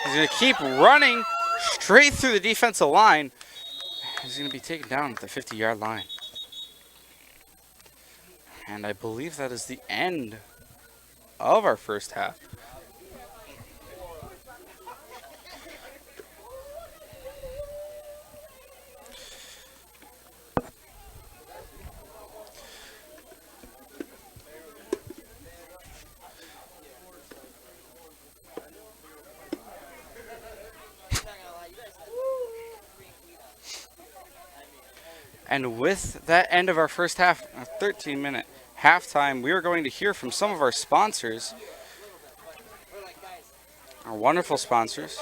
Speaker 18: He's going to keep running straight through the defensive line. He's going to be taken down at the 50-yard line. And I believe that is the end of our first half. And with that end of our first half, a 13-minute halftime, we are going to hear from some of our sponsors, our wonderful sponsors.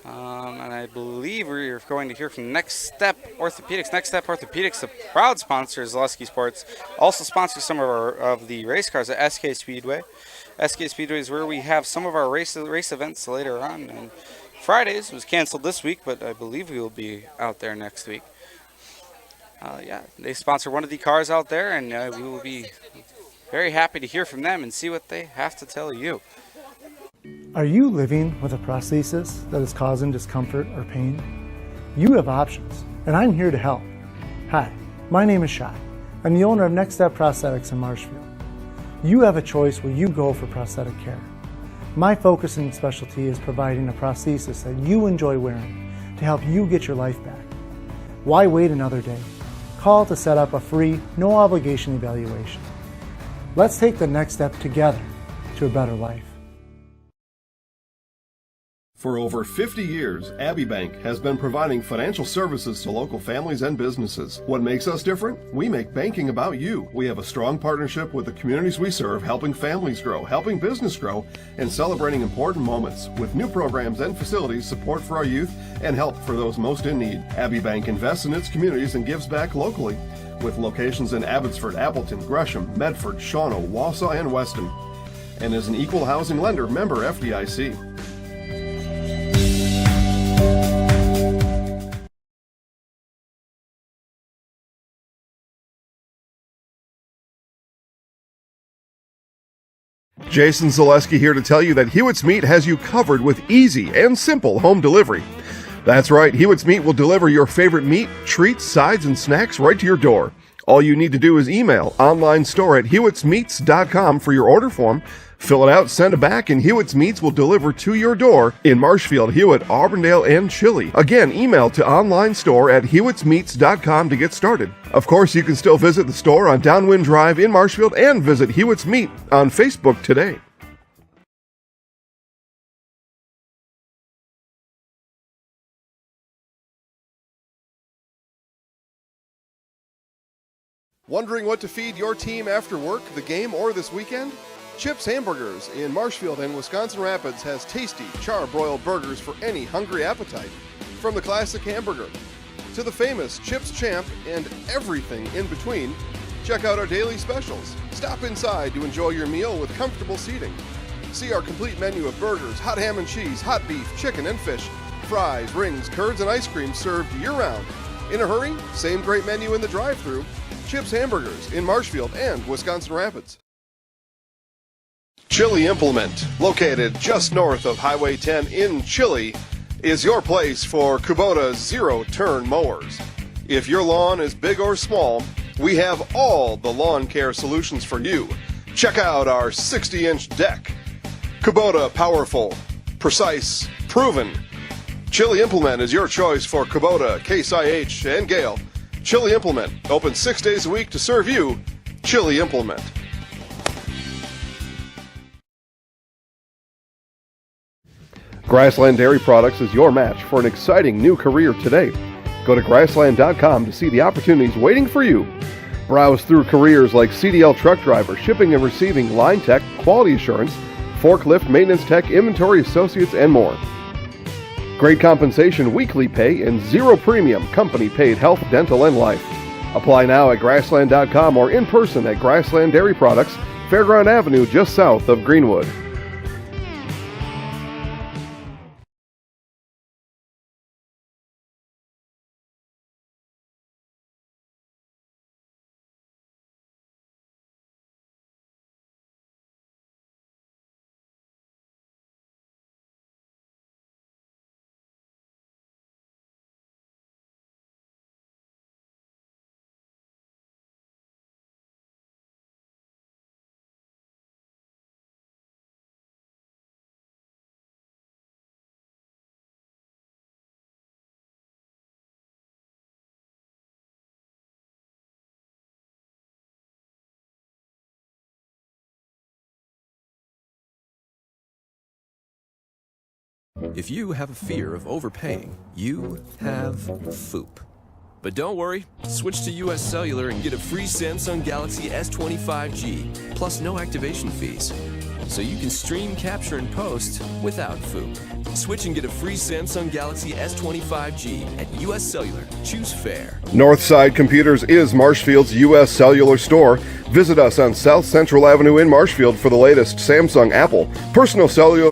Speaker 18: And I believe we're going to hear from Next Step Orthopedics. Next Step Orthopedics, the proud sponsor of Zaleski Sports, also sponsors some of the race cars at SK Speedway. SK Speedway is where we have some of our race events later on. And Fridays was canceled this week, but I believe we will be out there next week. Yeah, they sponsor one of the cars out there, and we will be very happy to hear from them and see what they have to tell you.
Speaker 11: Are you living with a prosthesis that is causing discomfort or pain? You have options, and I'm here to help. Hi, my name is Shai. I'm the owner of Next Step Prosthetics in Marshfield. You have a choice where you go for prosthetic care. My focus and specialty is providing a prosthesis that you enjoy wearing to help you get your life back. Why wait another day? Call to set up a free, no-obligation evaluation. Let's take the next step together to a better life.
Speaker 3: For over 50 years, Abbey Bank has been providing financial services to local families and businesses. What makes us different? We make banking about you. We have a strong partnership with the communities we serve, helping families grow, helping business grow, and celebrating important moments with new programs and facilities, support for our youth, and help for those most in need. Abbey Bank invests in its communities and gives back locally, with locations in Abbotsford, Appleton, Gresham, Medford, Shawano, Wausau, and Weston, and is an equal housing lender, member FDIC. Jason Zaleski here to tell you that Hewitt's Meat has you covered with easy and simple home delivery. That's right, Hewitt's Meat will deliver your favorite meat, treats, sides, and snacks right to your door. All you need to do is email online store at hewittsmeats.com for your order form. Fill it out, send it back, and Hewitt's Meats will deliver to your door in Marshfield, Hewitt, Auburndale, and Chile. Again, email to online store at hewittsmeats.com to get started. Of course, you can still visit the store on Downwind Drive in Marshfield and visit Hewitt's Meat on Facebook today. Wondering what to feed your team after work, the game, or this weekend? Chips Hamburgers in Marshfield and Wisconsin Rapids has tasty, char-broiled burgers for any hungry appetite. From the classic hamburger to the famous Chips Champ and everything in between, check out our daily specials. Stop inside to enjoy your meal with comfortable seating. See our complete menu of burgers, hot ham and cheese, hot beef, chicken and fish, fries, rings, curds, and ice cream served year-round. In a hurry? Same great menu in the drive-thru. Chips Hamburgers in Marshfield and Wisconsin Rapids. Chili Implement, located just north of Highway 10 in Chile, is your place for Kubota zero-turn mowers. If your lawn is big or small, we have all the lawn care solutions for you. Check out our 60-inch deck. Kubota powerful, precise, proven. Chili Implement is your choice for Kubota, Case IH, and Gale.
Speaker 2: Chili Implement, open 6 days a week to serve you. Chili Implement.
Speaker 3: Grassland Dairy Products is your match for an exciting new career today. Go to grassland.com to see the opportunities waiting for you. Browse through careers like CDL truck driver, shipping and receiving, line tech, quality assurance, forklift maintenance tech, inventory associates, and more. Great compensation, weekly pay, and zero premium company paid health, dental, and life. Apply now at grassland.com or in person at Grassland Dairy Products, Fairground Avenue, just south of Greenwood.
Speaker 4: If you have a fear of overpaying, you have FOOP. But don't worry, switch to US Cellular and get a free Samsung Galaxy S25G, plus no activation fees. So you can stream, capture, and post without FOOP. Switch and get a free Samsung Galaxy S25G at US Cellular. Choose fair.
Speaker 2: Northside Computers is Marshfield's U.S. Cellular store. Visit us on South Central Avenue in Marshfield for the latest Samsung, Apple, personal cellular.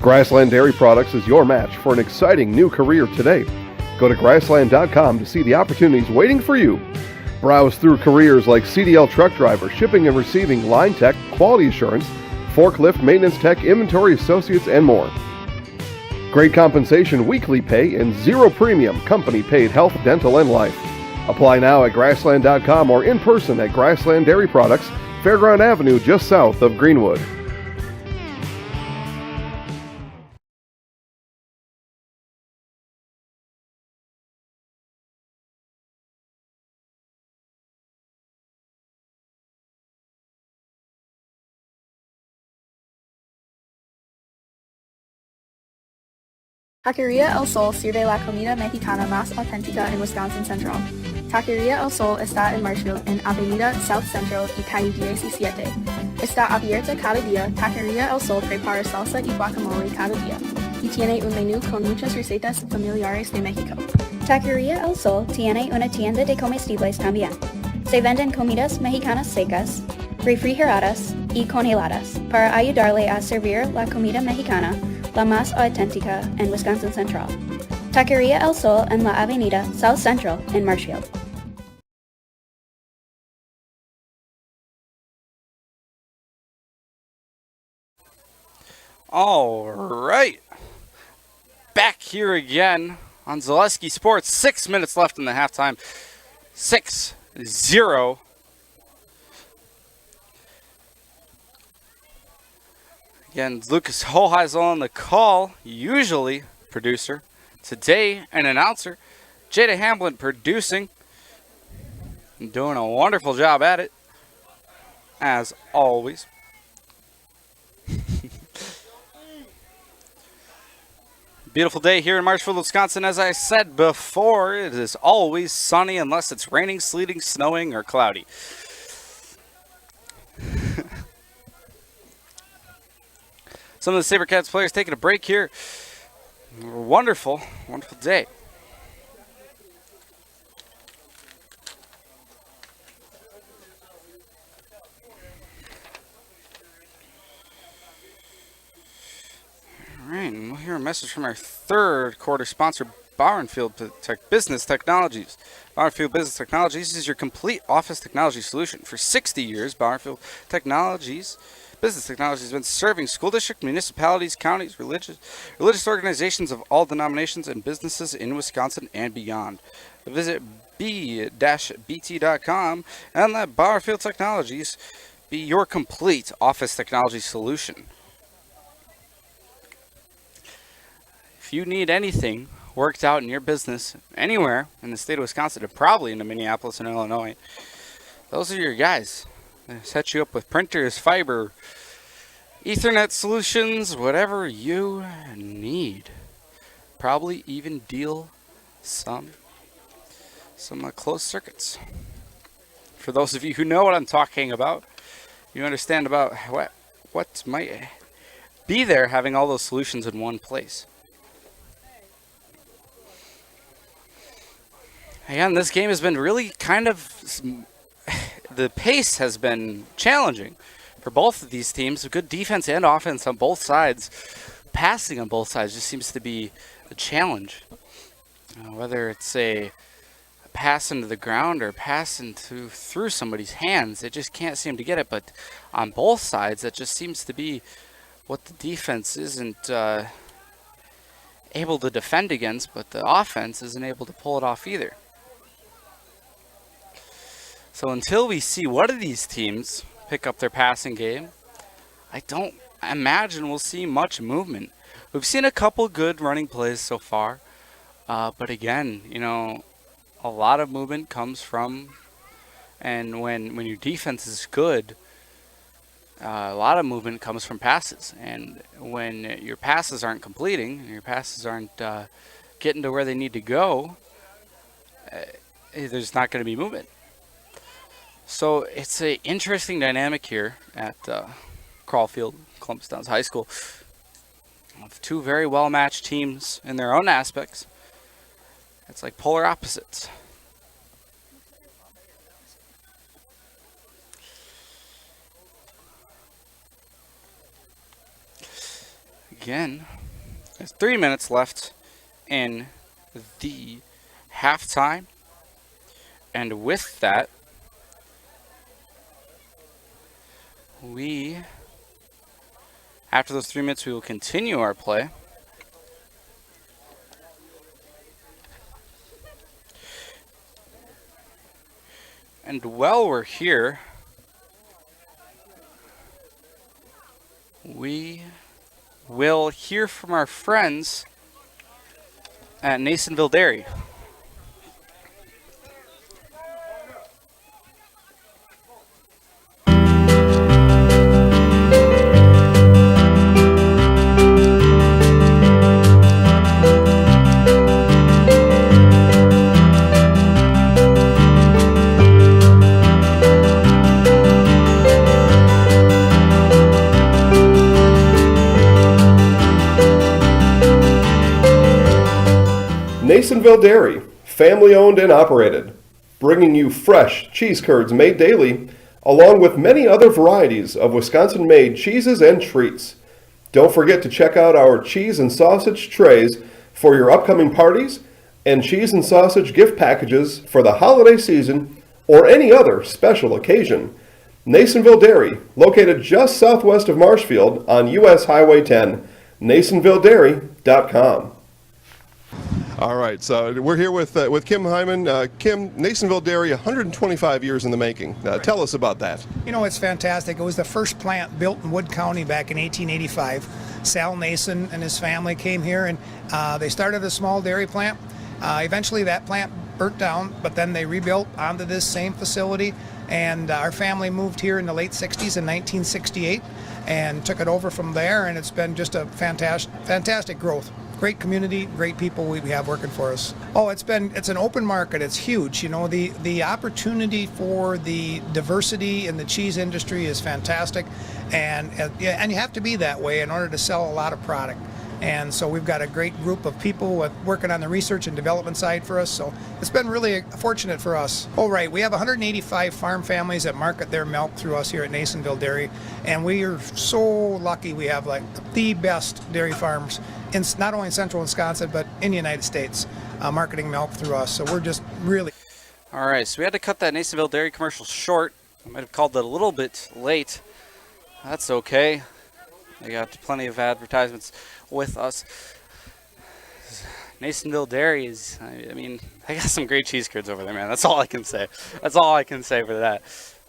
Speaker 3: Grassland Dairy Products is your match for an exciting new career today. Go to grassland.com to see the opportunities waiting for you. Browse through careers like CDL truck driver, shipping and receiving, line tech, quality assurance, forklift maintenance tech, inventory associates, and more. Great compensation, weekly pay, and zero premium company paid health, dental, and life. Apply now at grassland.com or in person at Grassland Dairy Products, Fairground Avenue, just south of Greenwood.
Speaker 5: Taquería El Sol sirve la comida mexicana más auténtica en Wisconsin Central. Taquería El Sol está en Marshfield, en Avenida South Central y calle 17. Está abierta cada día. Taquería El Sol prepara salsa y guacamole cada día y tiene un menú con muchas recetas familiares de México.
Speaker 6: Taquería El Sol tiene una tienda de comestibles también. Se venden comidas mexicanas secas, refrigeradas y congeladas para ayudarle a servir la comida mexicana la más auténtica en Wisconsin Central. Taquería El Sol en la Avenida South Central en Marshfield.
Speaker 18: All right. Back here again on Zaleski Sports. 6 minutes left in the halftime. 6-0. Again, Lucas Hoheisel on the call, usually producer. Today, an announcer. Jada Hamblin producing. And doing a wonderful job at it, as always. Beautiful day here in Marshfield, Wisconsin. As I said before, it is always sunny unless it's raining, sleeting, snowing, or cloudy. Some of the SaberCats players taking a break here. Wonderful, wonderful day. All right, and we'll hear a message from our third quarter sponsor, Marshfield Business Technologies. Marshfield Business Technologies is your complete office technology solution. For 60 years, Marshfield Business Technology has been serving school districts, municipalities, counties, religious organizations of all denominations and businesses in Wisconsin and beyond. Visit b-bt.com and let Marshfield Technologies be your complete office technology solution. If you need anything worked out in your business anywhere in the state of Wisconsin, or probably into Minneapolis and Illinois, those are your guys. They set you up with printers, fiber, Ethernet solutions, whatever you need. Probably even deal some closed circuits. For those of you who know what I'm talking about, you understand about what might be there having all those solutions in one place. Again, this game has been really kind of, the pace has been challenging for both of these teams. Good defense and offense on both sides. Passing on both sides just seems to be a challenge. Whether it's a pass into the ground or pass through somebody's hands, they just can't seem to get it. But on both sides, that just seems to be what the defense isn't able to defend against, but the offense isn't able to pull it off either. So until we see one of these teams pick up their passing game, I don't imagine we'll see much movement. We've seen a couple good running plays so far, but again, you know, a lot of movement comes from, and when your defense is good, a lot of movement comes from passes. And when your passes aren't completing, and your passes aren't getting to where they need to go, there's not going to be movement. So it's an interesting dynamic here at Crawfield, Columbus Downs High School. Of two very well-matched teams in their own aspects. It's like polar opposites. Again, there's 3 minutes left in the halftime. And with that, after those 3 minutes, we will continue our play. And while we're here, we will hear from our friends at Nasonville Dairy.
Speaker 3: Nasonville Dairy, family owned and operated, bringing you fresh cheese curds made daily, along with many other varieties of Wisconsin-made cheeses and treats. Don't forget to check out our cheese and sausage trays for your upcoming parties and cheese and sausage gift packages for the holiday season or any other special occasion. Nasonville Dairy, located just southwest of Marshfield on US Highway 10, NasonvilleDairy.com.
Speaker 2: All right, so we're here with Kim Hyman. Kim, Nasonville Dairy, 125 years in the making. Tell us about that.
Speaker 14: You know, it's fantastic. It was the first plant built in Wood County back in 1885. Sal Nason and his family came here, and they started a small dairy plant. Eventually that plant burnt down, but then they rebuilt onto this same facility, and our family moved here in the late 60s in 1968 and took it over from there, and it's been just a fantastic growth. Great community, great people we have working for us. Oh, it's an open market. It's huge. You know, the opportunity for the diversity in the cheese industry is fantastic, and you have to be that way in order to sell a lot of product. And so we've got a great group of people working on the research and development side for us. So it's been really fortunate for us. Oh, right. We have 185 farm families that market their milk through us here at Nasonville Dairy. And we are so lucky we have like the best dairy farms in not only in central Wisconsin, but in the United States, marketing milk through us. So we're just really.
Speaker 18: All right. So we had to cut that Nasonville Dairy commercial short. I might have called it a little bit late. That's okay. I got plenty of advertisements with us. Nasonville Dairy is, I mean, I got some great cheese curds over there, man. That's all I can say. That's all I can say for that.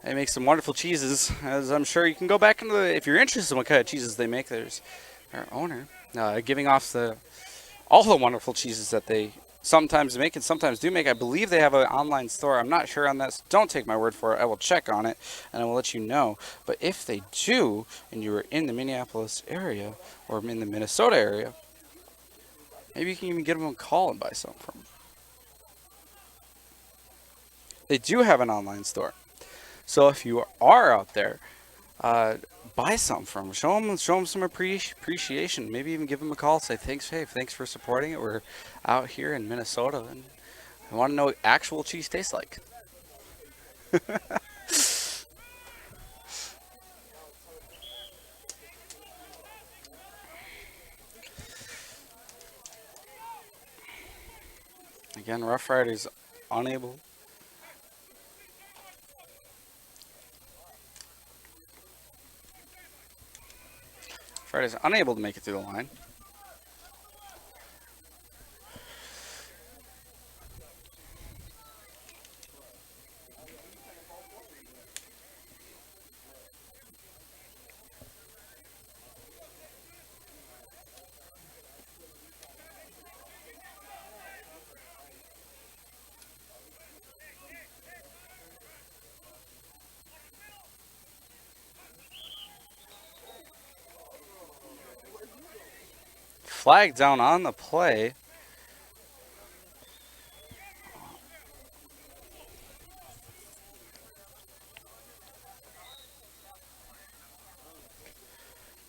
Speaker 18: They make some wonderful cheeses, as I'm sure you can go back into if you're interested in what kind of cheeses they make, there's our owner giving off the all the wonderful cheeses that they sometimes make and sometimes do make. I believe they have an online store. I'm not sure on that, so don't take my word for it. I will check on it, and I will let you know. But if they do, and you are in the Minneapolis area or in the Minnesota area, maybe you can even give them a call and buy some from them. They do have an online store. So if you are out there, buy something from them. Show them some appreciation. Maybe even give them a call. Say thanks, hey, thanks for supporting it. We're out here in Minnesota, and I want to know what actual cheese tastes like. Again, Roughriders unable. Roughriders unable to make it through the line. Flag down on the play.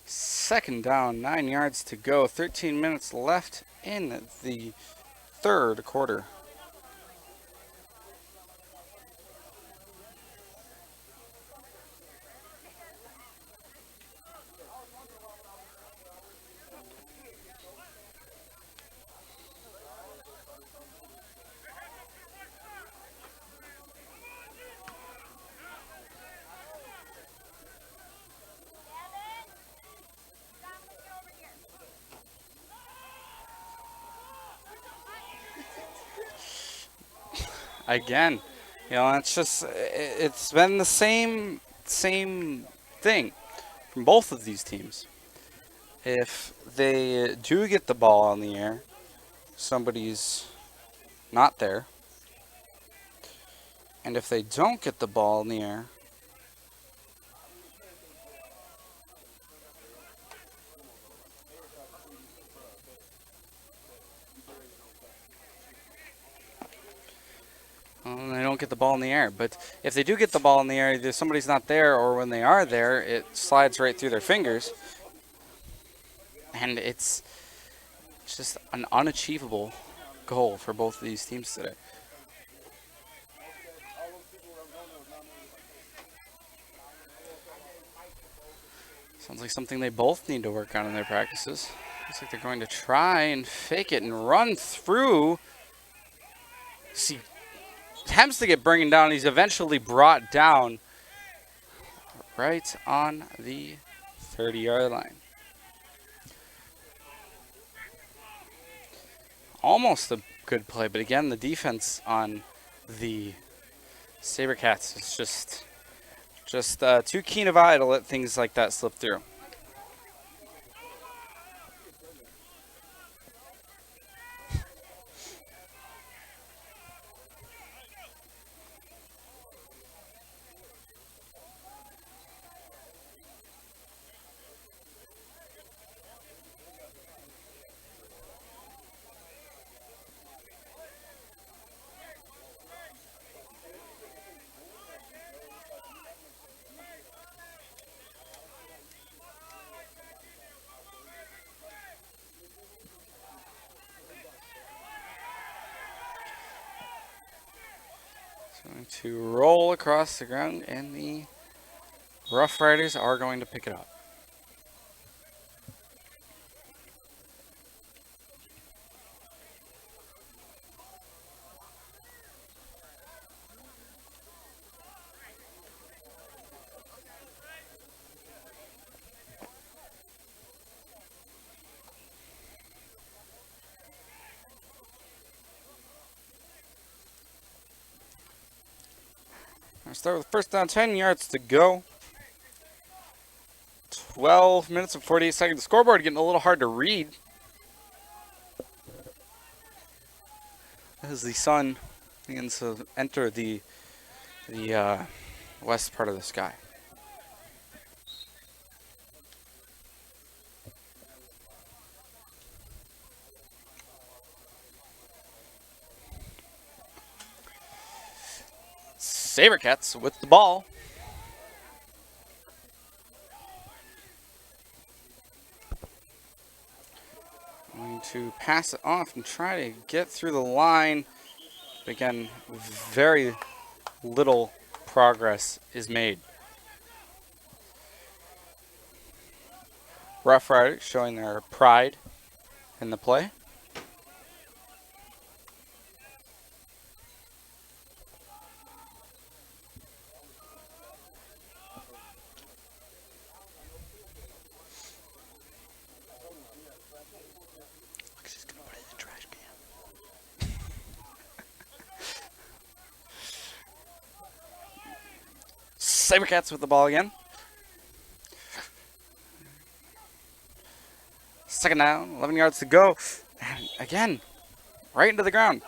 Speaker 18: Second down, 9 yards to go. 13 minutes left in the third quarter. Again, you know, it's been the same thing from both of these teams. If they do get the ball in the air, somebody's not there. And if they don't get the ball in the air, and they don't get the ball in the air. But if they do get the ball in the air, either somebody's not there, or when they are there, it slides right through their fingers. And it's just an unachievable goal for both of these teams today. Sounds like something they both need to work on in their practices. Looks like they're going to try and fake it and run through. See, attempts to get bringing down. He's eventually brought down right on the 30-yard line. Almost a good play, but again, the defense on the SaberCats is just too keen of eye to let things like that slip through. Going to roll across the ground, and the Roughriders are going to pick it up. Start with first down, 10 yards to go. 12 minutes and 48 seconds. The scoreboard getting a little hard to read. as the sun begins to enter the west part of the sky. SaberCats with the ball. Going to pass it off and try to get through the line. But again, very little progress is made. Roughriders showing their pride in the play. SaberCats with the ball again. Second down, 11 yards to go. And again, right into the ground.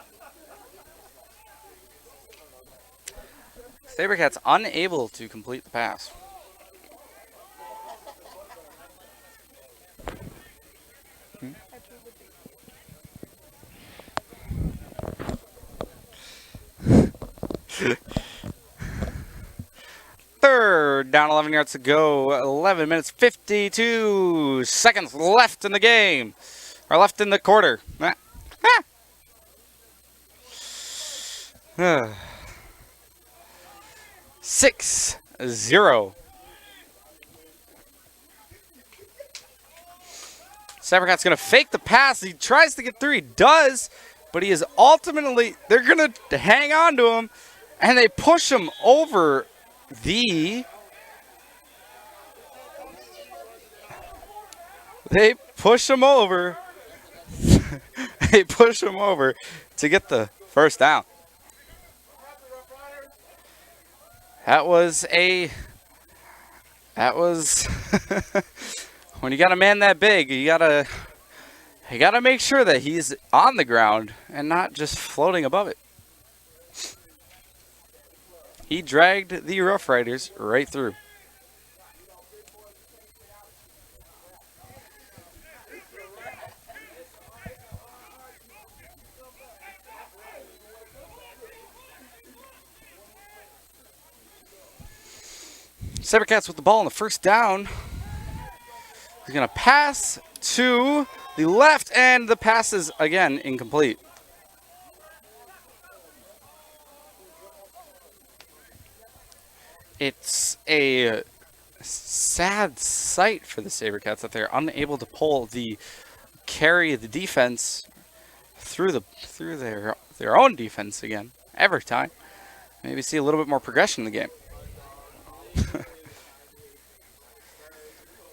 Speaker 18: SaberCats unable to complete the pass. Third down, 11 yards to go. 11 minutes, 52 seconds left in the game. Or left in the quarter. 6-0. SaberCats going to fake the pass. He tries to get through. He does. But he is ultimately, they're going to hang on to him. And they push him over they push him over. They push him over to get the first down. That was when you got a man that big, you gotta make sure that he's on the ground and not just floating above it. He dragged the Roughriders right through. SaberCats with the ball on the first down. He's going to pass to the left, and the pass is again incomplete. It's a sad sight for the SaberCats that they're unable to carry the defense through their own defense again every time. Maybe see a little bit more progression in the game.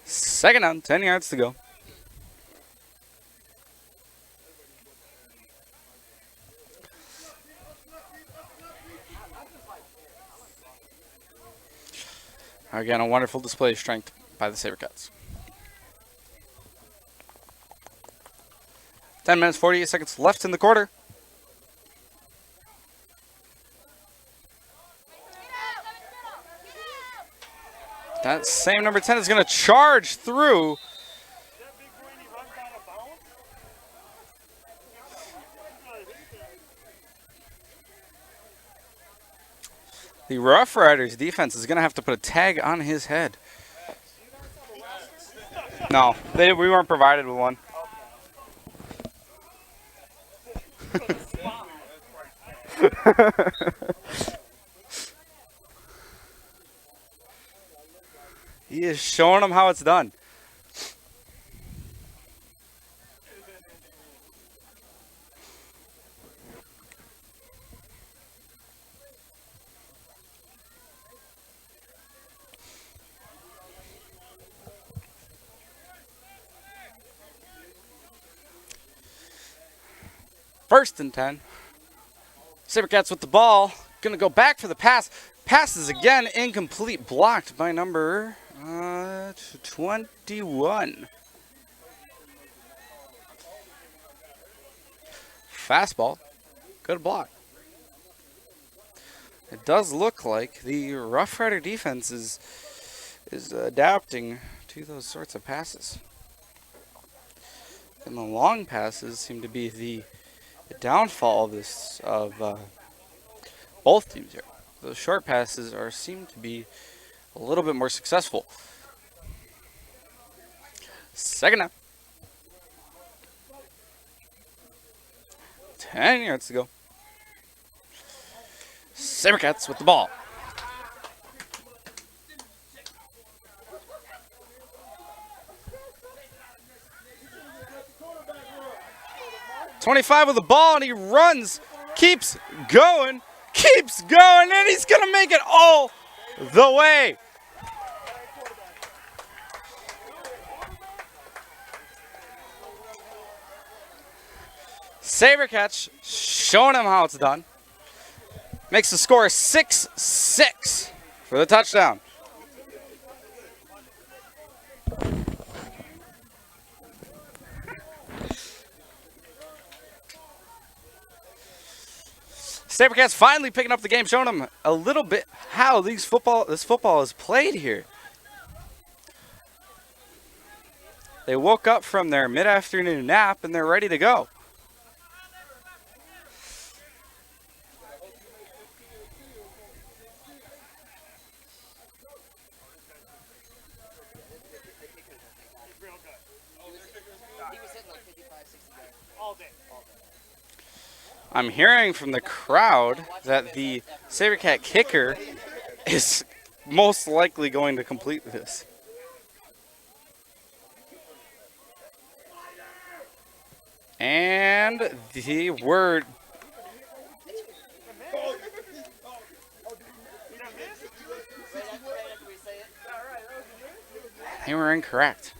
Speaker 18: Second down, 10 yards to go. Again, a wonderful display of strength by the SaberCats. 10 minutes, 48 seconds left in the quarter. That same number 10 is going to charge through. The Roughriders defense is going to have to put a tag on his head. No, we weren't provided with one. He is showing them how it's done. First and 10. SaberCats with the ball. Going to go back for the pass. Passes again incomplete. Blocked by number 21. Fastball Good block. It does look like the Rough Rider defense is adapting to those sorts of passes. And the long passes seem to be the downfall of both teams here. Those short passes seem to be a little bit more successful. Second down. 10 yards to go. SaberCats with the ball. .25 with the ball, and he runs, keeps going, and he's going to make it all the way. SaberCats showing him how it's done. Makes the score 6-6 for the touchdown. SaberCats finally picking up the game, showing them a little bit how this football is played here. They woke up from their mid-afternoon nap and they're ready to go. I'm hearing from the crowd that the SaberCat kicker is most likely going to complete this. And the word. They were incorrect.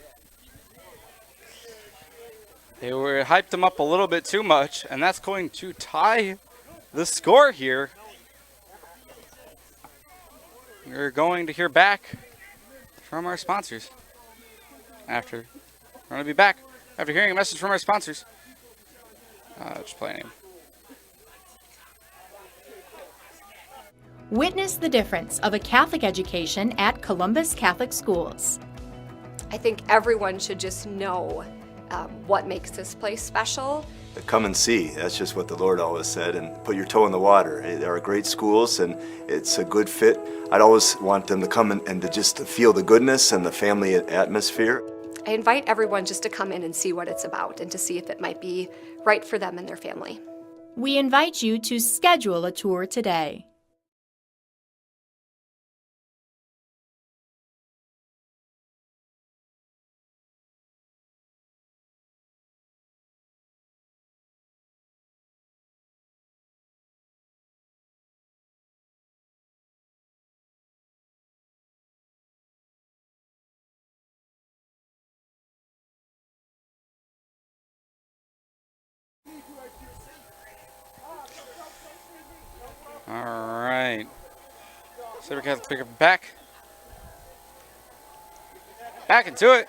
Speaker 18: They were hyped him up a little bit too much, and that's going to tie the score here. We're going to hear back from our sponsors after. We're going to be back after hearing a message from our sponsors. Just playing him.
Speaker 1: Witness the difference of a Catholic education at Columbus Catholic Schools.
Speaker 8: I think everyone should just know what makes this place special.
Speaker 9: Come and see. That's just what the Lord always said, and put your toe in the water. There are great schools, and it's a good fit. I'd always want them to come and to just feel the goodness and the family atmosphere.
Speaker 8: I invite everyone just to come in and see what it's about and to see if it might be right for them and their family.
Speaker 1: We invite you to schedule a tour today.
Speaker 18: All right. SaberCats pick it back. Back into it.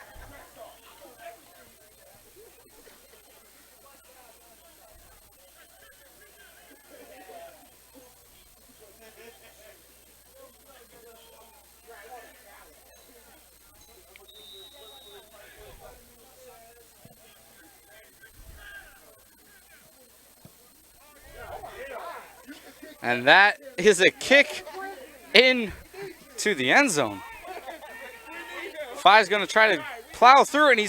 Speaker 18: And that is a kick into the end zone. Five's going to try to plow through, and the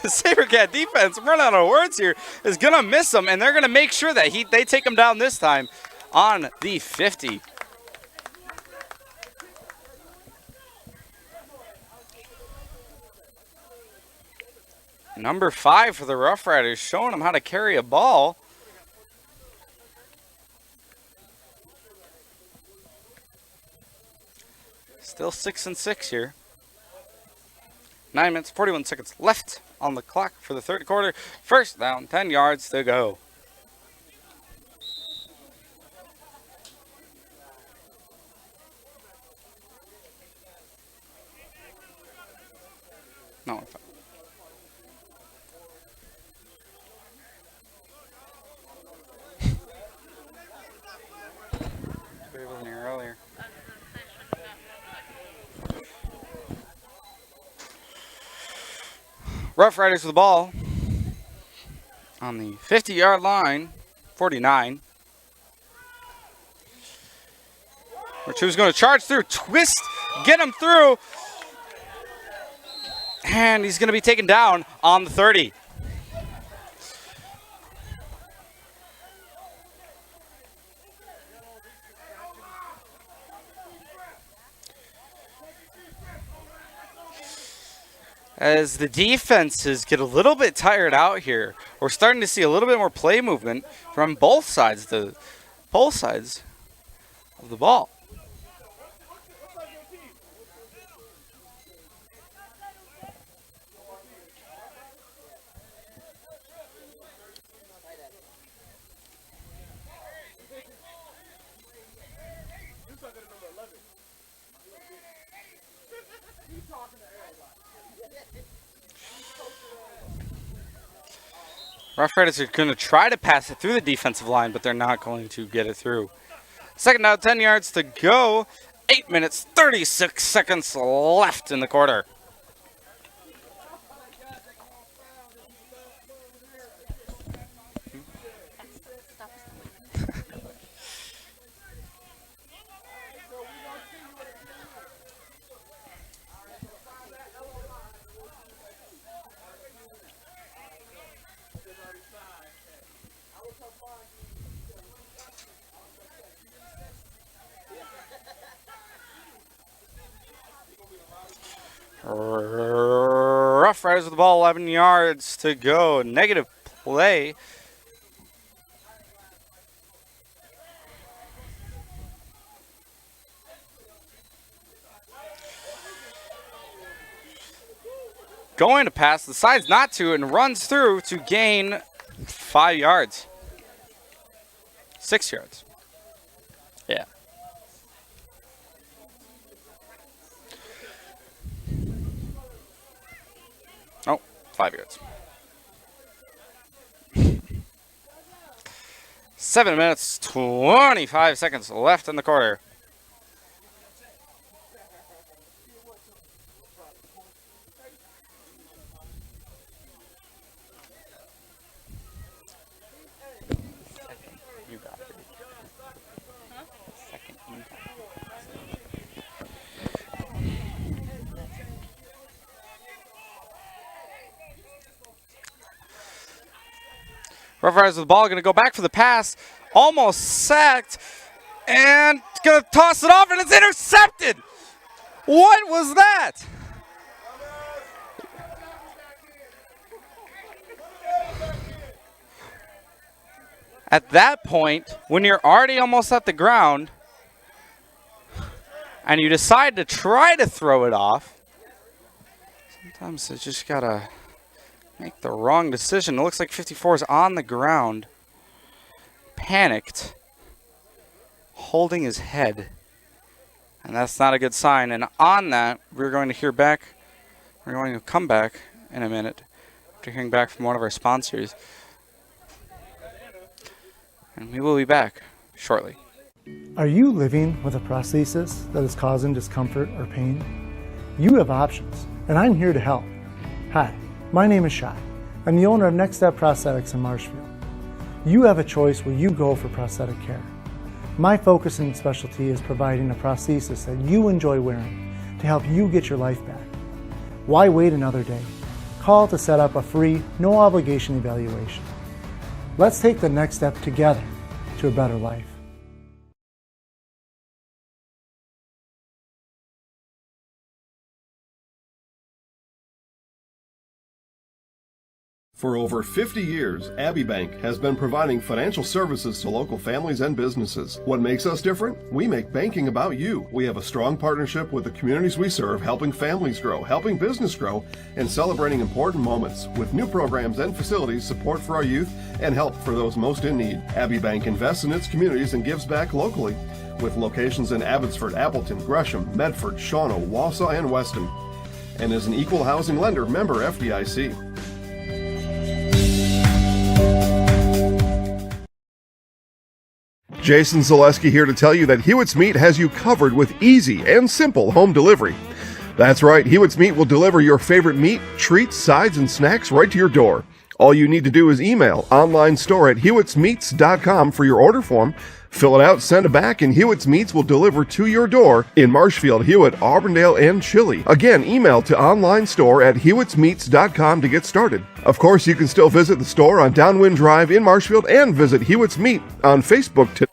Speaker 18: SaberCat defense, I'm running out of words here, is going to miss him, and they're going to make sure that they take him down this time on the 50. Number 5 for the Roughriders, showing them how to carry a ball. Still 6-6 here. 9 minutes, 41 seconds left on the clock for the third quarter. First down, 10 yards to go. No. Roughriders with the ball on the 50-yard line, 49. Who's going to charge through, twist, get him through, and he's going to be taken down on the 30. As the defenses get a little bit tired out here, we're starting to see a little bit more play movement from both sides of the ball. Roughriders are going to try to pass it through the defensive line, but they're not going to get it through. Second down, 10 yards to go. 8 minutes, 36 seconds left in the quarter. Roughriders with the ball, 11 yards to go. Negative play. Going to pass, decides not to, and runs through to gain 5 yards. 6 yards. Yeah. Oh, 5 yards. 7 minutes, 25 seconds left in the quarter. You got it. Second, you got it. Roughriders with the ball, going to go back for the pass, almost sacked, and going to toss it off, and it's intercepted. What was that? At that point, when you're already almost at the ground, and you decide to try to throw it off, sometimes you just got to make the wrong decision. It looks like 54 is on the ground, panicked, holding his head. And that's not a good sign. And on that, we're going to come back in a minute after hearing back from one of our sponsors. And we will be back shortly.
Speaker 11: Are you living with a prosthesis that is causing discomfort or pain? You have options, and I'm here to help. Hi. My name is Shai. I'm the owner of Next Step Prosthetics in Marshfield. You have a choice where you go for prosthetic care. My focus and specialty is providing a prosthesis that you enjoy wearing to help you get your life back. Why wait another day? Call to set up a free, no obligation evaluation. Let's take the next step together to a better life.
Speaker 3: For over 50 years, Abbey Bank has been providing financial services to local families and businesses. What makes us different? We make banking about you. We have a strong partnership with the communities we serve, helping families grow, helping business grow, and celebrating important moments with new programs and facilities, support for our youth, and help for those most in need. Abbey Bank invests in its communities and gives back locally, with locations in Abbotsford, Appleton, Gresham, Medford, Shawano, Wausau, and Weston, and is an equal housing lender, member FDIC. Jason Zaleski here to tell you that Hewitt's Meat has you covered with easy and simple home delivery. That's right, Hewitt's Meat will deliver your favorite meat, treats, sides, and snacks right to your door. All you need to do is email onlinestore@hewittsmeats.com for your order form. Fill it out, send it back, and Hewitt's Meats will deliver to your door in Marshfield, Hewitt, Auburndale, and Chile. Again, email to onlinestore@hewittsmeats.com to get started. Of course, you can still visit the store on Downwind Drive in Marshfield and visit Hewitt's Meat on Facebook today.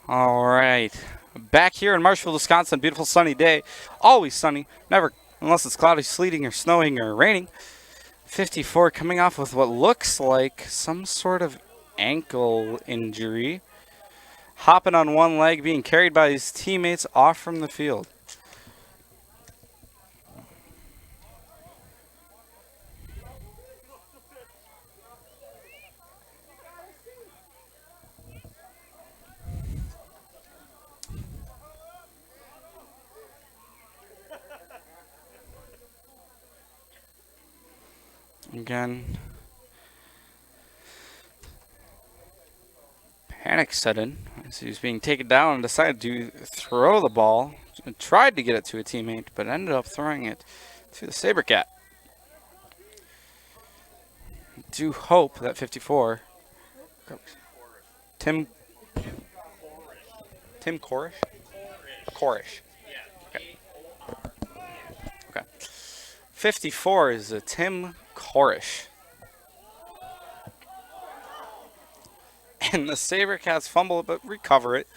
Speaker 18: All right. Back here in Marshfield, Wisconsin, beautiful sunny day. Always sunny, never unless it's cloudy, sleeting, or snowing, or raining. 54 coming off with what looks like some sort of ankle injury. Hopping on one leg, being carried by his teammates off from the field. Again, panic set in as he was being taken down and decided to throw the ball. Tried to get it to a teammate, but ended up throwing it to the SaberCat. Do hope that 54, Tim Korish? Korish. Okay. 54 is a Tim Korish. And the SaberCats fumble it, but recover it.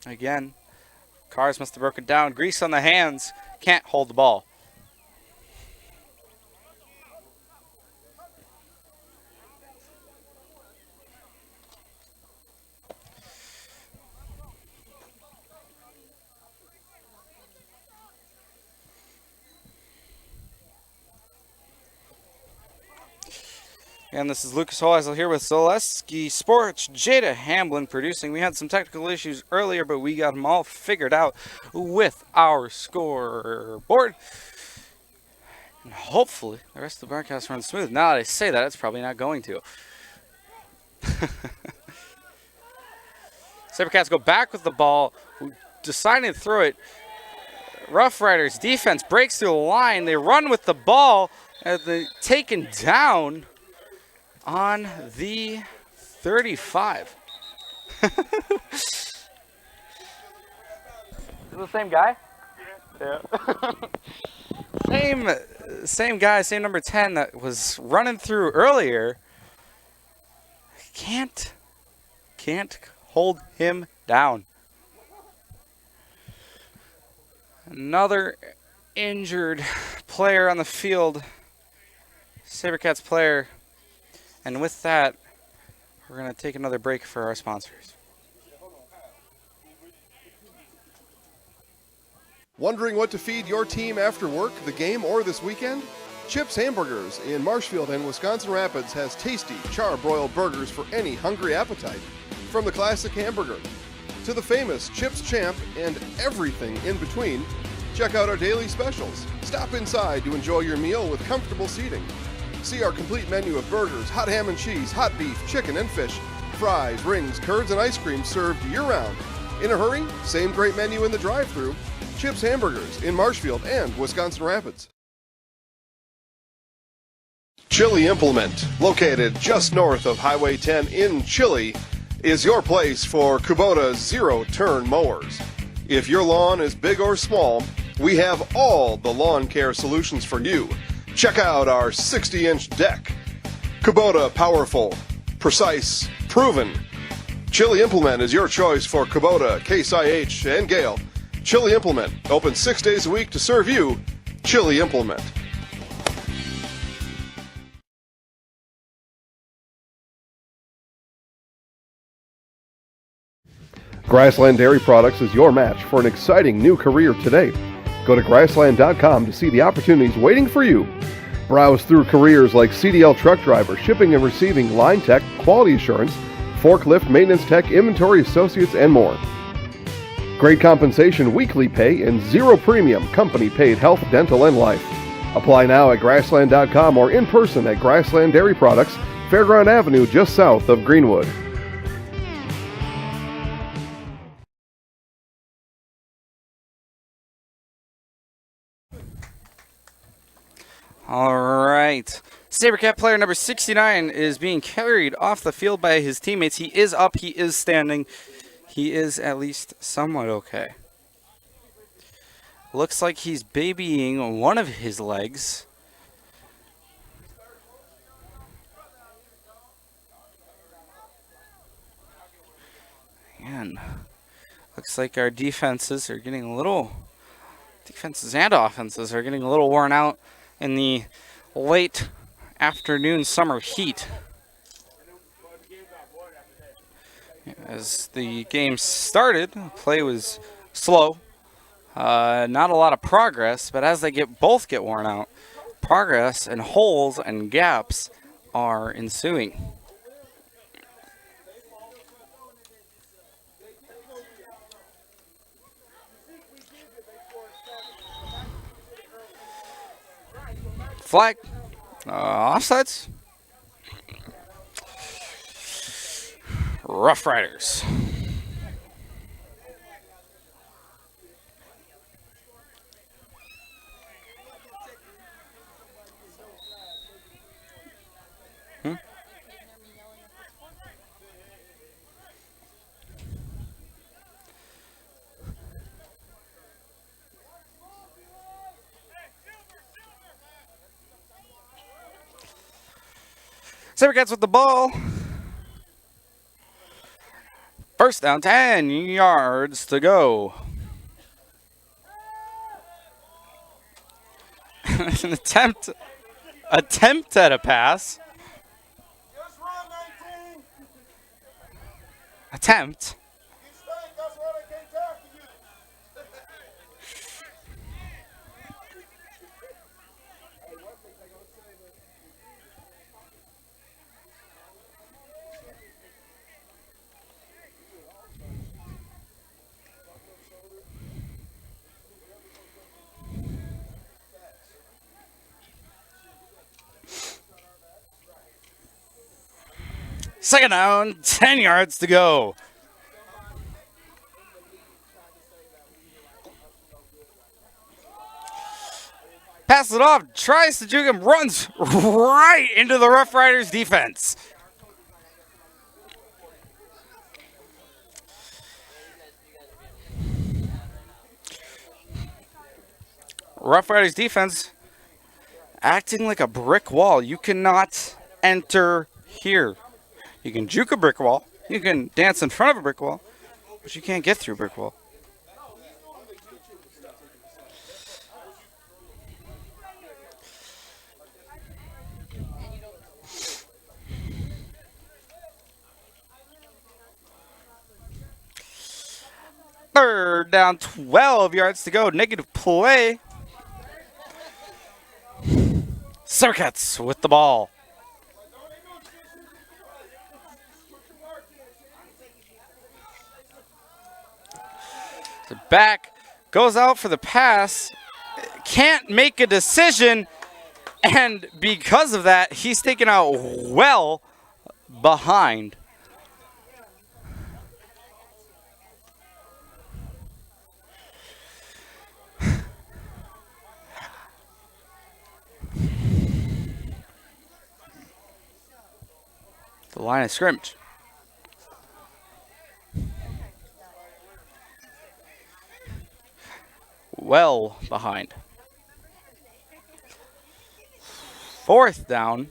Speaker 18: Again, cars must have broken down. Grease on the hands. Can't hold the ball. And this is Lucas Holeisel here with Zaleski Sports. Jada Hamblin producing. We had some technical issues earlier, but we got them all figured out with our scoreboard. And hopefully, the rest of the broadcast runs smooth. Now that I say that, it's probably not going to. SaberCats go back with the ball, deciding to throw it. Roughriders defense breaks through the line. They run with the ball, and they're taken down on the 35. Is this the same guy? Yeah. Same guy, same number 10 that was running through earlier. Can't hold him down. Another injured player on the field. SaberCats player. And with that, we're going to take another break for our sponsors.
Speaker 3: Wondering what to feed your team after work, the game, or this weekend? Chips Hamburgers in Marshfield and Wisconsin Rapids has tasty, char-broiled burgers for any hungry appetite. From the classic hamburger to the famous Chips Champ and everything in between, check out our daily specials. Stop inside to enjoy your meal with comfortable seating. See our complete menu of burgers, hot ham and cheese, hot beef, chicken and fish, fries, rings, curds, and ice cream served year-round. In a hurry? Same great menu in the drive-thru. Chips Hamburgers in Marshfield and Wisconsin Rapids. Chili Implement, located just north of Highway 10 in Chile, is your place for Kubota zero-turn mowers. If your lawn is big or small, we have all the lawn care solutions for you. Check out our 60-inch deck. Kubota powerful, precise, proven. Chili Implement is your choice for Kubota, Case IH, and Gale. Chili Implement, open 6 days a week to serve you. Chili Implement. Grassland Dairy Products is your match for an exciting new career today. Go to grassland.com to see the opportunities waiting for you. Browse through careers like CDL truck driver, shipping and receiving, line tech, quality assurance, forklift, maintenance tech, inventory associates, and more. Great compensation, weekly pay, and zero premium company paid health, dental, and life. Apply now at grassland.com or in person at Grassland Dairy Products, Fairground Avenue, just south of Greenwood.
Speaker 18: All right. SaberCat player number 69 is being carried off the field by his teammates. He is up. He is standing. He is at least somewhat okay. Looks like he's babying one of his legs. And looks like our defenses are getting a little... Defenses and offenses are getting a little worn out in the late afternoon summer heat. As the game started, play was slow. Not a lot of progress, but as they both get worn out, progress and holes and gaps are ensuing. Flag. Offsides. Roughriders. SaberCats with the ball. First down, 10 yards to go. An attempt at a pass. Attempt. Second down, 10 yards to go. Passes it off, tries to juke him, runs right into the Roughriders defense. Roughriders defense acting like a brick wall. You cannot enter here. You can juke a brick wall, you can dance in front of a brick wall, but you can't get through a brick wall. Third down, 12 yards to go. Negative play. SaberCats with the ball. The back goes out for the pass. Can't make a decision. And because of that, he's taken out well behind. The line of scrimmage. Well behind. Fourth down.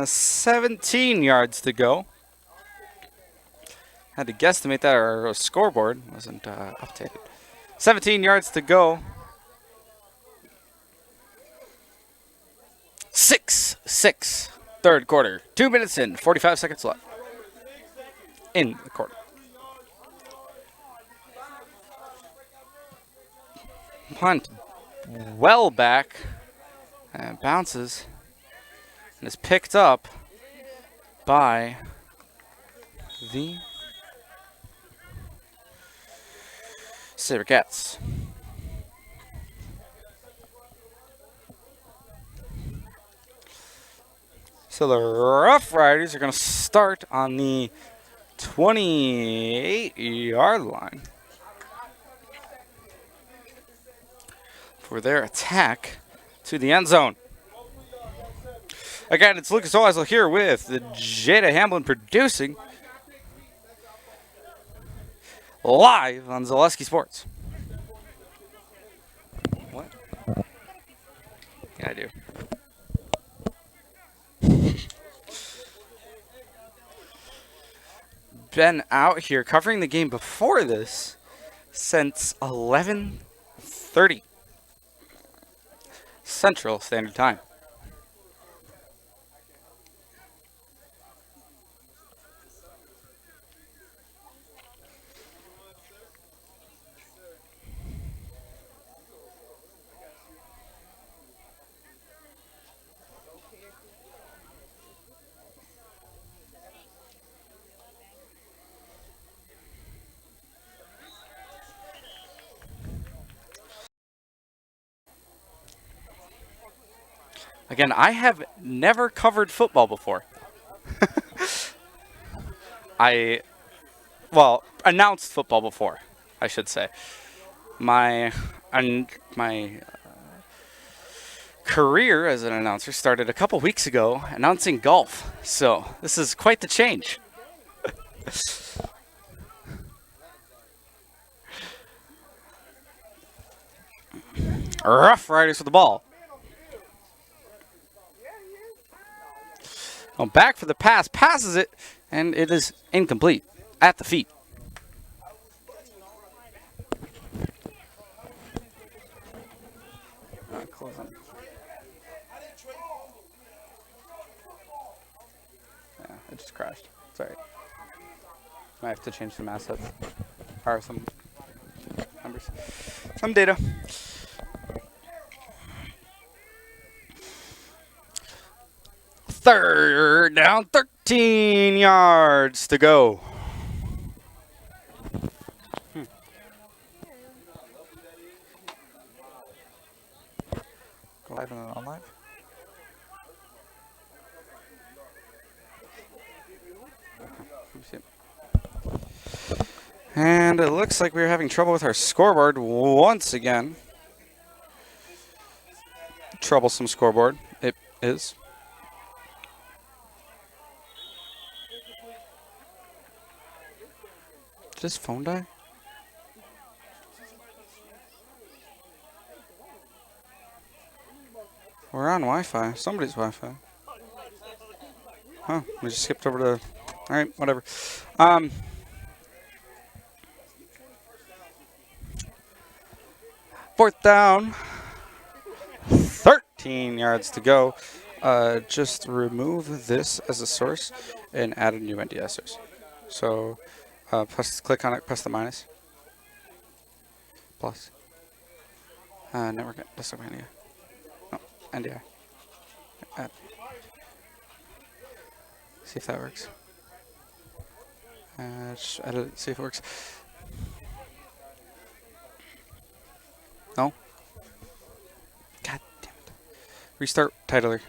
Speaker 18: 17 yards to go. Had to guesstimate that our scoreboard wasn't updated. 17 yards to go. 6-6. Third quarter. 2 minutes in. 45 seconds left. In the quarter. Punt well back. And bounces. And is picked up by the SaberCats. So the Roughriders are going to start on the 28-yard line for their attack to the end zone. Again, it's Lucas Oisel here with the Jada Hamblin producing live on Zaleski Sports. What? Yeah, I do. Been out here covering the game before this since 11:30 Central Standard Time. Again, I have never covered football before. Announced football before, I should say. My career as an announcer started a couple weeks ago announcing golf, so this is quite the change. Roughriders with the ball. Well, back for the pass, passes it, and it is incomplete at the feet. Close on. Yeah, it just crashed. Sorry. Might have to change some assets. Or some numbers. Some data. Third down, 13 yards to go.
Speaker 19: Go live and then on live.
Speaker 18: And it looks like we're having trouble with our scoreboard once again. Troublesome scoreboard. It is. Did his phone die? We're on Wi-Fi. Somebody's Wi-Fi. Huh, we just skipped over to... Alright, whatever. Fourth down. 13 yards to go. Just remove this as a source and add a new NDS source. So... click on it, press the minus. Plus. Network, desktop NDI. No, NDI. Add. See if that works. Just edit it, see if it works. No? God damn it. Restart titler.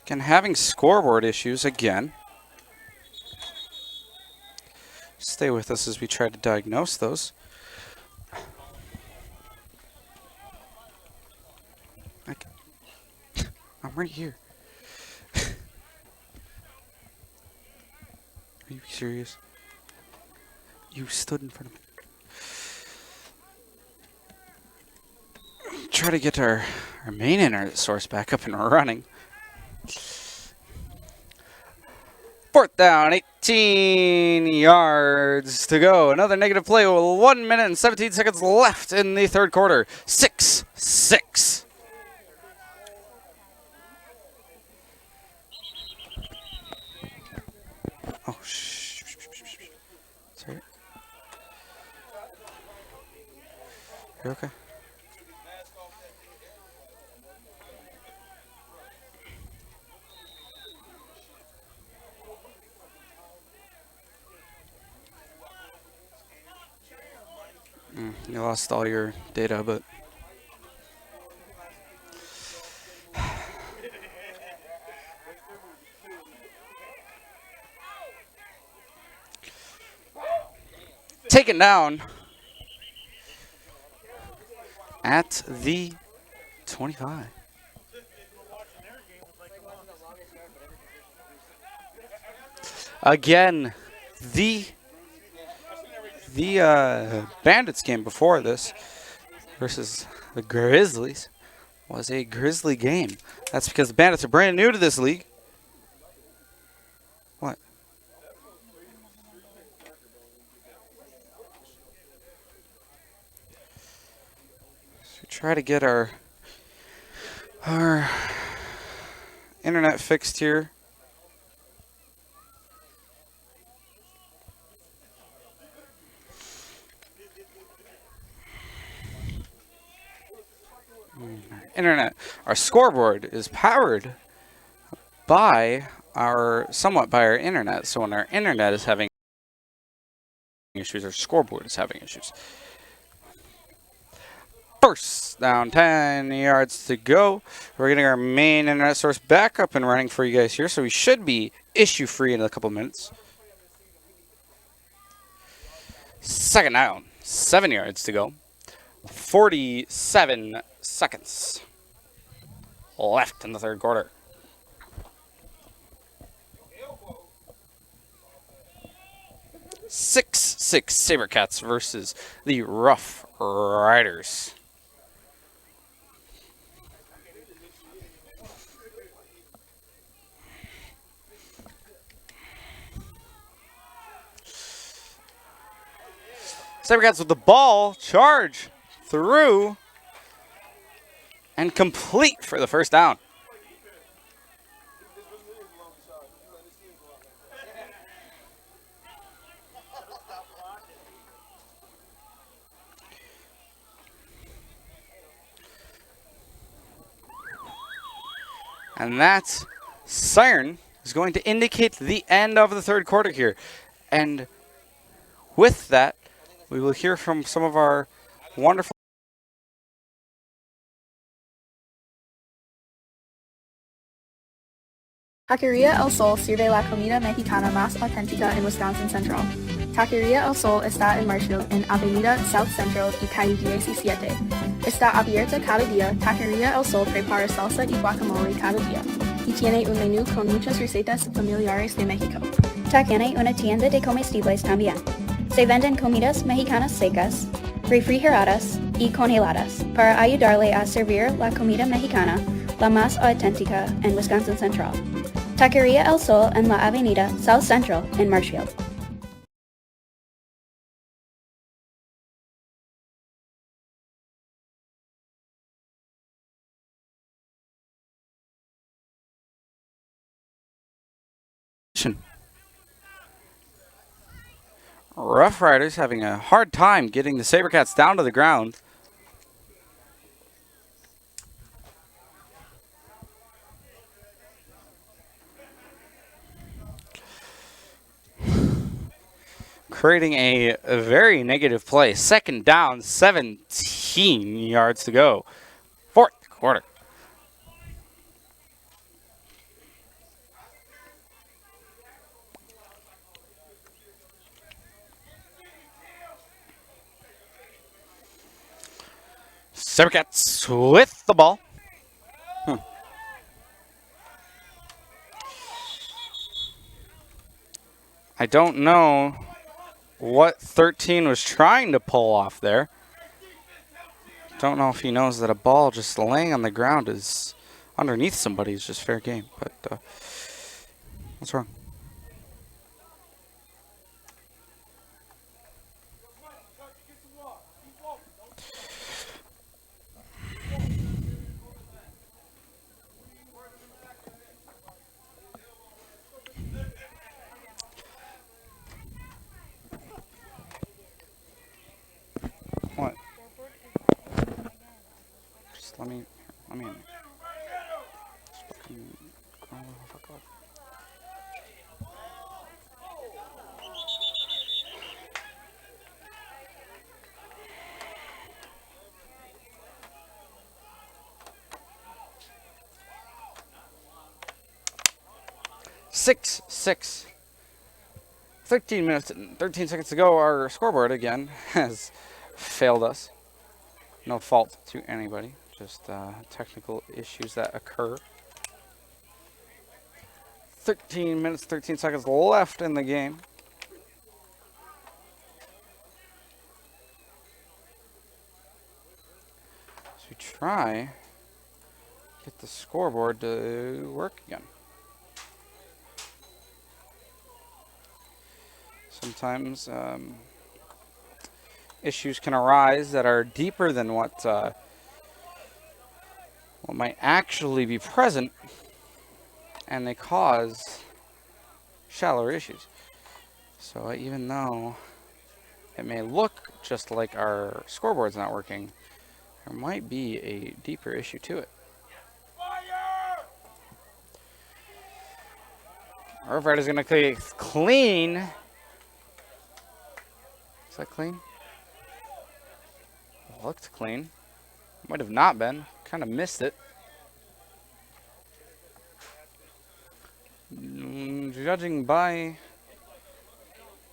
Speaker 18: Again, having scoreboard issues again. Stay with us as we try to diagnose those. I'm right here. Are you serious? You stood in front of me. Try to get our main internet source back up and running. Fourth down, 18 yards to go. Another negative play with 1 minute and 17 seconds left in the third quarter. 6-6. Oh, shh. Sorry. You okay? You lost all your data, but taken down at the 25. Again, the Bandits game before this versus the Grizzlies was a Grizzly game. That's because the Bandits are brand new to this league. What? So we try to get our internet fixed here. Internet. Our scoreboard is powered by somewhat by our internet. So when our internet is having issues, our scoreboard is having issues. First down, 10 yards to go. We're getting our main internet source back up and running for you guys here, so we should be issue free in a couple minutes. Second down, 7 yards to go. 47 seconds left in the third quarter. Six SaberCats versus the Roughriders. SaberCats with the ball, charge through and complete for the first down. And that siren is going to indicate the end of the third quarter here. And with that, we will hear from some of our wonderful
Speaker 5: Taqueria El Sol sirve la comida mexicana más auténtica en Wisconsin Central. Taqueria El Sol está en Marshfield, en Avenida South Central y calle 17. Está abierta cada día. Taqueria El Sol prepara salsa y guacamole cada día. Y tiene un menú con muchas recetas familiares de México.
Speaker 6: Tiene una tienda de comestibles también. Se venden comidas mexicanas secas, refrigeradas y congeladas para ayudarle a servir la comida mexicana, la más auténtica en Wisconsin Central. Taqueria El Sol en la Avenida South Central en Marshfield.
Speaker 18: Roughriders having a hard time getting the SaberCats down to the ground. Creating a very negative play. Second down, 17 yards to go. Fourth quarter. SaberCats with the ball. I don't know what 13 was trying to pull off there. Don't know if he knows that a ball just laying on the ground is underneath somebody is just fair game. But what's wrong? What? Just let me in. Just fucking grow the fuck up.
Speaker 20: 6-6. 13 minutes and 13 seconds to go. Our scoreboard again has failed us. No fault to anybody, just technical issues that occur. 13 minutes, 13 seconds left in the game. So we try get the scoreboard to work again. Sometimes issues can arise that are deeper than what might actually be present, and they cause shallower issues. So even though it may look just like our scoreboard's not working, there might be a deeper issue to it. Roughriders going to play clean. Is that clean? It looked clean. Might have not been. Kind of missed it. Judging by,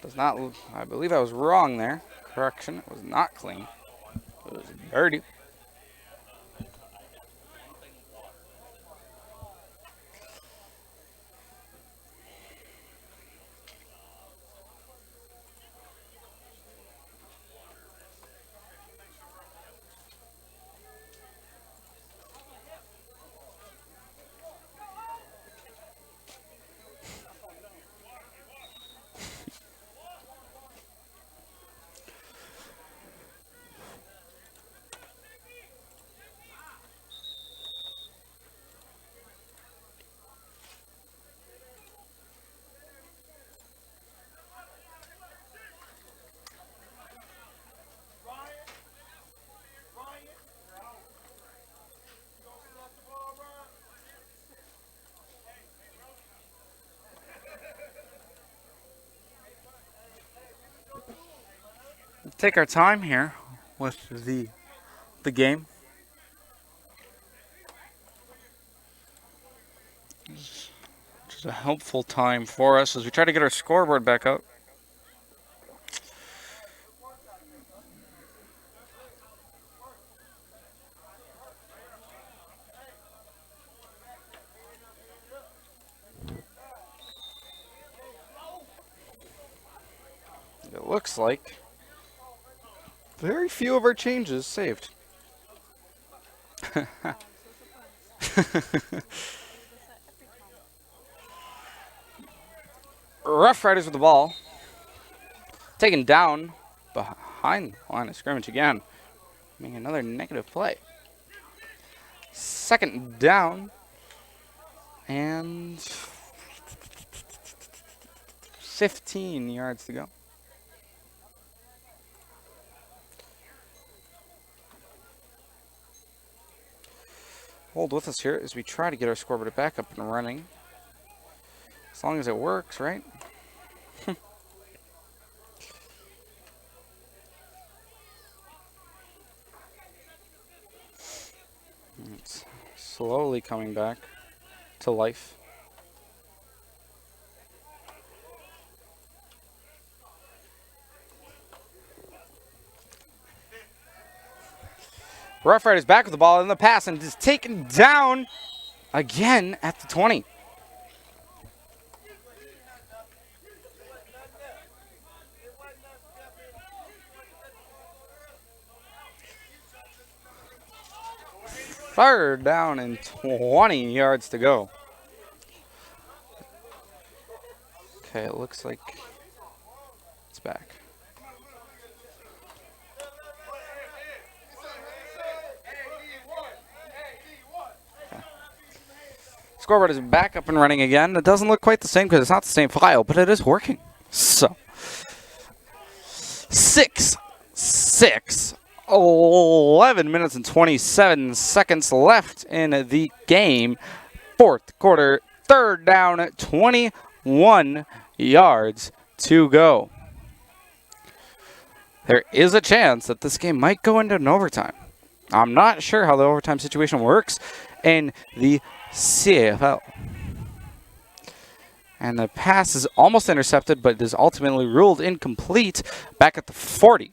Speaker 20: does not. I believe I was wrong there. Correction. It was not clean. It was dirty. Take our time here with the game. Which is a helpful time for us as we try to get our scoreboard back up. It looks like very few of our changes saved. Roughriders with the ball. Taken down behind the line of scrimmage again. Making another negative play. Second down. And 15 yards to go. Hold with us here as we try to get our scoreboard back up and running. As long as it works, right? It's slowly coming back to life. Roughriders back with the ball in the pass and is taken down again at the 20. Third down and 20 yards to go. Okay, it looks like it's back. Scoreboard is back up and running again. It doesn't look quite the same because it's not the same file, but it is working. So, 6-6. 11 minutes and 27 seconds left in the game. Fourth quarter, third down, 21 yards to go. There is a chance that this game might go into an overtime. I'm not sure how the overtime situation works in the CAFL. And the pass is almost intercepted, but is ultimately ruled incomplete back at the 40.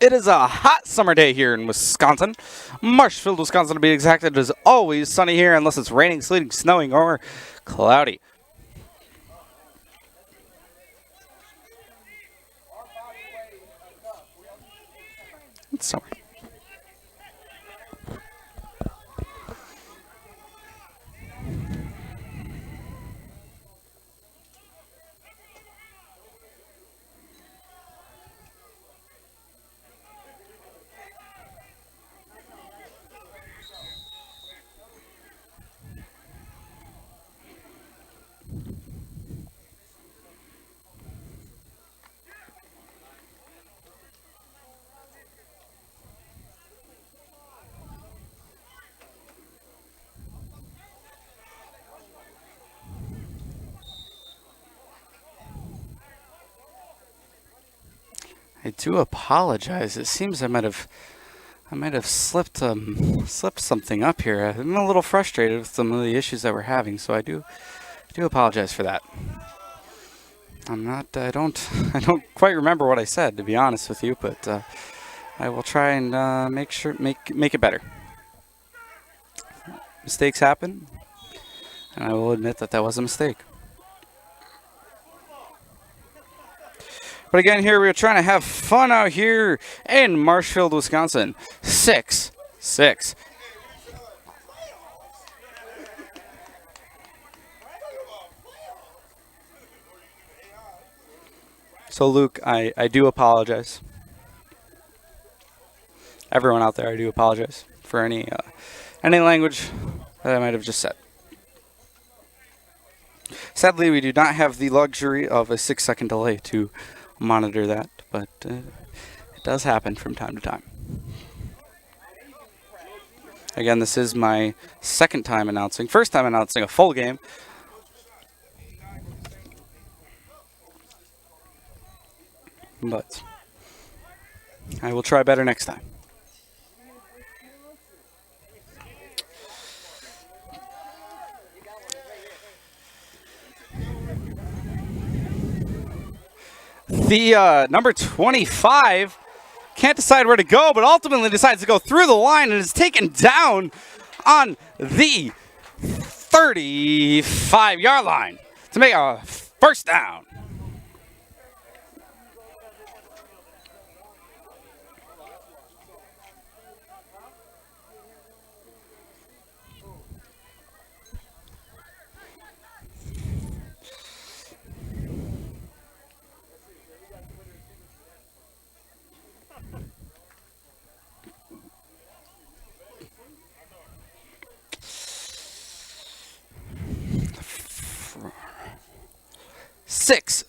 Speaker 20: It is a hot summer day here in Wisconsin. Marshfield, Wisconsin to be exact. It is always sunny here unless it's raining, sleeting, snowing, or cloudy. It's summer. I do apologize. It seems I might have slipped something up here. I'm a little frustrated with some of the issues that we're having, so I do apologize for that. I don't quite remember what I said, to be honest with you, but I will try and make it better. Mistakes happen, and I will admit that was a mistake. But again, here we are trying to have fun out here in Marshfield, Wisconsin. 6-6. So Luke, I do apologize. Everyone out there, I do apologize for any language that I might have just said. Sadly, we do not have the luxury of a 6-second delay to monitor that, but it does happen from time to time. Again, this is my first time announcing a full game. But I will try better next time. The number 25 can't decide where to go, but ultimately decides to go through the line and is taken down on the 35-yard line to make a first down.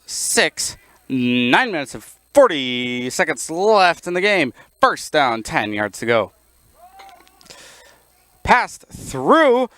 Speaker 20: Six, 9 minutes and 40 seconds left in the game. First down, 10 yards to go. Passed through